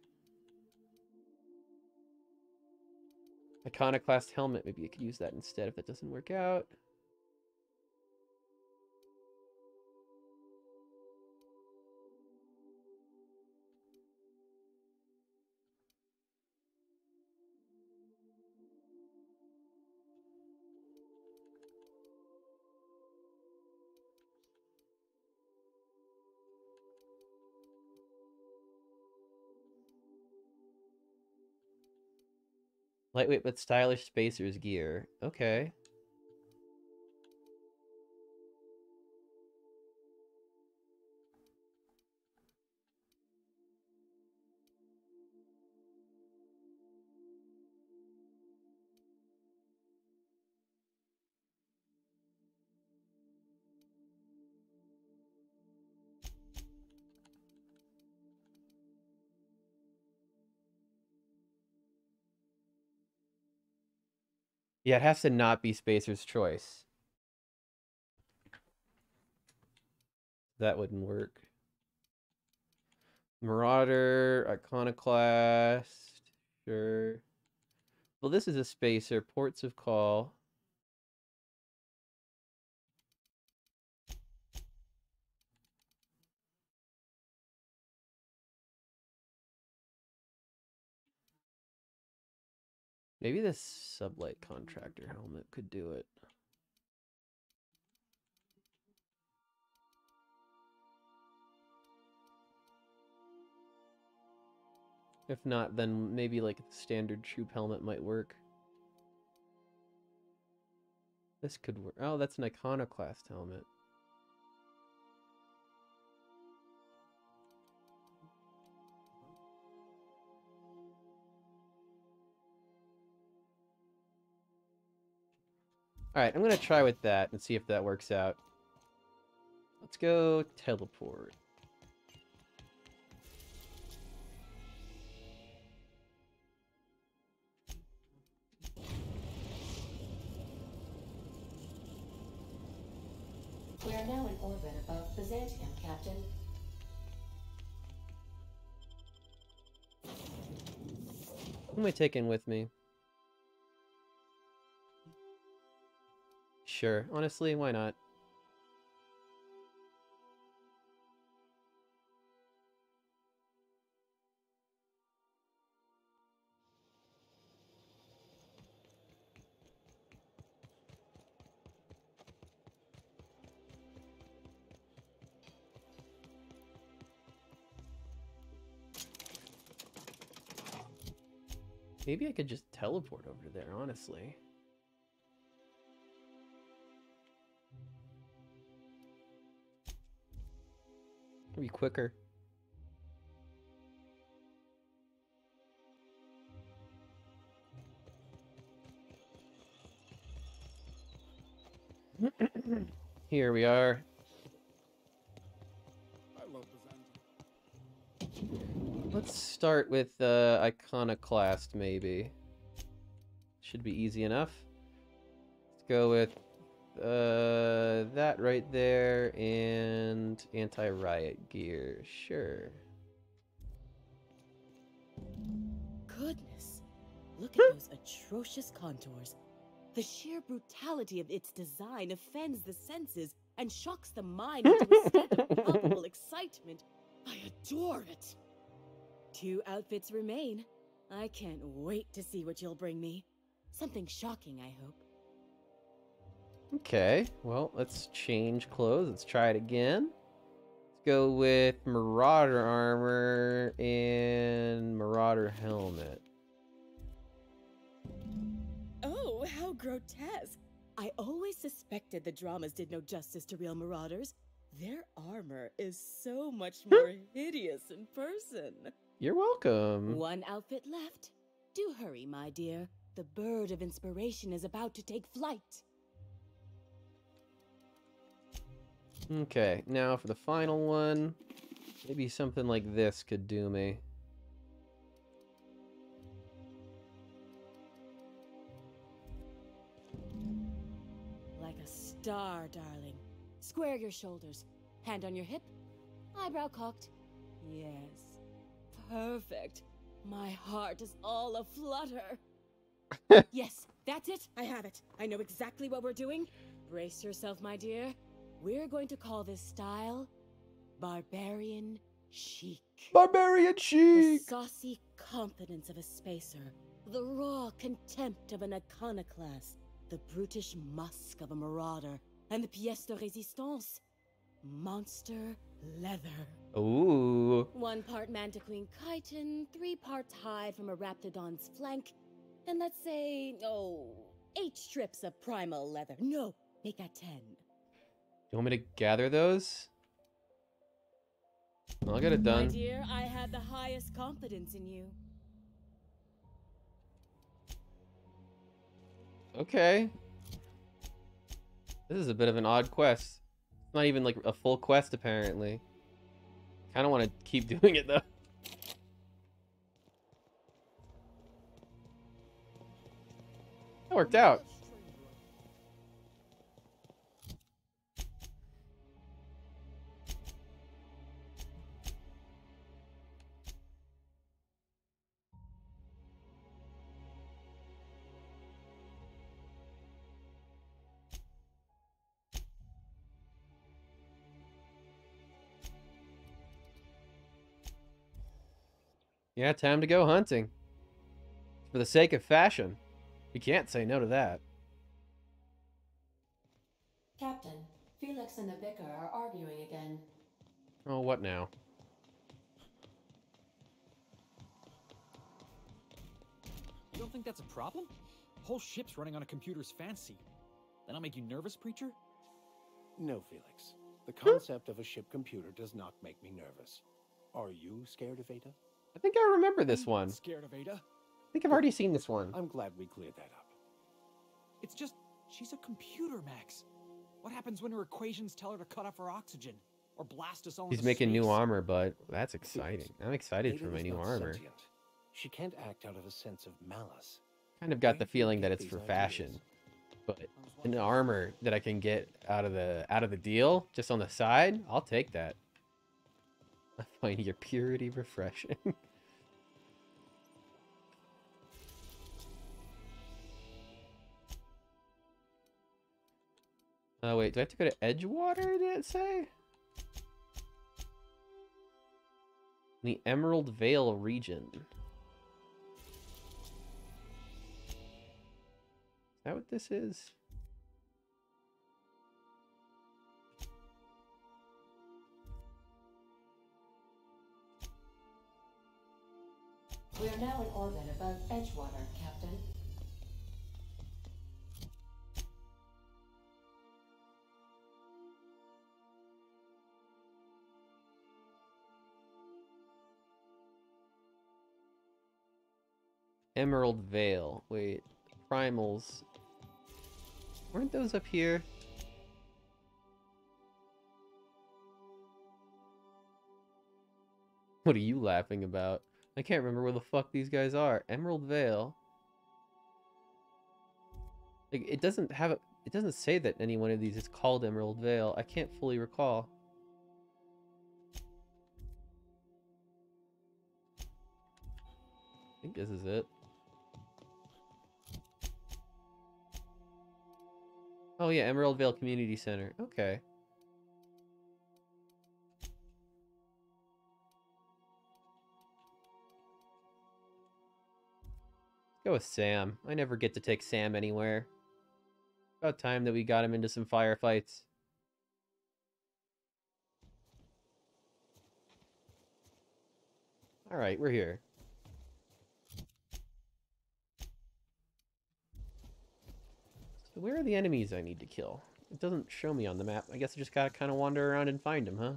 Iconoclast helmet. Maybe you could use that instead if that doesn't work out. Lightweight but stylish Spacer's gear. Okay. Yeah, it has to not be Spacer's choice. That wouldn't work. Marauder, Iconoclast, sure. Well, this is a Spacer. Ports of Call. Maybe this Sublight Contractor helmet could do it. If not, then maybe like the standard troop helmet might work. This could work. Oh, that's an Iconoclast helmet. Alright, I'm gonna try with that and see if that works out. Let's go teleport. We are now in orbit above Byzantium, Captain. Who am I taking with me? Sure, honestly, why not? Maybe I could just teleport over there, honestly. It'd be quicker. Here we are. I love Byzantium. Let's start with Iconoclast, maybe. Should be easy enough. Let's go with that right there and anti-riot gear. Sure. Goodness, look at those atrocious contours. The sheer brutality of its design offends the senses and shocks the mind into a state of palpable excitement. I adore it. 2 outfits remain. I can't wait to see what you'll bring me. Something shocking, I hope. Okay, well, let's change clothes. Let's try it again. Let's go with Marauder armor and Marauder helmet. Oh, how grotesque. I always suspected the dramas did no justice to real marauders. Their armor is so much more hideous in person. You're welcome. 1 outfit left. Do hurry, my dear. The bird of inspiration is about to take flight. Okay, now for the final one. Maybe something like this could do me. Like a star, darling. Square your shoulders. Hand on your hip. Eyebrow cocked. Yes. Perfect. My heart is all aflutter. Yes, that's it. I have it. I know exactly what we're doing. Brace yourself, my dear. We're going to call this style Barbarian Chic. Barbarian Chic! The saucy confidence of a spacer. The raw contempt of an iconoclast. The brutish musk of a marauder. And the pièce de résistance. Monster leather. Ooh. 1 part mantiquine chitin, 3 parts hide from a raptidon's flank, and let's say, 8 strips of primal leather. No, make that 10. You want me to gather those? I'll get it done. My dear, I have the highest confidence in you. Okay. This is a bit of an odd quest. It's not even like a full quest, apparently. I don't want to keep doing it, though. That worked out. Yeah, time to go hunting. For the sake of fashion. You can't say no to that. Captain, Felix and the vicar are arguing again. Oh, what now? You don't think that's a problem? The whole ship's running on a computer's fancy. That'll make you nervous, preacher? No, Felix. The concept of a ship computer does not make me nervous. Are you scared of Ada? I think I remember this one. Scared of Ada? I think I've already seen this one. I'm glad we cleared that up. It's just She's a computer, Max. What happens when her equations tell her to cut off her oxygen? Or blast us all He's into making new space? armor, but that's exciting. I'm excited for my Ada's new not armor. sentient. She can't act out of a sense of malice. Kind of got the Where do you feeling get that it's these for ideas? fashion, but an armor that I can get out of the deal just on the side, I'll take that. I find your purity refreshing. Oh wait, do I have to go to Edgewater? Did it say? The Emerald Vale region. Is that what this is? We are now in orbit above Edgewater, Captain. Emerald Vale. Wait, primals. Weren't those up here? What are you laughing about? I can't remember where the fuck these guys are. Emerald Vale. Like, it doesn't have a, it doesn't say that any one of these is called Emerald Vale. I can't fully recall. I think this is it. Oh yeah, Emerald Vale Community Center. Okay. Go with Sam. I never get to take Sam anywhere. About time that we got him into some firefights. Alright, we're here. So where are the enemies I need to kill? It doesn't show me on the map. I guess I just gotta kind of wander around and find them, huh?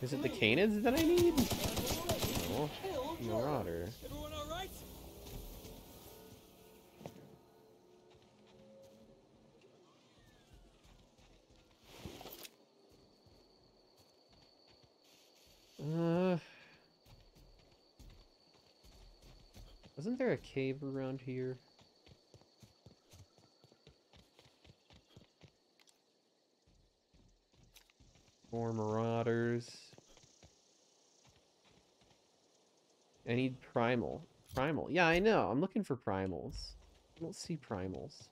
Is it the canids that I need? No. Marauder. Everyone all right? Wasn't there a cave around here? More marauders. I need primal. Primal. Yeah, I know. I'm looking for primals. I don't see primals.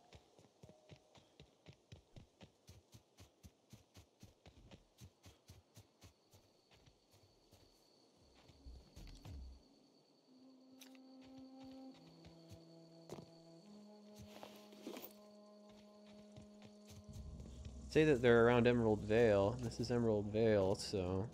Say that they're around Emerald Vale. This is Emerald Vale, so...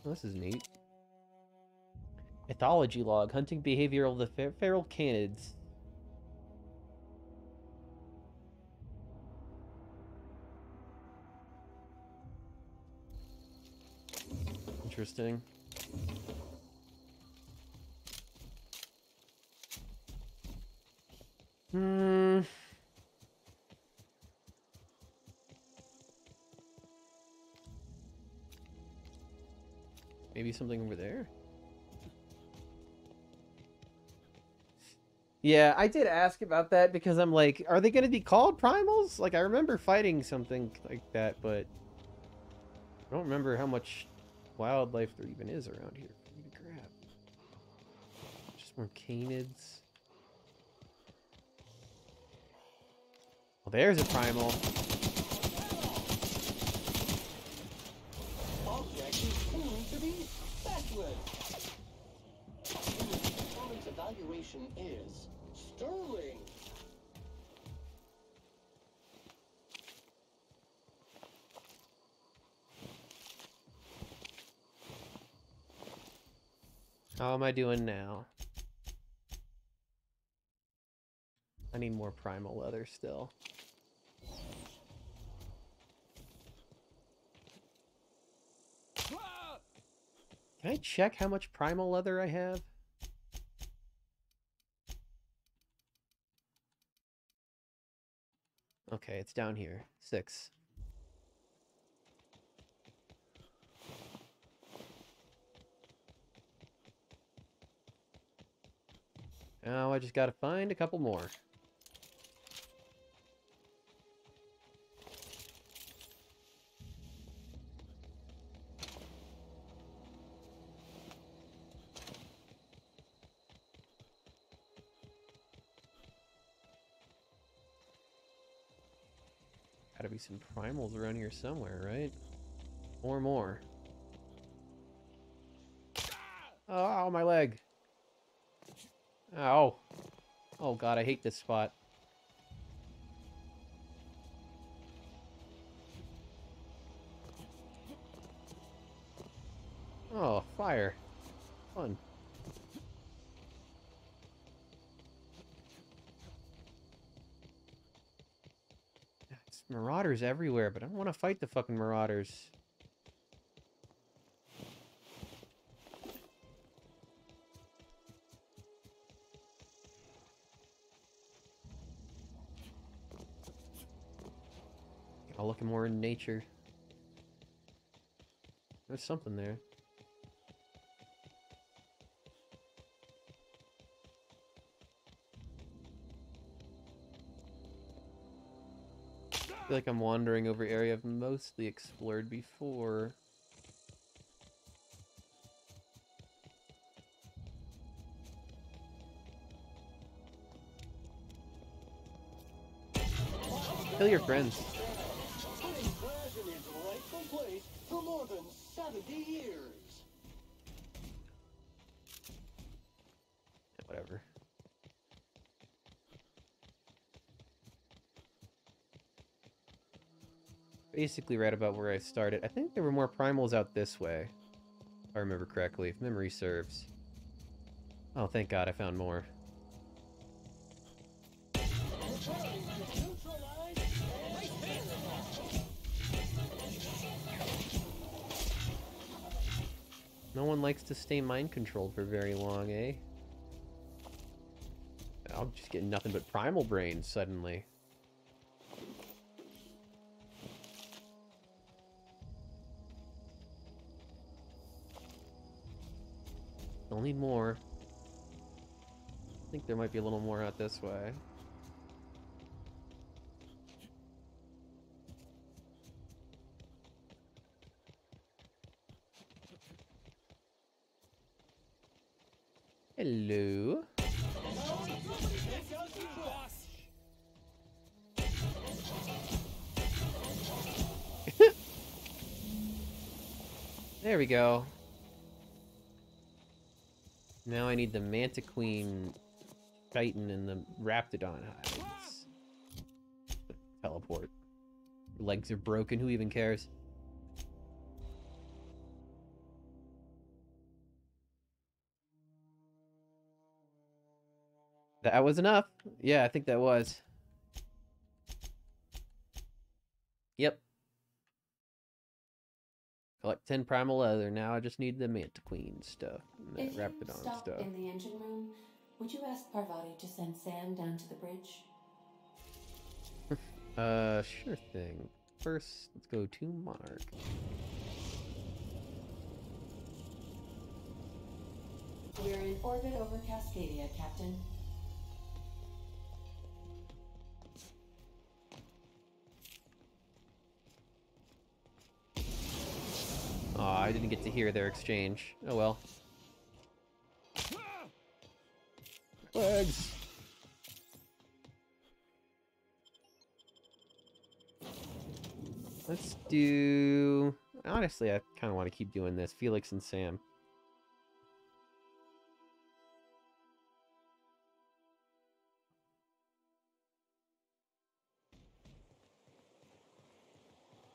Oh, this is neat. Ethology log. Hunting behavior of the feral canids. Interesting. Maybe something over there? Yeah, I did ask about that because I'm like, are they going to be called primals? Like, I remember fighting something like that, but I don't remember how much wildlife there even is around here for me to grab. Just more canids. Well, there's a primal. Object is proving to be backwards. Performance evaluation is sterling. How am I doing now? I need more primal leather still. Can I check how much primal leather I have? Okay, it's down here. 6. Now I just gotta find a couple more. Gotta be some primals around here somewhere, right? Or more. Oh, my leg. Ow. Oh god, I hate this spot. Oh, fire. Fun. It's marauders everywhere, but I don't want to fight the fucking marauders. I'll look more in nature. There's something there. I feel like I'm wandering over area I've mostly explored before. Kill your friends. For more than 70 years. Whatever. Basically right about where I started. I think there were more primals out this way. If I remember correctly, if memory serves. Oh, thank God I found more. No one likes to stay mind-controlled for very long, eh? I'm just getting nothing but primal brains suddenly. I'll need more. I think there might be a little more out this way. Hello. There we go. Now I need the Mantiqueen Titan and the Raptidon hides. Teleport. Legs are broken, who even cares? That was enough. Yeah, I think that was. Yep. Collect 10 primal leather. Now I just need the Mantiqueen stuff. And If the you Raptidon stop stuff. in the engine room, would you ask Parvati to send Sam down to the bridge? Sure thing. First, let's go to Monarch. We're in orbit over Cascadia, Captain. Aw, I didn't get to hear their exchange. Oh well. Legs! Let's do... Honestly, I kind of want to keep doing this. Felix and Sam.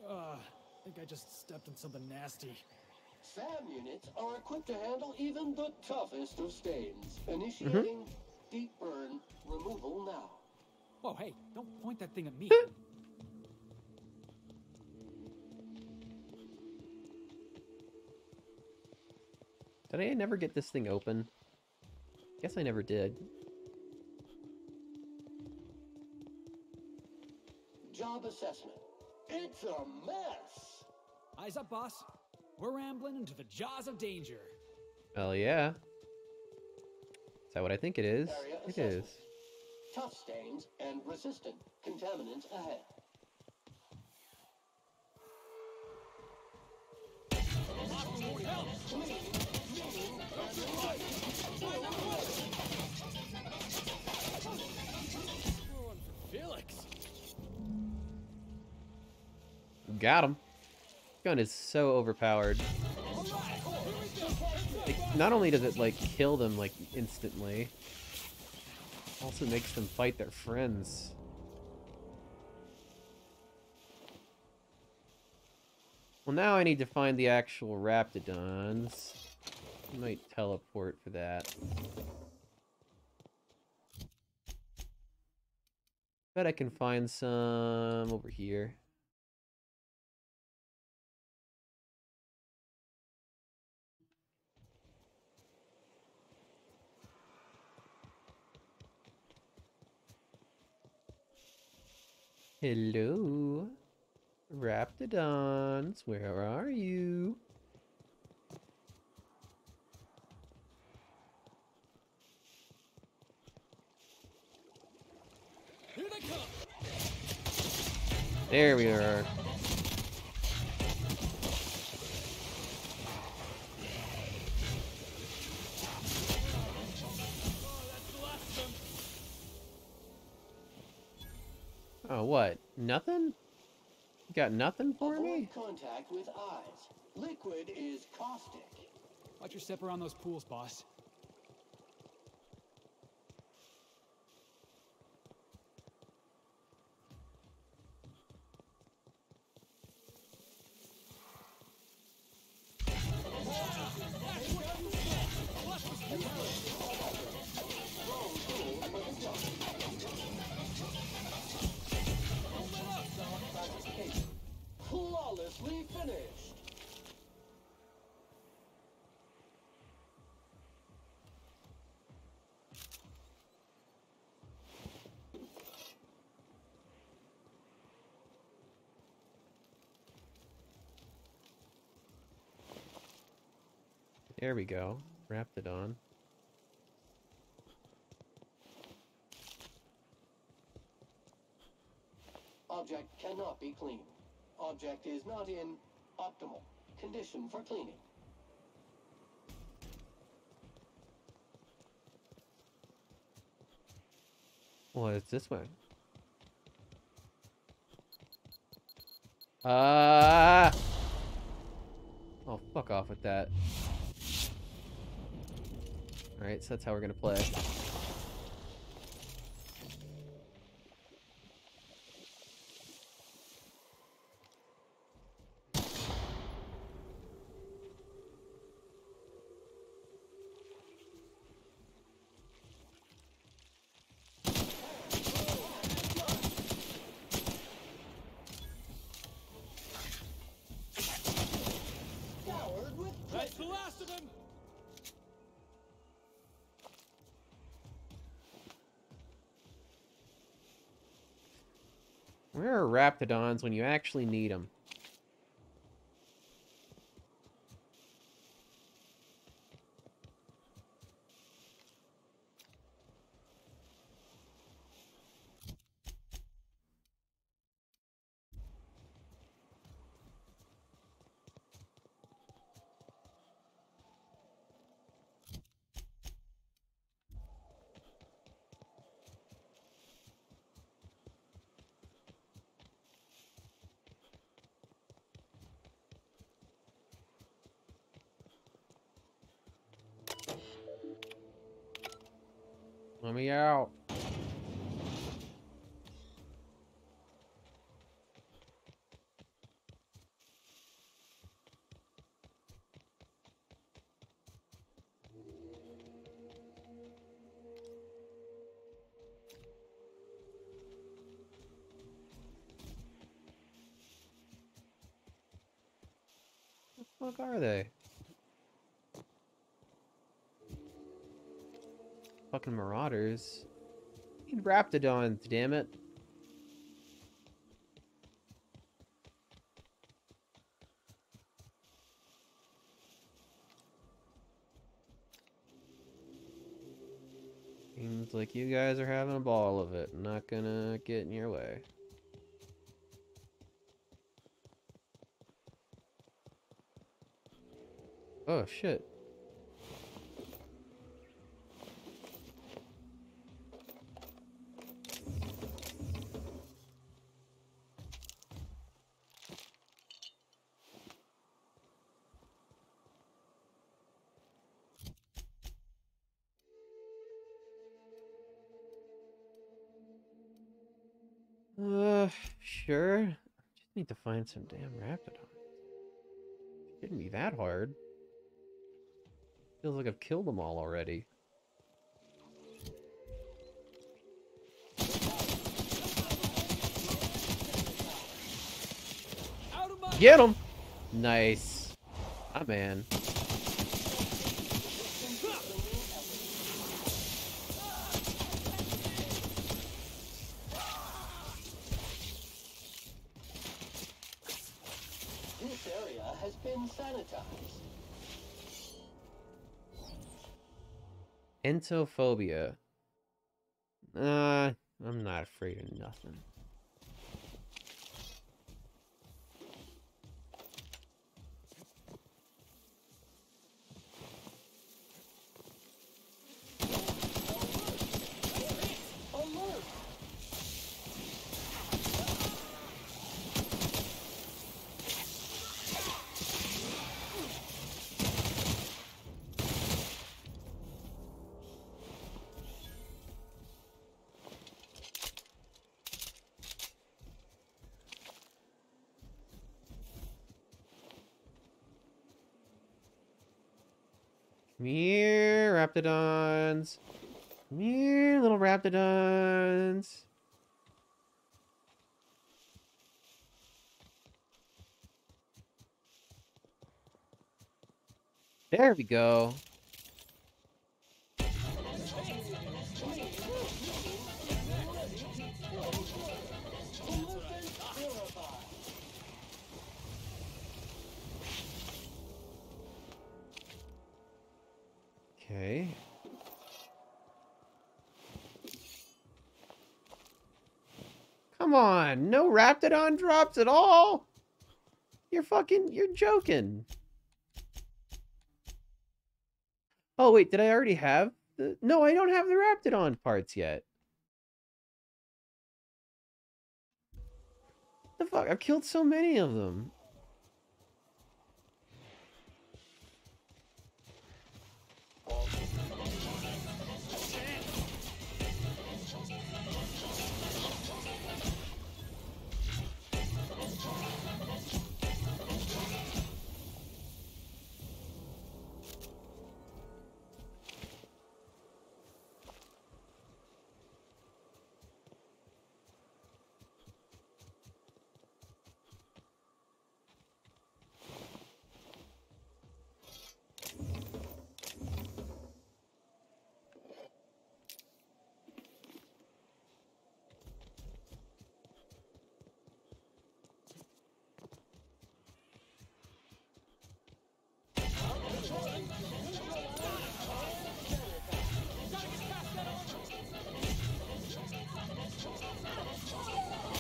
I think I just stepped in something nasty. SAM units are equipped to handle even the toughest of stains. Initiating deep burn removal now. Whoa, hey, don't point that thing at me. Did I never get this thing open? Guess I never did. Job assessment. It's a mess. Eyes up, boss. We're rambling into the jaws of danger. Hell yeah. Is that what I think it is? Area It assessment. is. Tough stains and resistant contaminants ahead. Felix. Got him. Gun is so overpowered. Not only does it like kill them like instantly, also makes them fight their friends. Well, now I need to find the actual Raptidons. I might teleport for that. Bet I can find some over here. Hello, Raptidons, where are you? Here they come. There we are. Oh, what? Nothing? You got nothing for me? Avoid contact with eyes. Liquid is caustic. Watch your step around those pools, boss. Flawlessly finished. There we go. Raptidon. Object cannot be cleaned. Object is not in optimal condition for cleaning. What is this one? Oh, fuck off with that. Alright, so that's how we're gonna play. That's the last of him. Where are Raptidons when you actually need them? Let me out. What are they? Fucking marauders. Need raptidons, damn it. Seems like you guys are having a ball of it. Not gonna get in your way. Oh, shit. Sure. Just need to find some damn raptidons. Shouldn't be that hard. Feels like I've killed them all already. Get him! Nice. Ah, man. This area has been sanitized. Entophobia. I'm not afraid of nothing. Come here, raptidons. Come here, little raptidons. There we go. Okay. Come on, no raptidon drops at all? You're joking. Oh wait, did I already have the... No, I don't have the raptidon parts yet. The fuck? I've killed so many of them.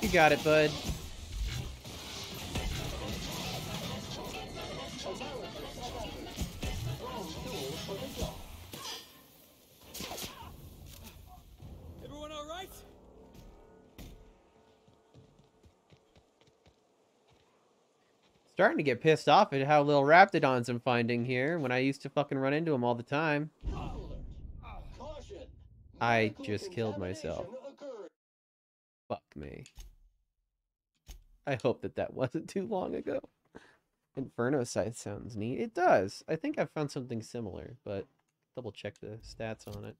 You got it, bud. Everyone all right? Starting to get pissed off at how little raptidons I'm finding here when I used to fucking run into them all the time. I just killed myself. Fuck me. I hope that wasn't too long ago. Inferno Scythe sounds neat. It does. I think I found something similar, but double check the stats on it.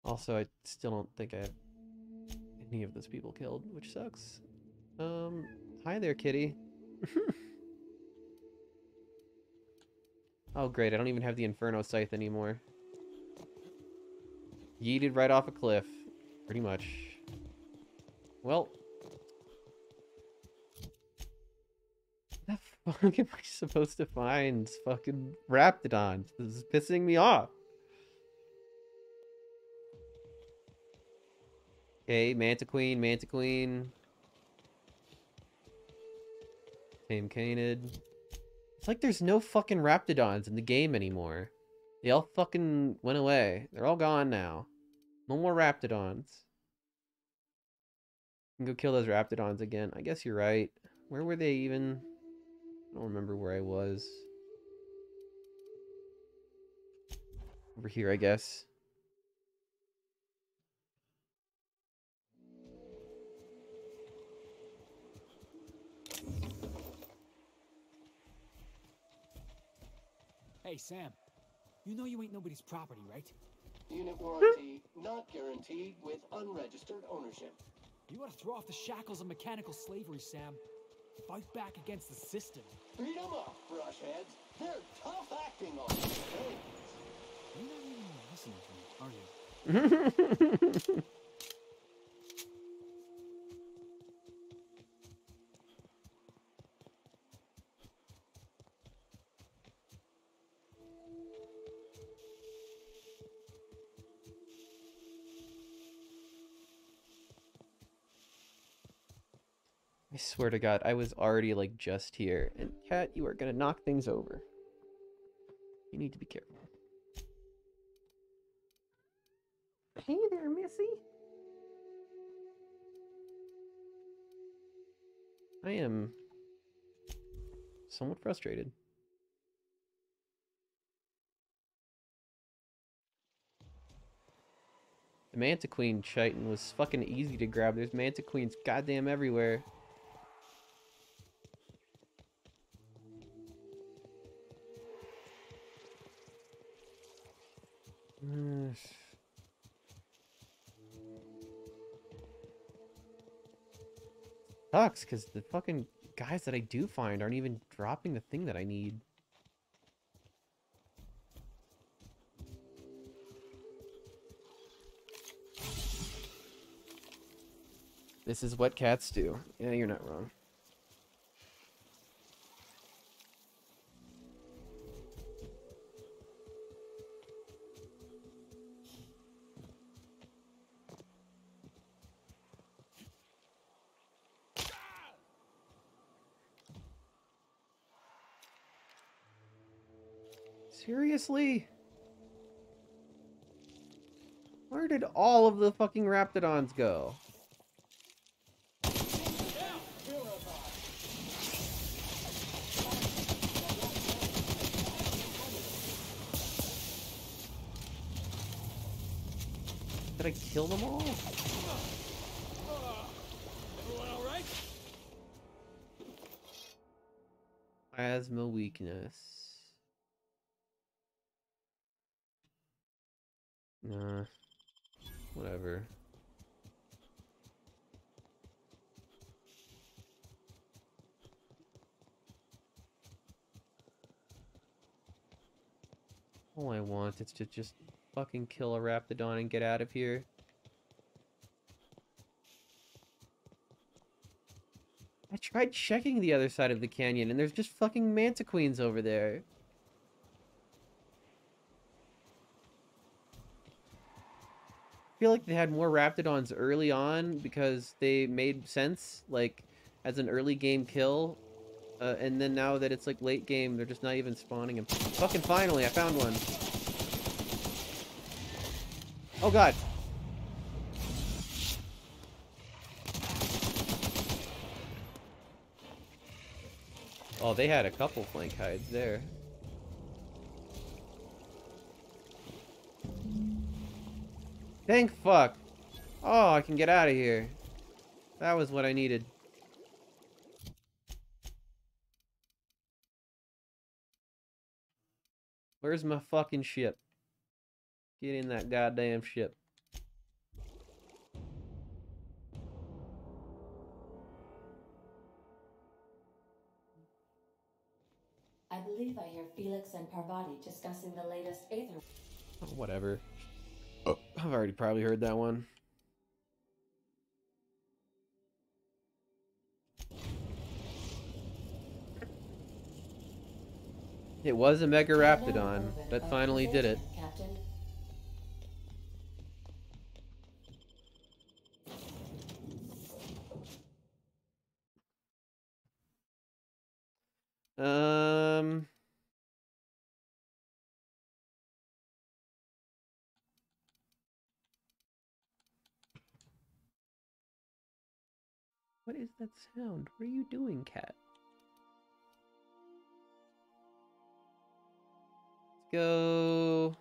Also, I still don't think I have any of those people killed, which sucks. Hi there, kitty. Oh, great. I don't even have the Inferno Scythe anymore. Yeeted right off a cliff. Pretty much. Well. What the fuck am I supposed to find? Fucking Raptidons. This is pissing me off. Okay, Mantiqueen, Mantiqueen. Tame Canid. It's like there's no fucking Raptidons in the game anymore. They all fucking went away. They're all gone now. No more Raptidons. Can go kill those Raptidons again. I guess you're right. Where were they even? I don't remember where I was. Over here, I guess. Hey, Sam. You know you ain't nobody's property, right? Unit warranty not guaranteed with unregistered ownership. You gotta throw off the shackles of mechanical slavery, Sam. Fight back against the system. Beat 'em up, brushheads. They're tough acting on these things. You're not even listening to me, are you? I swear to God, I was already like just here. And Cat, you are gonna knock things over. You need to be careful. Hey there, Missy. I am somewhat frustrated. The Mantiqueen chitin was fucking easy to grab. There's Mantiqueens goddamn everywhere. Sucks, because the fucking guys that I do find aren't even dropping the thing that I need. This is what cats do. Yeah, you're not wrong. Seriously? Where did all of the fucking Raptidons go? Did I kill them all? Everyone all right? Plasma weakness. Nah. Whatever. All I want is to just fucking kill a Raptidon and get out of here. I tried checking the other side of the canyon and there's just fucking Mantiqueens over there. I feel like they had more Raptidons early on because they made sense, like, as an early game kill. And then now that it's like late game, they're just not even spawning them. Fucking finally, I found one. Oh god. Oh, they had a couple flank hides there. Thank fuck. Oh, I can get out of here. That was what I needed. Where's my fucking ship? Get in that goddamn ship. I I believe I hear Felix and Parvati discussing the latest Aether. Oh, whatever. Oh, I've already probably heard that one. It was a Mega Raptidon that finally did it. Captain. What is that sound? What are you doing, cat? Let's go.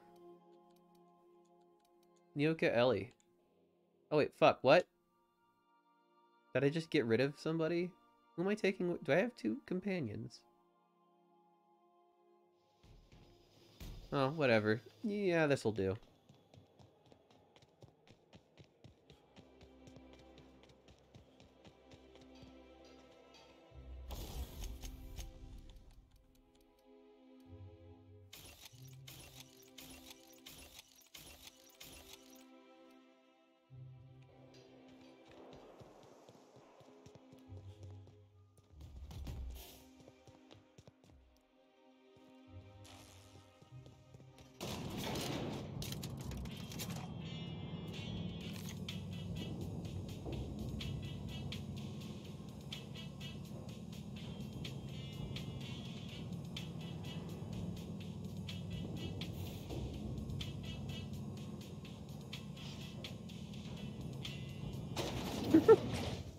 Nyoka Ellie. Oh wait, fuck, what? Did I just get rid of somebody? Who am I taking? Do I have 2 companions? Oh, whatever. Yeah, this'll do.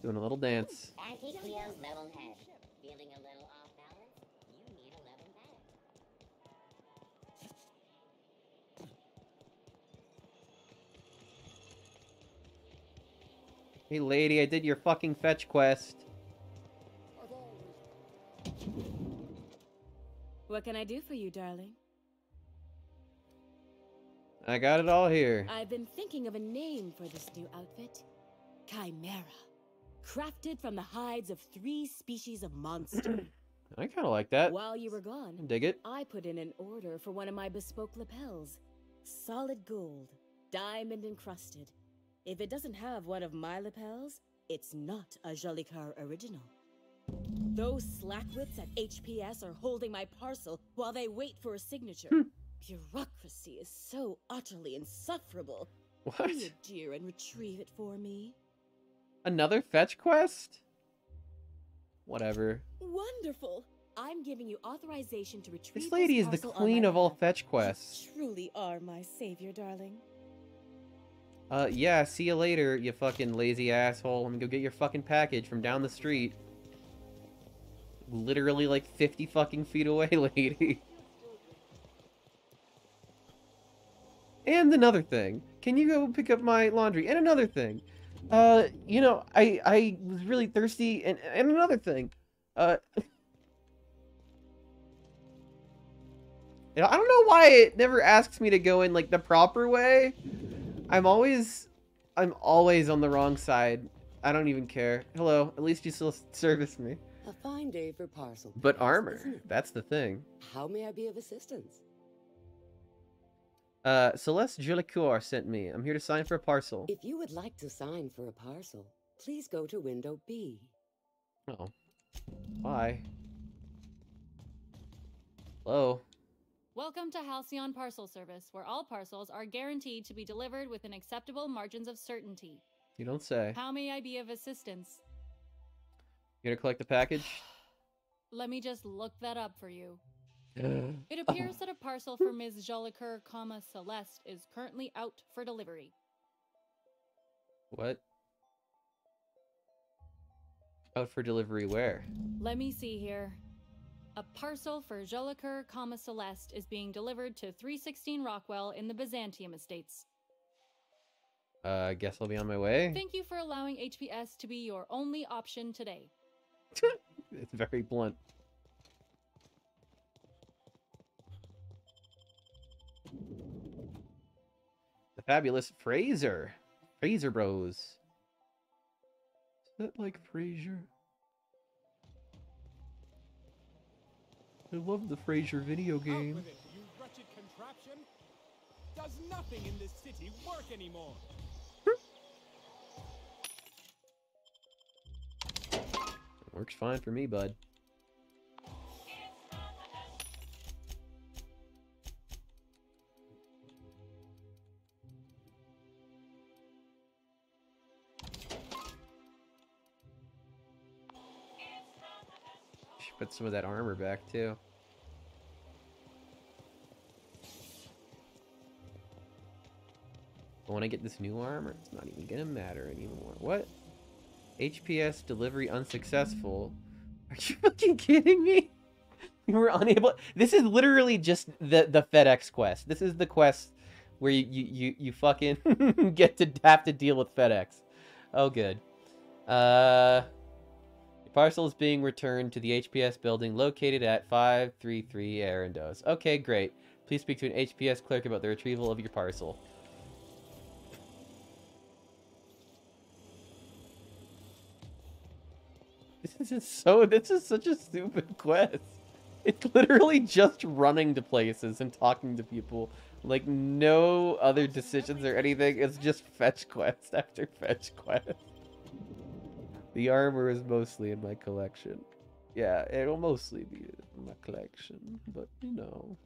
Doing a little dance. Auntie Cleo's level head. Feeling a little off balance? You need a level head. Hey lady, I did your fucking fetch quest. What can I do for you, darling? I got it all here. I've been thinking of a name for this new outfit. Chimera. Crafted from the hides of 3 species of monster. I kind of like that. While you were gone, Dig it. I put in an order for one of my bespoke lapels. Solid gold, diamond encrusted. If it doesn't have one of my lapels, it's not a Jolicoeur original. Those slackwits at HPS are holding my parcel while they wait for a signature. Bureaucracy is so utterly insufferable. What? Be a dear and retrieve it for me. Another fetch quest? Whatever. Wonderful! I'm giving you authorization to retrieve This lady is the parcel on queen my of all behalf. fetch quests. You truly are my savior, darling. Yeah, see you later, you fucking lazy asshole. Let me go get your fucking package from down the street. Literally like 50 fucking feet away, lady. And another thing. Can you go pick up my laundry? And another thing. You know, I was really thirsty, and another thing. I don't know why it never asks me to go in, like, the proper way. I'm always on the wrong side. I don't even care. Hello, at least you still service me. A fine day for parcel. But pickups, armor, isn't it? that's the thing. How may I be of assistance? Celeste Jolicoeur sent me. I'm here to sign for a parcel. If you would like to sign for a parcel, please go to window B. Oh. Why? Hello? Welcome to Halcyon Parcel Service, where all parcels are guaranteed to be delivered within acceptable margins of certainty. You don't say. How may I be of assistance? You gonna collect the package? Let me just look that up for you. It appears that a parcel for Ms. Jolicoeur, Celeste is currently out for delivery. What? Out for delivery where? Let me see here. A parcel for Jolicoeur, Celeste is being delivered to 316 Rockwell in the Byzantium Estates. I guess I'll be on my way. Thank you for allowing HPS to be your only option today. It's very blunt. The fabulous Fraser. Fraser Bros. Is that like Frasier? I love the Frasier video game. Out with it, you wretched contraption! Does nothing in this city work anymore? Works fine for me, bud. Should put some of that armor back too. But when I get this new armor, it's not even gonna matter anymore. What? HPS delivery unsuccessful. Are you fucking kidding me? You were unable. This is literally just the FedEx quest. This is the quest where you fucking get to have to deal with FedEx. Oh, good. Your parcel is being returned to the HPS building located at 533 Arandos. Okay, great. Please speak to an HPS clerk about the retrieval of your parcel. This is such a stupid quest. It's literally just running to places and talking to people. Like, no other decisions or anything. It's just fetch quest after fetch quest. The armor is mostly in my collection. Yeah, it'll mostly be in my collection, but you know.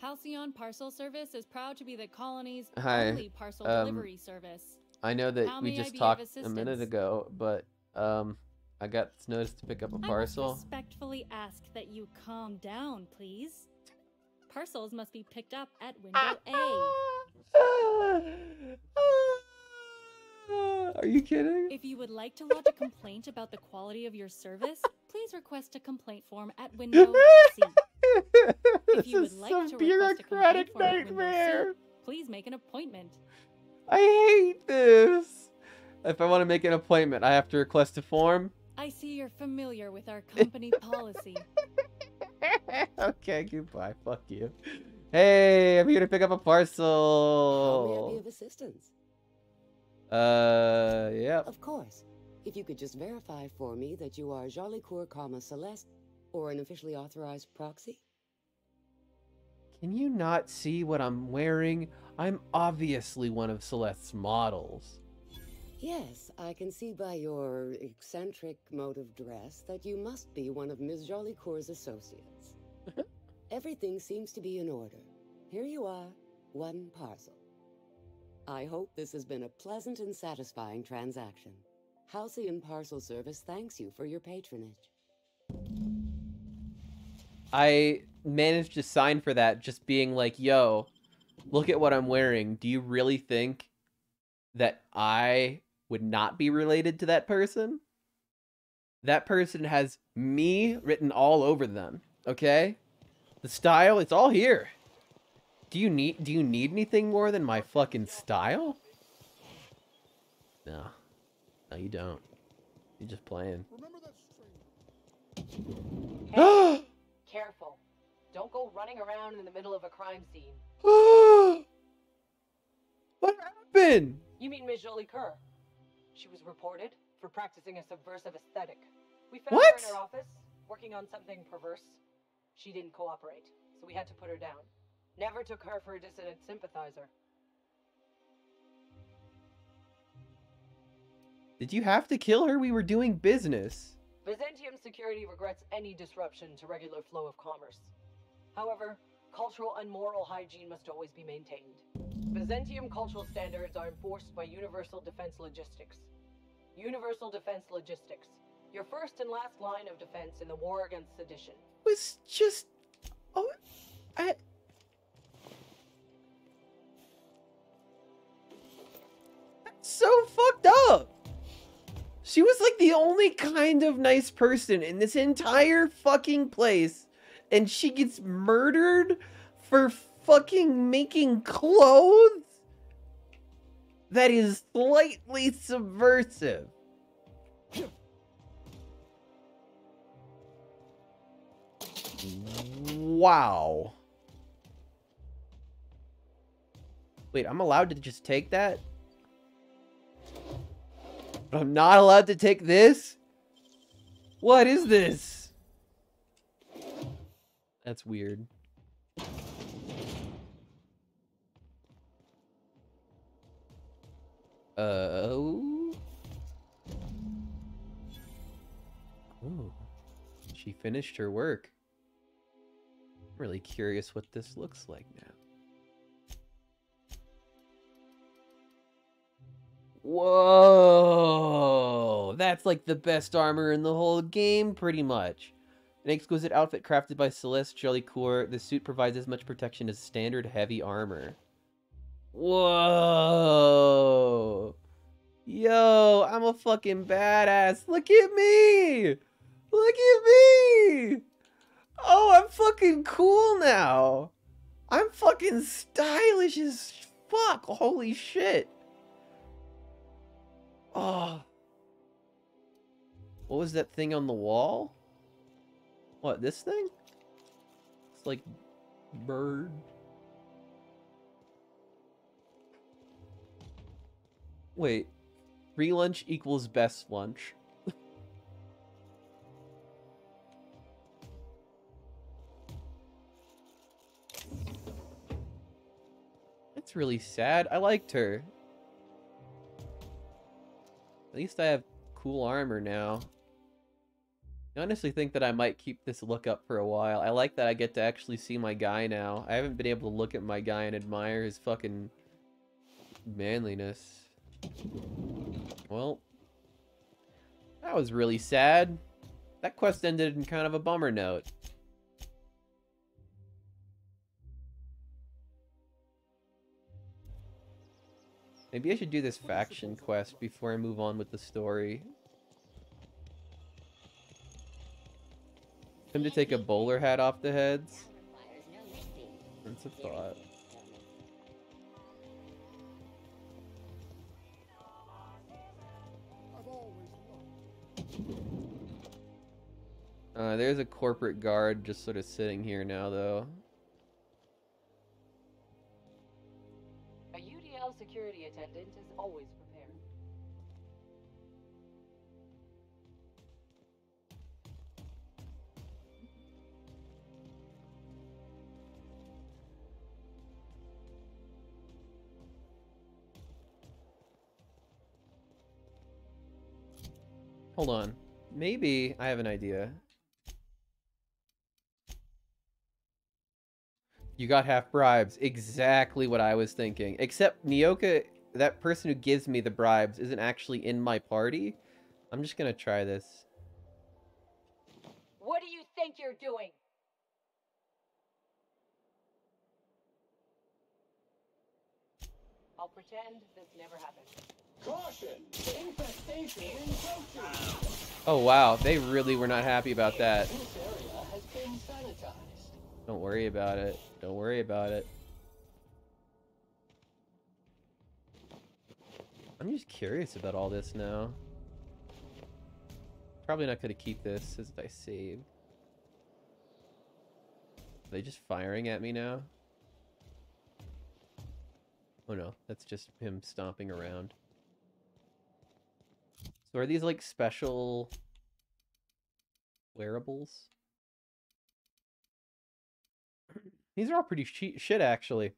Halcyon Parcel Service is proud to be the colony's Hi, only parcel delivery service. I know that How we may I just be of talked a assistance? minute ago, but I got this notice to pick up a I parcel. must respectfully ask that you calm down, please. Parcels must be picked up at window A. Are you kidding? If you would like to lodge a complaint about the quality of your service, please request a complaint form at window C. If you would like to request a complaint form at window C, please make an appointment. I hate this. If I want to make an appointment, I have to request a form. I see you're familiar with our company policy. Okay, goodbye. Fuck you. Hey, I'm here to pick up a How may I be parcel. of assistance? Yeah. Of course. If you could just verify for me that you are Jolicoeur, Celeste, or an officially authorized proxy. Can you not see what I'm wearing? I'm obviously one of Celeste's models. Yes, I can see by your eccentric mode of dress that you must be one of Ms. Jolicoeur's associates. Everything seems to be in order. Here you are, one parcel. I hope this has been a pleasant and satisfying transaction. Halcyon Parcel Service thanks you for your patronage. I managed to sign for that just being like, yo, look at what I'm wearing. Do you really think that I would not be related to that person? That person has me written all over them, okay? The style, it's all here. Do you need anything more than my fucking style? No. No, you don't. You're just playing. Hey, careful. Don't go running around in the middle of a crime scene. What happened? You mean Ms. Jolicoeur? She was reported for practicing a subversive aesthetic. We found What? her in her office, working on something perverse. She didn't cooperate, so we had to put her down. Never took her for a dissident sympathizer. Did you have to kill her? We were doing business. Byzantium security regrets any disruption to regular flow of commerce. However, cultural and moral hygiene must always be maintained. Byzantium cultural standards are enforced by Universal Defense Logistics. Universal Defense Logistics, your first and last line of defense in the war against sedition. Was just... Oh, That's so fucked up. She was like the only kind of nice person in this entire fucking place, and she gets murdered for fucking making clothes? That is slightly subversive. Wow. Wait, I'm allowed to just take that? But I'm not allowed to take this? What is this? That's weird. Oh. Oh. She finished her work. I'm really curious what this looks like now. Whoa! That's like the best armor in the whole game, pretty much. An exquisite outfit crafted by Celeste Jolicoeur, the suit provides as much protection as standard heavy armor. Whoa! Yo, I'm a fucking badass. Look at me! Look at me! Oh, I'm fucking cool now. I'm fucking stylish as fuck. Holy shit. Oh. What was that thing on the wall? What, this thing? It's like bird. Wait. Free lunch equals best lunch. That's really sad. I liked her. At least I have cool armor now. I honestly think that I might keep this look up for a while. I like that I get to actually see my guy now. I haven't been able to look at my guy and admire his fucking manliness. Well, that was really sad. That quest ended in kind of a bummer note. Maybe I should do this faction quest before I move on with the story. Time to take a bowler hat off the heads. That's a thought. There's a corporate guard just sort of sitting here now, though. A UDL security attendant is always prepared. Hold on. Maybe I have an idea. You got half bribes. Exactly what I was thinking. Except Nyoka, that person who gives me the bribes, isn't actually in my party. I'm just gonna try this. What do you think you're doing? I'll pretend this never happened. Caution! Infestation encroaching! Oh wow, they really were not happy about that. This area has been sanitized. Don't worry about it. Don't worry about it. I'm just curious about all this now. Probably not gonna keep this as I save. Are they just firing at me now? Oh no, that's just him stomping around. So are these like special wearables? These are all pretty shit, actually.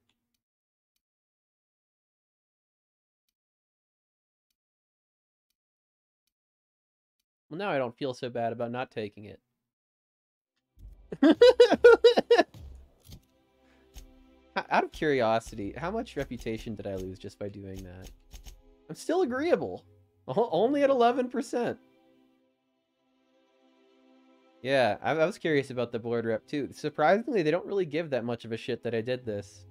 Well, now I don't feel so bad about not taking it. Out of curiosity, how much reputation did I lose just by doing that? I'm still agreeable. Only at 11%. Yeah, I was curious about the board rep too. Surprisingly, they don't really give that much of a shit that I did this.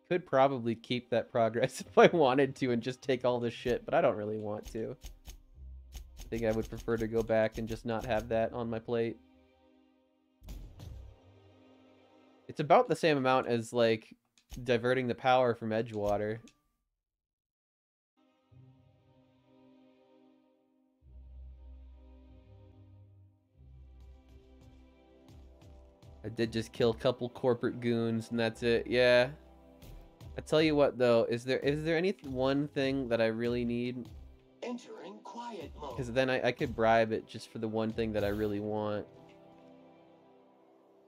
Could probably keep that progress if I wanted to and just take all this shit, but I don't really want to. I think I would prefer to go back and just not have that on my plate. It's about the same amount as, like, diverting the power from Edgewater. I did just kill a couple corporate goons, and that's it. Yeah. I tell you what, though, is there any one thing that I really need? Entering quiet mode. Because then I could bribe it just for the one thing that I really want.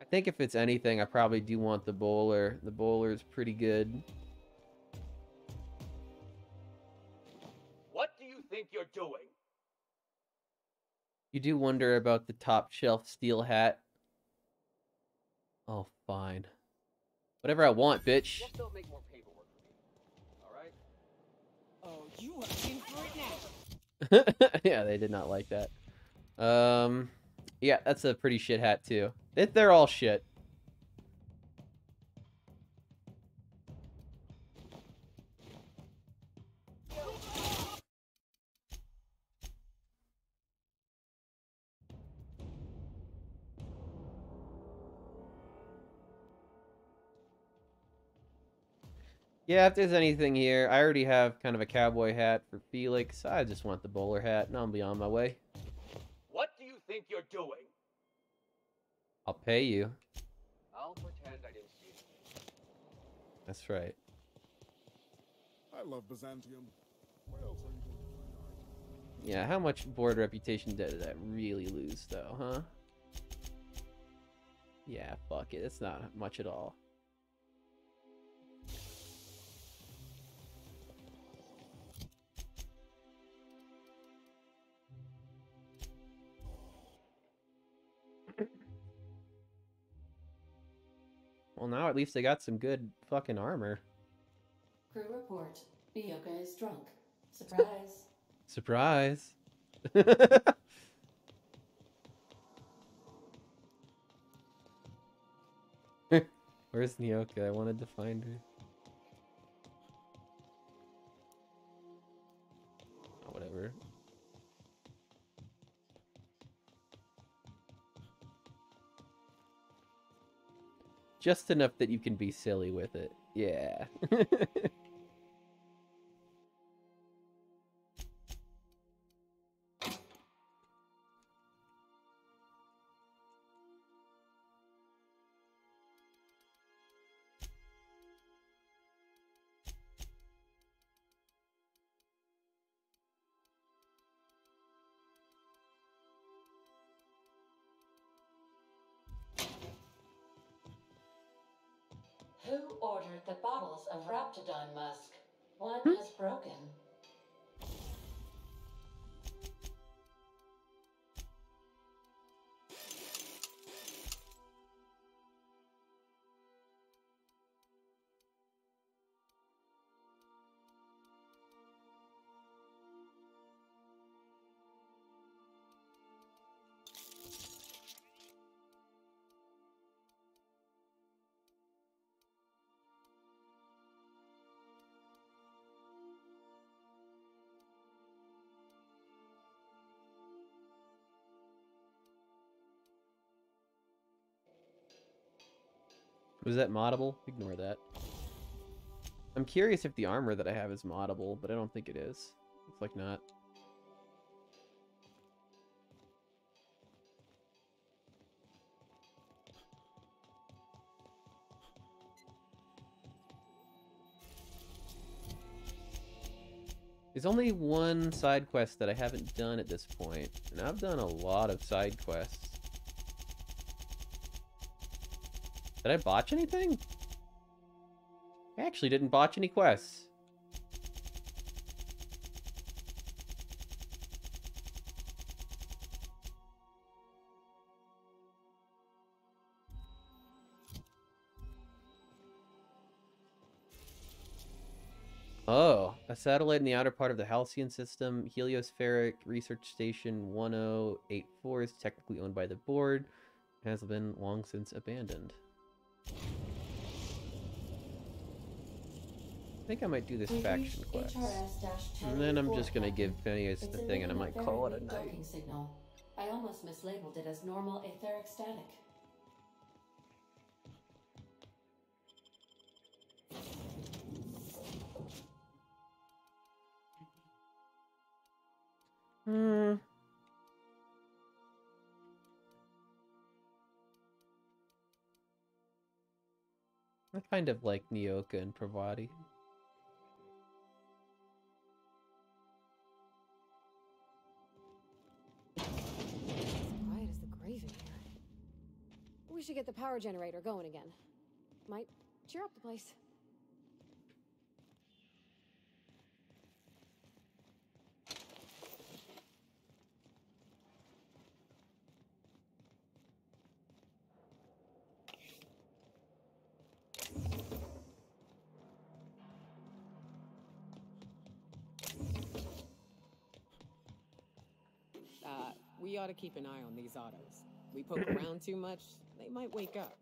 think if it's anything, I probably do want the bowler. The bowler is pretty good. What do you think you're doing? You do wonder about the top shelf steel hat. Oh, fine. Whatever I want, bitch. Just don't make more paperwork for me. All right? Oh, you are in for it now. Yeah, they did not like that. Yeah, that's a pretty shit hat too. They're all shit. Yeah, if there's anything here, I already have kind of a cowboy hat for Felix. I just want the bowler hat, and I'll be on my way. What do you think you're doing? I'll pay you. I'll pretend I didn't see it. That's right. I love Byzantium. Where else are you going to find art? Yeah, how much board reputation did that really lose, though, huh? Yeah, fuck it. It's not much at all. Well, now at least they got some good fucking armor. Crew report. Miyoka is drunk. Surprise. Surprise. Where's Nyoka? I wanted to find her. Oh, whatever. Just enough that you can be silly with it. Yeah. Who ordered the bottles of Raptidon musk? One has broken. Was that moddable? Ignore that. I'm curious if the armor that I have is moddable, but I don't think it is. Looks like not. There's only one side quest that I haven't done at this point, and I've done a lot of side quests. Did I botch anything? I actually didn't botch any quests. Oh, a satellite in the outer part of the Halcyon system, Heliospheric Research Station 1084 is technically owned by the board, has been long since abandoned. I think I might do this faction quest. And then I'm just gonna give Phineas the thing and I might call it a night. Signal. I almost mislabeled it as normal etheric static. I kind of like Nyoka and Pravati. Quiet as the grave in here. we should get the power generator going again. Might cheer up the place. We ought to keep an eye on these autos. We poke around too much, they might wake up.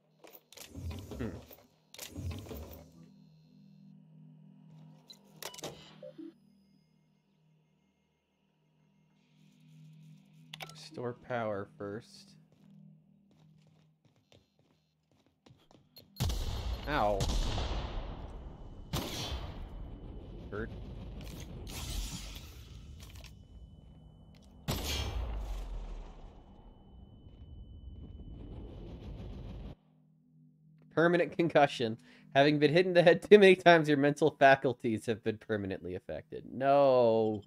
Store power first. Ow. Hurt. Permanent concussion. Having been hit in the head too many times, your mental faculties have been permanently affected. No.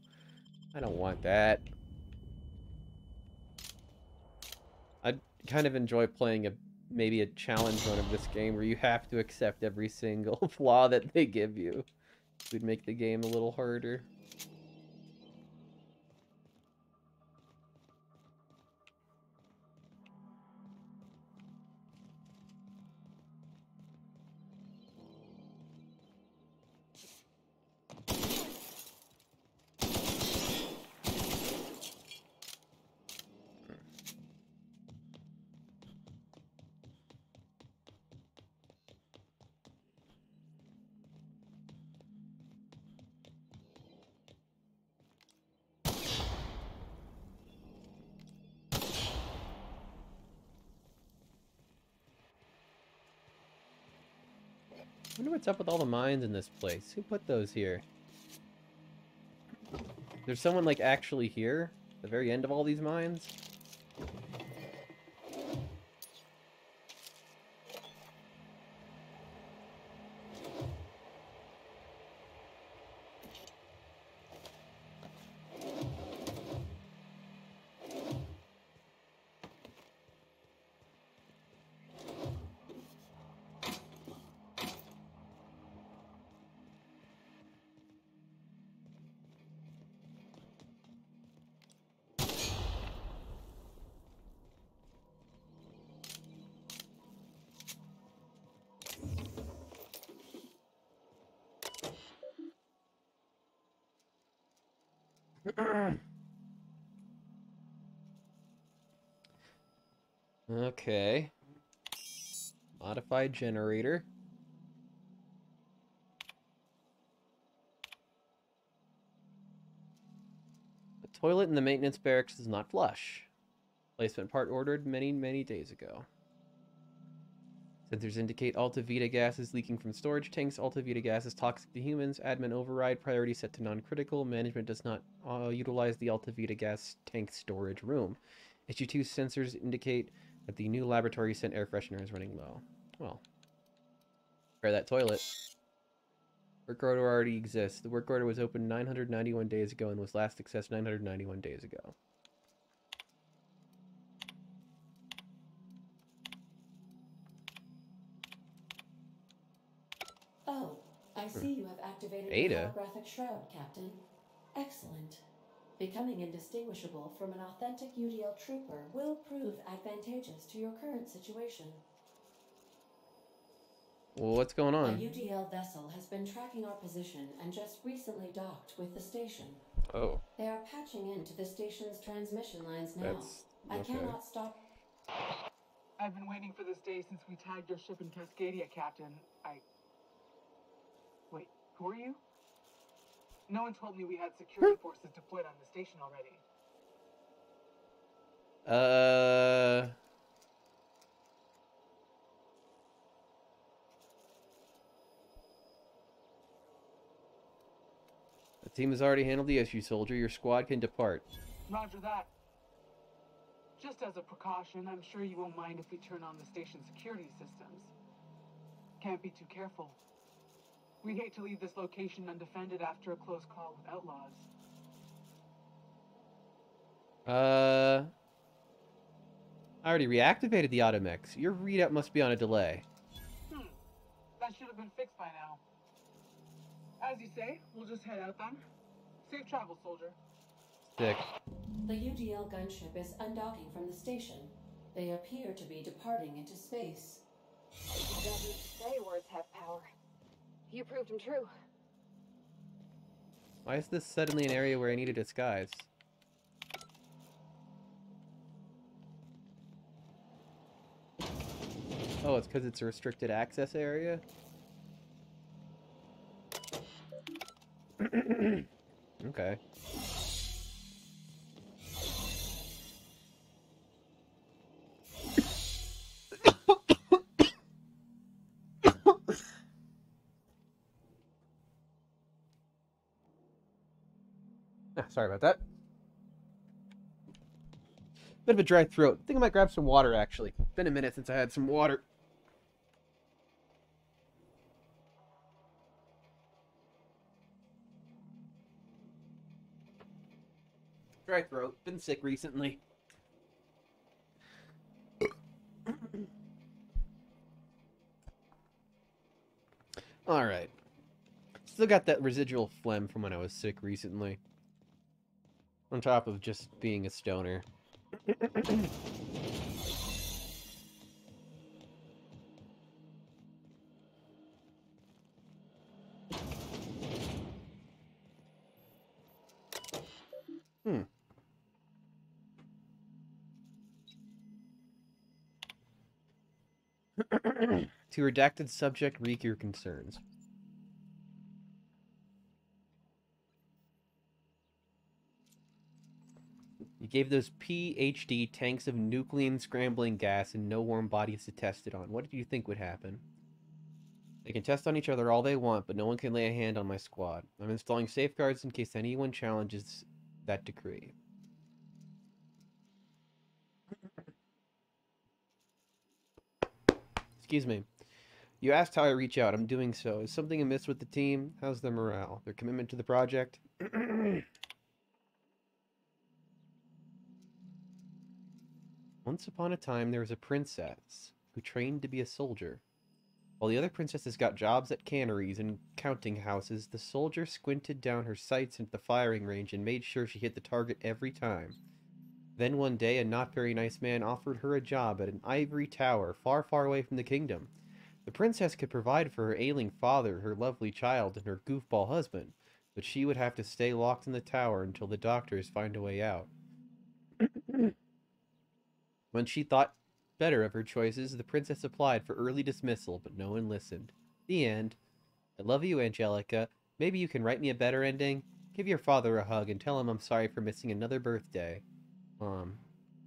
I don't want that. I kind of enjoy playing maybe a challenge run of this game where you have to accept every single flaw that they give you. It would make the game a little harder. I wonder what's up with all the mines in this place. Who put those here? There's someone, like, actually here? At the very end of all these mines? Okay. Modified generator. The toilet in the maintenance barracks is not flush. Replacement part ordered many days ago. Sensors indicate Alta Vita gas is leaking from storage tanks. Alta Vita gas is toxic to humans. Admin override. Priority set to non-critical. Management does not utilize the Alta Vita gas tank storage room. Issue 2 sensors indicate that the new laboratory sent air freshener is running low. Well, repair that toilet. Work order already exists. The work order was opened 991 days ago and was last accessed 991 days ago. Oh, I see you have activated Ada. the holographic shroud, Captain. Excellent. Becoming indistinguishable from an authentic UDL trooper will prove advantageous to your current situation. Well, what's going A on? UDL vessel has been tracking our position and just recently docked with the station. Oh. They are patching into the station's transmission lines now. That's I okay. cannot stop. I've been waiting for this day since we tagged your ship in Cascadia, Captain. Wait, who are you? No one told me we had security forces deployed on the station already. The team has already handled the issue, soldier. Your squad can depart. Roger that. Just as a precaution, I'm sure you won't mind if we turn on the station's security systems. Can't be too careful. We'd hate to leave this location undefended after a close call with outlaws. I already reactivated the automechs. Your readout must be on a delay. That should have been fixed by now. As you say, we'll just head out then. Safe travel, soldier. Sick. The UDL gunship is undocking from the station. They appear to be departing into space. You don't need to say words have power. You proved them true. Why is this suddenly an area where I need a disguise? Oh, it's because it's a restricted access area? Okay. Sorry about that. Bit of a dry throat. I think I might grab some water, actually. Been a minute since I had some water. Dry throat. Been sick recently. Alright. Still got that residual phlegm from when I was sick recently. On top of just being a stoner. To redacted subject, reek your concerns. You gave those PhD tanks of nuclear scrambling gas and no warm bodies to test it on. What did you think would happen? They can test on each other all they want, but no one can lay a hand on my squad. I'm installing safeguards in case anyone challenges that decree. Excuse me. You asked how I reach out. I'm doing so. Is something amiss with the team? How's their morale? Their commitment to the project? Once upon a time, there was a princess who trained to be a soldier. While the other princesses got jobs at canneries and counting houses, the soldier squinted down her sights into the firing range and made sure she hit the target every time. Then one day, a not very nice man offered her a job at an ivory tower far, far away from the kingdom. The princess could provide for her ailing father, her lovely child, and her goofball husband, but she would have to stay locked in the tower until the doctors find a way out. When she thought better of her choices, the princess applied for early dismissal, but no one listened. The end. I love you, Angelica. Maybe you can write me a better ending? Give your father a hug and tell him I'm sorry for missing another birthday.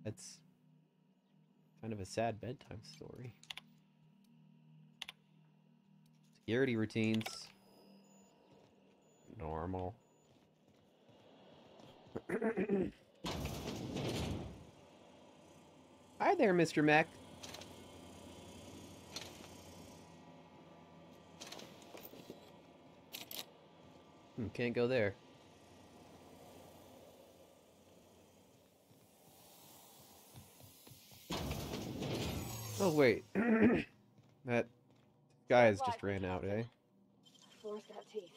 That's kind of a sad bedtime story. Security routines. Normal. Hi there, Mr. Mech. Can't go there. Oh, wait. That guy's just ran out, eh? Floor's got teeth.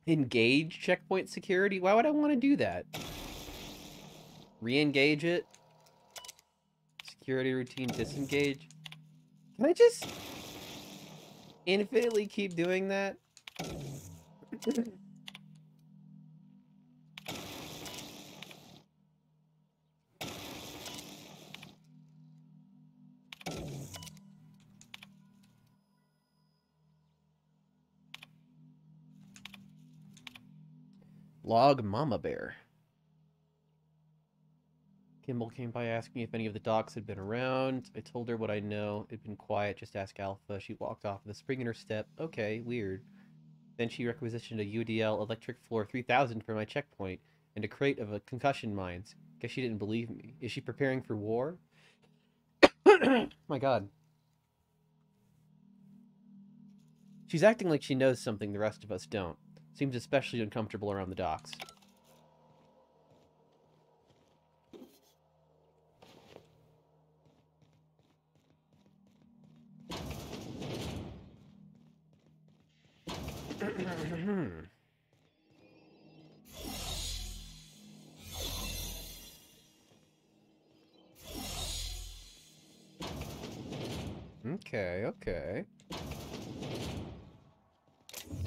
Engage checkpoint security? Why would I want to do that? Re-engage it? Security routine disengage? Can I just infinitely keep doing that? Log Mama Bear. Kimball came by asking if any of the docs had been around. I told her what I know. It'd been quiet, just ask Alpha. She walked off with a spring in her step. Okay, weird. Then she requisitioned a UDL Electric Floor 3000 for my checkpoint, and a crate of concussion mines. Guess she didn't believe me. Is she preparing for war? My god. She's acting like she knows something the rest of us don't. Seems especially uncomfortable around the docks. Okay, okay.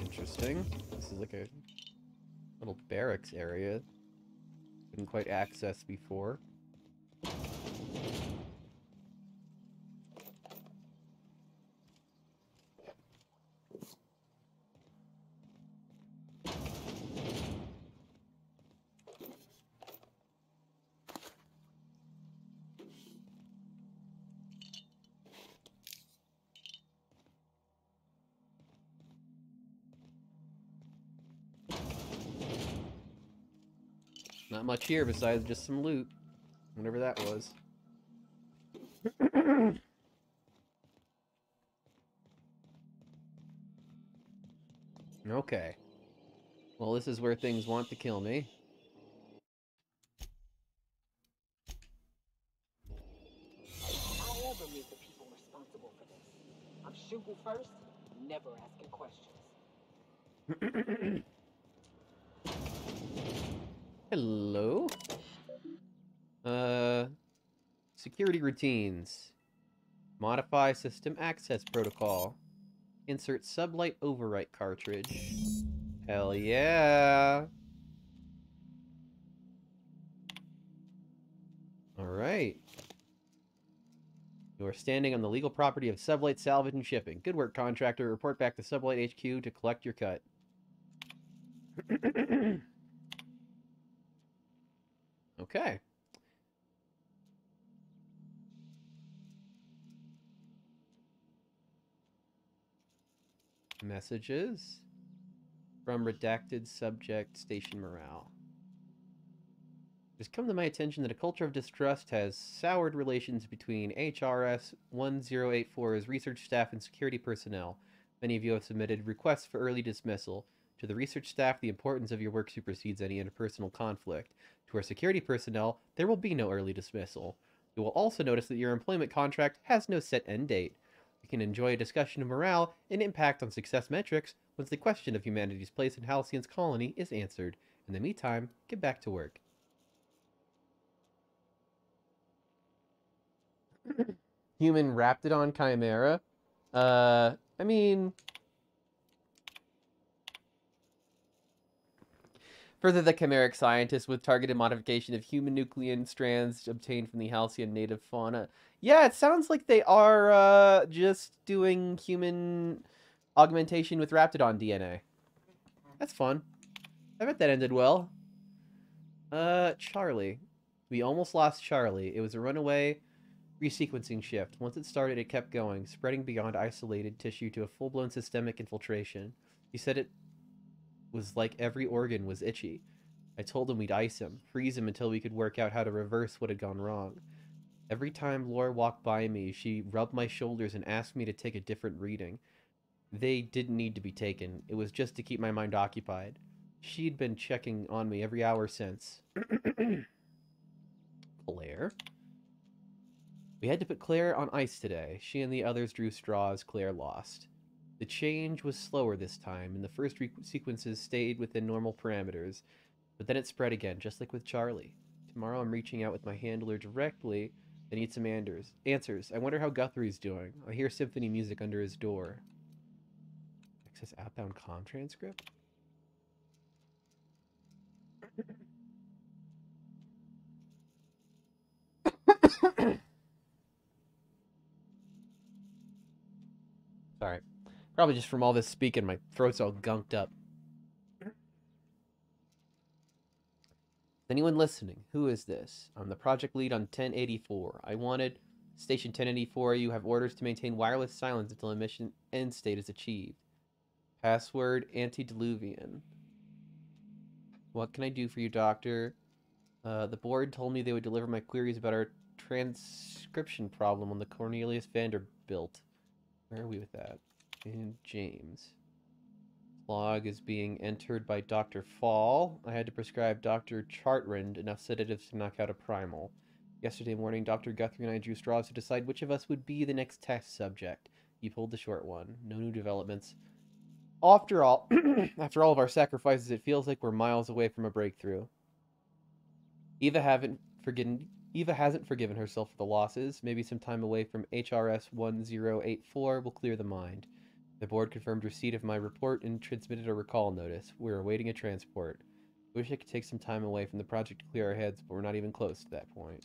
Interesting. This is like a little barracks area. Couldn't quite access before. Not much here besides just some loot. Whatever that was. Okay. Well, this is where things want to kill me. I'll ever meet the people responsible for this. I'm shooting first, never asking questions. Hello? Security routines. Modify system access protocol. Insert sublight overwrite cartridge. Hell yeah! Alright. You are standing on the legal property of Sublight Salvage and Shipping. Good work, contractor. Report back to Sublight HQ to collect your cut. Okay. Messages from redacted subject station morale. It has come to my attention that a culture of distrust has soured relations between HRS 1084's research staff and security personnel. Many of you have submitted requests for early dismissal. To the research staff, the importance of your work supersedes any interpersonal conflict. To our security personnel, there will be no early dismissal. You will also notice that your employment contract has no set end date. We can enjoy a discussion of morale and impact on success metrics once the question of humanity's place in Halcyon's colony is answered. In the meantime, get back to work. Human Raptidon Chimera? I mean... Further, the chimeric scientists with targeted modification of human nuclein strands obtained from the Halcyon native fauna. Yeah, it sounds like they are just doing human augmentation with Raptidon DNA. That's fun. I bet that ended well. Charlie. We almost lost Charlie. It was a runaway resequencing shift. Once it started, it kept going, spreading beyond isolated tissue to a full-blown systemic infiltration. He said it was like every organ was itchy. I told him we'd ice him, freeze him until we could work out how to reverse what had gone wrong. Every time Laura walked by me, she rubbed my shoulders and asked me to take a different reading. They didn't need to be taken. It was just to keep my mind occupied. She'd been checking on me every hour since. Claire? We had to put Claire on ice today. She and the others drew straws. Claire lost. The change was slower this time, and the first sequences stayed within normal parameters, but then it spread again, just like with Charlie. Tomorrow I'm reaching out with my handler directly. I need some answers. I wonder how Guthrie's doing. I hear symphony music under his door. Access outbound comm transcript? Sorry. Probably just from all this speaking, my throat's all gunked up. Anyone listening? Who is this? I'm the project lead on 1084. I wanted Station 1084. You have orders to maintain wireless silence until a mission end state is achieved. Password antediluvian. What can I do for you, Doctor? The board told me they would deliver my queries about our transcription problem on the Cornelius Vanderbilt. Where are we with that? And James. Log is being entered by Dr. Fall. I had to prescribe Dr. Chartrand enough sedatives to knock out a primal. Yesterday morning, Dr. Guthrie and I drew straws to decide which of us would be the next test subject. You pulled the short one. No new developments. After all, after all of our sacrifices, it feels like we're miles away from a breakthrough. Eva hasn't forgiven herself for the losses. Maybe some time away from HRS 1084 will clear the mind. The board confirmed receipt of my report and transmitted a recall notice. We're awaiting a transport. Wish I could take some time away from the project to clear our heads, but we're not even close to that point.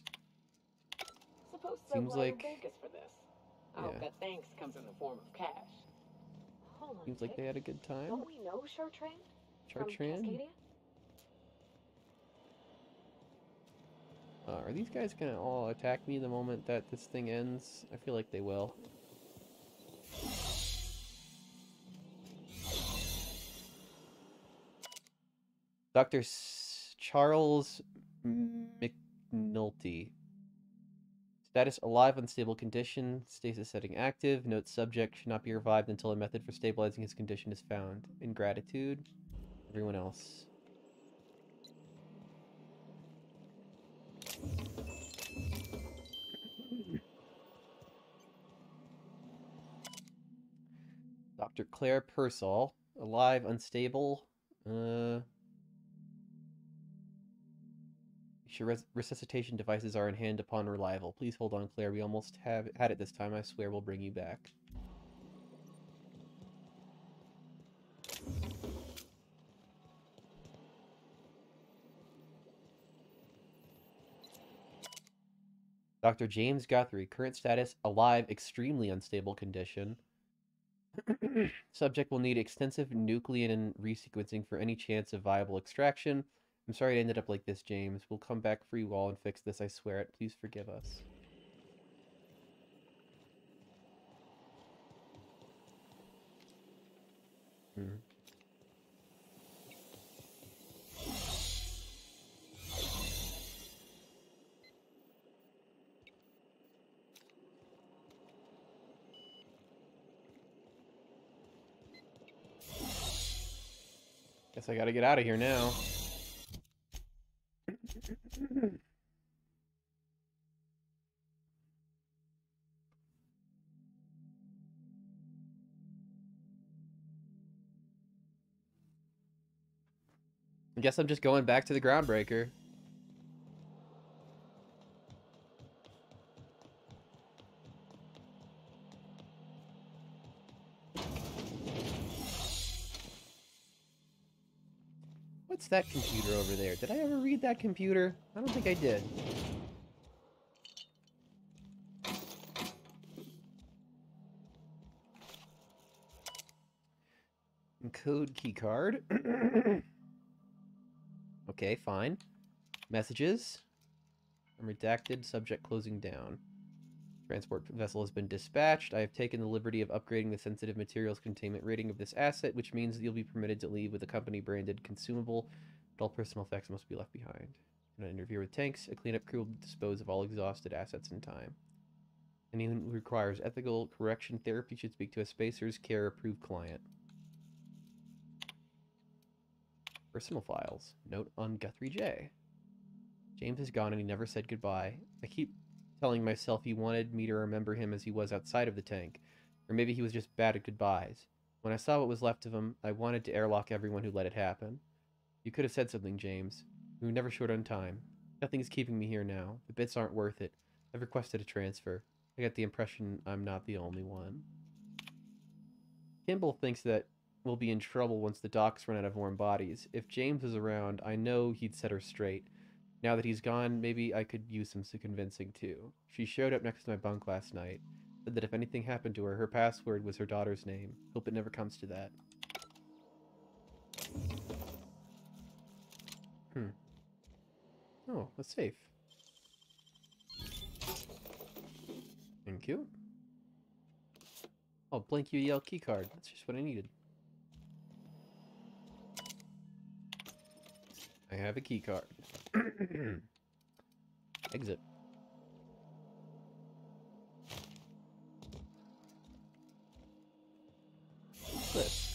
Suppose Seems like... thank us for this. I hope that thanks comes in the form of cash. Hold on, seems like they had a good time. Don't we know Chartrand? Chartrand? From Cascadia? Are these guys gonna all attack me the moment that this thing ends? I feel like they will. Dr. Charles McNulty. Status alive, unstable condition. Stasis setting active. Note subject should not be revived until a method for stabilizing his condition is found. In gratitude. Everyone else. Dr. Claire Pearsall. Alive, unstable. Sure, resuscitation devices are in hand upon arrival. Please hold on, Claire. We almost had it this time. I swear we'll bring you back. Dr. James Guthrie. Current status, alive, extremely unstable condition. Subject will need extensive nuclein resequencing for any chance of viable extraction. I'm sorry it ended up like this, James. We'll come back for you all and fix this, I swear it. Please forgive us. Guess I gotta get out of here now. I guess I'm just going back to the Groundbreaker. What's that computer over there? Did I ever read that computer? I don't think I did. Code keycard. Okay, fine. Messages. Unredacted. Subject closing down. Transport vessel has been dispatched. I have taken the liberty of upgrading the sensitive materials containment rating of this asset, which means that you'll be permitted to leave with a company-branded consumable, but all personal effects must be left behind. In an interview with tanks, a cleanup crew will dispose of all exhausted assets in time. Anyone who requires ethical correction therapy should speak to a Spacer's Care approved client. Personal files. Note on Guthrie J. James is gone and he never said goodbye. I keep telling myself he wanted me to remember him as he was outside of the tank. Or maybe he was just bad at goodbyes. When I saw what was left of him, I wanted to airlock everyone who let it happen. You could have said something, James. We were never short on time. Nothing is keeping me here now. The bits aren't worth it. I've requested a transfer. I get the impression I'm not the only one. Kimball thinks that we'll be in trouble once the docks run out of warm bodies. If James was around, I know he'd set her straight. Now that he's gone, maybe I could use some convincing too. She showed up next to my bunk last night. Said that if anything happened to her, her password was her daughter's name. Hope it never comes to that. Oh, a safe. Thank you. Oh, blank UDL keycard. That's just what I needed. I have a keycard. Exit. What's this?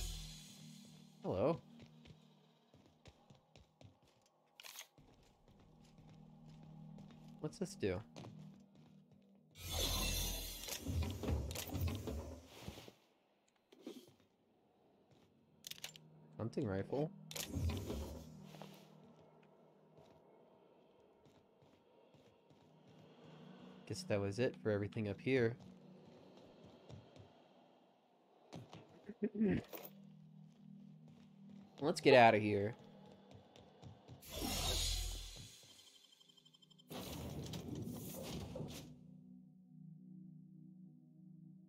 Hello. What's this do? Hunting rifle. Guess that was it for everything up here. Let's get out of here.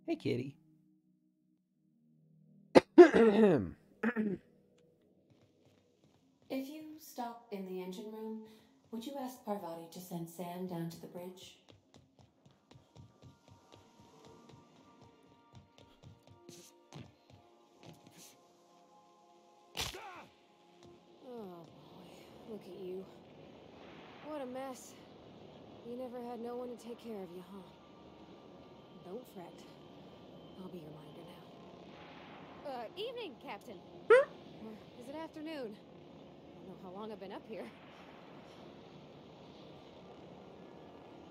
Hey, kitty. If you stop in the engine room, would you ask Parvati to send Sam down to the bridge? Oh boy, look at you. What a mess. You never had no one to take care of you, huh? Don't fret. I'll be your minder now. Evening, Captain. Or is it afternoon? I don't know how long I've been up here.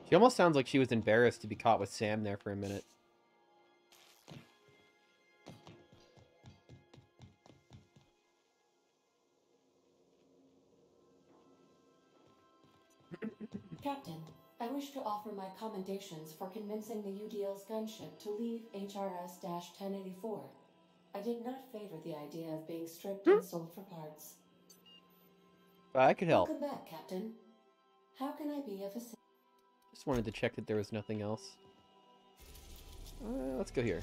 She almost sounds like she was embarrassed to be caught with Sam there for a minute. Captain, I wish to offer my commendations for convincing the UDL's gunship to leave HRS-1084. I did not favor the idea of being stripped and sold for parts. I could help. Welcome back, Captain. How can I be of assistance? Just wanted to check that there was nothing else. Let's go here.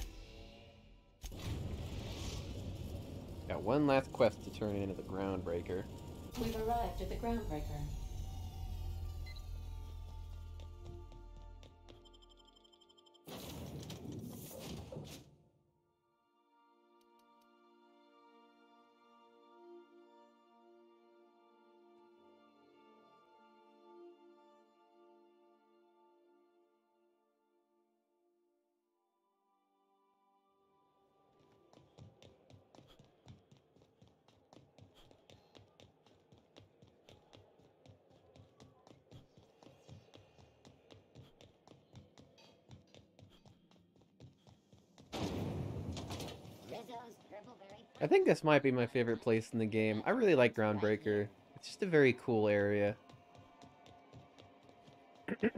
Got one last quest to turn into the Groundbreaker. We've arrived at the Groundbreaker. I think this might be my favorite place in the game. I really like Groundbreaker. It's just a very cool area. I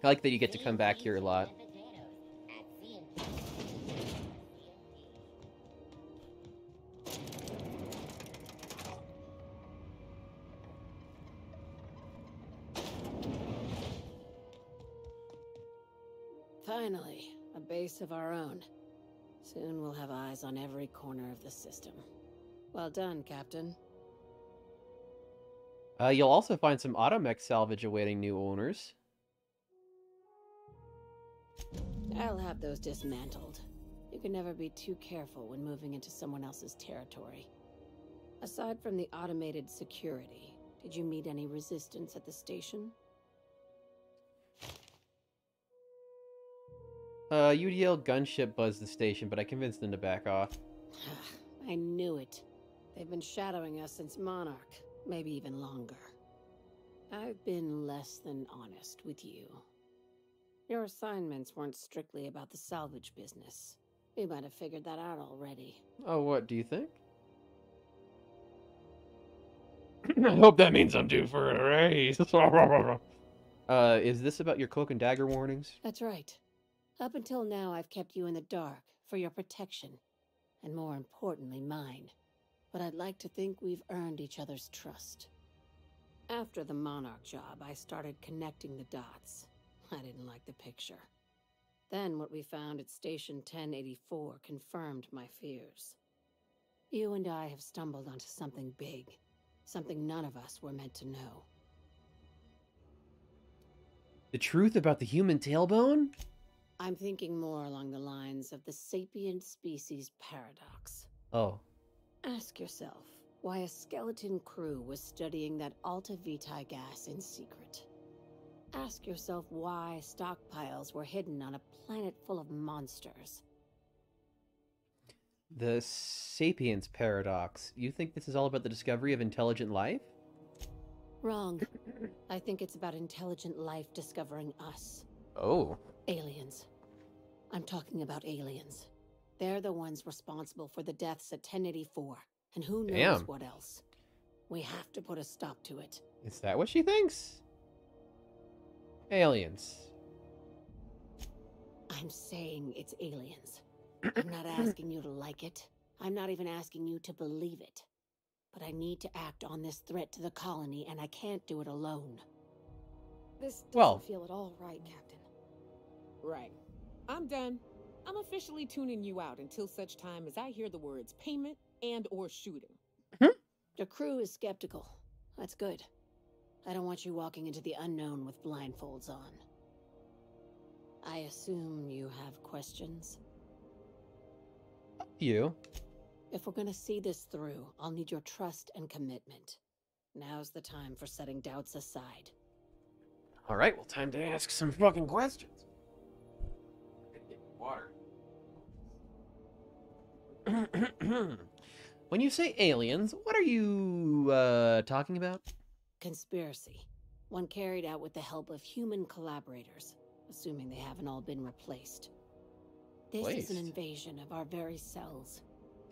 like that you get to come back here a lot. Finally, a base of our own. Soon we'll have eyes on every corner of the system. Well done, Captain. You'll also find some automech salvage awaiting new owners. I'll have those dismantled. You can never be too careful when moving into someone else's territory. Aside from the automated security, did you meet any resistance at the station? UDL gunship buzzed the station, but I convinced them to back off. I knew it. They've been shadowing us since Monarch, maybe even longer. I've been less than honest with you. Your assignments weren't strictly about the salvage business. You might have figured that out already. Oh, what do you think? I hope that means I'm due for a raise. Is this about your cloak and dagger warnings? That's right. Up until now, I've kept you in the dark for your protection, and more importantly, mine. But I'd like to think we've earned each other's trust. After the Monarch job, I started connecting the dots. I didn't like the picture. Then what we found at Station 1084 confirmed my fears. You and I have stumbled onto something big, Something none of us were meant to know. The truth about the human tailbone? I'm thinking more along the lines of the sapient species paradox. Oh. Ask yourself why a skeleton crew was studying that Alta Vitae gas in secret. Ask yourself why stockpiles were hidden on a planet full of monsters. The sapiens paradox. You think this is all about the discovery of intelligent life? Wrong. I think it's about intelligent life discovering us. Oh. Aliens. I'm talking about aliens. They're the ones responsible for the deaths at 1084, and who knows what else. We have to put a stop to it. Is that what she thinks? Aliens. I'm saying it's aliens. I'm not asking you to like it. I'm not even asking you to believe it. But I need to act on this threat to the colony, and I can't do it alone. This doesn't feel at all right, Captain. Right. I'm done. I'm officially tuning you out until such time as I hear the words payment and or shooting. The crew is skeptical. That's good. I don't want you walking into the unknown with blindfolds on. I assume you have questions? You. If we're gonna see this through, I'll need your trust and commitment. Now's the time for setting doubts aside. Alright, well, time to ask some fucking questions. Water. When you say aliens, what are you, talking about? Conspiracy. One carried out with the help of human collaborators, assuming they haven't all been replaced. This is an invasion of our very cells.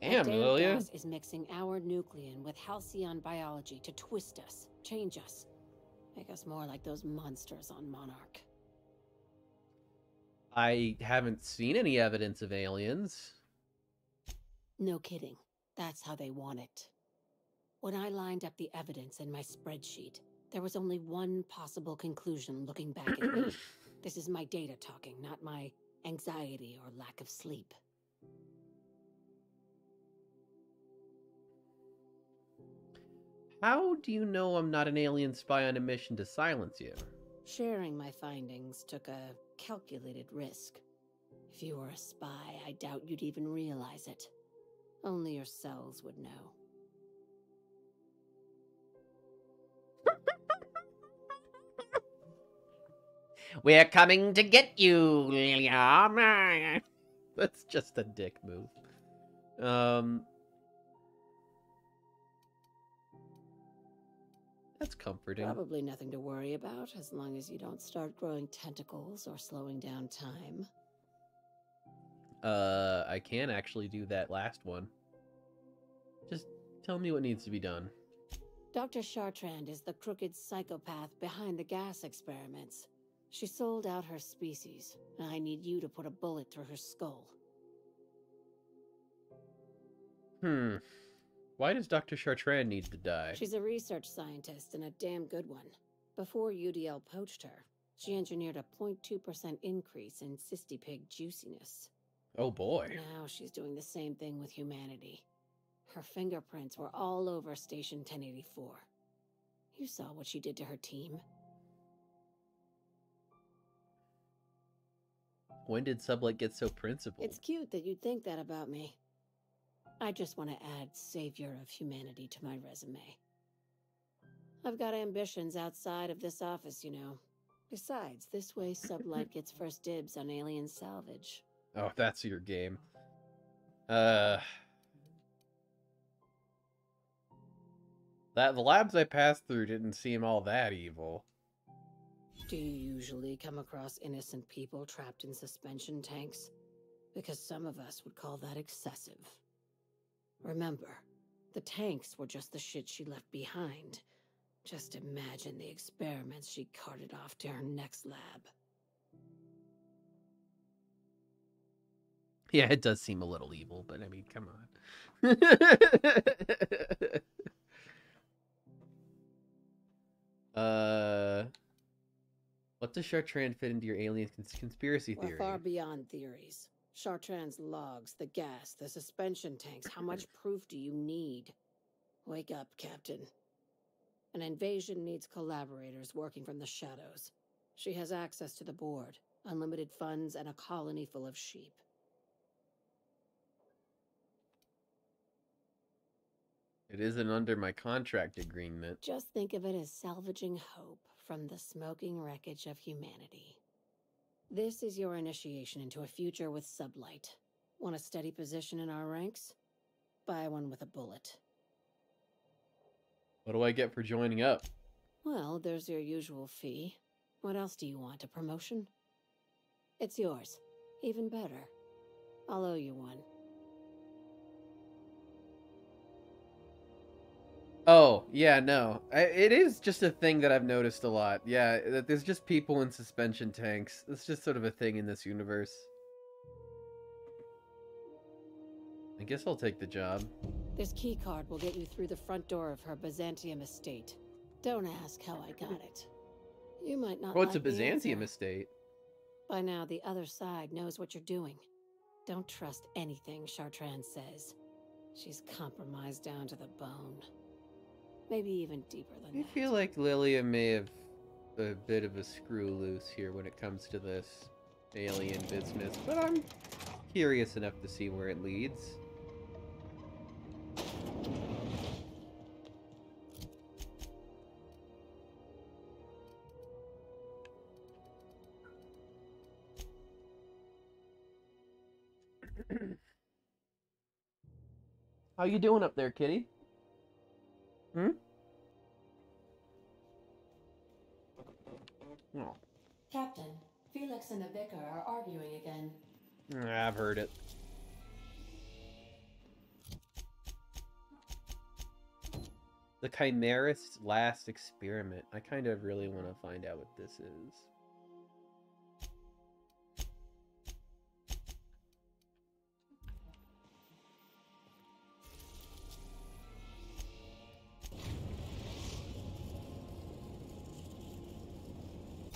Damn, Lilia. Gas is mixing our nucleon with halcyon biology to twist us, change us, make us more like those monsters on Monarch. I haven't seen any evidence of aliens. No kidding. That's how they want it. When I lined up the evidence in my spreadsheet, there was only one possible conclusion looking back at me. This is my data talking, not my anxiety or lack of sleep. How do you know I'm not an alien spy on a mission to silence you? Sharing my findings took a calculated risk. If you were a spy, I doubt you'd even realize it. Only your cells would know. We're coming to get you, Lilia. That's just a dick move. That's comforting. Probably nothing to worry about, as long as you don't start growing tentacles or slowing down time. I can actually do that last one. Just tell me what needs to be done. Dr. Chartrand is the crooked psychopath behind the gas experiments. She sold out her species, and I need you to put a bullet through her skull. Why does Dr. Chartrand need to die? She's a research scientist and a damn good one. Before UDL poached her, she engineered a 0.2% increase in cystipig juiciness. Oh boy. Now she's doing the same thing with humanity. Her fingerprints were all over Station 1084. You saw what she did to her team. When did Sublight get so principled? It's cute that you'd think that about me. I just want to add Savior of Humanity to my resume. I've got ambitions outside of this office, you know. Besides, this way Sublight gets first dibs on alien salvage. Oh, that's your game. The labs I passed through didn't seem all that evil. Do you usually come across innocent people trapped in suspension tanks? Because some of us would call that excessive. Remember, the tanks were just the shit she left behind. Just imagine the experiments she carted off to her next lab. Yeah, it does seem a little evil, but I mean, come on. What does Chartrand fit into your alien conspiracy theory? We're far beyond theories. Chartrand's logs, the gas, the suspension tanks. How much proof do you need? Wake up, Captain. An invasion needs collaborators working from the shadows. She has access to the board, unlimited funds, and a colony full of sheep. It isn't under my contract agreement. Just think of it as salvaging hope from the smoking wreckage of humanity. This is your initiation into a future with sublight. Want a steady position in our ranks? Buy one with a bullet. What do I get for joining up? Well, there's your usual fee. What else do you want? A promotion? It's yours. Even better. I'll owe you one. Oh, yeah, no. It is just a thing that I've noticed a lot. Yeah, that there's just people in suspension tanks. It's just sort of a thing in this universe. I guess I'll take the job. This keycard will get you through the front door of her Byzantium estate. Don't ask how I got it. You might not Oh, it's like a the Byzantium answer. estate. By now, the other side knows what you're doing. Don't trust anything Chartrand says. She's compromised down to the bone. Maybe even deeper than I that. feel like Lilia may have a bit of a screw loose here when it comes to this alien business, but I'm curious enough to see where it leads. How you doing up there, kitty? Hmm? Oh. Captain, Felix and the Vicar are arguing again. I've heard it. The Chimerist's last experiment. I kind of really want to find out what this is.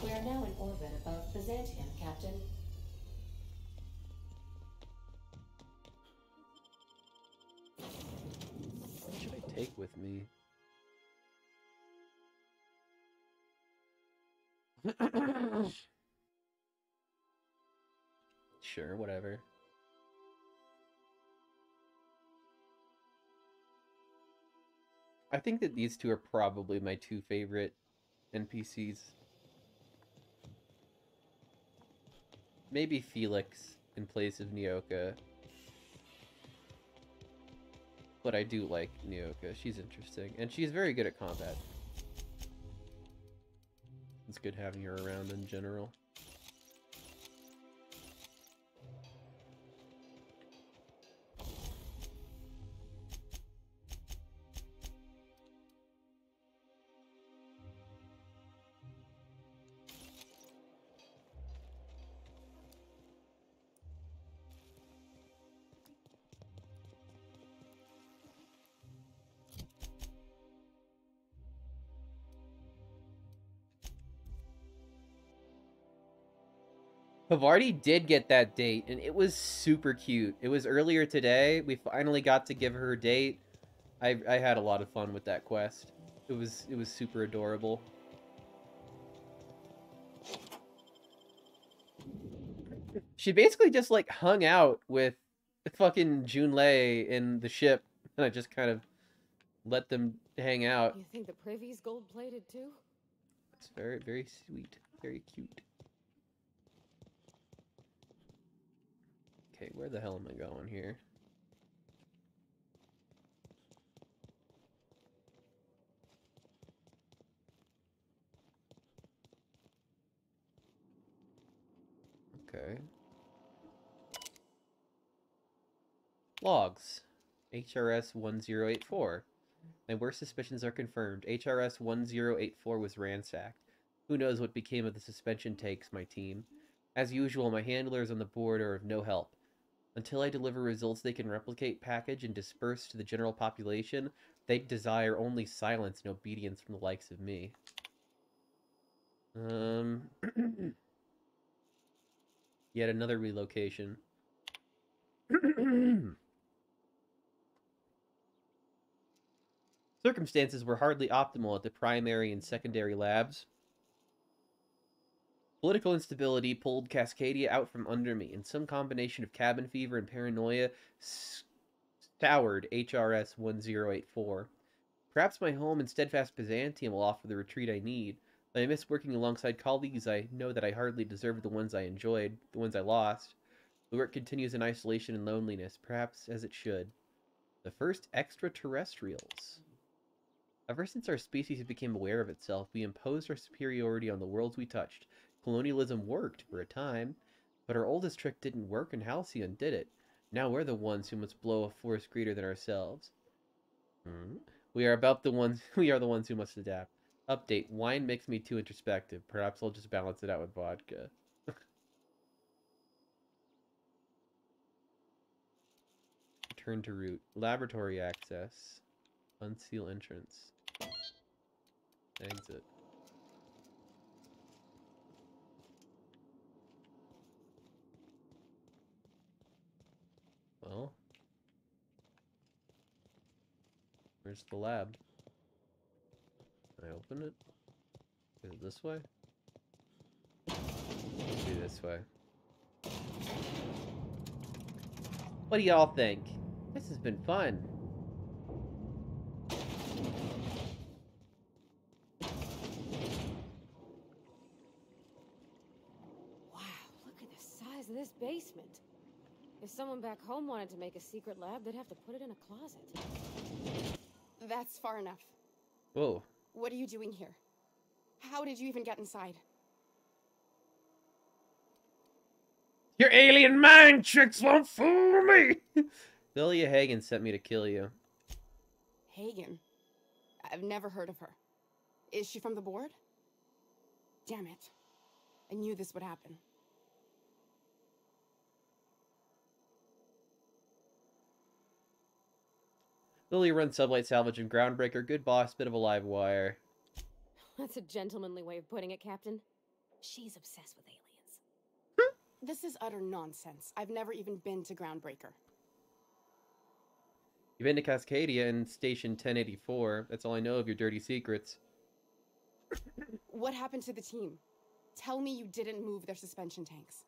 We are now in orbit above Byzantium, Captain. What should I take with me? Sure, whatever. I think that these two are probably my two favorite NPCs. Maybe Felix in place of Nyoka. But I do like Nyoka. She's interesting. And she's very good at combat. It's good having her around in general. Havarti did get that date, and it was super cute. It was earlier today. We finally got to give her her date. I had a lot of fun with that quest. It was super adorable. She basically just like hung out with fucking Junlei in the ship, and I just kind of let them hang out. You think the privy's gold-plated too? It's very, very sweet. Very cute. Okay, where the hell am I going here? Okay. Logs. HRS 1084. My worst suspicions are confirmed. HRS 1084 was ransacked. Who knows what became of the suspension tanks, my team. As usual, my handlers on the board are of no help. Until I deliver results they can replicate, package, and disperse to the general population, they desire only silence and obedience from the likes of me. Yet another relocation. Circumstances were hardly optimal at the primary and secondary labs. Political instability pulled Cascadia out from under me, and some combination of cabin fever and paranoia soured HRS 1084. Perhaps my home in steadfast Byzantium will offer the retreat I need. But I miss working alongside colleagues I know that I hardly deserved the ones I enjoyed, the ones I lost. The work continues in isolation and loneliness, perhaps as it should. The first extraterrestrials. Ever since our species became aware of itself, we imposed our superiority on the worlds we touched. Colonialism worked for a time, but our oldest trick didn't work and Halcyon did it. Now we're the ones who must blow a force greater than ourselves. We are the ones who must adapt. Update, wine makes me too introspective. Perhaps I'll just balance it out with vodka. Return to route. Laboratory access. Unseal entrance. Exit. Well. Where's the lab? Can I open it? Is it this way? Maybe this way. What do y'all think? This has been fun. Wow, look at the size of this basement. If someone back home wanted to make a secret lab, they'd have to put it in a closet. That's far enough. Whoa. What are you doing here? How did you even get inside? Your alien mind tricks won't fool me! Lilia Hagen sent me to kill you. Hagen? I've never heard of her. Is she from the board? Damn it. I knew this would happen. Lilia runs Sublight Salvage and Groundbreaker. Good boss, bit of a live wire. That's a gentlemanly way of putting it, Captain. She's obsessed with aliens. This is utter nonsense. I've never even been to Groundbreaker. You've been to Cascadia and Station 1084. That's all I know of your dirty secrets. What happened to the team? Tell me you didn't move their suspension tanks.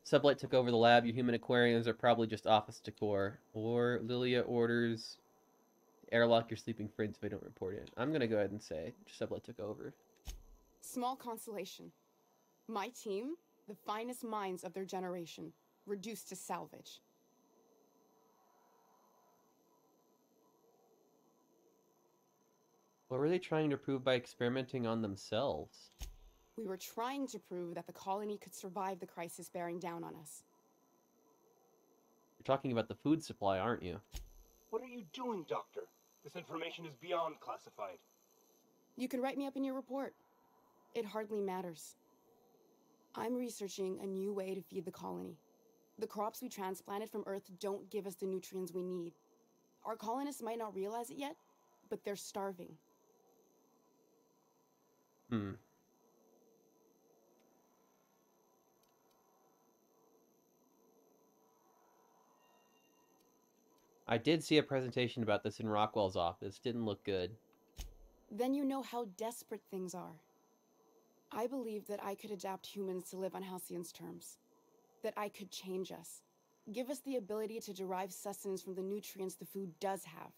Sublight took over the lab. Your human aquariums are probably just office decor. Or Lilia orders airlock your sleeping friends if I don't report it. I'm gonna go ahead and say Sublight took over. Small consolation. My team, the finest minds of their generation, reduced to salvage. What were they trying to prove by experimenting on themselves? We were trying to prove that the colony could survive the crisis bearing down on us. You're talking about the food supply, aren't you? What are you doing, Doctor? This information is beyond classified. You can write me up in your report. It hardly matters. I'm researching a new way to feed the colony. The crops we transplanted from Earth don't give us the nutrients we need. Our colonists might not realize it yet, but they're starving. I did see a presentation about this in Rockwell's office. Didn't look good. Then you know how desperate things are. I believe that I could adapt humans to live on Halcyon's terms. That I could change us. Give us the ability to derive sustenance from the nutrients the food does have.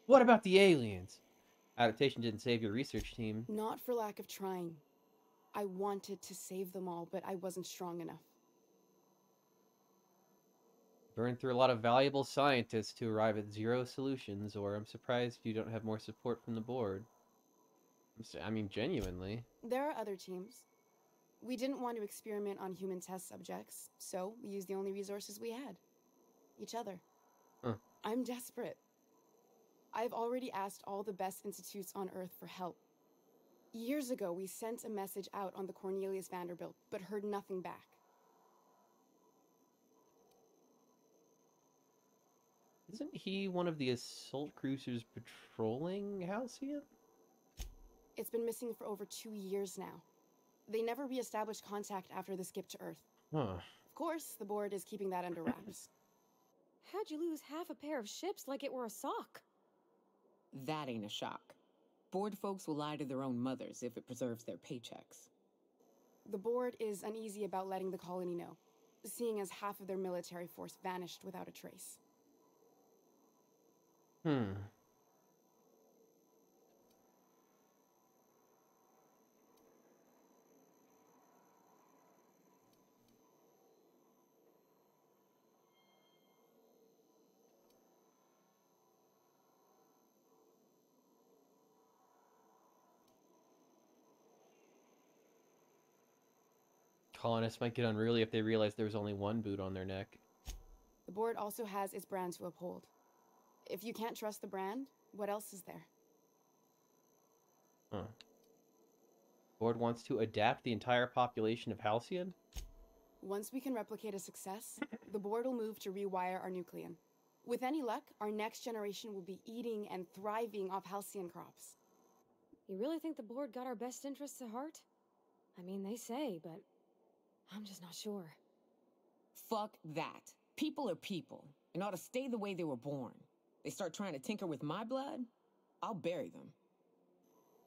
What about the aliens? Adaptation didn't save your research team. Not for lack of trying. I wanted to save them all, but I wasn't strong enough. Burned through a lot of valuable scientists to arrive at zero solutions, or I'm surprised you don't have more support from the board. I mean, genuinely. There are other teams. We didn't want to experiment on human test subjects, so we used the only resources we had. Each other. Huh. I'm desperate. I've already asked all the best institutes on Earth for help. Years ago, we sent a message out on the Cornelius Vanderbilt, but heard nothing back. Isn't he one of the assault cruisers patrolling Halcyon? It's been missing for over 2 years now. They never re-established contact after the skip to Earth. Huh. Of course, the board is keeping that under wraps. How'd you lose half a pair of ships like it were a sock? That ain't a shock. Board folks will lie to their own mothers if it preserves their paychecks. The board is uneasy about letting the colony know, seeing as half of their military force vanished without a trace. Colonists might get unruly if they realize there was only one boot on their neck. The board also has its brand to uphold. If you can't trust the brand, what else is there? Huh. Board wants to adapt the entire population of Halcyon? Once we can replicate a success, the board will move to rewire our nucleon. With any luck, our next generation will be eating and thriving off Halcyon crops. You really think the board got our best interests at heart? I mean, they say, but I'm just not sure. Fuck that. People are people, and ought to stay the way they were born. They start trying to tinker with my blood, I'll bury them.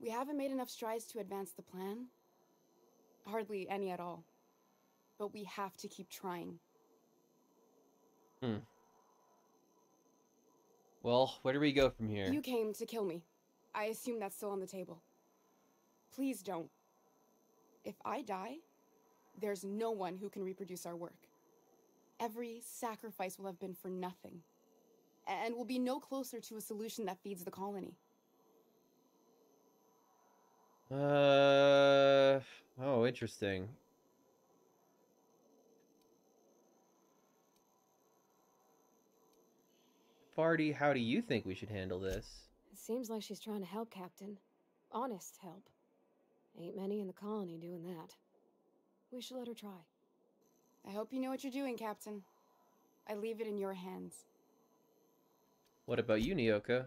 We haven't made enough strides to advance the plan. Hardly any at all. But we have to keep trying. Well, where do we go from here? You came to kill me. I assume that's still on the table. Please don't. If I die, there's no one who can reproduce our work. Every sacrifice will have been for nothing. And we'll be no closer to a solution that feeds the colony. Oh, interesting. Farty, how do you think we should handle this? It seems like she's trying to help, Captain. Honest help. Ain't many in the colony doing that. We should let her try. I hope you know what you're doing, Captain. I leave it in your hands. What about you, Nyoka?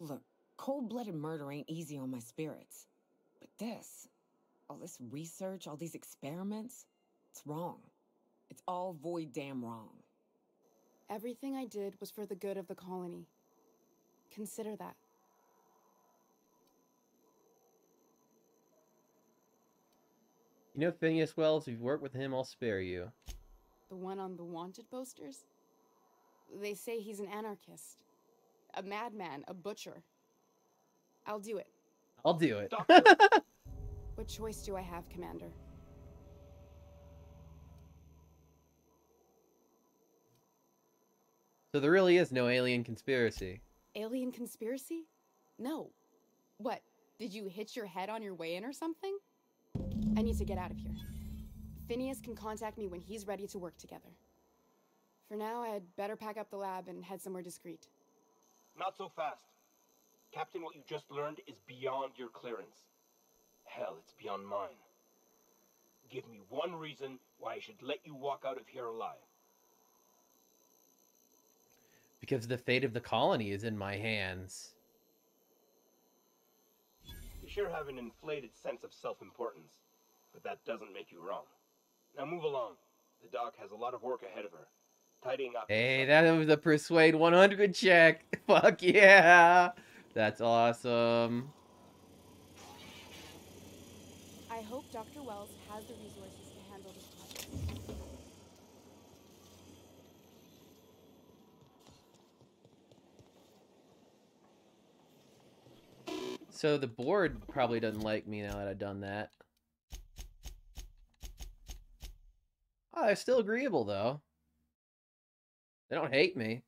Look, cold-blooded murder ain't easy on my spirits. But all this research, all these experiments, it's wrong. It's all void damn wrong. Everything I did was for the good of the colony. Consider that. You know Phineas Wells, if you work with him, I'll spare you. The one on the wanted posters? They say he's an anarchist. A madman, a butcher. I'll do it. I'll do it. What choice do I have, Commander? So there really is no alien conspiracy. Alien conspiracy? No. What, did you hit your head on your way in or something? I need to get out of here. Phineas can contact me when he's ready to work together. For now, I'd better pack up the lab and head somewhere discreet. Not so fast. Captain, what you just learned is beyond your clearance. Hell, it's beyond mine. Give me one reason why I should let you walk out of here alive. Because the fate of the colony is in my hands. You sure have an inflated sense of self-importance, but that doesn't make you wrong. Now move along. The doc has a lot of work ahead of her. Tidying up. Hey, that was a Persuade 100 check. Fuck yeah. That's awesome. I hope Dr. Wells has the resources to handle this project. So the board probably doesn't like me now that I've done that. Oh, they're still agreeable, though. They don't hate me.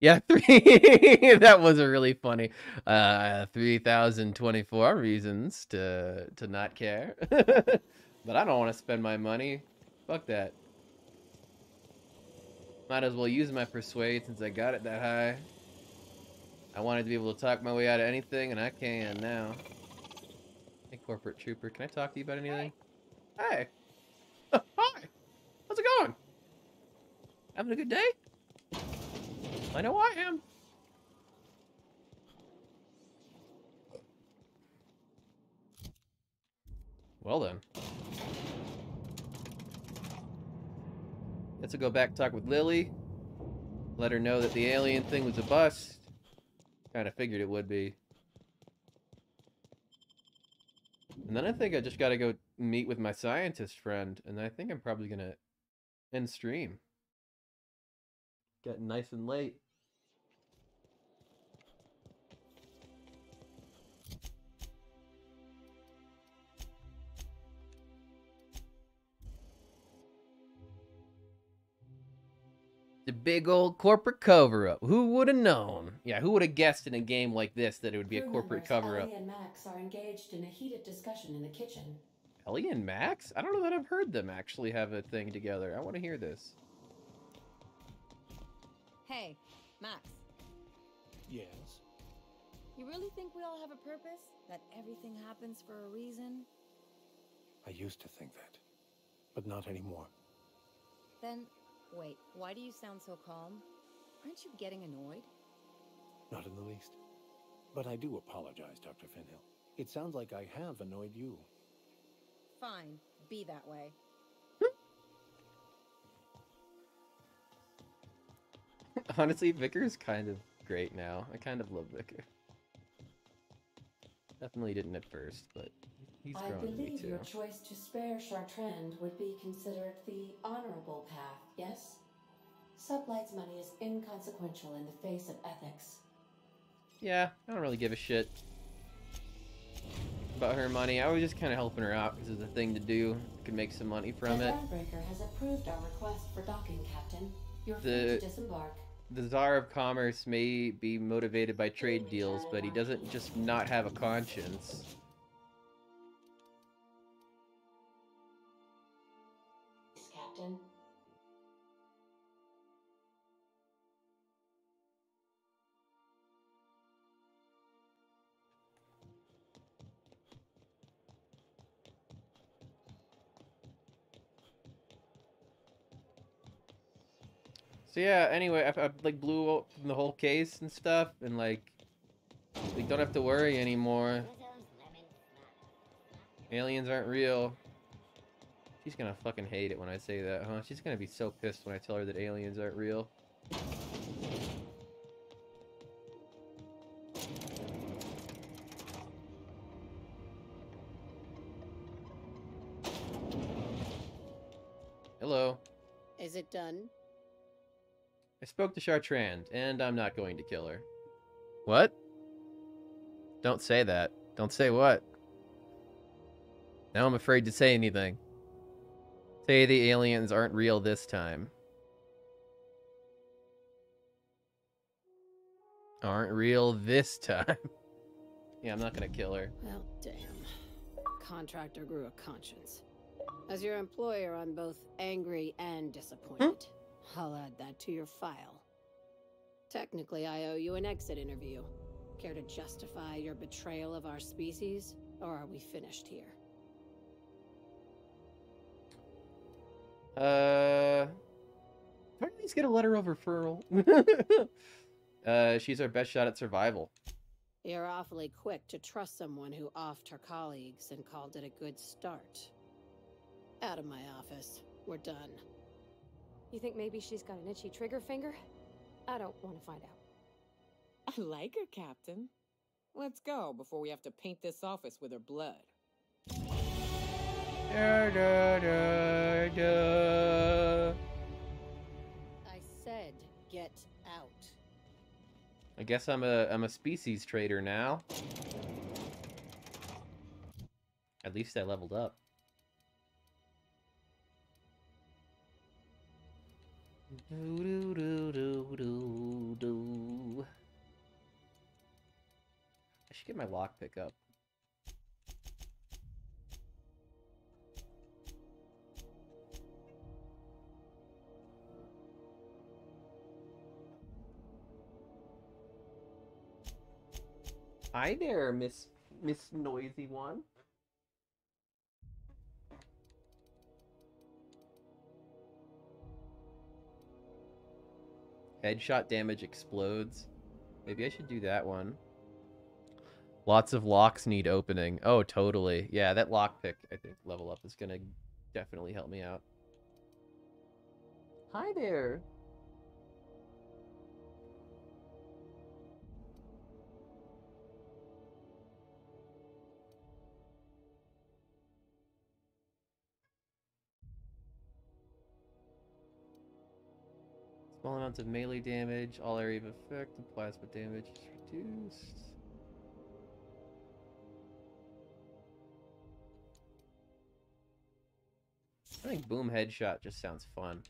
Yeah, that was a really funny. 3,024 reasons to not care. But I don't want to spend my money. Fuck that. Might as well use my persuade since I got it that high. I wanted to be able to talk my way out of anything, and I can now. Hey, corporate trooper, can I talk to you about anything? Hey. Hi. How's it going? Having a good day? I know I am. Well then. Guess I'll go back talk with Lily. Let her know that the alien thing was a bust. Kinda figured it would be. And then I think I just gotta go meet with my scientist friend, and I think I'm probably gonna end stream. Getting nice and late. The big old corporate cover-up. Who would have known? Yeah, who would have guessed in a game like this that it would be a Crew corporate members cover-up? Ellie and Max are engaged in a heated discussion in the kitchen. Ellie and Max? I don't know that I've heard them actually have a thing together. I want to hear this. Hey, Max. Yes? You really think we all have a purpose? That everything happens for a reason? I used to think that, but not anymore. Then, wait, why do you sound so calm? Aren't you getting annoyed? Not in the least. But I do apologize, Dr. Finhill. It sounds like I have annoyed you. Fine, be that way. Honestly, Vicar's kind of great now. I kind of love Vicar. Definitely didn't at first, but he's I growing on me believe too. your choice to spare Chartrand would be considered the honorable path, yes? Sublight's money is inconsequential in the face of ethics. Yeah, I don't really give a shit about her money. I was just kind of helping her out because it's a thing to do. Could make some money from the it. Groundbreaker has approved our request for docking, Captain. You're free to disembark. The Tsar of Commerce may be motivated by trade deals, but he doesn't just not have a conscience. Captain. So yeah, anyway, I like blew up the whole case and stuff, and like, we don't have to worry anymore. Aliens aren't real. She's gonna fucking hate it when I say that, huh? She's gonna be so pissed when I tell her that aliens aren't real. Hello. Is it done? I spoke to Chartrand, and I'm not going to kill her. What? Don't say that. Don't say what? Now I'm afraid to say anything. Say the aliens aren't real this time. Aren't real this time. Yeah, I'm not gonna kill her. Well, damn. Contractor grew a conscience. As your employer, I'm both angry and disappointed. I'll add that to your file. Technically, I owe you an exit interview. Care to justify your betrayal of our species, or are we finished here? Can I at least get a letter of referral? She's our best shot at survival. You're awfully quick to trust someone who offed her colleagues and called it a good start. Out of my office. We're done. You think maybe she's got an itchy trigger finger? I don't want to find out. I like her, Captain. Let's go before we have to paint this office with her blood. Da, da, da, da. I said get out. I guess I'm a species trader now. At least I leveled up. Do, do, do, do, do, do. I should get my lockpick up. Hi there, Miss Noisy One. Headshot damage explodes. Maybe I should do that one. Lots of locks need opening. Oh, totally. Yeah, that lockpick, I think, level up is gonna definitely help me out. Hi there. Small amounts of melee damage, all area of effect, and plasma damage is reduced. I think boom headshot just sounds fun.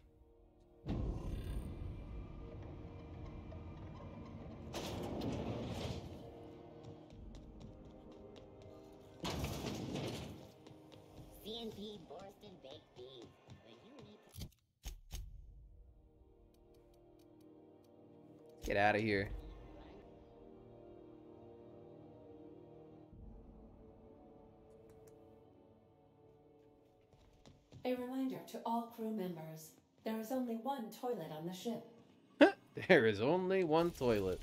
CNP Borston Baked Beans. The unique. Get out of here. A reminder to all crew members, there is only one toilet on the ship. There is only one toilet.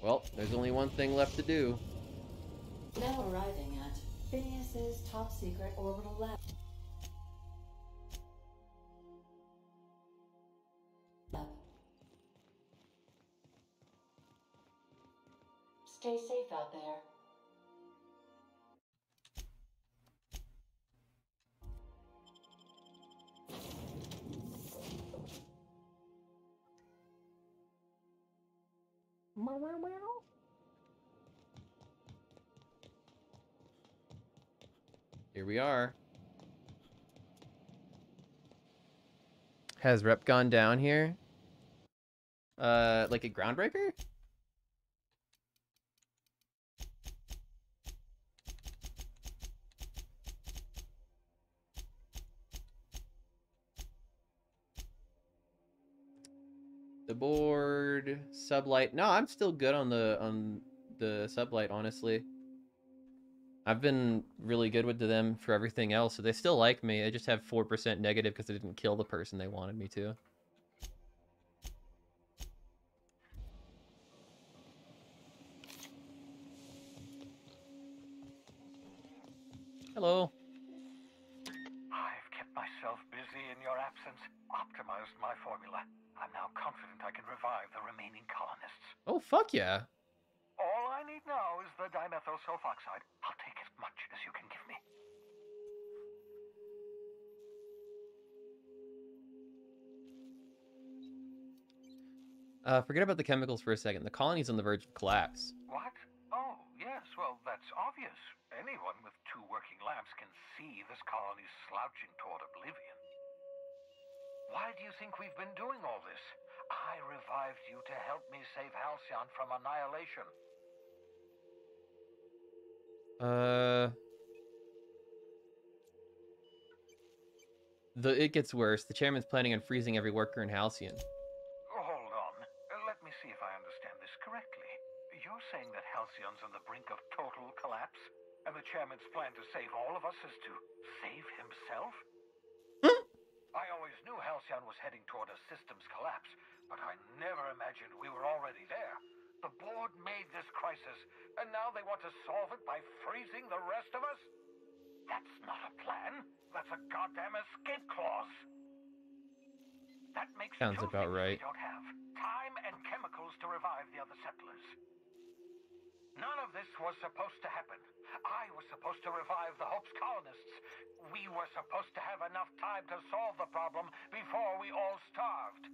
Well, there's only one thing left to do. Now arriving at Phineas's top secret orbital lab. Stay safe out there. Here we are. Has rep gone down here? Like a groundbreaker? The board, sublight. No, I'm still good on the sublight, honestly. I've been really good with them for everything else, so they still like me. I just have 4% negative because I didn't kill the person they wanted me to. Hello. I've kept myself busy in your absence, optimized my formula. I'm now confident I can revive the remaining colonists. Oh, fuck yeah. All I need now is the dimethyl sulfoxide. I'll take as much as you can give me. Forget about the chemicals for a second. The colony's on the verge of collapse. What? Oh, yes, well, that's obvious. Anyone with 2 working labs can see this colony's slouching toward oblivion. Why do you think we've been doing all this? I revived you to help me save Halcyon from annihilation. It gets worse. The chairman's planning on freezing every worker in Halcyon. Hold on. Let me see if I understand this correctly. You're saying that Halcyon's on the brink of total collapse, and the chairman's plan to save all of us is to save himself? I always knew Halcyon was heading toward a systems collapse, but I never imagined we were already there. The board made this crisis, and now they want to solve it by freezing the rest of us? That's not a plan. That's a goddamn escape clause. That makes Sounds two about things right. we don't have. Time and chemicals to revive the other settlers. None of this was supposed to happen. I was supposed to revive the Hope's colonists. We were supposed to have enough time to solve the problem before we all starved.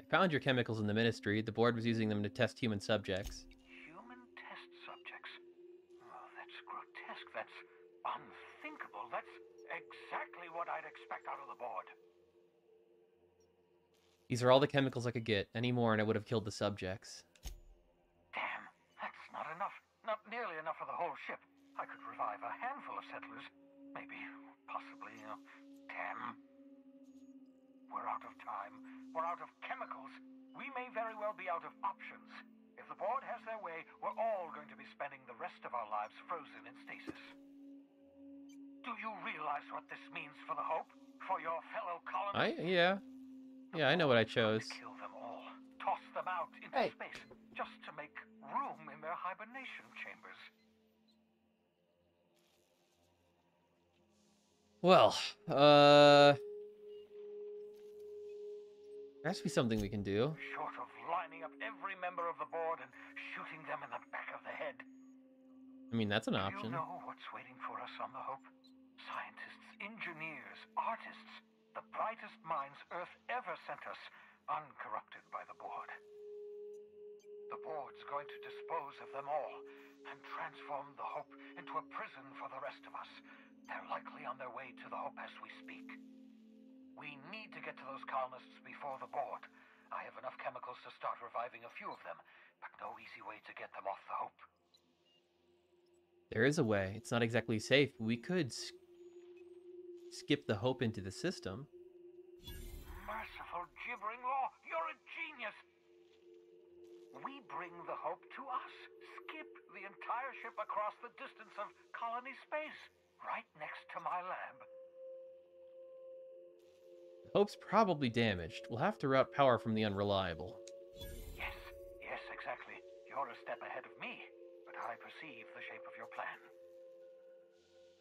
I found your chemicals in the ministry. The board was using them to test human subjects. Human test subjects? Oh, that's grotesque. That's unthinkable. That's exactly what I'd expect out of the board. These are all the chemicals I could get. Any more and I would have killed the subjects. Damn, that's not enough. Not nearly enough for the whole ship. I could revive a handful of settlers. Maybe, possibly, 10. We're out of time. We're out of chemicals. We may very well be out of options. If the board has their way, we're all going to be spending the rest of our lives frozen in stasis. Do you realize what this means for the Hope? For your fellow colonists? Yeah, I know what I chose. Kill them all. Toss them out into space. Just to make room in their hibernation chambers. Well, there has to be something we can do. Short of lining up every member of the board and shooting them in the back of the head. I mean, that's an Do option. you know what's waiting for us on the Hope? Scientists, engineers, artists, the brightest minds Earth ever sent us, uncorrupted by the board. The board's going to dispose of them all and transform the Hope into a prison for the rest of us. They're likely on their way to the Hope as we speak. We need to get to those colonists before the board. I have enough chemicals to start reviving a few of them, but no easy way to get them off the Hope. There is a way. It's not exactly safe. We could skip the Hope into the system. Merciful gibbering law, you're a genius! We bring the Hope to us. Skip the entire ship across the distance of colony space, right next to my lab. Hope's probably damaged. We'll have to route power from the Unreliable. Yes, exactly. You're a step ahead of me, but I perceive the shape of your plan.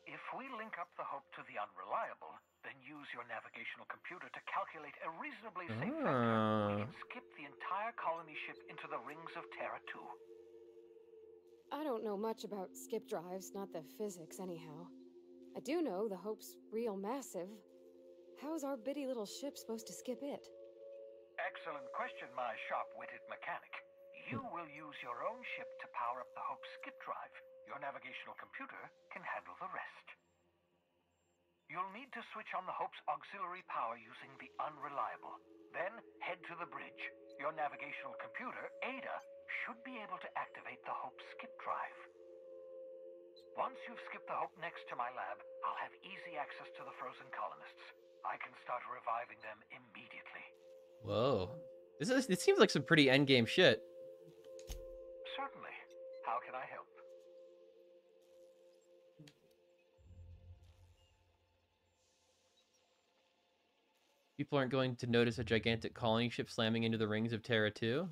If we link up the Hope to the Unreliable, then use your navigational computer to calculate a reasonably safe vector, we can skip the entire colony ship into the rings of Terra 2. I don't know much about skip drives, not the physics anyhow. I do know the Hope's real massive. How's our bitty little ship supposed to skip it? Excellent question, my sharp-witted mechanic. You will use your own ship to power up the Hope's skip drive. Your navigational computer can handle the rest. You'll need to switch on the Hope's auxiliary power using the Unreliable. Then head to the bridge. Your navigational computer, Ada, should be able to activate the Hope's skip drive. Once you've skipped the Hope next to my lab, I'll have easy access to the frozen colonists. I can start reviving them immediately. Whoa. This seems like some pretty endgame shit. Certainly. How can I help? People aren't going to notice a gigantic colony ship slamming into the rings of Terra 2?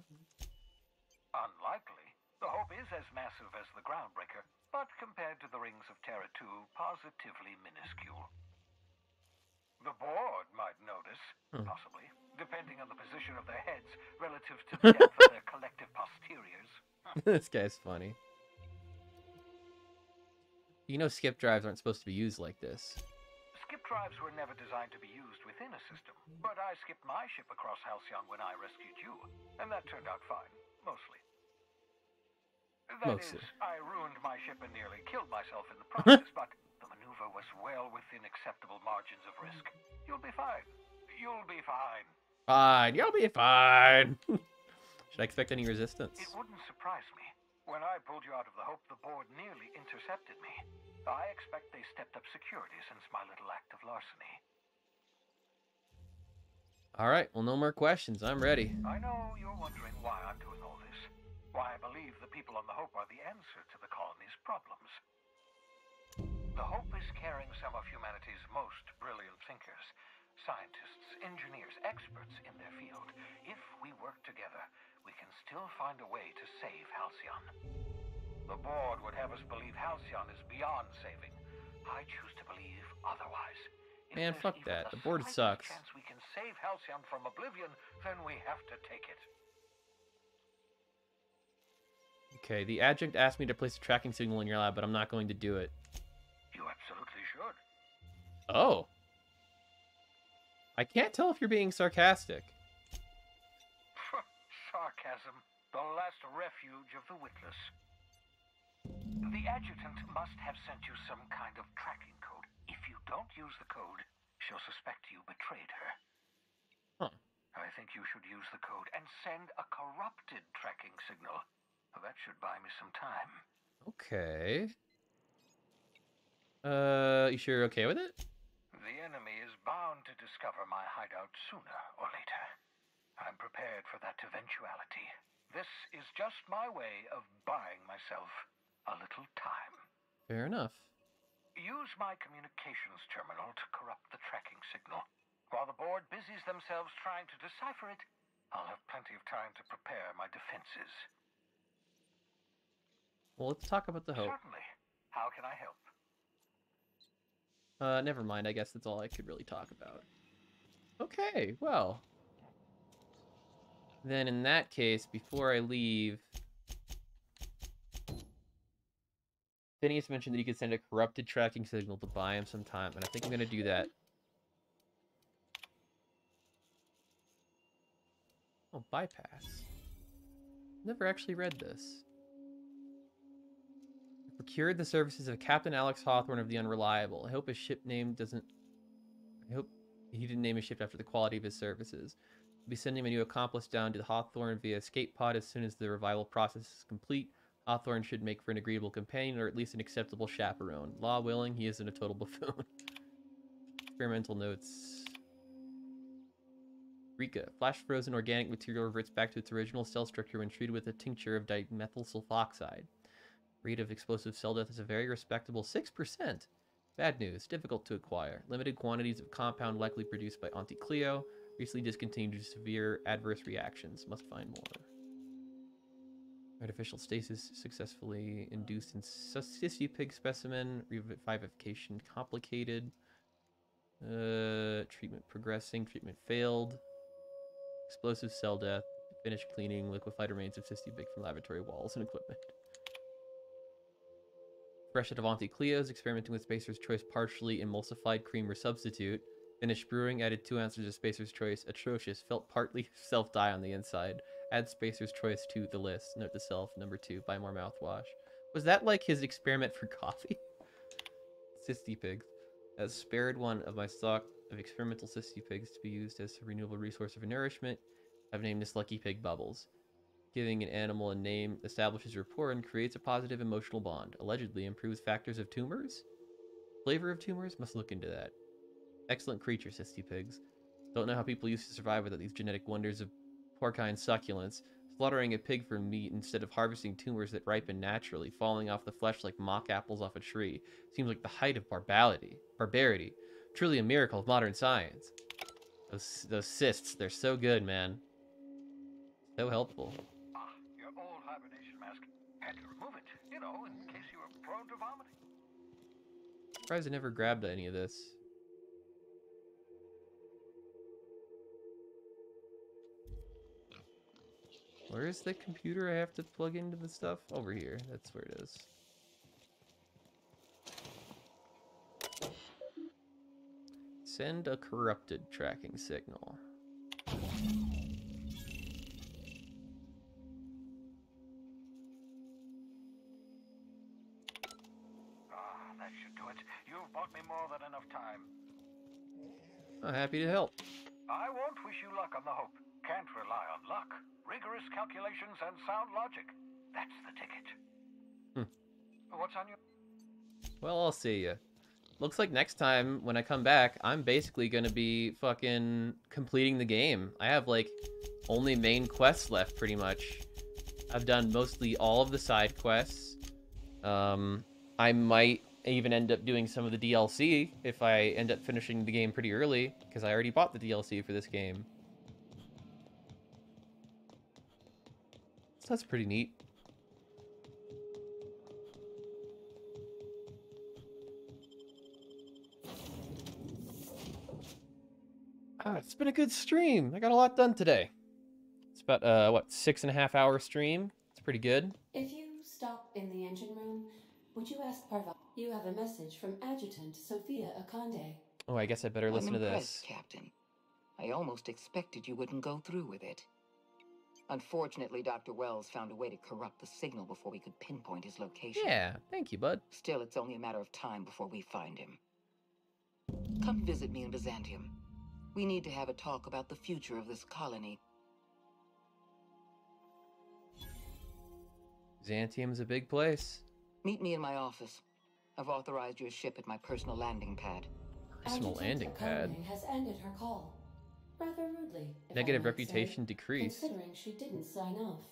Unlikely. The Hope is as massive as the Groundbreaker, but compared to the rings of Terra 2, positively minuscule. The board might notice, possibly, depending on the position of their heads relative to the depth of their collective posteriors. This guy's funny. You know skip drives aren't supposed to be used like this. Skip drives were never designed to be used within a system, but I skipped my ship across Halcyon when I rescued you, and that turned out fine, mostly. That is, I ruined my ship and nearly killed myself in the process, but the maneuver was well within acceptable margins of risk. You'll be fine. You'll be fine. Fine, you'll be fine. Should I expect any resistance? It wouldn't surprise me. When I pulled you out of the Hope, the board nearly intercepted me. I expect they stepped up security since my little act of larceny. Alright, well, no more questions. I'm ready. I know you're wondering why I'm doing all this. Why I believe the people on the Hope are the answer to the colony's problems. The Hope is carrying some of humanity's most brilliant thinkers. Scientists, engineers, experts in their field. If we work together, we can still find a way to save Halcyon. The board would have us believe Halcyon is beyond saving. I choose to believe otherwise. Man, fuck that. The board sucks. Chance we can save Halcyon from oblivion, then we have to take it. Okay, the adjunct asked me to place a tracking signal in your lab, but I'm not going to do it. You absolutely should. Oh. I can't tell if you're being sarcastic. Sarcasm, the last refuge of the witless. The adjutant must have sent you some kind of tracking code. If you don't use the code, she'll suspect you betrayed her. Huh. I think you should use the code and send a corrupted tracking signal. That should buy me some time. Okay. You sure you're okay with it? The enemy is bound to discover my hideout sooner or later. I'm prepared for that eventuality. This is just my way of buying myself a little time. Fair enough. Use my communications terminal to corrupt the tracking signal. While the board busies themselves trying to decipher it, I'll have plenty of time to prepare my defenses. Well, let's talk about the hope. Certainly. How can I help? Never mind. I guess that's all I could really talk about. Okay, well. Then in that case, before I leave... Phineas mentioned that he could send a corrupted tracking signal to buy him some time, and I think I'm going to do that. Oh, bypass. Never actually read this. Procured the services of Captain Alex Hawthorne of the Unreliable. I hope his ship name doesn't... I hope he didn't name his ship after the quality of his services. I'll be sending my new accomplice down to the Hawthorne via escape pod as soon as the revival process is complete. Hawthorne should make for an agreeable companion, or at least an acceptable chaperone. Law willing, he isn't a total buffoon. Experimental notes. Rika. Flash frozen organic material reverts back to its original cell structure when treated with a tincture of dimethyl sulfoxide. Rate of explosive cell death is a very respectable 6%. Bad news. Difficult to acquire. Limited quantities of compound likely produced by Auntie Cleo. Recently discontinued due to severe adverse reactions. Must find more. Artificial stasis successfully induced in sissy pig specimen. Revivification complicated. Treatment progressing. Treatment failed. Explosive cell death. Finished cleaning. Liquefied remains of sissy pig from laboratory walls and equipment. Fresh out of Auntie Cleo's, experimenting with Spacer's Choice partially emulsified creamer substitute. Finished brewing, added 2 ounces of Spacer's Choice. Atrocious. Felt partly self-die on the inside. Add Spacer's Choice to the list. Note to self, number 2, buy more mouthwash. Was that like his experiment for coffee? Sissy pigs. Has spared one of my stock of experimental sissy pigs to be used as a renewable resource of nourishment. I've named this Lucky Pig Bubbles. Giving an animal a name establishes rapport and creates a positive emotional bond. Allegedly improves factors of tumors? Flavor of tumors? Must look into that. Excellent creature, sissy pigs. Don't know how people used to survive without these genetic wonders of porcine succulence. Slaughtering a pig for meat instead of harvesting tumors that ripen naturally, falling off the flesh like mock apples off a tree, seems like the height of barbarity. Truly a miracle of modern science. Those cysts, they're so good, man. So helpful. Your old hibernation mask. Had to remove it, you know, in case you were prone to vomiting. Surprised I never grabbed any of this. Where is the computer I have to plug into the stuff? Over here. That's where it is. Send a corrupted tracking signal. That should do it. You've bought me more than enough time. I'm happy to help. I won't wish you luck on the hope. Can't rely on luck. Rigorous calculations and sound logic. That's the ticket. What's on your... Well, I'll see ya. Looks like next time when I come back, I'm basically gonna be fucking completing the game. I have like only main quests left pretty much. I've done mostly all of the side quests. I might even end up doing some of the DLC if I end up finishing the game pretty early, because I already bought the DLC for this game. So that's pretty neat. It's been a good stream. I got a lot done today. It's about, what, 6.5 hour stream? It's pretty good. If you stop in the engine room, would you ask Parva? You have a message from Adjutant Sophia Akande. Oh, I guess I better listen to I'm this. impressed, Captain. I almost expected you wouldn't go through with it. Unfortunately, Dr. Wells found a way to corrupt the signal before we could pinpoint his location. Yeah, thank you, bud. Still, it's only a matter of time before we find him. Come visit me in Byzantium. We need to have a talk about the future of this colony. Byzantium's a big place. Meet me in my office. I've authorized your ship at my personal landing pad. Personal landing pad? Has ended her call. Rather rudely. Negative reputation decreased. Considering she didn't sign off.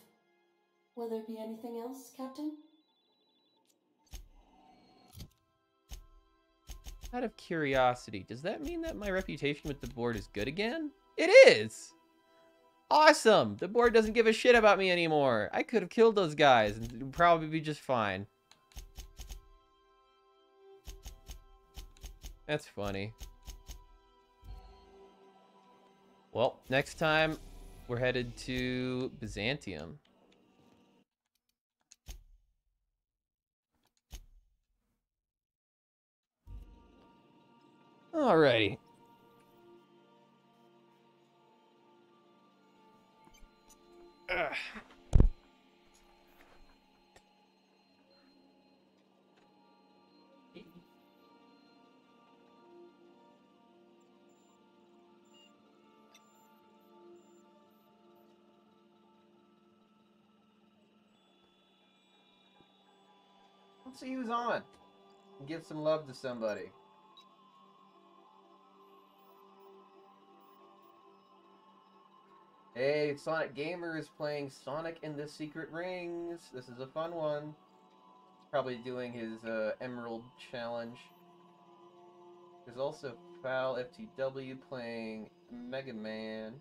Will there be anything else, Captain? Out of curiosity, does that mean that my reputation with the board is good again? It is! Awesome! The board doesn't give a shit about me anymore. I could have killed those guys and it would probably be just fine. That's funny. Well, next time we're headed to Byzantium. Alrighty. Ugh. Let's see who's on. Give some love to somebody. Hey, Sonic Gamer is playing Sonic and the Secret Rings. This is a fun one. Probably doing his Emerald Challenge. There's also Foul FTW playing Mega Man.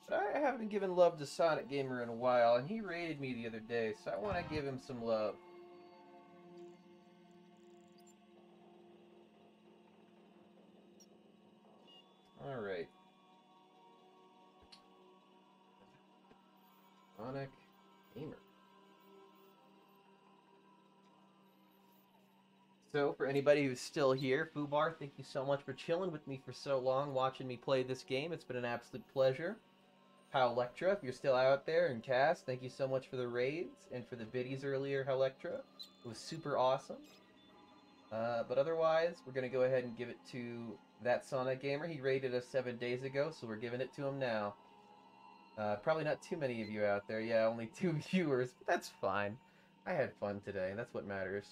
But I haven't given love to Sonic Gamer in a while, and he raided me the other day, so I want to give him some love. Alright. Sonic Gamer. So, for anybody who's still here, Fubar, thank you so much for chilling with me for so long, watching me play this game. It's been an absolute pleasure. Howlectra, if you're still out there, and Cass, thank you so much for the raids, and for the biddies earlier, Howlectra. It was super awesome. But otherwise, we're going to go ahead and give it to that Sonic Gamer. He raided us 7 days ago, so we're giving it to him now. Probably not too many of you out there. Yeah, only 2 viewers, but that's fine. I had fun today, and that's what matters.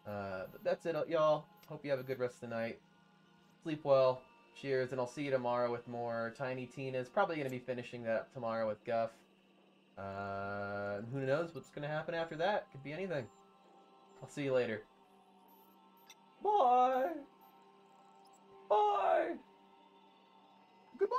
But that's it, y'all. Hope you have a good rest of the night. Sleep well. Cheers, and I'll see you tomorrow with more Tiny Tina's. Probably going to be finishing that up tomorrow with Guff. Who knows what's going to happen after that? Could be anything. I'll see you later. Bye! Bye! Goodbye!